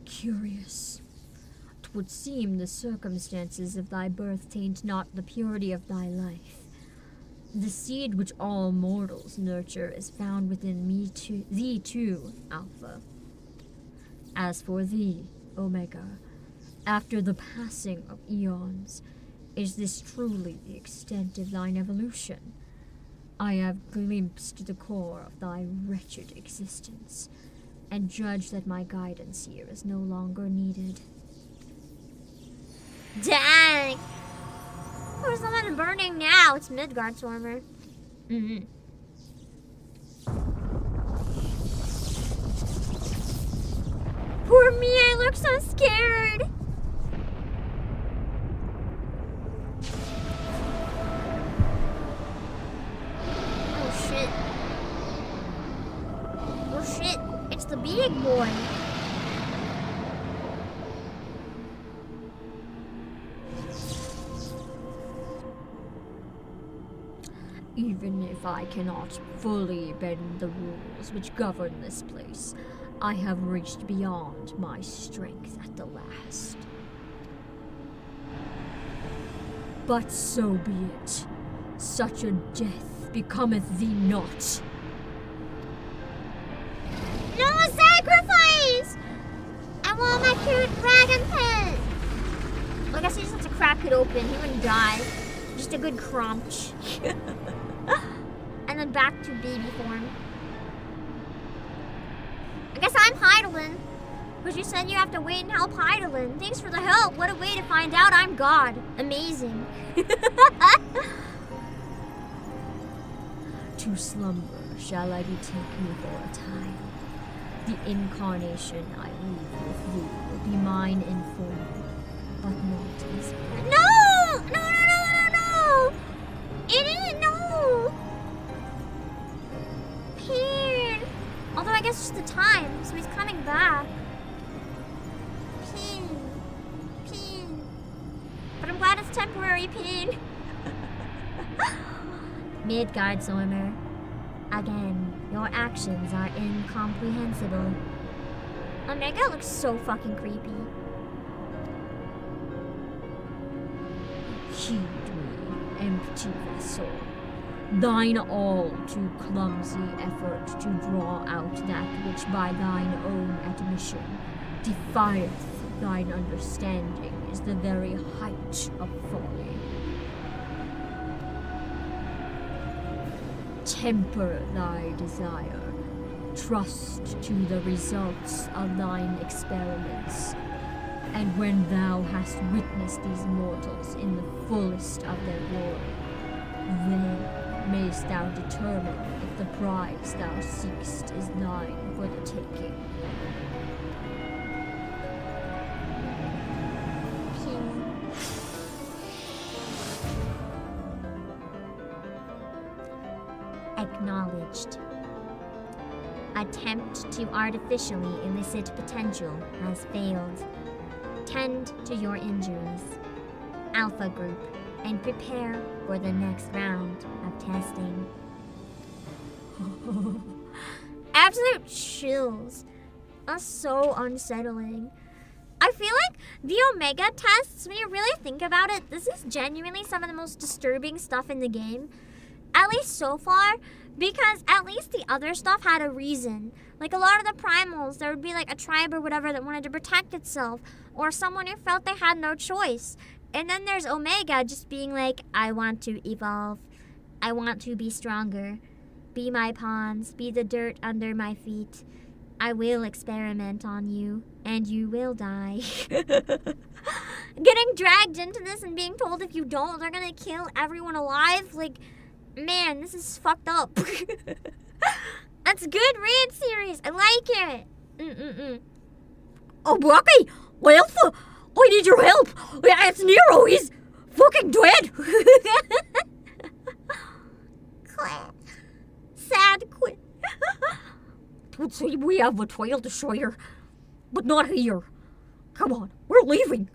Curious. 'Twould seem the circumstances of thy birth taint not the purity of thy life. The seed which all mortals nurture is found within me too, thee too, Alpha. As for thee, Omega, after the passing of eons, is this truly the extent of thine evolution? I have glimpsed the core of thy wretched existence, and judge that my guidance here is no longer needed. Dang! Where's the one burning now? It's Midgard Swarmer. Mm-hmm. Poor me, I look so scared. Oh shit. Oh shit, it's the big boy. Even if I cannot fully bend the rules which govern this place, I have reached beyond my strength at the last. But so be it. Such a death becometh thee not. No sacrifice! I want my cute dragon pet! Well, I guess he just has to crack it open. He wouldn't die. Just a good crunch. And then back to baby form. I guess I'm Heidelin. Because you said you have to wait and help Heidelin. Thanks for the help. What a way to find out I'm God. Amazing. To slumber shall I betake me for a time. The incarnation I leave with thee will be mine in form, but not as No! No, no, no, no, no! Idiot, no! Pain. Although I guess just the time, so he's coming back. Pain. Pain. But I'm glad it's temporary pain. Midgard Stormer. Again, your actions are incomprehensible. Omega looks so fucking creepy. Heed me, empty vessel. Thine all too clumsy effort to draw out that which by thine own admission defieth thine understanding is the very height of folly. Temper thy desire, trust to the results of thine experiments, and when thou hast witnessed these mortals in the fullest of their glory, then mayst thou determine if the prize thou seekst is thine for the taking. Acknowledged. Attempt to artificially elicit potential has failed. Tend to your injuries. Alpha Group, and prepare for the next round of testing. Absolute chills. That's so unsettling. I feel like the Omega tests, when you really think about it, this is genuinely some of the most disturbing stuff in the game. At least so far, because at least the other stuff had a reason. Like a lot of the primals, there would be like a tribe or whatever that wanted to protect itself, or someone who felt they had no choice. And then there's Omega just being like, I want to evolve. I want to be stronger. Be my pawns. Be the dirt under my feet. I will experiment on you, and you will die. Getting dragged into this and being told if you don't, they're gonna kill everyone alive. Like, man, this is fucked up. That's a good Rant series. I like it. Obake! Alpha! I need your help! It's Nero! He's fucking dead! Sad quit. Don't say we have a trail to share, but not here. Come on, we're leaving.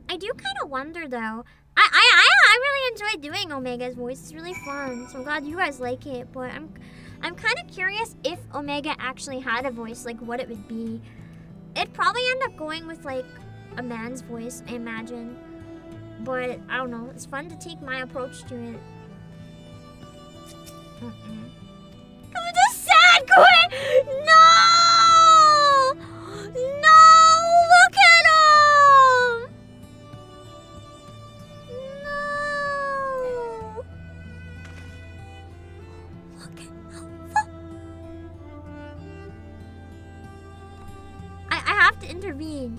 I do kind of wonder though. I really enjoy doing Omega's voice. It's really fun. So I'm glad you guys like it. But I'm kind of curious if Omega actually had a voice, like what it would be. It'd probably end up going with like a man's voice, I imagine. But I don't know. It's fun to take my approach to it. Come on, this sad Quinn! No! No! Look at him! No! Look at Alpha. I have to intervene.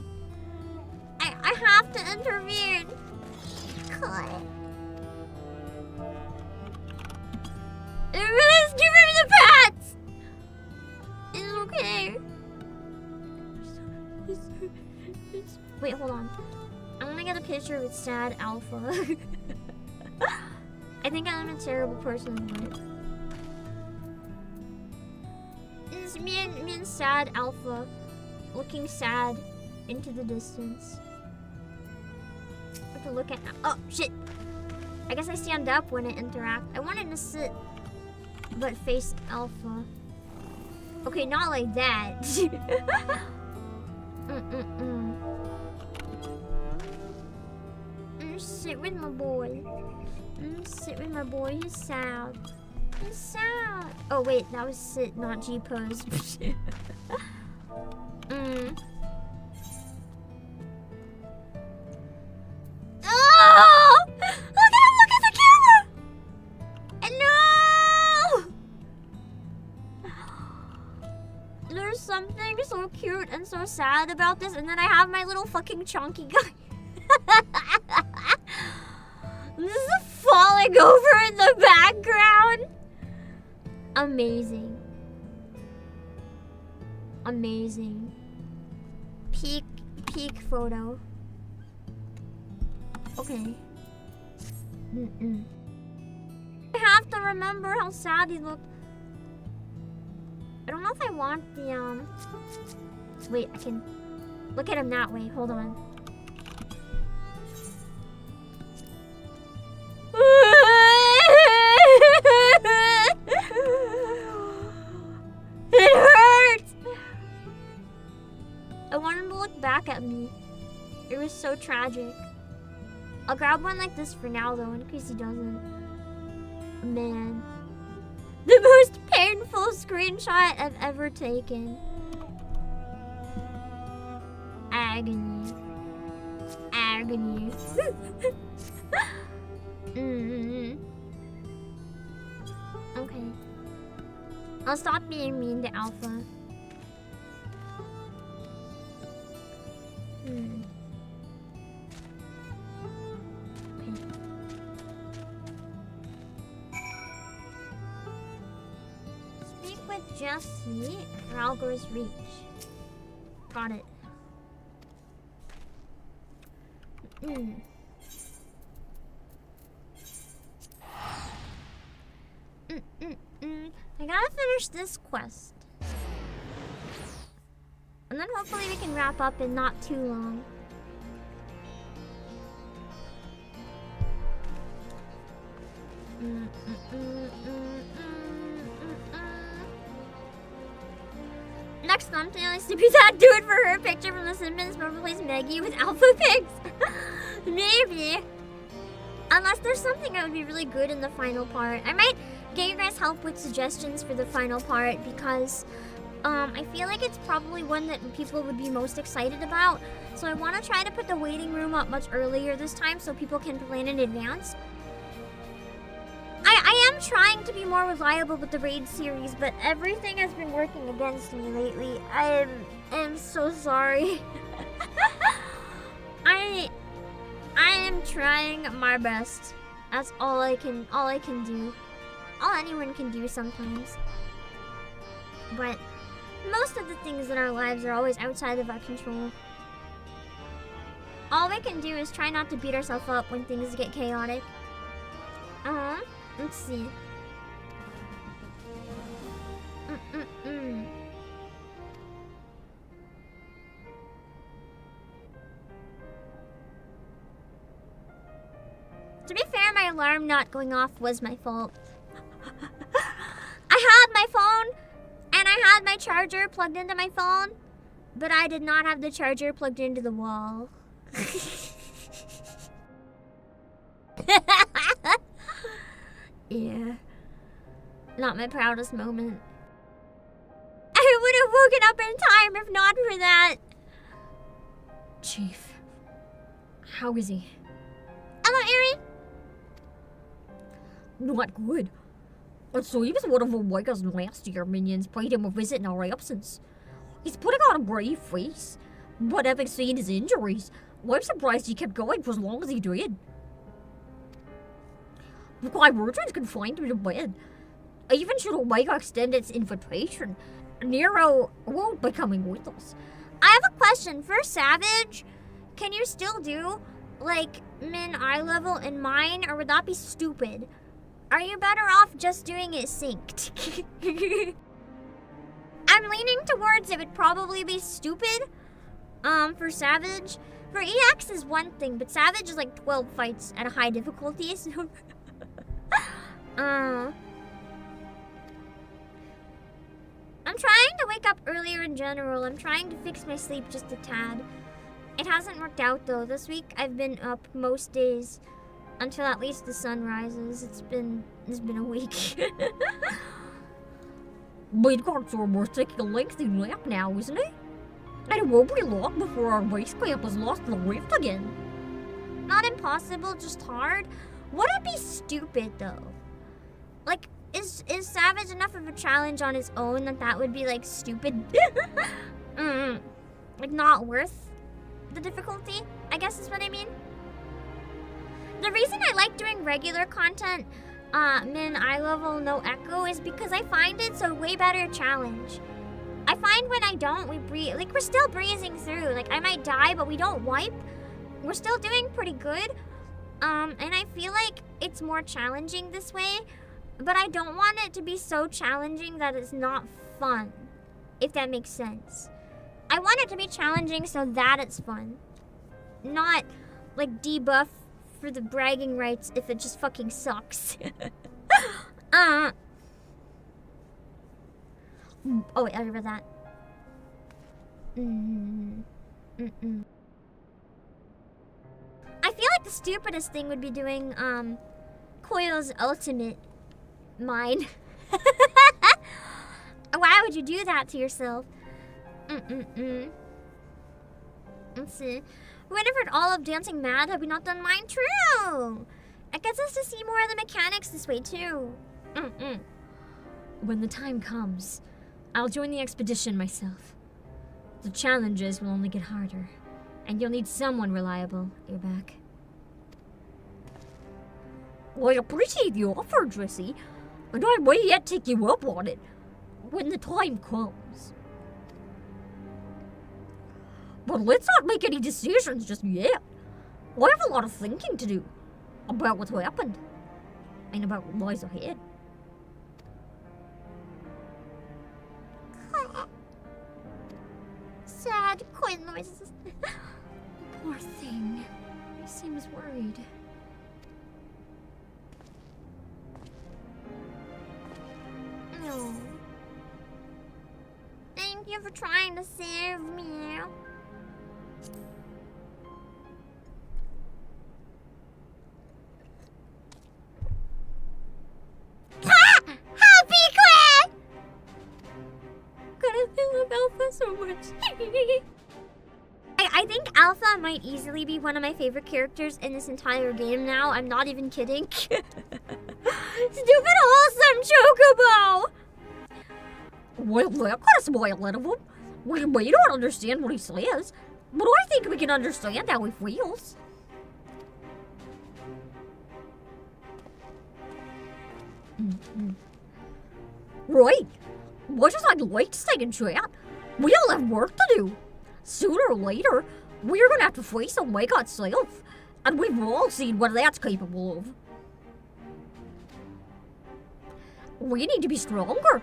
I have to intervene. God. Everybody's give him the pats! It's okay. Wait, hold on. I'm gonna get a picture with sad Alpha. I think I'm a terrible person, but it's me and sad Alpha looking sad into the distance. I have to look at. Oh shit! I guess I stand up when I interact. I wanted to sit, but face Alpha. Okay, not like that. Sit with my boy. Sit with my boy. He's sad. He's sad. Oh wait, that was sit, not G pose. Oh! Look at the camera! No! There's something so cute and so sad about this, and then I have my little fucking chunky guy. This is falling over in the background. Amazing. Amazing. Peak photo. Okay. I have to remember how sad he looked. I don't know if I want the, wait, I can look at him that way. Hold on. It hurts! I want him to look back at me. It was so tragic. I'll grab one like this for now, though, in case he doesn't. Man. The most painful screenshot I've ever taken. Agony. Agony. Okay. I'll stop being mean to Alpha. Speak with Jesse or Algo's reach. Got it. I gotta finish this quest. And then hopefully we can wrap up in not too long. Next thumbnail is to be that dude for her picture from The Simpsons, but replace Maggie with Alpha Pigs. Maybe. Unless there's something that would be really good in the final part. I might get you guys help with suggestions for the final part because I feel like it's probably one that people would be most excited about. So I want to try to put the waiting room up much earlier this time so people can plan in advance. I am trying to be more reliable with the raid series, but everything has been working against me lately. I am so sorry. I am trying my best. That's all I can do. All anyone can do sometimes. But most of the things in our lives are always outside of our control. All we can do is try not to beat ourselves up when things get chaotic. Let's see. To be fair, my alarm not going off was my fault. I had my phone and I had my charger plugged into my phone, but I did not have the charger plugged into the wall. Yeah. Not my proudest moment. I would have woken up in time if not for that. Chief, how is he? Hello, Erie. Not good. It seems one of Omega's last year minions paid him a visit in our absence. He's putting on a brave face, but having seen his injuries, I'm surprised he kept going for as long as he did. The Clyburgeons confined him to bed. Even should Omega extend its invitation, Nero won't be coming with us. I have a question. For Savage, can you still do, like, min eye level in mine, or would that be stupid? Are you better off just doing it synced? I'm leaning towards it would probably be stupid, for Savage. For EX is one thing, but Savage is like 12 fights at a high difficulty, so... I'm trying to wake up earlier in general. I'm trying to fix my sleep just a tad. It hasn't worked out though. This week I've been up most days until at least the sun rises. It's been a week. Midgardsorm's taking a lengthy nap now, isn't he? And it won't be long before our base camp is lost in the rift again. Not impossible, just hard. Would it be stupid though? Like, is Savage enough of a challenge on his own that would be like stupid? Like not worth the difficulty, I guess is what I mean. The reason I like doing regular content, min eye level, no echo, is because I find it's a way better challenge. I find when I don't, we're still breezing through. Like I might die, but we don't wipe. We're still doing pretty good. And I feel like it's more challenging this way, but I don't want it to be so challenging that it's not fun, if that makes sense. I want it to be challenging so that it's fun. Not like debuff for the bragging rights if it just fucking sucks. Oh wait, I read that. I feel like the stupidest thing would be doing Coil's ultimate mine. Why would you do that to yourself? Let's see. We would have heard all of Dancing Mad had we not done mine. True! It gets us to see more of the mechanics this way too. When the time comes, I'll join the expedition myself. The challenges will only get harder, and you'll need someone reliable at your back. Well, I appreciate the offer, Drissy, and I may yet take you up on it when the time comes. But let's not make any decisions just yet. I have a lot of thinking to do about what's happened and about what lies ahead. Sad coin noises. Poor thing. He seems worried. No. Thank you for trying to save me. Happy Quinn! God, I love Alpha so much. I think Alpha might easily be one of my favorite characters in this entire game now. I'm not even kidding. Stupid wholesome Chocobo! Well, that got a smile out of him. We may not understand what he says, but I think we can understand how he feels. Right. Much as I'd like to stay in chat, we all have work to do. Sooner or later, we're gonna have to face Omega itself, and we've all seen what that's capable of. We need to be stronger.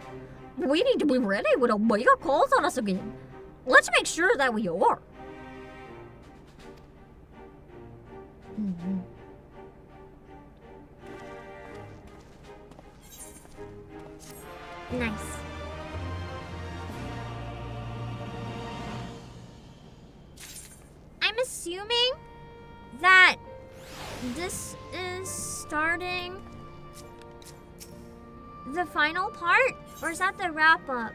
We need to be ready when Omega calls on us again. Let's make sure that we are. Nice. I'm assuming that this is starting the final part, or is that the wrap up?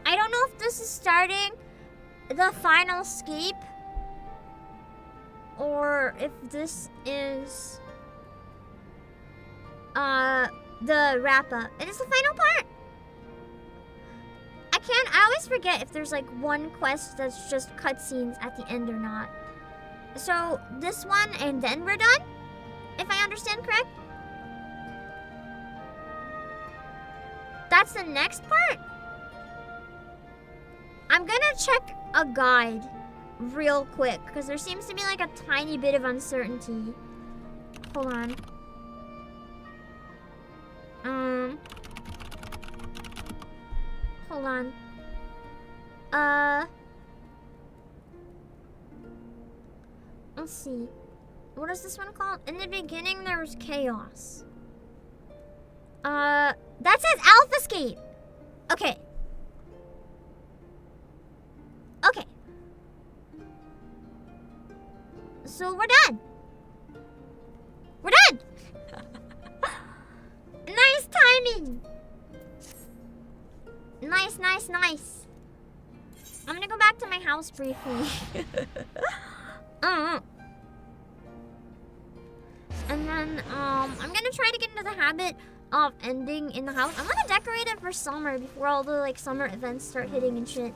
I don't know if this is starting the final escape, or if this is the wrap up. It is the final part. I always forget if there's like one quest that's just cutscenes at the end or not. So this one and then we're done, if I understand correct. That's the next part. I'm gonna check a guide real quick because there seems to be like a tiny bit of uncertainty. Hold on. Hold on. Let's see. What is this one called? In the beginning, there was chaos. That says Alphascape. Okay. Okay. So we're done. We're done. Nice timing. Nice, nice, nice. I'm gonna go back to my house briefly. And then, I'm gonna try to get into the habit of ending in the house. I'm gonna decorate it for summer before all the, like, summer events start hitting and shit.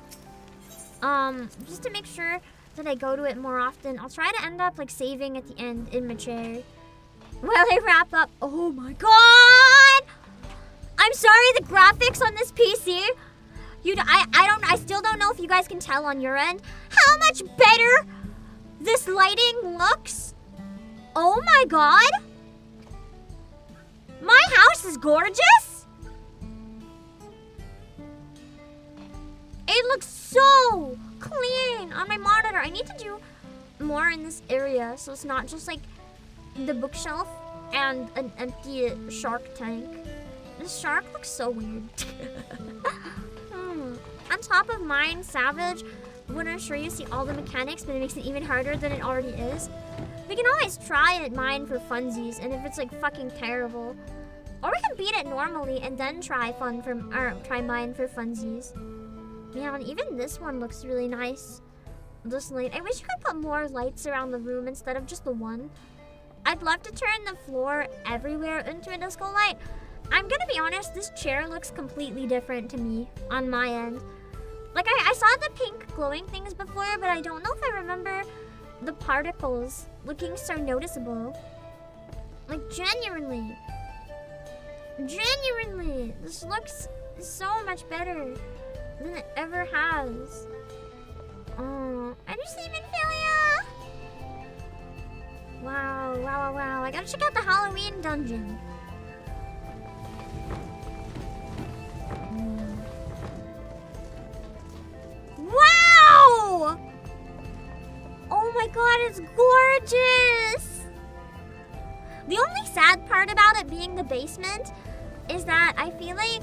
Just to make sure that I go to it more often. I'll try to end up, like, saving at the end in my chair while I wrap up. Oh my god! I'm sorry, the graphics on this PC, I still don't know if you guys can tell on your end how much better this lighting looks. Oh my god. My house is gorgeous. It looks so clean on my monitor. I need to do more in this area so it's not just like the bookshelf and an empty shark tank. This shark looks so weird. On top of mine, Savage, I want to show you see all the mechanics, but it makes it even harder than it already is. We can always try it mine for funsies, and if it's like fucking terrible, or we can beat it normally and then try mine for funsies. Man, even this one looks really nice. This light. I wish you could put more lights around the room instead of just the one. I'd love to turn the floor everywhere into a disco light. I'm gonna be honest, this chair looks completely different to me on my end. Like, I saw the pink glowing things before, but I don't know if I remember the particles looking so noticeable. Like, genuinely. Genuinely. This looks so much better than it ever has. Oh, I just even failure. Wow, wow, wow, wow. I gotta check out the Halloween dungeon. Wow! Oh my god, it's gorgeous! The only sad part about it being the basement is that I feel like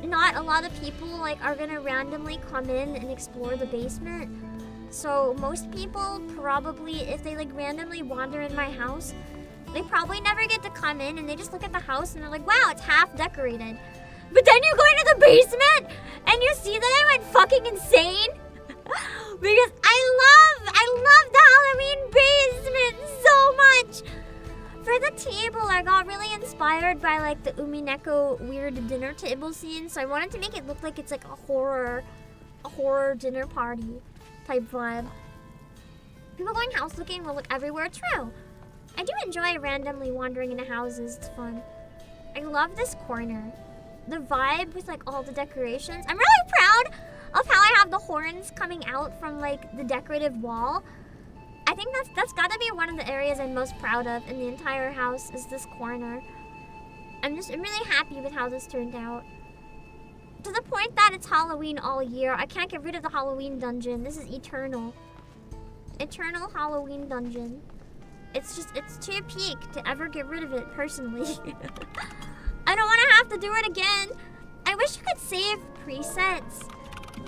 not a lot of people like are gonna randomly come in and explore the basement. So most people probably, if they like randomly wander in my house, they probably never get to come in and they just look at the house and they're like, wow, it's half decorated. But then you go into the basement and you see that I went fucking insane. Because I love the Halloween basement so much. For the table, I got really inspired by like the Umineko weird dinner table scene. So I wanted to make it look like it's like a horror dinner party type vibe. People going house looking will look everywhere. True. I do enjoy randomly wandering into houses. It's fun. I love this corner. The vibe with like all the decorations. I'm really proud of how I have the horns coming out from like the decorative wall. I think that's gotta be one of the areas I'm most proud of in the entire house is this corner. I'm really happy with how this turned out. To the point that it's Halloween all year. I can't get rid of the Halloween dungeon. This is eternal. Eternal Halloween dungeon. It's too peak to ever get rid of it personally. I don't want to have to do it again. I wish you could save presets,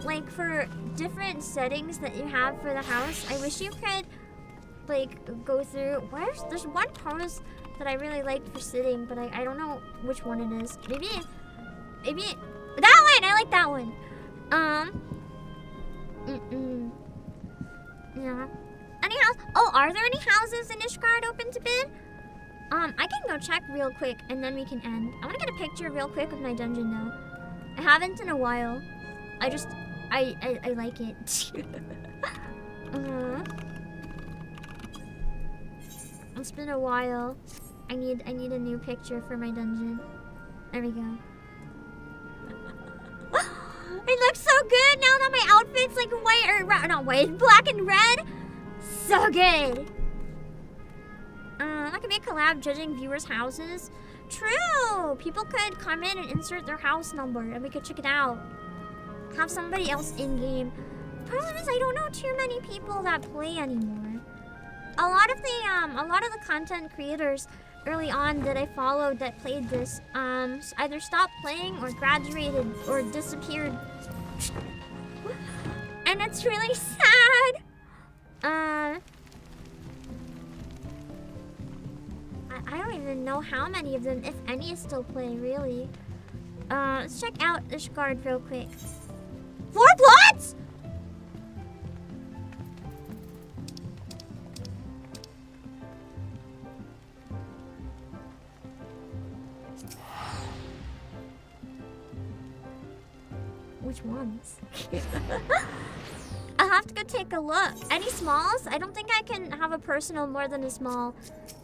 like for different settings that you have for the house. I wish you could, like, go through. There's one pose that I really liked for sitting, but I don't know which one it is. Maybe that one. I like that one. Yeah. Any house? Oh, are there any houses in Ishgard open to bid? I can go check real quick and then we can end. I want to get a picture real quick of my dungeon though. I haven't in a while. I like it. It's been a while. I need a new picture for my dungeon. There we go. It looks so good now that my outfit's like white or not white, black and red. So good. That could be a collab judging viewers' houses. True! People could come in and insert their house number and we could check it out. Have somebody else in-game. The problem is I don't know too many people that play anymore. A lot of the content creators early on that I followed that played this either stopped playing or graduated or disappeared. And it's really sad. I don't even know how many of them, if any, still play, really. Let's check out Ishgard real quick. 4 plots?! Which ones? I'll have to go take a look. Any smalls? I don't think I can have a personal more than a small.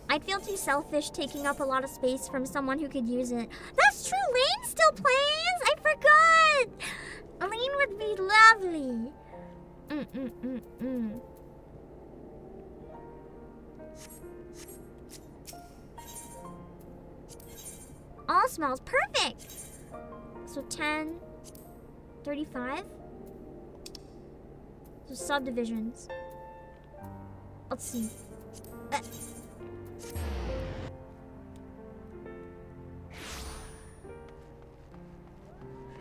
I'd feel too selfish taking up a lot of space from someone who could use it. That's true, Lane still plays! I forgot! Lane would be lovely. All smalls, perfect! So 10, 35. subdivisions. Let's see.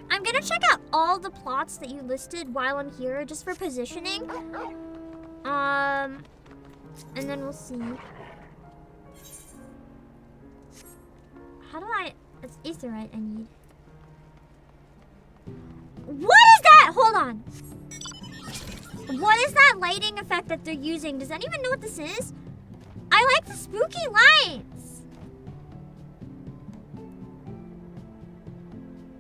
I'm gonna check out all the plots that you listed while I'm here, just for positioning. And then we'll see. How do I... It's Aetherite I need. What is that? Hold on. What is that lighting effect that they're using? Does anyone know what this is? I like the spooky lights.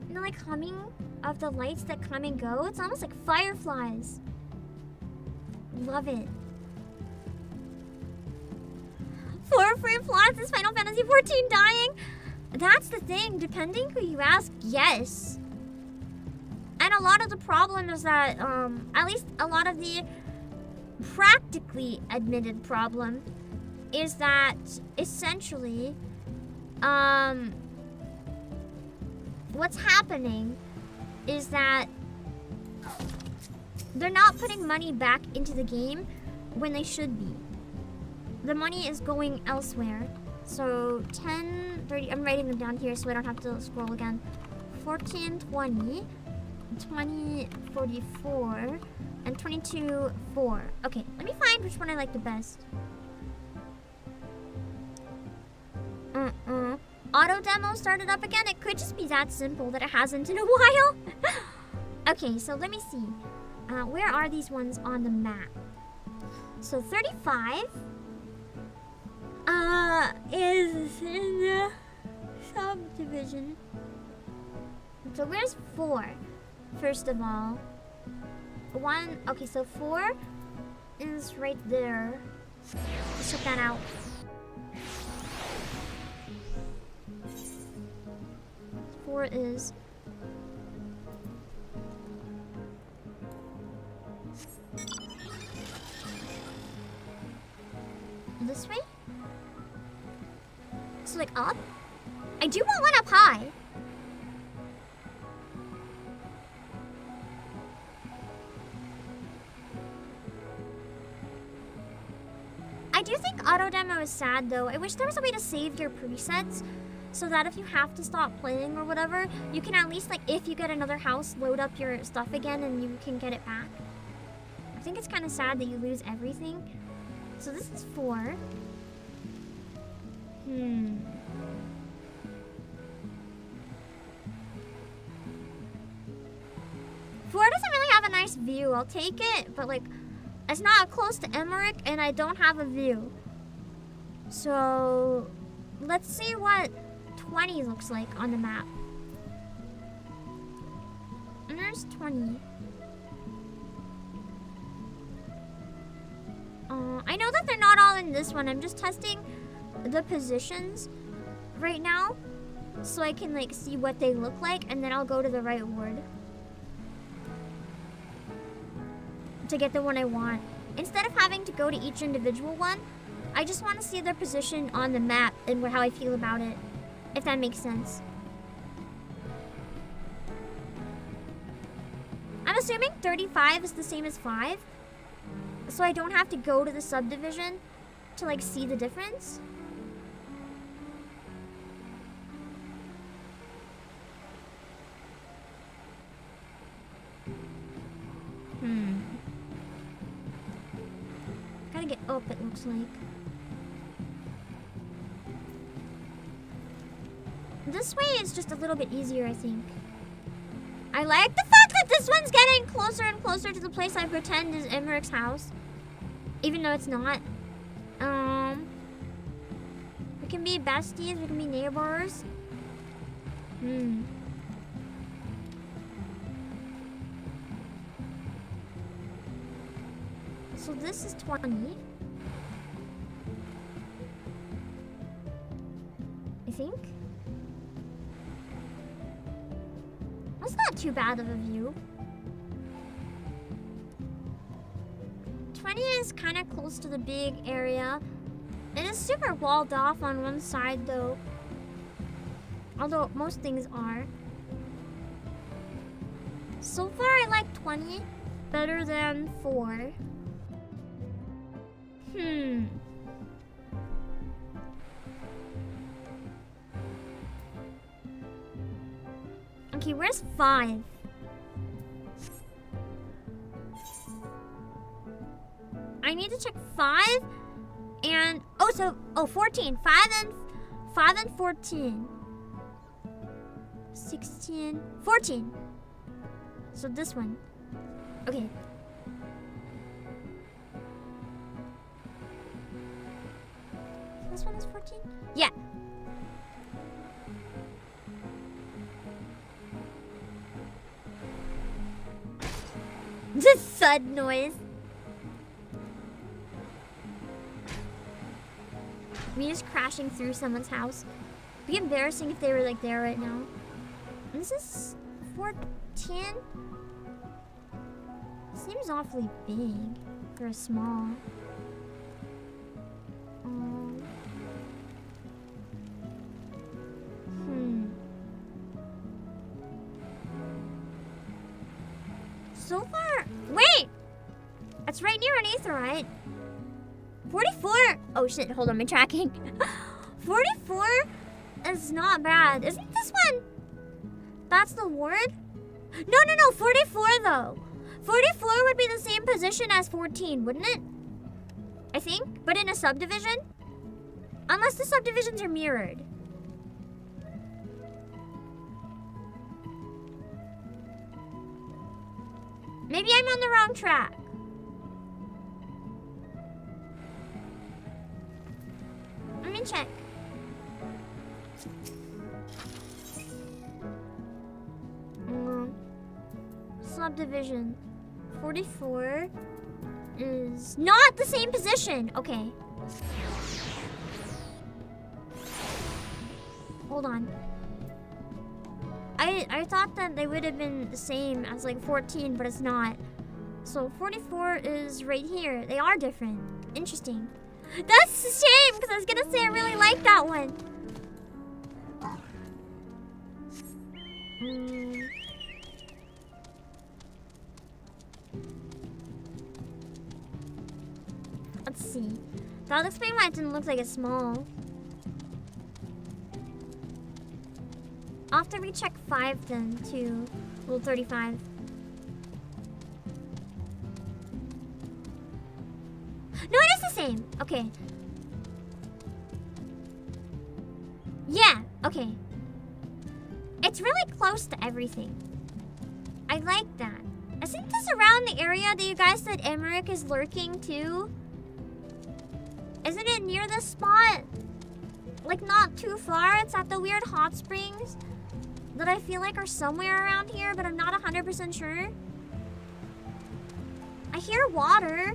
And the like humming of the lights that come and go. It's almost like fireflies. Love it. 4 free plots is Final Fantasy 14 dying? That's the thing. Depending who you ask, yes. And a lot of the problem is that, at least a lot of the practically admitted problem is that essentially, what's happening is that they're not putting money back into the game when they should be. The money is going elsewhere. So 10, 30, I'm writing them down here so I don't have to scroll again. 14, 20. 20, 44, and 22, 4. Okay, let me find which one I like the best. Auto demo started up again. It could just be that simple that it hasn't in a while. Okay, so let me see. Where are these ones on the map? So 35 is in the subdivision. So where's 4? First of all, 1, okay, so 4 is right there. Let's check that out. Four is this way? So like up? I do want one up high. I do think auto demo is sad though. I wish there was a way to save your presets so that if you have to stop playing or whatever, you can at least, like, if you get another house, load up your stuff again and you can get it back. I think it's kind of sad that you lose everything. So this is 4. 4 doesn't really have a nice view. I'll take it, but like, it's not close to Emmerich and I don't have a view. So let's see what 20 looks like on the map. And there's 20. I know that they're not all in this one. I'm just testing the positions right now so I can like see what they look like, and then I'll go to the right ward to get the one I want. Instead of having to go to each individual one, I just want to see their position on the map and how I feel about it, if that makes sense. I'm assuming 35 is the same as 5, so I don't have to go to the subdivision to like see the difference. Gotta get up, it looks like. This way is just a little bit easier, I think. I like the fact that this one's getting closer and closer to the place I pretend is Emmerich's house. Even though it's not. We can be besties, we can be neighbors. So this is 20. I think. That's not too bad of a view. 20 is kind of close to the big area. It is super walled off on one side though. Although most things are. So far I like 20. better than 4. Okay, where's 5? I need to check 5 and 14. 5 and 14. 16, 14. So this one. Okay. This one is 14? Yeah. Just thud noise. Me just crashing through someone's house. It'd be embarrassing if they were like there right now. This is 14? Seems awfully big for a small. So far, wait! It's right near an aetheryte. 44. Oh shit! Hold on, I'm tracking. 44 is not bad. Isn't this one? That's the ward? No, 44 though. 44 would be the same position as 14, wouldn't it? I think, but in a subdivision? Unless the subdivisions are mirrored. Maybe I'm on the wrong track. Let me check. Subdivision 44 is not the same position. Okay. Hold on. I thought that they would have been the same as like 14, but it's not. So 44 is right here. They are different. Interesting. That's a shame because I was gonna say I really like that one. Let's see. That'll explain why it didn't look like it's small. I'll have to recheck 5 then too. Well, 35. No, it is the same. Okay. Yeah, okay. It's really close to everything. I like that. Isn't this around the area that you guys said Emmerich is lurking too? Isn't it near this spot? Like not too far? It's at the weird hot springs that I feel like are somewhere around here, but I'm not 100% sure. I hear water.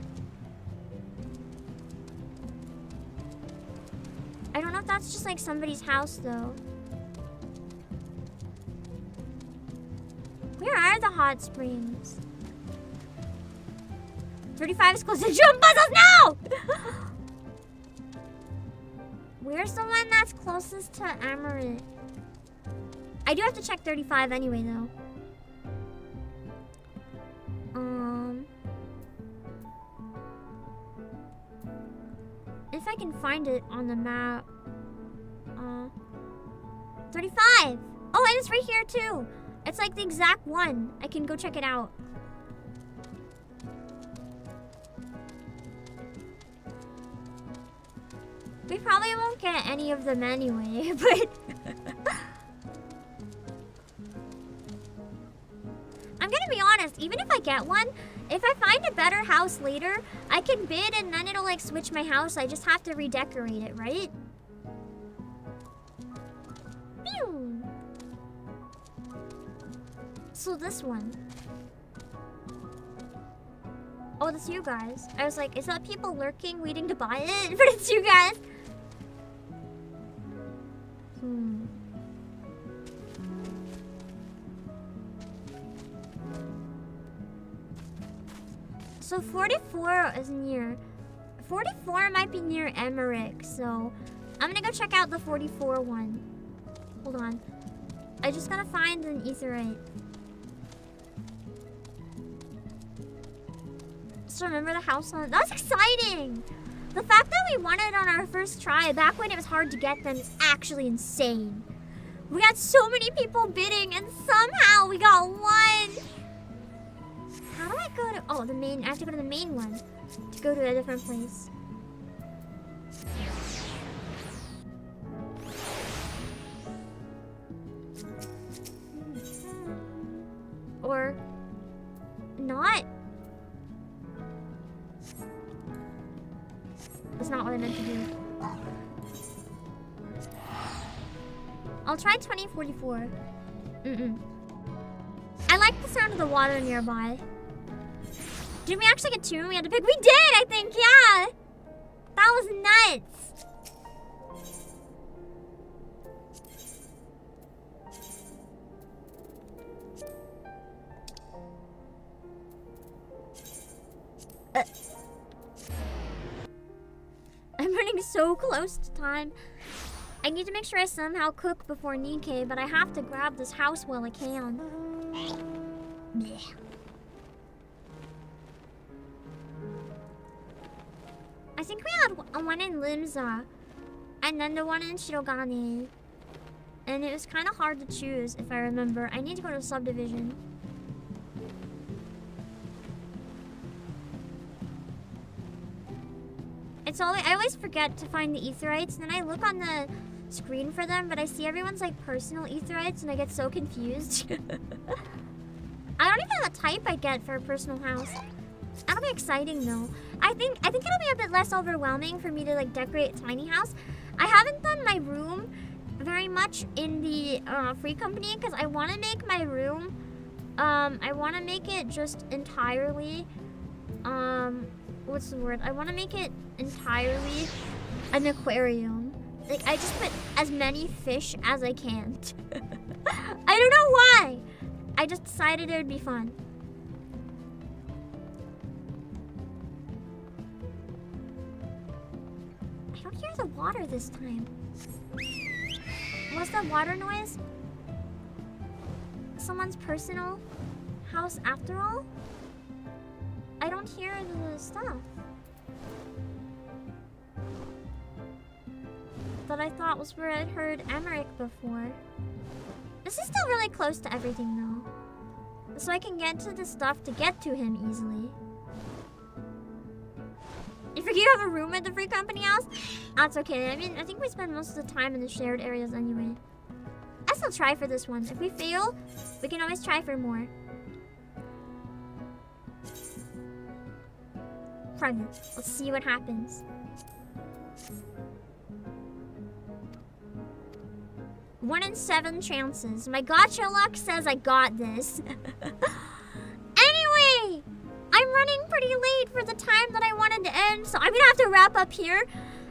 I don't know if that's just like somebody's house though. Where are the hot springs? 35 is close to jump puzzles now! Where's the one that's closest to Amaret? I do have to check 35 anyway though. If I can find it on the map. 35! Oh, and it's right here too. It's like the exact one. I can go check it out. We probably won't get any of them anyway, but... I'm gonna be honest, even if I get one, if I find a better house later, I can bid and then it'll like switch my house. I just have to redecorate it, right? Pew! So this one. Oh, that's you guys. I was like, is that people lurking, waiting to buy it? But it's you guys. So 44 is near. 44 might be near Emmerich, so I'm gonna go check out the 44 one. Hold on. I just gotta find an aetheryte. just remember the house on. That was exciting. The fact that we won it on our first try, back when it was hard to get them, is actually insane. We had so many people bidding, and somehow we got one. How do I go to? Oh, the main. I have to go to the main one to go to a different place. Or not. That's not what I meant to do. I'll try 2044. I like the sound of the water nearby. Did we actually get 2? We had to pick. We did, I think, yeah. That was nuts. I'm running so close to time. I need to make sure I somehow cook before Nikkei, but I have to grab this house while I can. Blech. I think we had one in Limsa, and then the one in Shirogane. And it was kind of hard to choose, if I remember. I need to go to subdivision. It's always, I always forget to find the Aetherytes, and then I look on the screen for them, but I see everyone's like personal Aetherytes, and I get so confused. I don't even know what type I get for a personal house. That'll be exciting though. I think it'll be a bit less overwhelming for me to like decorate a tiny house. I haven't done my room very much in the free company because I want to make my room. I want to make it just entirely. What's the word? I want to make it entirely an aquarium. Like I just put as many fish as I can. I don't know why. I just decided it would be fun. I don't hear the water this time. What's that water noise? Someone's personal house after all? I don't hear the stuff that I thought was where I'd heard Emmerich before. This is still really close to everything though, so I can get to the stuff to get to him easily. If you have a room at the free company house, that's okay. I mean, I think we spend most of the time in the shared areas anyway. I still try for this one. If we fail, we can always try for more. Fine, let's see what happens. 1 in 7 chances. My gotcha luck says I got this. Anyway, I'm running pretty late for the time that I wanted to end, so I'm gonna have to wrap up here.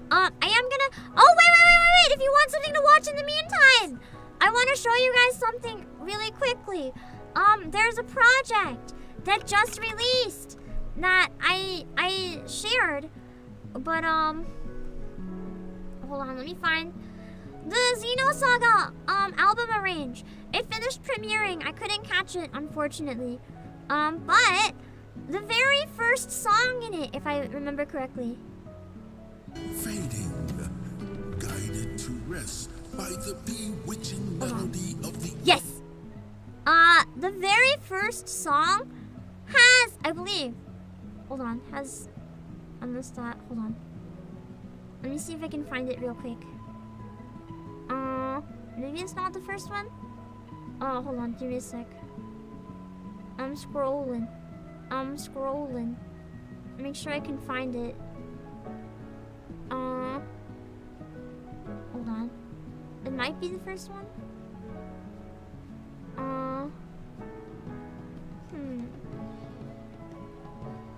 I am gonna. Oh wait! If you want something to watch in the meantime, I want to show you guys something really quickly. There's a project that just released that I shared, but hold on, let me find the Xenosaga album arrange. It finished premiering. I couldn't catch it, unfortunately. But the very first song in it, if I remember correctly. Fading, guided to rest by the bewitching melody of the... Yes! The very first song has, I believe, hold on, has, I missed that, hold on. Let me see if I can find it real quick. Maybe it's not the first one? Oh, hold on, give me a sec. I'm scrolling. Make sure I can find it. Hold on. It might be the first one.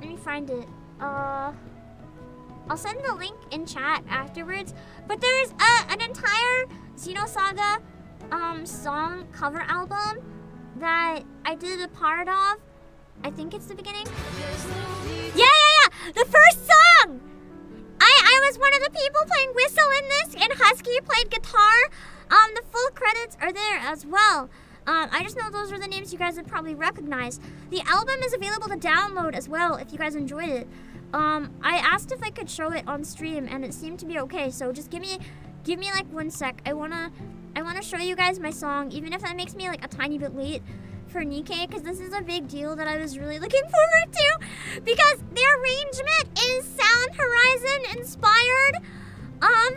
Let me find it. I'll send the link in chat afterwards. But there's an entire Xenosaga song cover album that I did a part of. I think it's the beginning. Yeah! The first song! I was one of the people playing whistle in this, and Husky played guitar. The full credits are there as well. I just know those are the names you guys would probably recognize. The album is available to download as well if you guys enjoyed it. I asked if I could show it on stream and it seemed to be okay, so just give me like 1 sec. I wanna show you guys my song, even if that makes me like a tiny bit late for Nikkei, because this is a big deal that I was really looking forward to, because the arrangement is Sound Horizon inspired.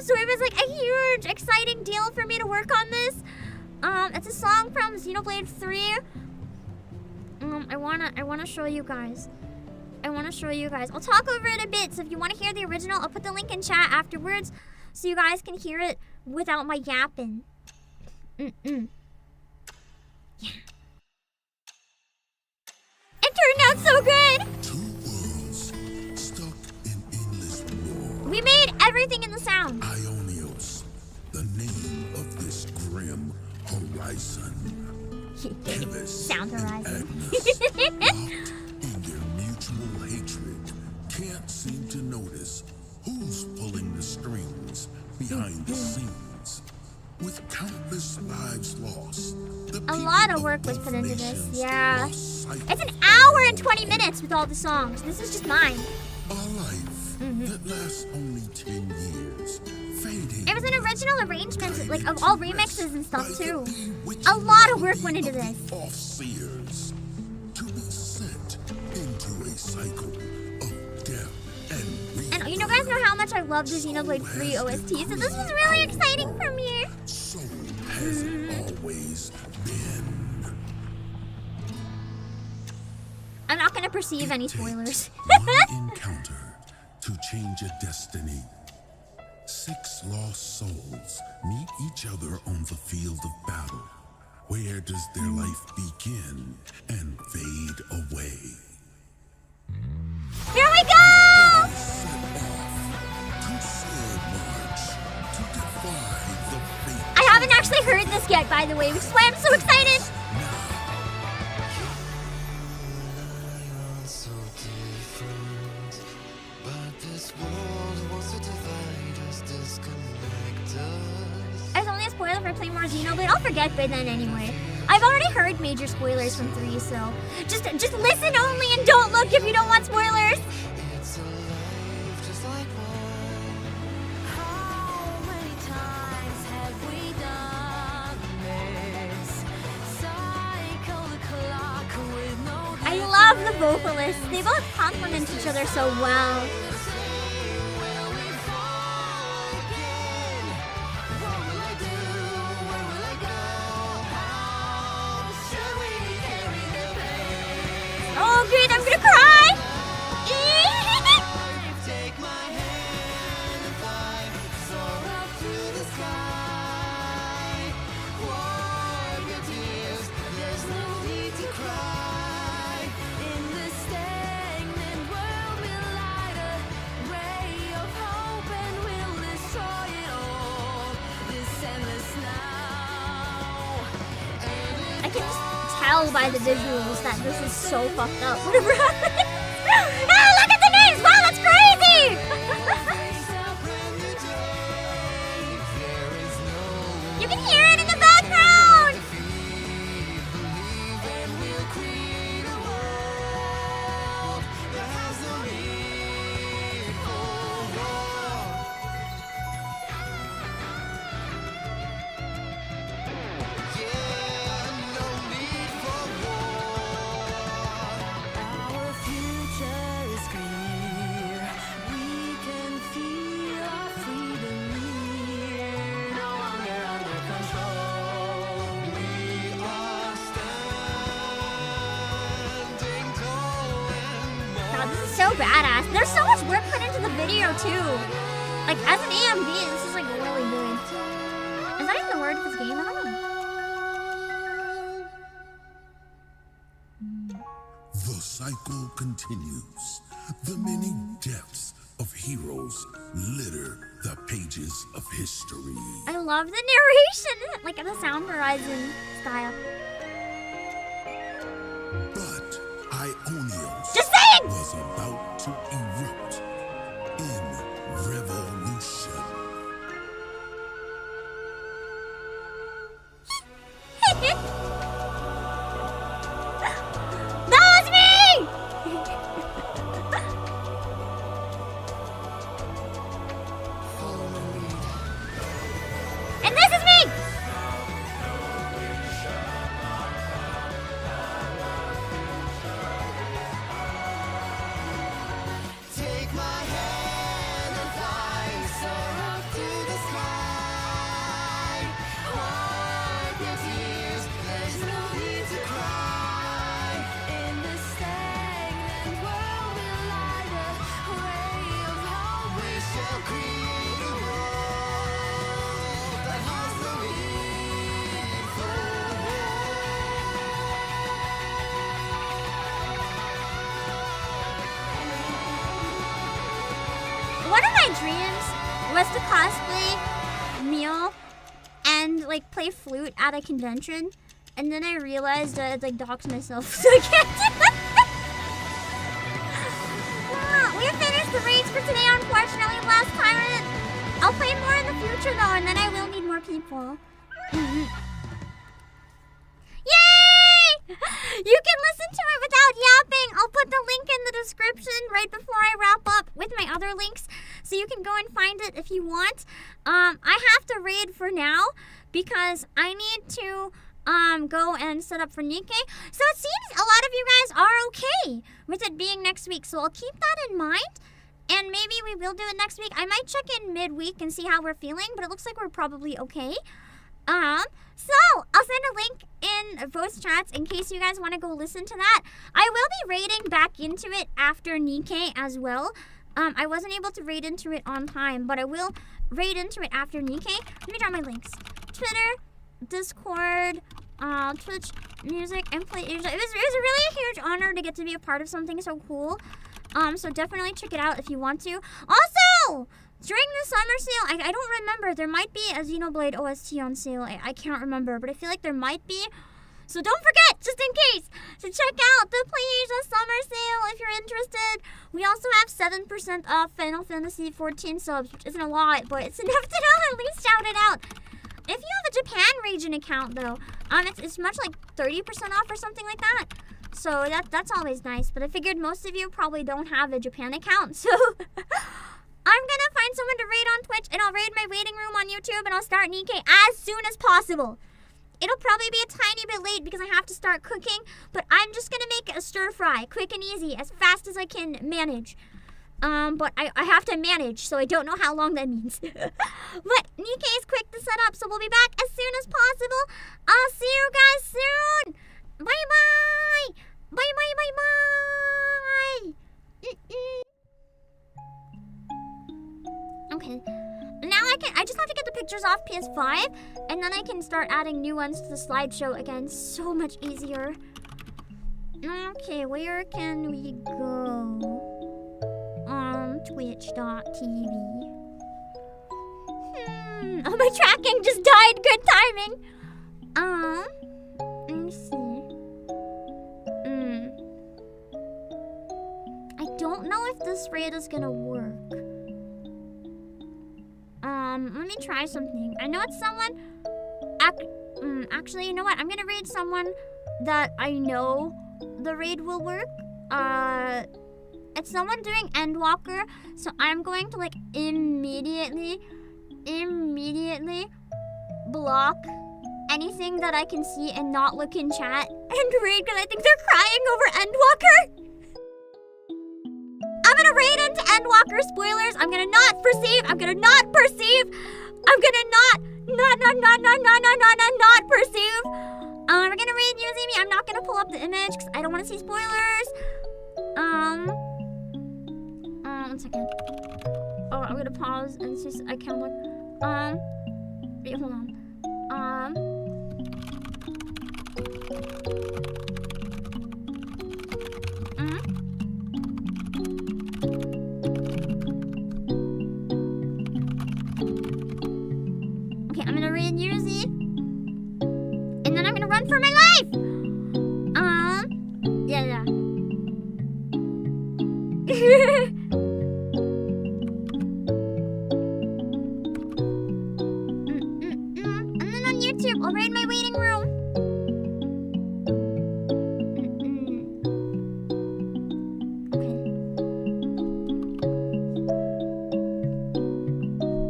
So it was like a huge, exciting deal for me to work on this. It's a song from Xenoblade 3. I wanna show you guys. I'll talk over it a bit, so if you want to hear the original, I'll put the link in chat afterwards, so you guys can hear it without my yapping. Yeah. It turned out so good! Two worlds stuck in endless war. We made everything in the sound. Ionios, the name of this grim horizon. Sound Horizon. Agnes, locked in their mutual hatred, can't seem to notice who's pulling the strings behind the scenes. With countless lives lost, A lot of work was put into this, yeah. It's an hour and 20 minutes with all the songs. This is just mine. A life that lasts only 10 years, fading. It was an original arrangement, like of all remixes and stuff too. A lot of work went into this. Off-seers, to be sent into a cycle of death and rebirth. And you know, guys know how much I love the Xenoblade 3 OST, so this was really exciting for me. So has it always been. I'm not gonna perceive any spoilers. One encounter to change a destiny. 6 lost souls meet each other on the field of battle. Where does their life begin and fade away? Here we go! Set off to sword march to defy the fate. I haven't actually heard this yet, by the way, which is why I'm so excited. There's only a spoiler for playing more Xenoblade. I'll forget by then anyway. I've already heard major spoilers from 3, so just listen only and don't look if you don't want spoilers. I love the vocalists. They both complement each other so well. Oh, great, I'm gonna cry! I can just tell by the visuals that this is so fucked up. Whatever happened. Oh, look at the names! Wow, that's crazy! You can hear it in the background! So badass. There's so much work put into the video too. Like as an AMV, this is like really good. Is that even the word of this game? I don't know. The cycle continues. The many deaths of heroes litter the pages of history. I love the narration, like in the Sound Horizon style. But Ionios Just saying! was about to erupt in revolution. my dreams was to cosplay Meal and like play flute at a convention, and then I realized I'd like dox myself, so I can't do that. We have finished the raids for today, unfortunately. Last Tyrant. I'll play more in the future though, and then I will need more people. Yay! You can listen to it without yapping. I'll put the link in the description right before I wrap up with my other links, so you can go and find it if you want. I have to raid for now because I need to go and set up for Nikkei. So it seems a lot of you guys are okay with it being next week, so I'll keep that in mind. And maybe we will do it next week. I might check in midweek and see how we're feeling, but it looks like we're probably okay. So I'll send a link in voice chats in case you guys want to go listen to that. I will be raiding back into it after Nikkei as well. I wasn't able to raid into it on time, but I will raid into it after Nikkei. Let me drop my links. Twitter, Discord, Twitch, music, and play. It was a really huge honor to get to be a part of something so cool. So definitely check it out if you want to. Also, during the summer sale, I don't remember. There might be a Xenoblade OST on sale. I can't remember, but I feel like there might be. So don't forget, just in case, to check out the PlayAsia summer sale if you're interested. We also have 7% off Final Fantasy XIV subs, which isn't a lot, but it's enough to know at least shout it out. If you have a Japan region account, though, it's much like 30% off or something like that. So that's always nice. But I figured most of you probably don't have a Japan account, so I'm gonna find someone to raid on Twitch, and I'll raid my waiting room on YouTube, and I'll start Nikkei as soon as possible. It'll probably be a tiny bit late because I have to start cooking, but I'm just gonna make a stir fry, quick and easy, as fast as I can manage. But I have to manage, so I don't know how long that means. But Nikkei is quick to set up, so we'll be back as soon as possible. I'll see you guys soon. Bye-bye. Bye-bye-bye-bye. Okay. Now I just have to get the pictures off PS5, and then I can start adding new ones to the slideshow again. So much easier. Okay, where can we go? Twitch.tv. Oh, my tracking just died. Good timing. Let me see. I don't know if this raid is gonna work. Let me try something. I know it's someone. Actually, you know what? I'm gonna raid someone that I know the raid will work. It's someone doing Endwalker, so I'm going to like immediately block anything that I can see and not look in chat and raid because I think they're crying over Endwalker. I'm gonna raid into Endwalker spoilers. I'm gonna not perceive. I'm gonna not perceive. I'm gonna not perceive. We're gonna raid using me. I'm not gonna pull up the image because I don't want to see spoilers. 1 second. Oh, I'm gonna pause and see. I can't look. Wait, hold on. Okay, I'm gonna read Yuzi, and then I'm gonna run for my life. Yeah. And then on YouTube, I'll raid my waiting room. Okay.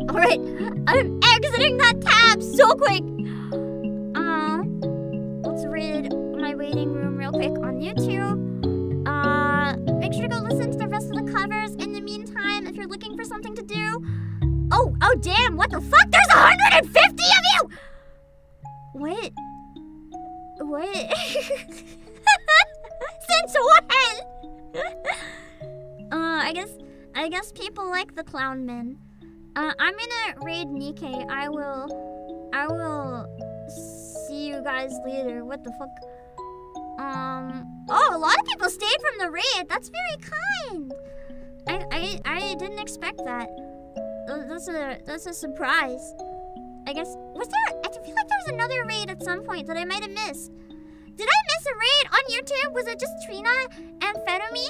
Alright, I'm exiting that tab so quick. Let's raid my waiting room real quick on YouTube. Make sure to go listen to the rest of the covers. In the meantime, if you're looking for something to do. Oh damn, what the fuck? There's 150 of you! What? Since when? I guess people like the clown men. I'm gonna raid Nikkei. I will see you guys later. What the fuck? Oh, a lot of people stayed from the raid. That's very kind. I didn't expect that. that's a surprise. I guess I feel like there was another raid at some point that I might have missed. Did I miss a raid on YouTube? Was it just Trina and Fenomy?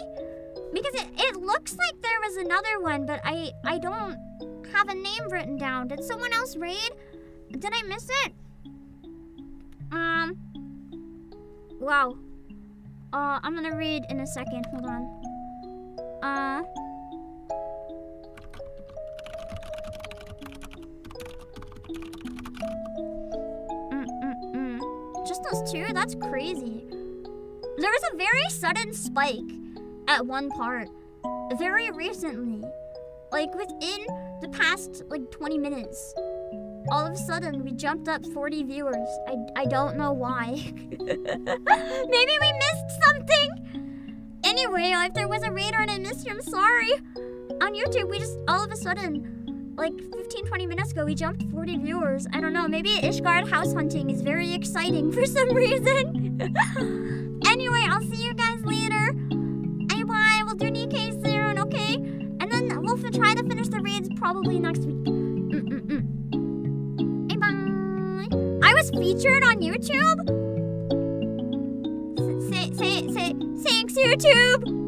Because it looks like there was another one, but I don't have a name written down. Did someone else raid? Did I miss it? Wow. I'm gonna read in a second. Hold on. Just those two? That's crazy. There was a very sudden spike at one part. Very recently. Like within the past 20 minutes. All of a sudden, we jumped up 40 viewers. I don't know why. Maybe we missed something. Anyway, if there was a raider and I missed you, I'm sorry. On YouTube, we just all of a sudden, like 15-20 minutes ago, we jumped 40 viewers. I don't know. Maybe Ishgard house hunting is very exciting for some reason. Anyway, I'll see you guys later. Bye. We'll do Nikkei soon, okay? And then we'll try to finish the raids probably next week. I was featured on YouTube? Thanks, YouTube!